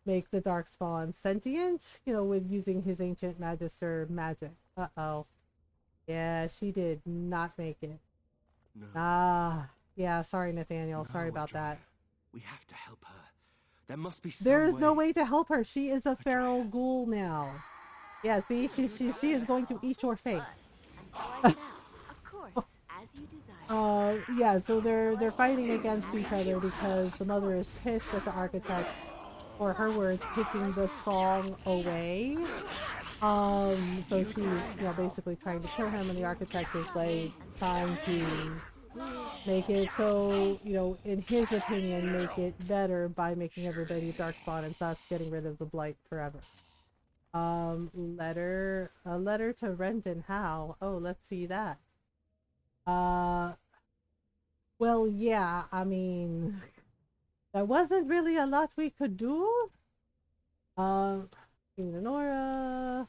make the Darkspawn sentient, you know, with using his ancient magister magic. Uh-oh. Yeah, she did not make it. No. Yeah, sorry, Nathaniel. Sorry about that. We have to help her. There must be some There's way. no way to help her. She is a feral ghoul now. Yeah, see, she is going to eat your face. Yeah, so they're fighting against each other because the mother is pissed at the architect, or her words, taking the song away. So she's, you know, basically trying to kill him, and the architect is like trying to make it so, you know, in his opinion, make it better by making everybody Darkspawn and thus getting rid of the blight forever. A letter to Renton Howe. Oh, let's see that. Well, yeah, I mean, there wasn't really a lot we could do. Nora.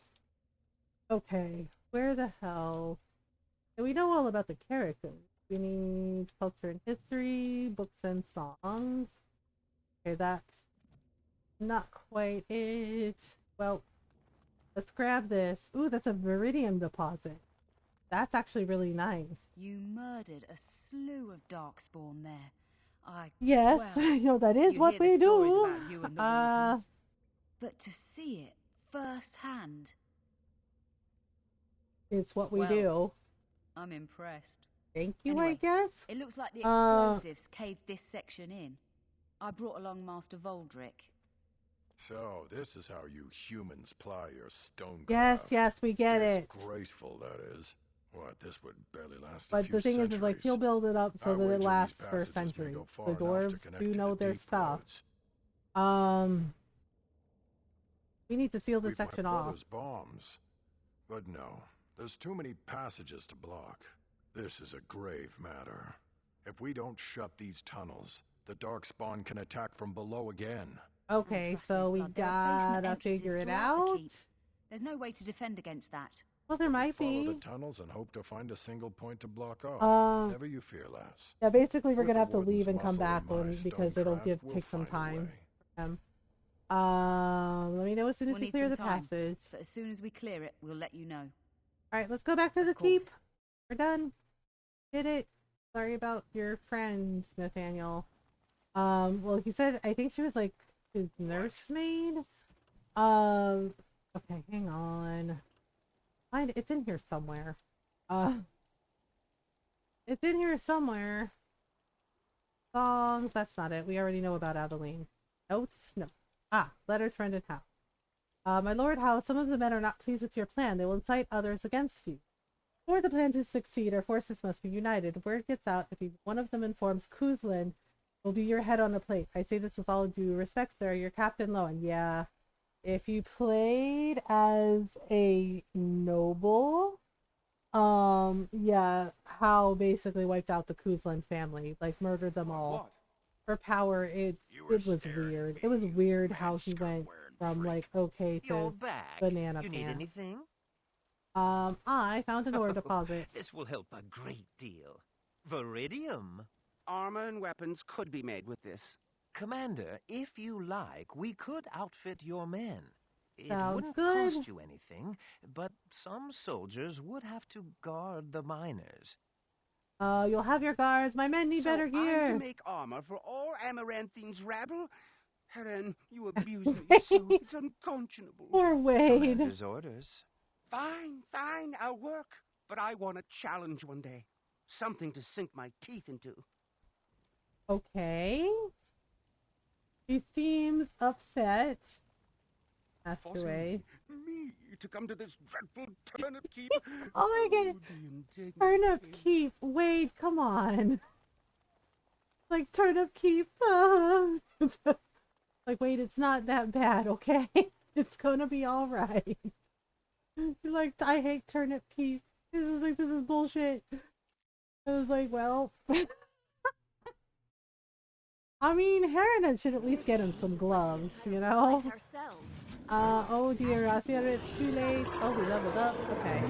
Okay, where the hell? We know all about the characters. We need culture and history, books and songs. Okay, that's not quite it. Well, let's grab this. Ooh, that's a Viridium deposit. That's actually really nice. You murdered a slew of Darkspawn there. Yes, well, you know, that is you what hear we the stories do. about you and the Wardens. But to see it firsthand, it's what we do. I'm impressed. Thank you, anyway, I guess. It looks like the explosives caved this section in. I brought along Master Voldrick. So, this is how you humans ply your stone Yes, craft. yes, we get it. Disgraceful, that is. What, this would barely last But the thing is, like, he'll build it up so that it lasts for centuries. The dwarves do know their stuff. We need to seal this section off. Bombs. But no, there's too many passages to block. This is a grave matter. If we don't shut these tunnels, the Darkspawn can attack from below again. Okay, so we gotta figure it out. There's no way to defend against that. Well, there might be. Follow the tunnels and hope to find a single point to block off. Never you fear, lass. Yeah, basically we're gonna have to leave and come back because it'll take some time. Let me know as soon as you clear the passage. But as soon as we clear it, we'll let you know. All right, let's go back to the keep. We're done. Did it. Sorry about your friend, Nathaniel. Well, he said, I think she was like his nursemaid. Okay, hang on. It's in here somewhere. It's in here somewhere. Songs, that's not it. We already know about Adeline. Notes? No. Letters, friend, and Howe. My lord Howe, some of the men are not pleased with your plan. They will incite others against you. For the plan to succeed, our forces must be united. Word gets out if one of them informs Kuzlin will be your head on a plate. I say this with all due respect, sir. You're Captain Lowen. Yeah. If you played as a noble, yeah, Howe basically wiped out the Kuzlin family, like murdered them all. For power, it was weird. It was weird how he went from like okay to banana You need anything? I found an ore deposit. This will help a great deal. Viridium. Armor and weapons could be made with this. Commander, if you like, we could outfit your men. It Sounds wouldn't good. cost you anything, but some soldiers would have to guard the miners. You'll have your guards. My men need better gear. I'm to make armor for all Amaranthine's rabble? Helen, you abuse me so it's unconscionable. Poor Wade. Commander's orders. Fine, I'll work. But I want a challenge one day. Something to sink my teeth into. Okay. He seems upset. Ask away. Me to come to this dreadful turnip keep. All I get. Turnip keep. Wade, come on. Like turnip keep. Like wait, it's not that bad, okay? It's gonna be all right. You're like, I hate turnip keep. This is bullshit. I was like, well. I mean, Harriet should at least get him some gloves, you know? Oh dear, I fear it's too late. Oh, we leveled up. Okay.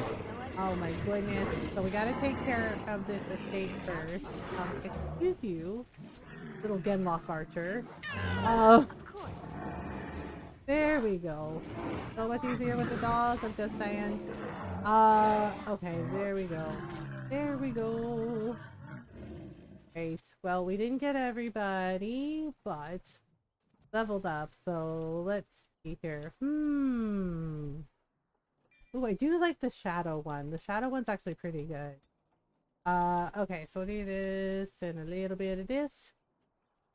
Oh my goodness. So we gotta take care of this estate first. Excuse you, little Genlock archer. There we go. So much easier with the dog, I'm just saying. Okay, there we go. There we go. Great. Well, we didn't get everybody, but leveled up, so let's see here. Ooh, I do like the shadow one. The shadow one's actually pretty good. Okay, so we'll do this and a little bit of this.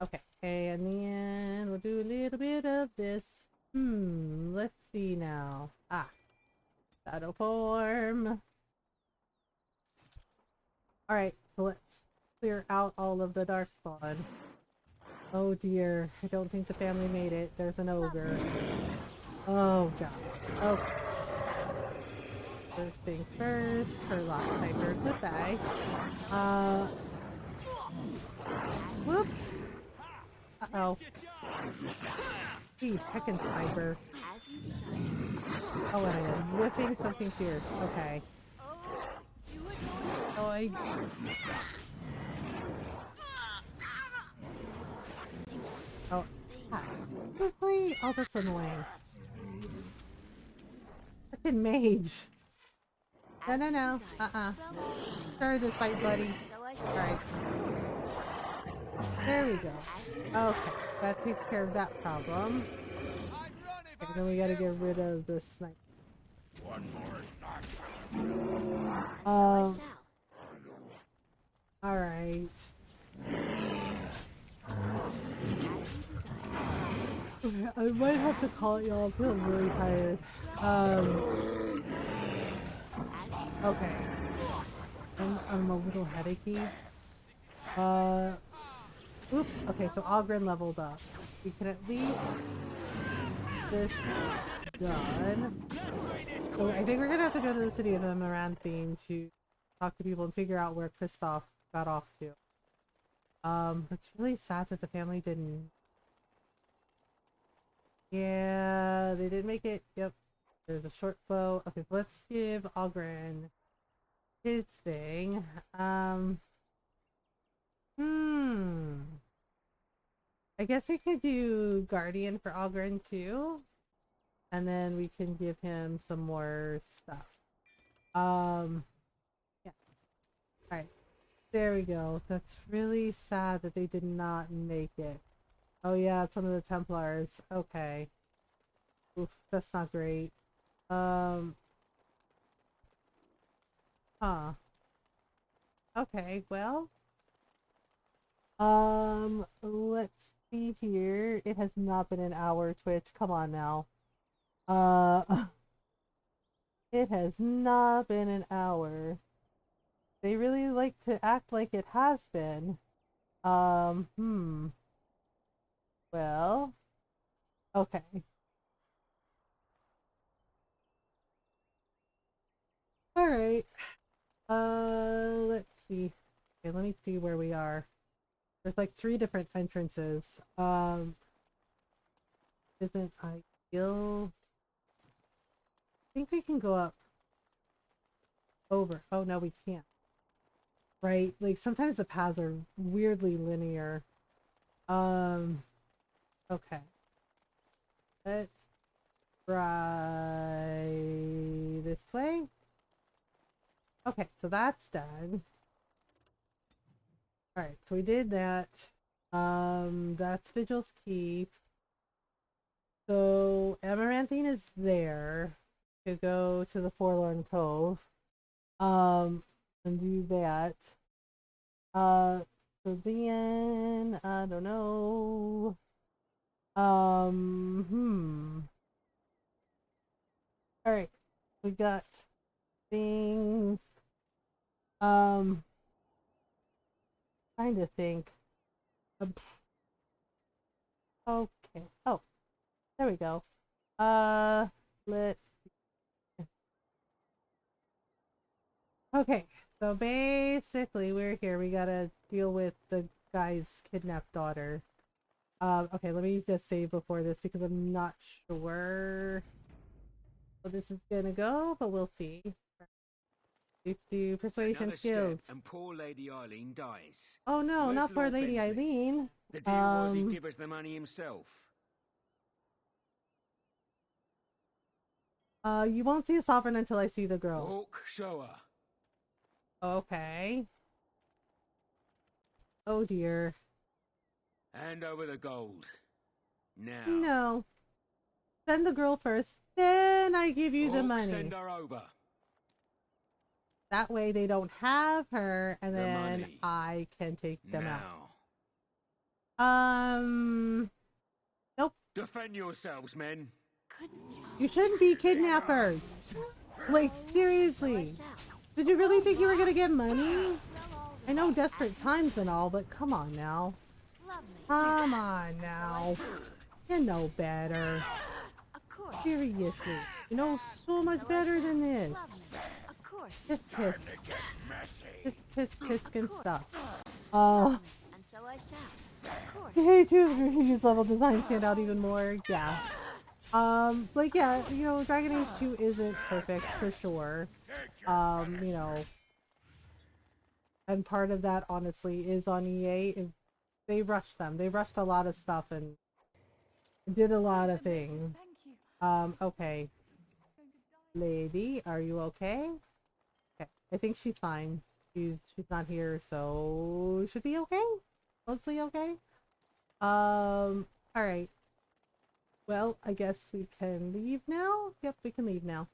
Okay, and then we'll do a little bit of this. Let's see now. Shadow form. Alright, so let's clear out all of the Darkspawn. Oh dear, I don't think the family made it. There's an ogre. Oh god. Okay. First things first. Herlock sniper. Goodbye. Whoops. Uh-oh. Geez, heckin' sniper. Oh, and I am whipping something fierce. Okay. Oigs. Oh, pass. Quickly? Oh, that's annoying. Frickin' mage. No. Start this fight, buddy. Alright. There we go. Okay, that takes care of that problem. And then we gotta get rid of the sniper. One more. Alright. Okay, I might have to call it, y'all. I'm feeling really tired. Okay. I'm a little headachy. Oops. Okay, so Ogren leveled up. We can at least this done. So I think we're gonna have to go to the city of Amaranthine to talk to people and figure out where Kristoff got off to. It's really sad that the family didn't. Yeah, they didn't make it. Yep. There's a short bow. Okay, let's give Ogren his thing. I guess we could do Guardian for Ogren too. And then we can give him some more stuff. Yeah. Alright. There we go. That's really sad that they did not make it. Oh yeah, it's one of the Templars. Okay. Oof, that's not great. Huh. Okay, well. Let's see here. It has not been an hour, Twitch. Come on now. It has not been an hour. They really like to act like it has been. Well. Okay. Alright. Let's see. Okay, let me see where we are. There's like 3 different entrances. Isn't ideal. I think we can go up over. Oh no, we can't. Right? Like sometimes the paths are weirdly linear. Okay. Let's try this way. Okay, so that's done. Alright, so we did that. That's Vigil's Keep. So Amaranthine is there to go to the Forlorn Cove. And do that. So then I don't know. Alright. We got things. Trying to think. Okay. Oh, there we go. Let's see. Okay, so basically we're here. We gotta deal with the guy's kidnapped daughter. Okay, let me just save before this because I'm not sure how this is gonna go, but we'll see. Do persuasion Another skills. step and poor Lady Eileen dies. Oh no, Where's not poor Lord Lady Bensley? Eileen. The deal was he'd give us the money himself. You won't see a sovereign until I see the girl. Walk, show her. Okay. Oh dear. Hand over the gold. Now. No. Send the girl first, then I give you the money. Send her over. That way they don't have her, and The then money. I can take them Now. out. Nope. Defend yourselves, men. You shouldn't be kidnappers. Like, seriously. Did you really think you were gonna get money? I know desperate times and all, but come on now. Come on now. You know better. Seriously. You know so much better than this. Just tisk. Just tisk and stuff. Hey, choose level design stand out even more. Yeah. Like, yeah, you know, Dragon Age 2 isn't perfect for sure. You know, and part of that honestly is on EA. They rushed them. They rushed a lot of stuff and did a lot of things. Okay. Lady, are you okay? Okay, I think she's fine. She's not here, so should be okay. Mostly okay. Alright. Well, I guess we can leave now. Yep, we can leave now.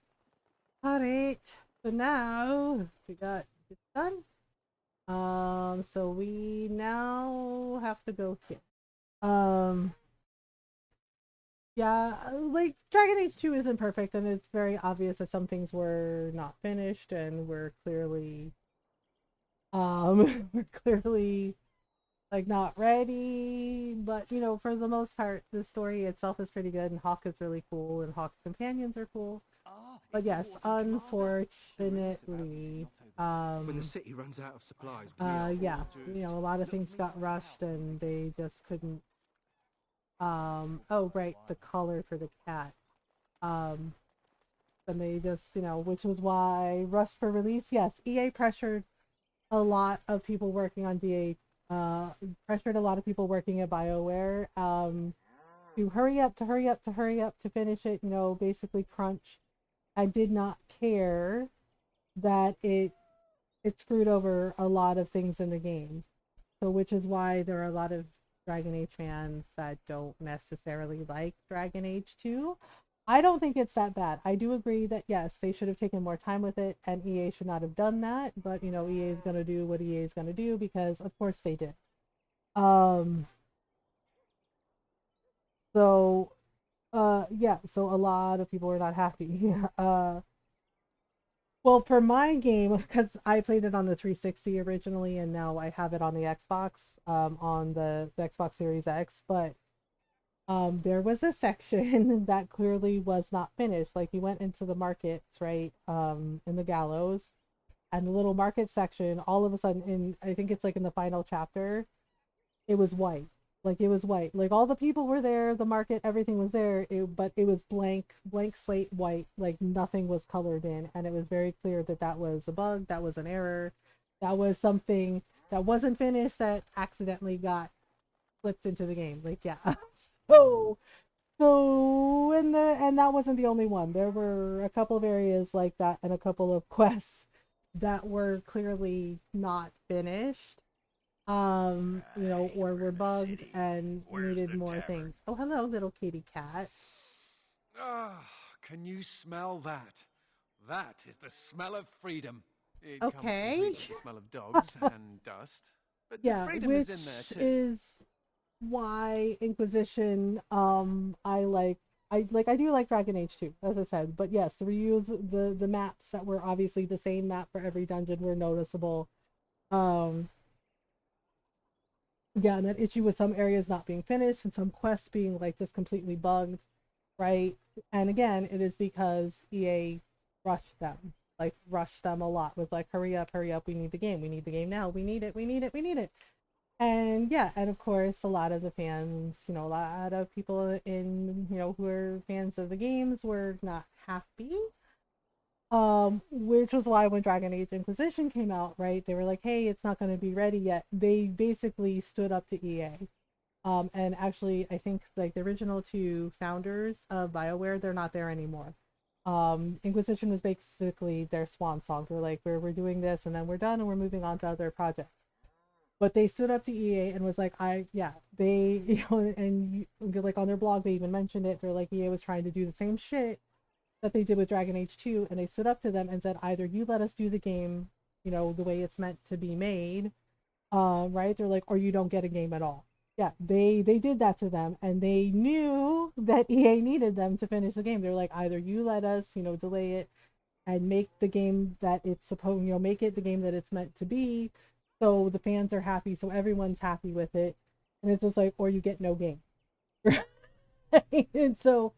Alright. So now we got this done. So we now have to go here. Yeah, like Dragon Age 2 isn't perfect, and it's very obvious that some things were not finished and were clearly were clearly like not ready. But you know, for the most part, the story itself is pretty good, and Hawk is really cool, and Hawk's companions are cool. But yes, unfortunately, When the city runs out of supplies, yeah, you know, a lot of things got rushed, and they just couldn't. Oh right, the collar for the cat. Um, and they just, you know, which was why rushed for release. Yes, EA pressured a lot of people working on DA, pressured a lot of people working at BioWare, to hurry up, to hurry up, to hurry up, to finish it, you know, basically crunch. I did not care that it screwed over a lot of things in the game. So which is why there are a lot of Dragon Age fans that don't necessarily like Dragon Age 2. I don't think it's that bad. I do agree that yes, they should have taken more time with it, and EA should not have done that, but you know, EA is going to do what EA is going to do because of course they did. So yeah, so a lot of people were not happy. Well, for my game, because I played it on the 360 originally, and now I have it on the Xbox, on the Xbox Series X. But there was a section that clearly was not finished. Like you went into the markets, right, in the Gallows, and the little market section. All of a sudden, I think it's like in the final chapter, it was white. Like it was white. Like all the people were there, the market, everything was there. But it was blank slate white. Like nothing was colored in, and it was very clear that that was a bug. That was an error. That was something that wasn't finished that accidentally got flipped into the game. Like yeah. So and that wasn't the only one. There were a couple of areas like that and a couple of quests that were clearly not finished, you know, or were bugged and needed more things. Oh, hello, little kitty cat. Ah, can you smell that? That is the smell of freedom. It comes Okay. complete with the smell of dogs and dust, but the freedom is in there too. Is why Inquisition, I do like Dragon Age 2, as I said, but yes, the reuse, the maps that were obviously the same map for every dungeon were noticeable. Yeah, and that issue with some areas not being finished and some quests being like just completely bugged, right? And again, it is because EA rushed them, like rushed them a lot with like, hurry up, we need the game now, we need it. And yeah, and of course, a lot of the fans, you know, a lot of people in, you know, who are fans of the games were not happy. Which was why when Dragon Age Inquisition came out, right, they were like, hey, it's not going to be ready yet. They basically stood up to EA. And actually, I think like the original two founders of BioWare, they're not there anymore. Inquisition was basically their swan song. They're like, we're doing this and then we're done and we're moving on to other projects. But they stood up to EA and was like, they, you know, and like on their blog, they even mentioned it. They're like, EA was trying to do the same shit that they did with Dragon Age 2, and they stood up to them and said, either you let us do the game, you know, the way it's meant to be made, right? They're like, or you don't get a game at all. Yeah, they did that to them, and they knew that EA needed them to finish the game. They're like, either you let us, you know, delay it and make the game that it's supposed, you know, make it the game that it's meant to be, so the fans are happy, so everyone's happy with it, and it's just like, or you get no game. And so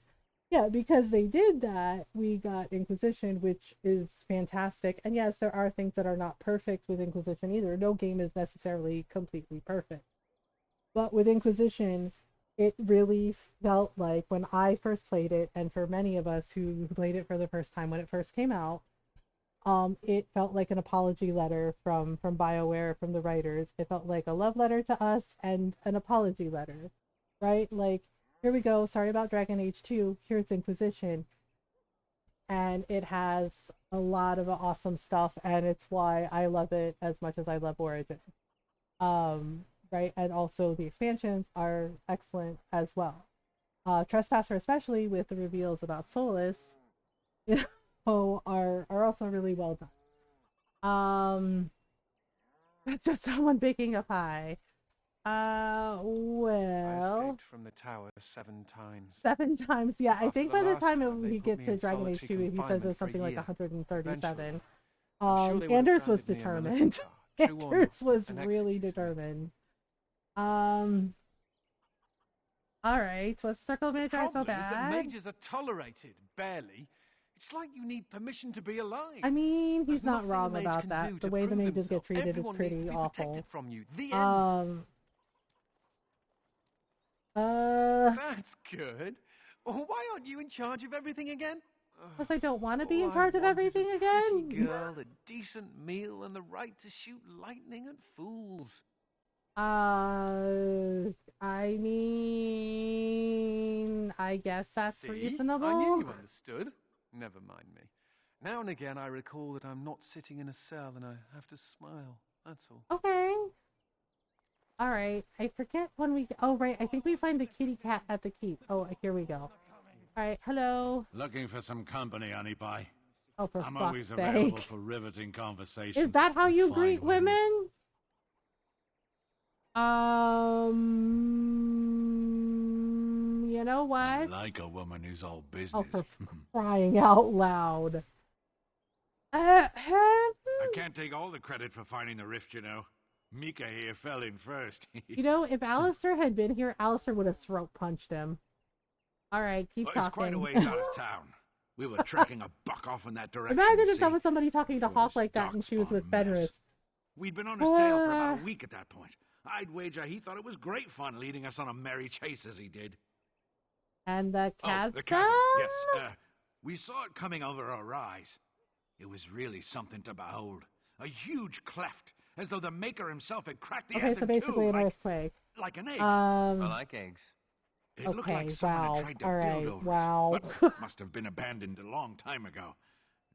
yeah, because they did that, we got Inquisition, which is fantastic. And yes, there are things that are not perfect with Inquisition either. No game is necessarily completely perfect. But with Inquisition, it really felt like when I first played it, and for many of us who played it for the first time when it first came out, it felt like an apology letter from BioWare, from the writers. It felt like a love letter to us and an apology letter, right? Like, here we go, sorry about Dragon Age 2, here's Inquisition. And it has a lot of awesome stuff, and it's why I love it as much as I love Origin. Right, and also the expansions are excellent as well. Trespasser, especially with the reveals about Solus, you know, are also really well done. That's just someone baking a pie. Well. I escaped from the tower 7 times. 7 times, yeah. I think by the time he gets to Dragon Age 2, he says it's something like 137. Anders was determined. Anders was really determined. Alright, was Circle of Magi so bad? The problem is that mages are tolerated, barely. It's like you need permission to be alive. I mean, he's not wrong about that. The way the mages get treated is pretty awful. From you. The end. That's good. Why aren't you in charge of everything again? Because I don't want to be in charge of everything again. Girl, a decent meal, and the right to shoot lightning at fools. I mean, I guess that's reasonable. I knew you understood. Never mind me. Now and again, I recall that I'm not sitting in a cell and I have to smile. That's all. Okay. All right. I forget when we... Oh, right. I think we find the kitty cat at the keep. Oh, here we go. All right. Hello. Looking for some company, honey pie. Oh, for I'm fuck's always sake. available for riveting conversations. Is that how you greet women? You know what? I like a woman who's all business. Oh, for crying out loud. I can't take all the credit for finding the rift, you know. Mika here fell in first. You know, if Alistair had been here, Alistair would have throat punched him. All right, keep talking. It's quite a ways out of town. We were tracking a buck off in that direction. Imagine if that was somebody talking to Hawk like that and she was with Fenris. We'd been on his tail for about a week at that point. I'd wager he thought it was great fun leading us on a merry chase as he did. And the chasm? The chasm, yes. We saw it coming over a rise. It was really something to behold. A huge cleft, as though the Maker himself had cracked the Okay, so basically an earthquake. Like an egg. I like eggs. It looked like someone had tried to build over it, but must have been abandoned a long time ago.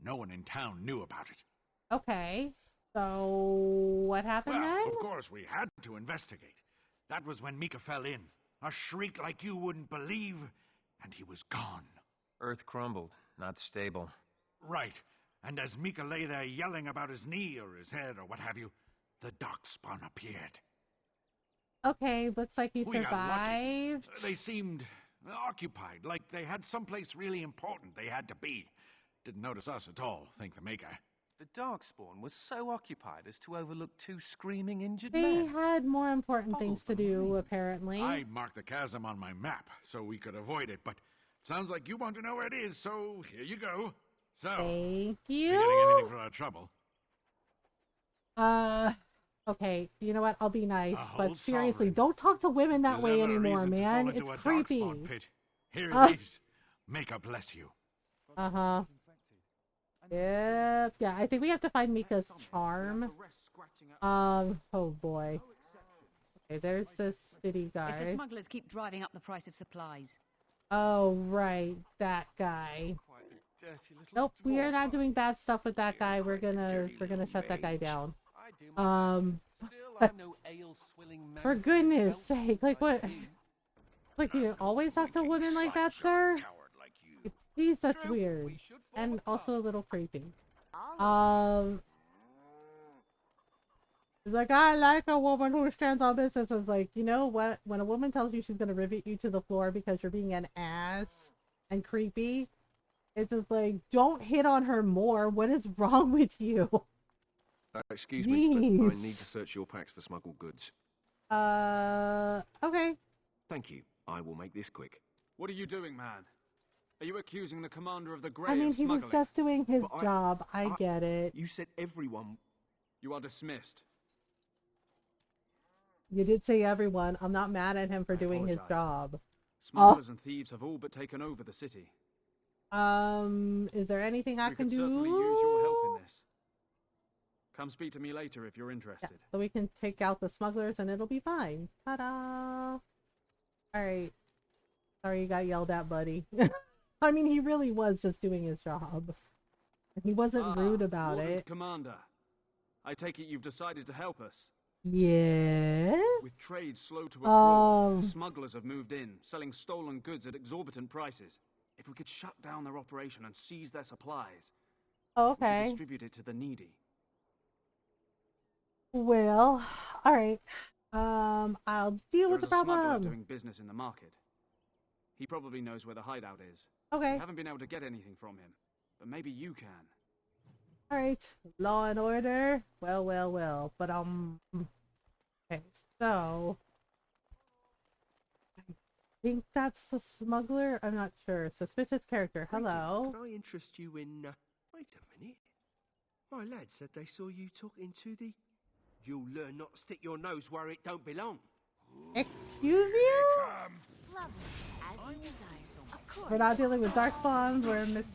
No one in town knew about it. Okay, so what happened then? Of course, we had to investigate. That was when Mika fell in. A shriek like you wouldn't believe, and he was gone. Earth crumbled, not stable. Right, and as Mika lay there yelling about his knee or his head or what have you, the darkspawn appeared. Okay, looks like you survived. They seemed occupied, like they had someplace really important they had to be. Didn't notice us at all, thank the Maker. The Darkspawn was so occupied as to overlook 2 screaming injured They men. had more important things to do, apparently. I marked the chasm on my map so we could avoid it, but sounds like you want to know where it is, so here you go. So, thank you. Are you getting anything for our trouble? Okay, you know what? I'll be nice, but seriously, don't talk to women that way anymore, man. It's creepy. Here it is. Maker bless you. Uh-huh. Yep, yeah, I think we have to find Mika's charm. Oh boy. Okay, there's the city guard. If the smugglers keep driving up the price of supplies. Oh, right, that guy. Nope, we are not doing bad stuff with that guy. We're gonna shut that guy down. For goodness sake, like what? Like you always talk to women like that, sir? Please, that's weird. And also a little creepy. He's like, I like a woman who stands on business. I was like, you know what? When a woman tells you she's gonna rivet you to the floor because you're being an ass and creepy, it's just like, don't hit on her more. What is wrong with you? Excuse me, but I need to search your packs for smuggled goods. Okay. Thank you. I will make this quick. What are you doing, man? Are you accusing the commander of the Grey I mean, of he was smuggling? just doing his job. I get it. You said everyone. You are dismissed. You did say everyone. I'm not mad at him for doing his job. Smugglers and thieves have all but taken over the city. Is there anything I can do? Certainly use your help in this. Come speak to me later if you're interested. Yeah, so we can take out the smugglers and it'll be fine. Ta-da! Alright. Sorry you got yelled at, buddy. I mean, he really was just doing his job. He wasn't rude about it. Commander, I take it you've decided to help us. Yeah. With trade slow to a crawl, smugglers have moved in, selling stolen goods at exorbitant prices. If we could shut down their operation and seize their supplies, we could distribute it to the needy. Well, alright. I'll deal with the There's a smuggler problem. doing business in the market. He probably knows where the hideout is. Okay. We haven't been able to get anything from him, but maybe you can. All right, law and order. Well. But okay, so I think that's the smuggler. I'm not sure. Suspicious character. Hello. Can I interest you in? Wait a minute. My lad said they saw you talking to the. You'll learn not to stick your nose where it don't belong. Excuse you? Lovely, as you desire. Of course. We're not dealing with darkspawns.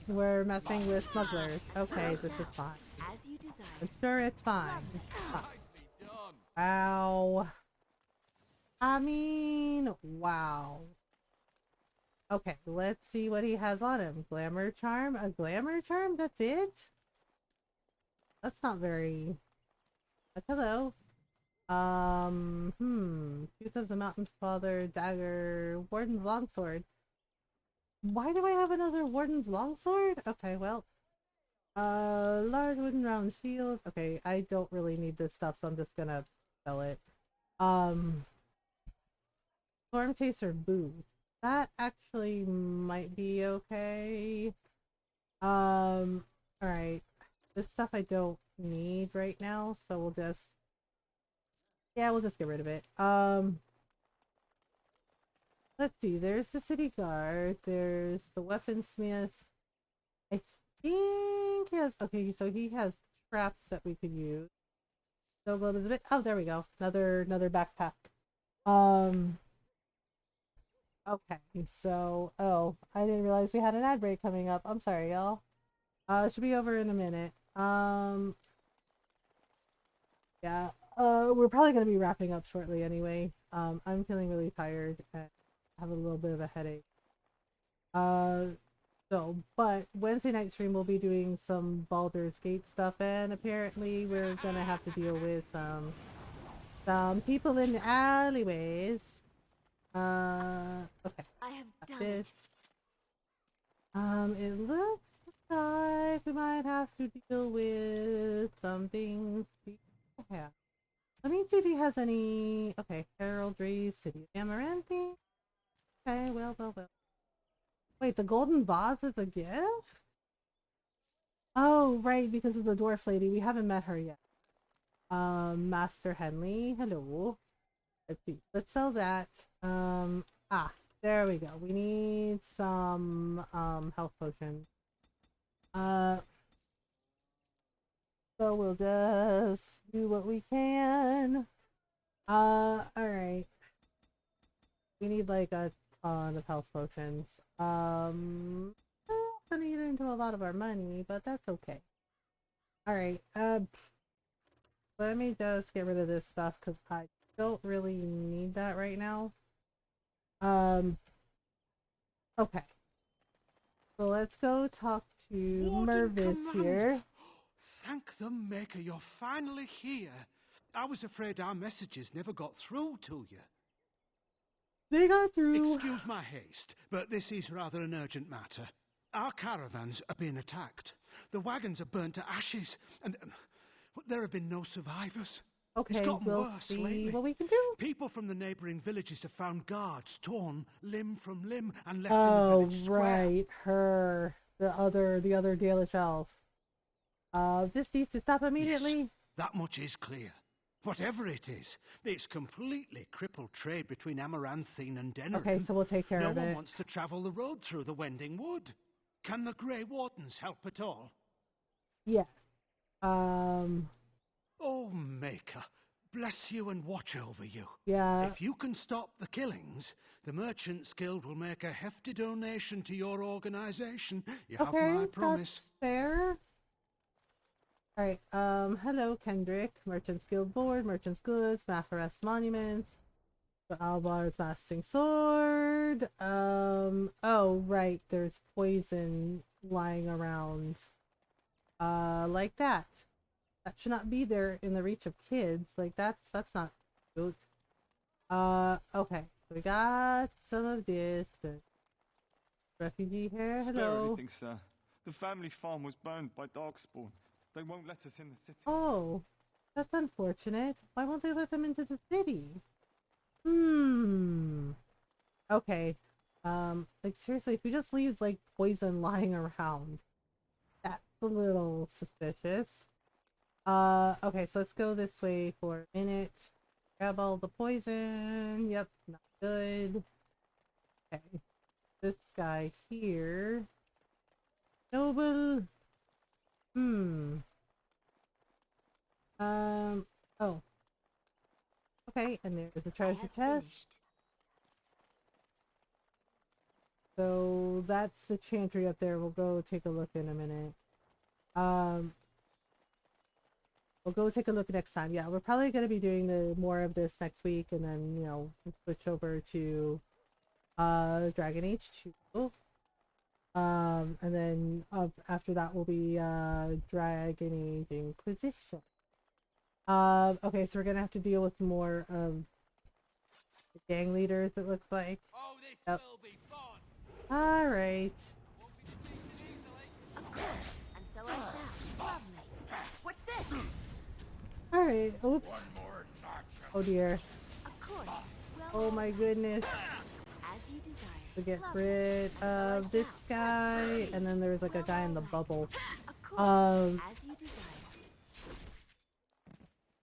We're messing with smugglers. Okay, this is fine. As you desire. I'm sure it's fine. Wow. I mean, wow. Okay, let's see what he has on him. Glamour charm? A glamour charm? That's it? That's not very... hello. Tooth of the Mountain Father, dagger, Warden's longsword. Why do I have another Warden's longsword? Okay, well. Large wooden round shield. Okay, I don't really need this stuff, so I'm just gonna sell it. Storm Chaser boots. That actually might be okay. Alright. This stuff I don't need right now, so we'll just get rid of it. Let's see, there's the city guard, there's the weaponsmith. I think he has, okay, so he has traps that we could use. So a little bit, oh, there we go, another backpack. Okay, so, oh, I didn't realize we had an ad break coming up. I'm sorry, y'all. It should be over in a minute. Yeah, we're probably going to be wrapping up shortly anyway. I'm feeling really tired and have a little bit of a headache. But Wednesday night stream we'll be doing some Baldur's Gate stuff, and apparently we're going to have to deal with some people in the alleyways. Okay. I have done this. It looks like we might have to deal with some things people have. Let me see if he has any. Okay, heraldry, city of Amaranthine. Okay, well. Wait, the golden vase is a gift? Oh, right, because of the dwarf lady. We haven't met her yet. Master Henley, hello. Let's see. Let's sell that. There we go. We need some health potions. So we'll just do what we can. Alright. We need like a ton of health potions. Gonna eat into a lot of our money, but that's okay. Alright, let me just get rid of this stuff because I don't really need that right now. Okay. So let's go talk to Mervis here. Thank the Maker you're finally here. I was afraid our messages never got through to you. They got through. Excuse my haste, but this is rather an urgent matter. Our caravans are being attacked. The wagons are burnt to ashes, and there have been no survivors. Okay, it's gotten we'll worse see lately. what we can do. People from the neighbouring villages have found guards torn limb from limb and left in the village square. Right, her, the other Dalish elf. This needs to stop immediately. Yes, that much is clear. Whatever it is, it's completely crippled trade between Amaranthine and Denerim. Okay, so we'll take care of it. No one wants to travel the road through the Wending Wood. Can the Grey Wardens help at all? Yes. Oh, Maker, bless you and watch over you. Yeah. If you can stop the killings, the Merchants Guild will make a hefty donation to your organization. You have my promise. That's fair. Alright, hello Kendrick, Merchants Guild Board, Merchants Goods, Mafaras Monuments, the Albar's Masting Sword, oh right, there's poison lying around, like that. That should not be there in the reach of kids, like that's not good. Okay, so we got some of this, the refugee here, Spare hello. everything, sir. The family farm was burned by Darkspawn. They won't let us in the city. Oh, That's unfortunate. Why won't they let them into the city? Okay. Like seriously, if he just leaves like poison lying around, that's a little suspicious. Okay, so let's go this way for a minute. Grab all the poison. Yep, not good. Okay. This guy here. Noble. Oh. Okay, and there's a treasure chest. So that's the chantry up there. We'll go take a look in a minute. We'll go take a look next time. Yeah, we're probably going to be doing more of this next week, and then, you know, switch over to Dragon Age 2. And then after that will be Dragon Age Inquisition. Okay, so we're gonna have to deal with more of the gang leaders, it looks like. Oh, this yep. will be fun. Alright. Of course, and so I shall. Lovely. What's this? Alright, oops. One more notch. Oh dear. Of course. Well, Oh my goodness. as you desire. To get rid of this guy, and then there's like a guy in the bubble. As you desire.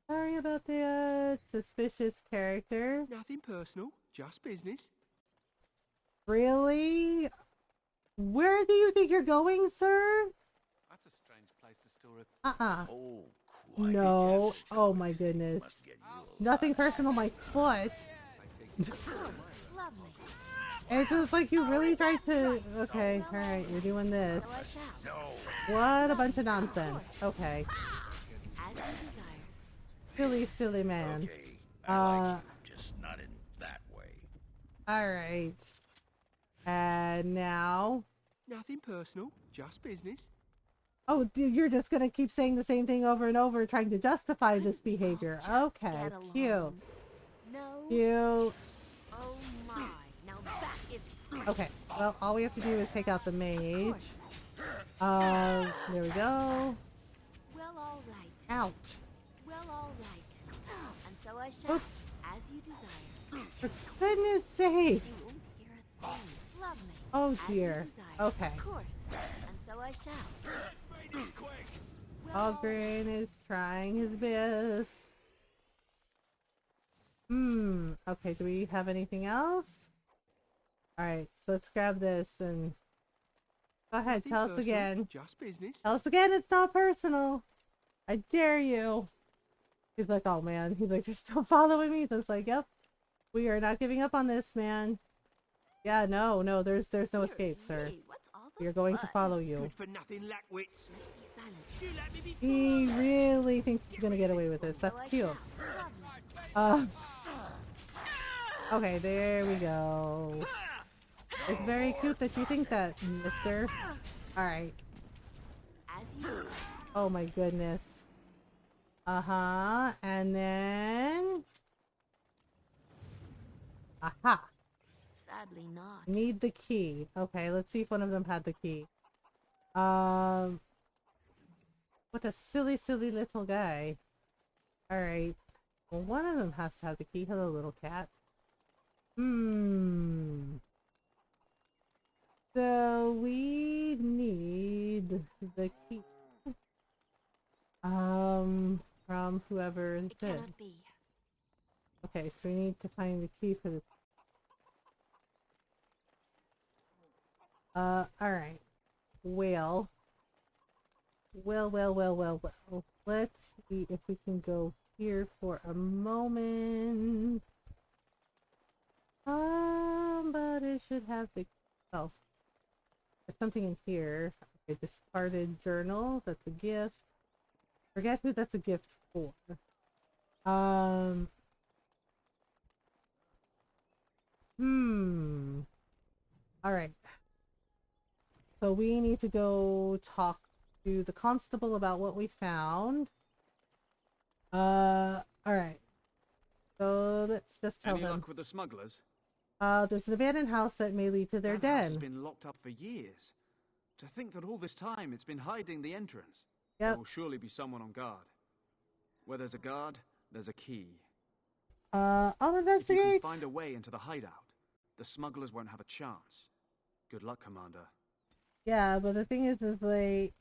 Sorry about the suspicious character. Nothing personal, just business. Really? Where do you think you're going, sir? That's a strange place to store a... Oh, No. Oh my goodness. Nothing personal, my foot. Lovely. It's just like you really tried to... Okay, alright, you're doing this. What a bunch of nonsense. Okay. As you desire. Silly man. Okay, I like you, just not in that way. Alright. And now... Nothing personal, just business. Oh, dude, you're just gonna keep saying the same thing over and over, trying to justify this behavior. Okay, cute. No. Cute. Oh my. Now that is pretty. Okay, well, all we have to do is take out the mage. There we go. Well, all right. Ouch. Well, all right. And so I shall. Oops. As you desire. For goodness sake. You won't hear a thing. Lovely. Oh As you dear. desire. Okay. Of course. And so I shall. Algren is trying his best. Okay, do we have anything else? Alright, so let's grab this and... Go ahead, Nothing tell us personal, again. Just business. Tell us again, it's not personal. I dare you. He's like, oh man. He's like, they're still following me. So it's like, yep. We are not giving up on this, man. Yeah, no, there's no escape, sir. We are going to follow you. Good for nothing, lackwits. You let me be He really thinks he's gonna get away with this. That's cute. Okay, there we go. It's very cute that you think that, mister. Alright. Oh my goodness. And then... Aha! Sadly not. Need the key. Okay, let's see if one of them had the key. What a silly little guy. Alright. Well, one of them has to have the key. Hello, little cat. So we need the key. From whoever it is. Okay, so we need to find the key for this. Alright. Well. Let's see if we can go here for a moment. But it should have the... Oh. There's something in here. Okay, discarded journal. That's a gift. Forget who that's a gift for. Alright. So we need to go talk to the constable about what we found. Alright. So let's just tell Any them. luck with the smugglers? There's an abandoned house that may lead to their That house den. has been locked up for years. To think that all this time it's been hiding the entrance. Yep. There will surely be someone on guard. Where there's a guard, there's a key. I'll investigate. If you can find a way into the hideout, the smugglers won't have a chance. Good luck, Commander. Yeah, but the thing is like,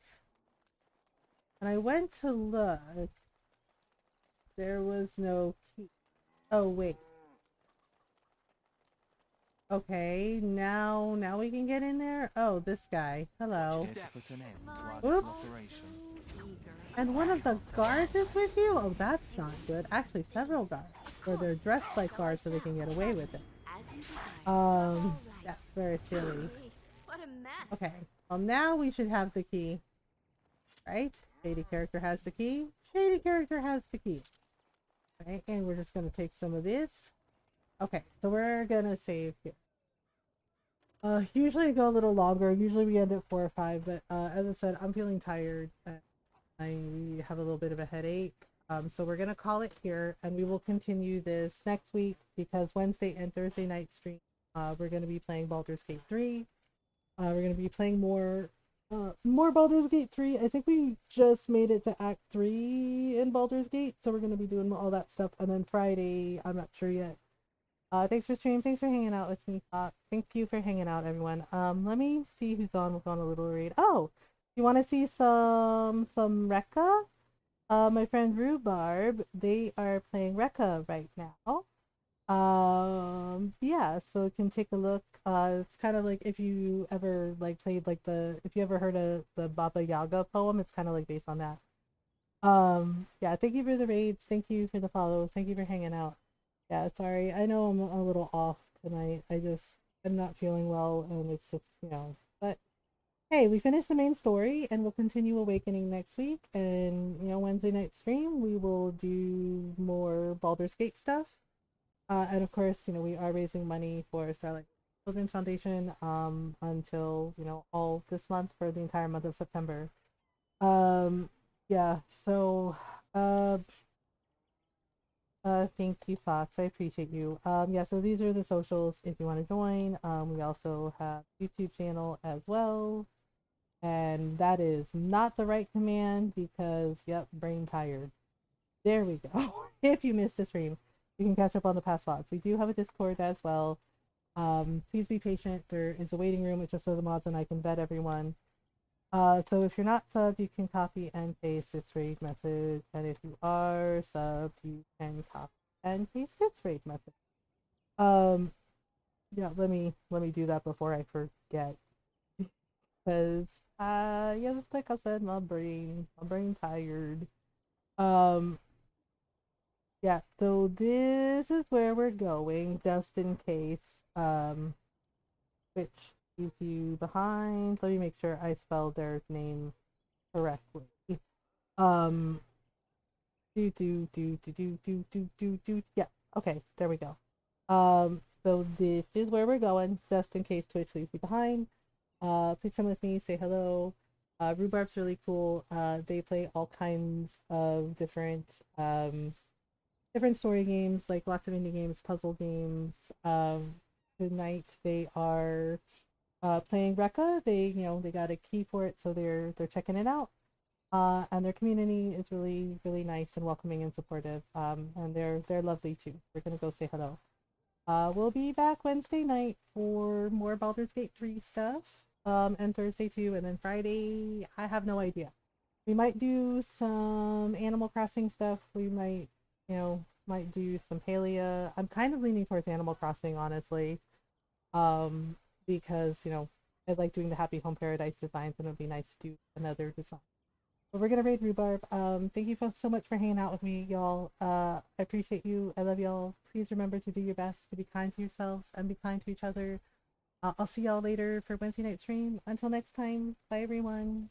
when I went to look, there was no key. Oh, wait. Okay, now we can get in there? Oh, this guy. Hello. Oops. And one of the guards is with you? Oh, that's not good. Actually, several guards. Or they're dressed like guards so they can get away with it. That's very silly. What a mess. Okay, well now we should have the key. Right? Shady character has the key. Shady character has the key. Right, and we're just gonna take some of this. Okay, so we're gonna save here. Usually I go a little longer. Usually we end at 4 or 5, but as I said, I'm feeling tired. I have a little bit of a headache. So we're gonna call it here, and we will continue this next week because Wednesday and Thursday night stream, we're gonna be playing Baldur's Gate 3. We're gonna be playing more Baldur's Gate 3. I think we just made it to Act 3 in Baldur's Gate, so we're gonna be doing all that stuff. And then Friday, I'm not sure yet. Thanks for streaming. Thanks for hanging out with me. Thank you for hanging out, everyone. Let me see who's on. We'll go on a little raid. Oh, you want to see some Rekka? My friend Rhubarb, they are playing Rekka right now. Yeah, so you can take a look. It's kind of like if you ever like played like if you ever heard of the Baba Yaga poem, it's kind of like based on that. Yeah, thank you for the raids. Thank you for the follows. Thank you for hanging out. Yeah, sorry. I know I'm a little off tonight. I'm not feeling well, and it's just, but hey, we finished the main story, and we'll continue Awakening next week. And, Wednesday night stream, we will do more Baldur's Gate stuff. And of course, we are raising money for Starlight Children's Foundation, until, all this month for the entire month of September. Yeah, so, thank you, Fox. I appreciate you. Yeah, so these are the socials if you want to join. We also have YouTube channel as well. And that is not the right command because, yep, brain tired. There we go. If you missed the stream, you can catch up on the past vlogs. We do have a Discord as well. Please be patient. There is a waiting room. It's just so the mods and I can vet everyone. So if you're not subbed, you can copy and paste this raid message, and if you are subbed, you can copy and paste this raid message. Yeah, let me do that before I forget, because yeah, like I said, my brain tired. Yeah, so this is where we're going, just in case, which leaves you behind. Let me make sure I spelled their name correctly. Yeah, okay, there we go. So this is where we're going, just in case Twitch leaves you behind. Please come with me, say hello. Rhubarb's really cool. They play all kinds of different story games, like lots of indie games, puzzle games. Tonight they are playing Rekka. They got a key for it, so they're checking it out. And their community is really, really nice and welcoming and supportive. And they're lovely too. We're gonna go say hello. We'll be back Wednesday night for more Baldur's Gate 3 stuff. And Thursday too, and then Friday, I have no idea. We might do some Animal Crossing stuff. We might do some Palia. I'm kind of leaning towards Animal Crossing, honestly. Because, I like doing the Happy Home Paradise designs, and it would be nice to do another design. But we're gonna raid Rhubarb. Thank you so much for hanging out with me, y'all. I appreciate you. I love y'all. Please remember to do your best, to be kind to yourselves, and be kind to each other. I'll see y'all later for Wednesday night stream. Until next time, bye everyone.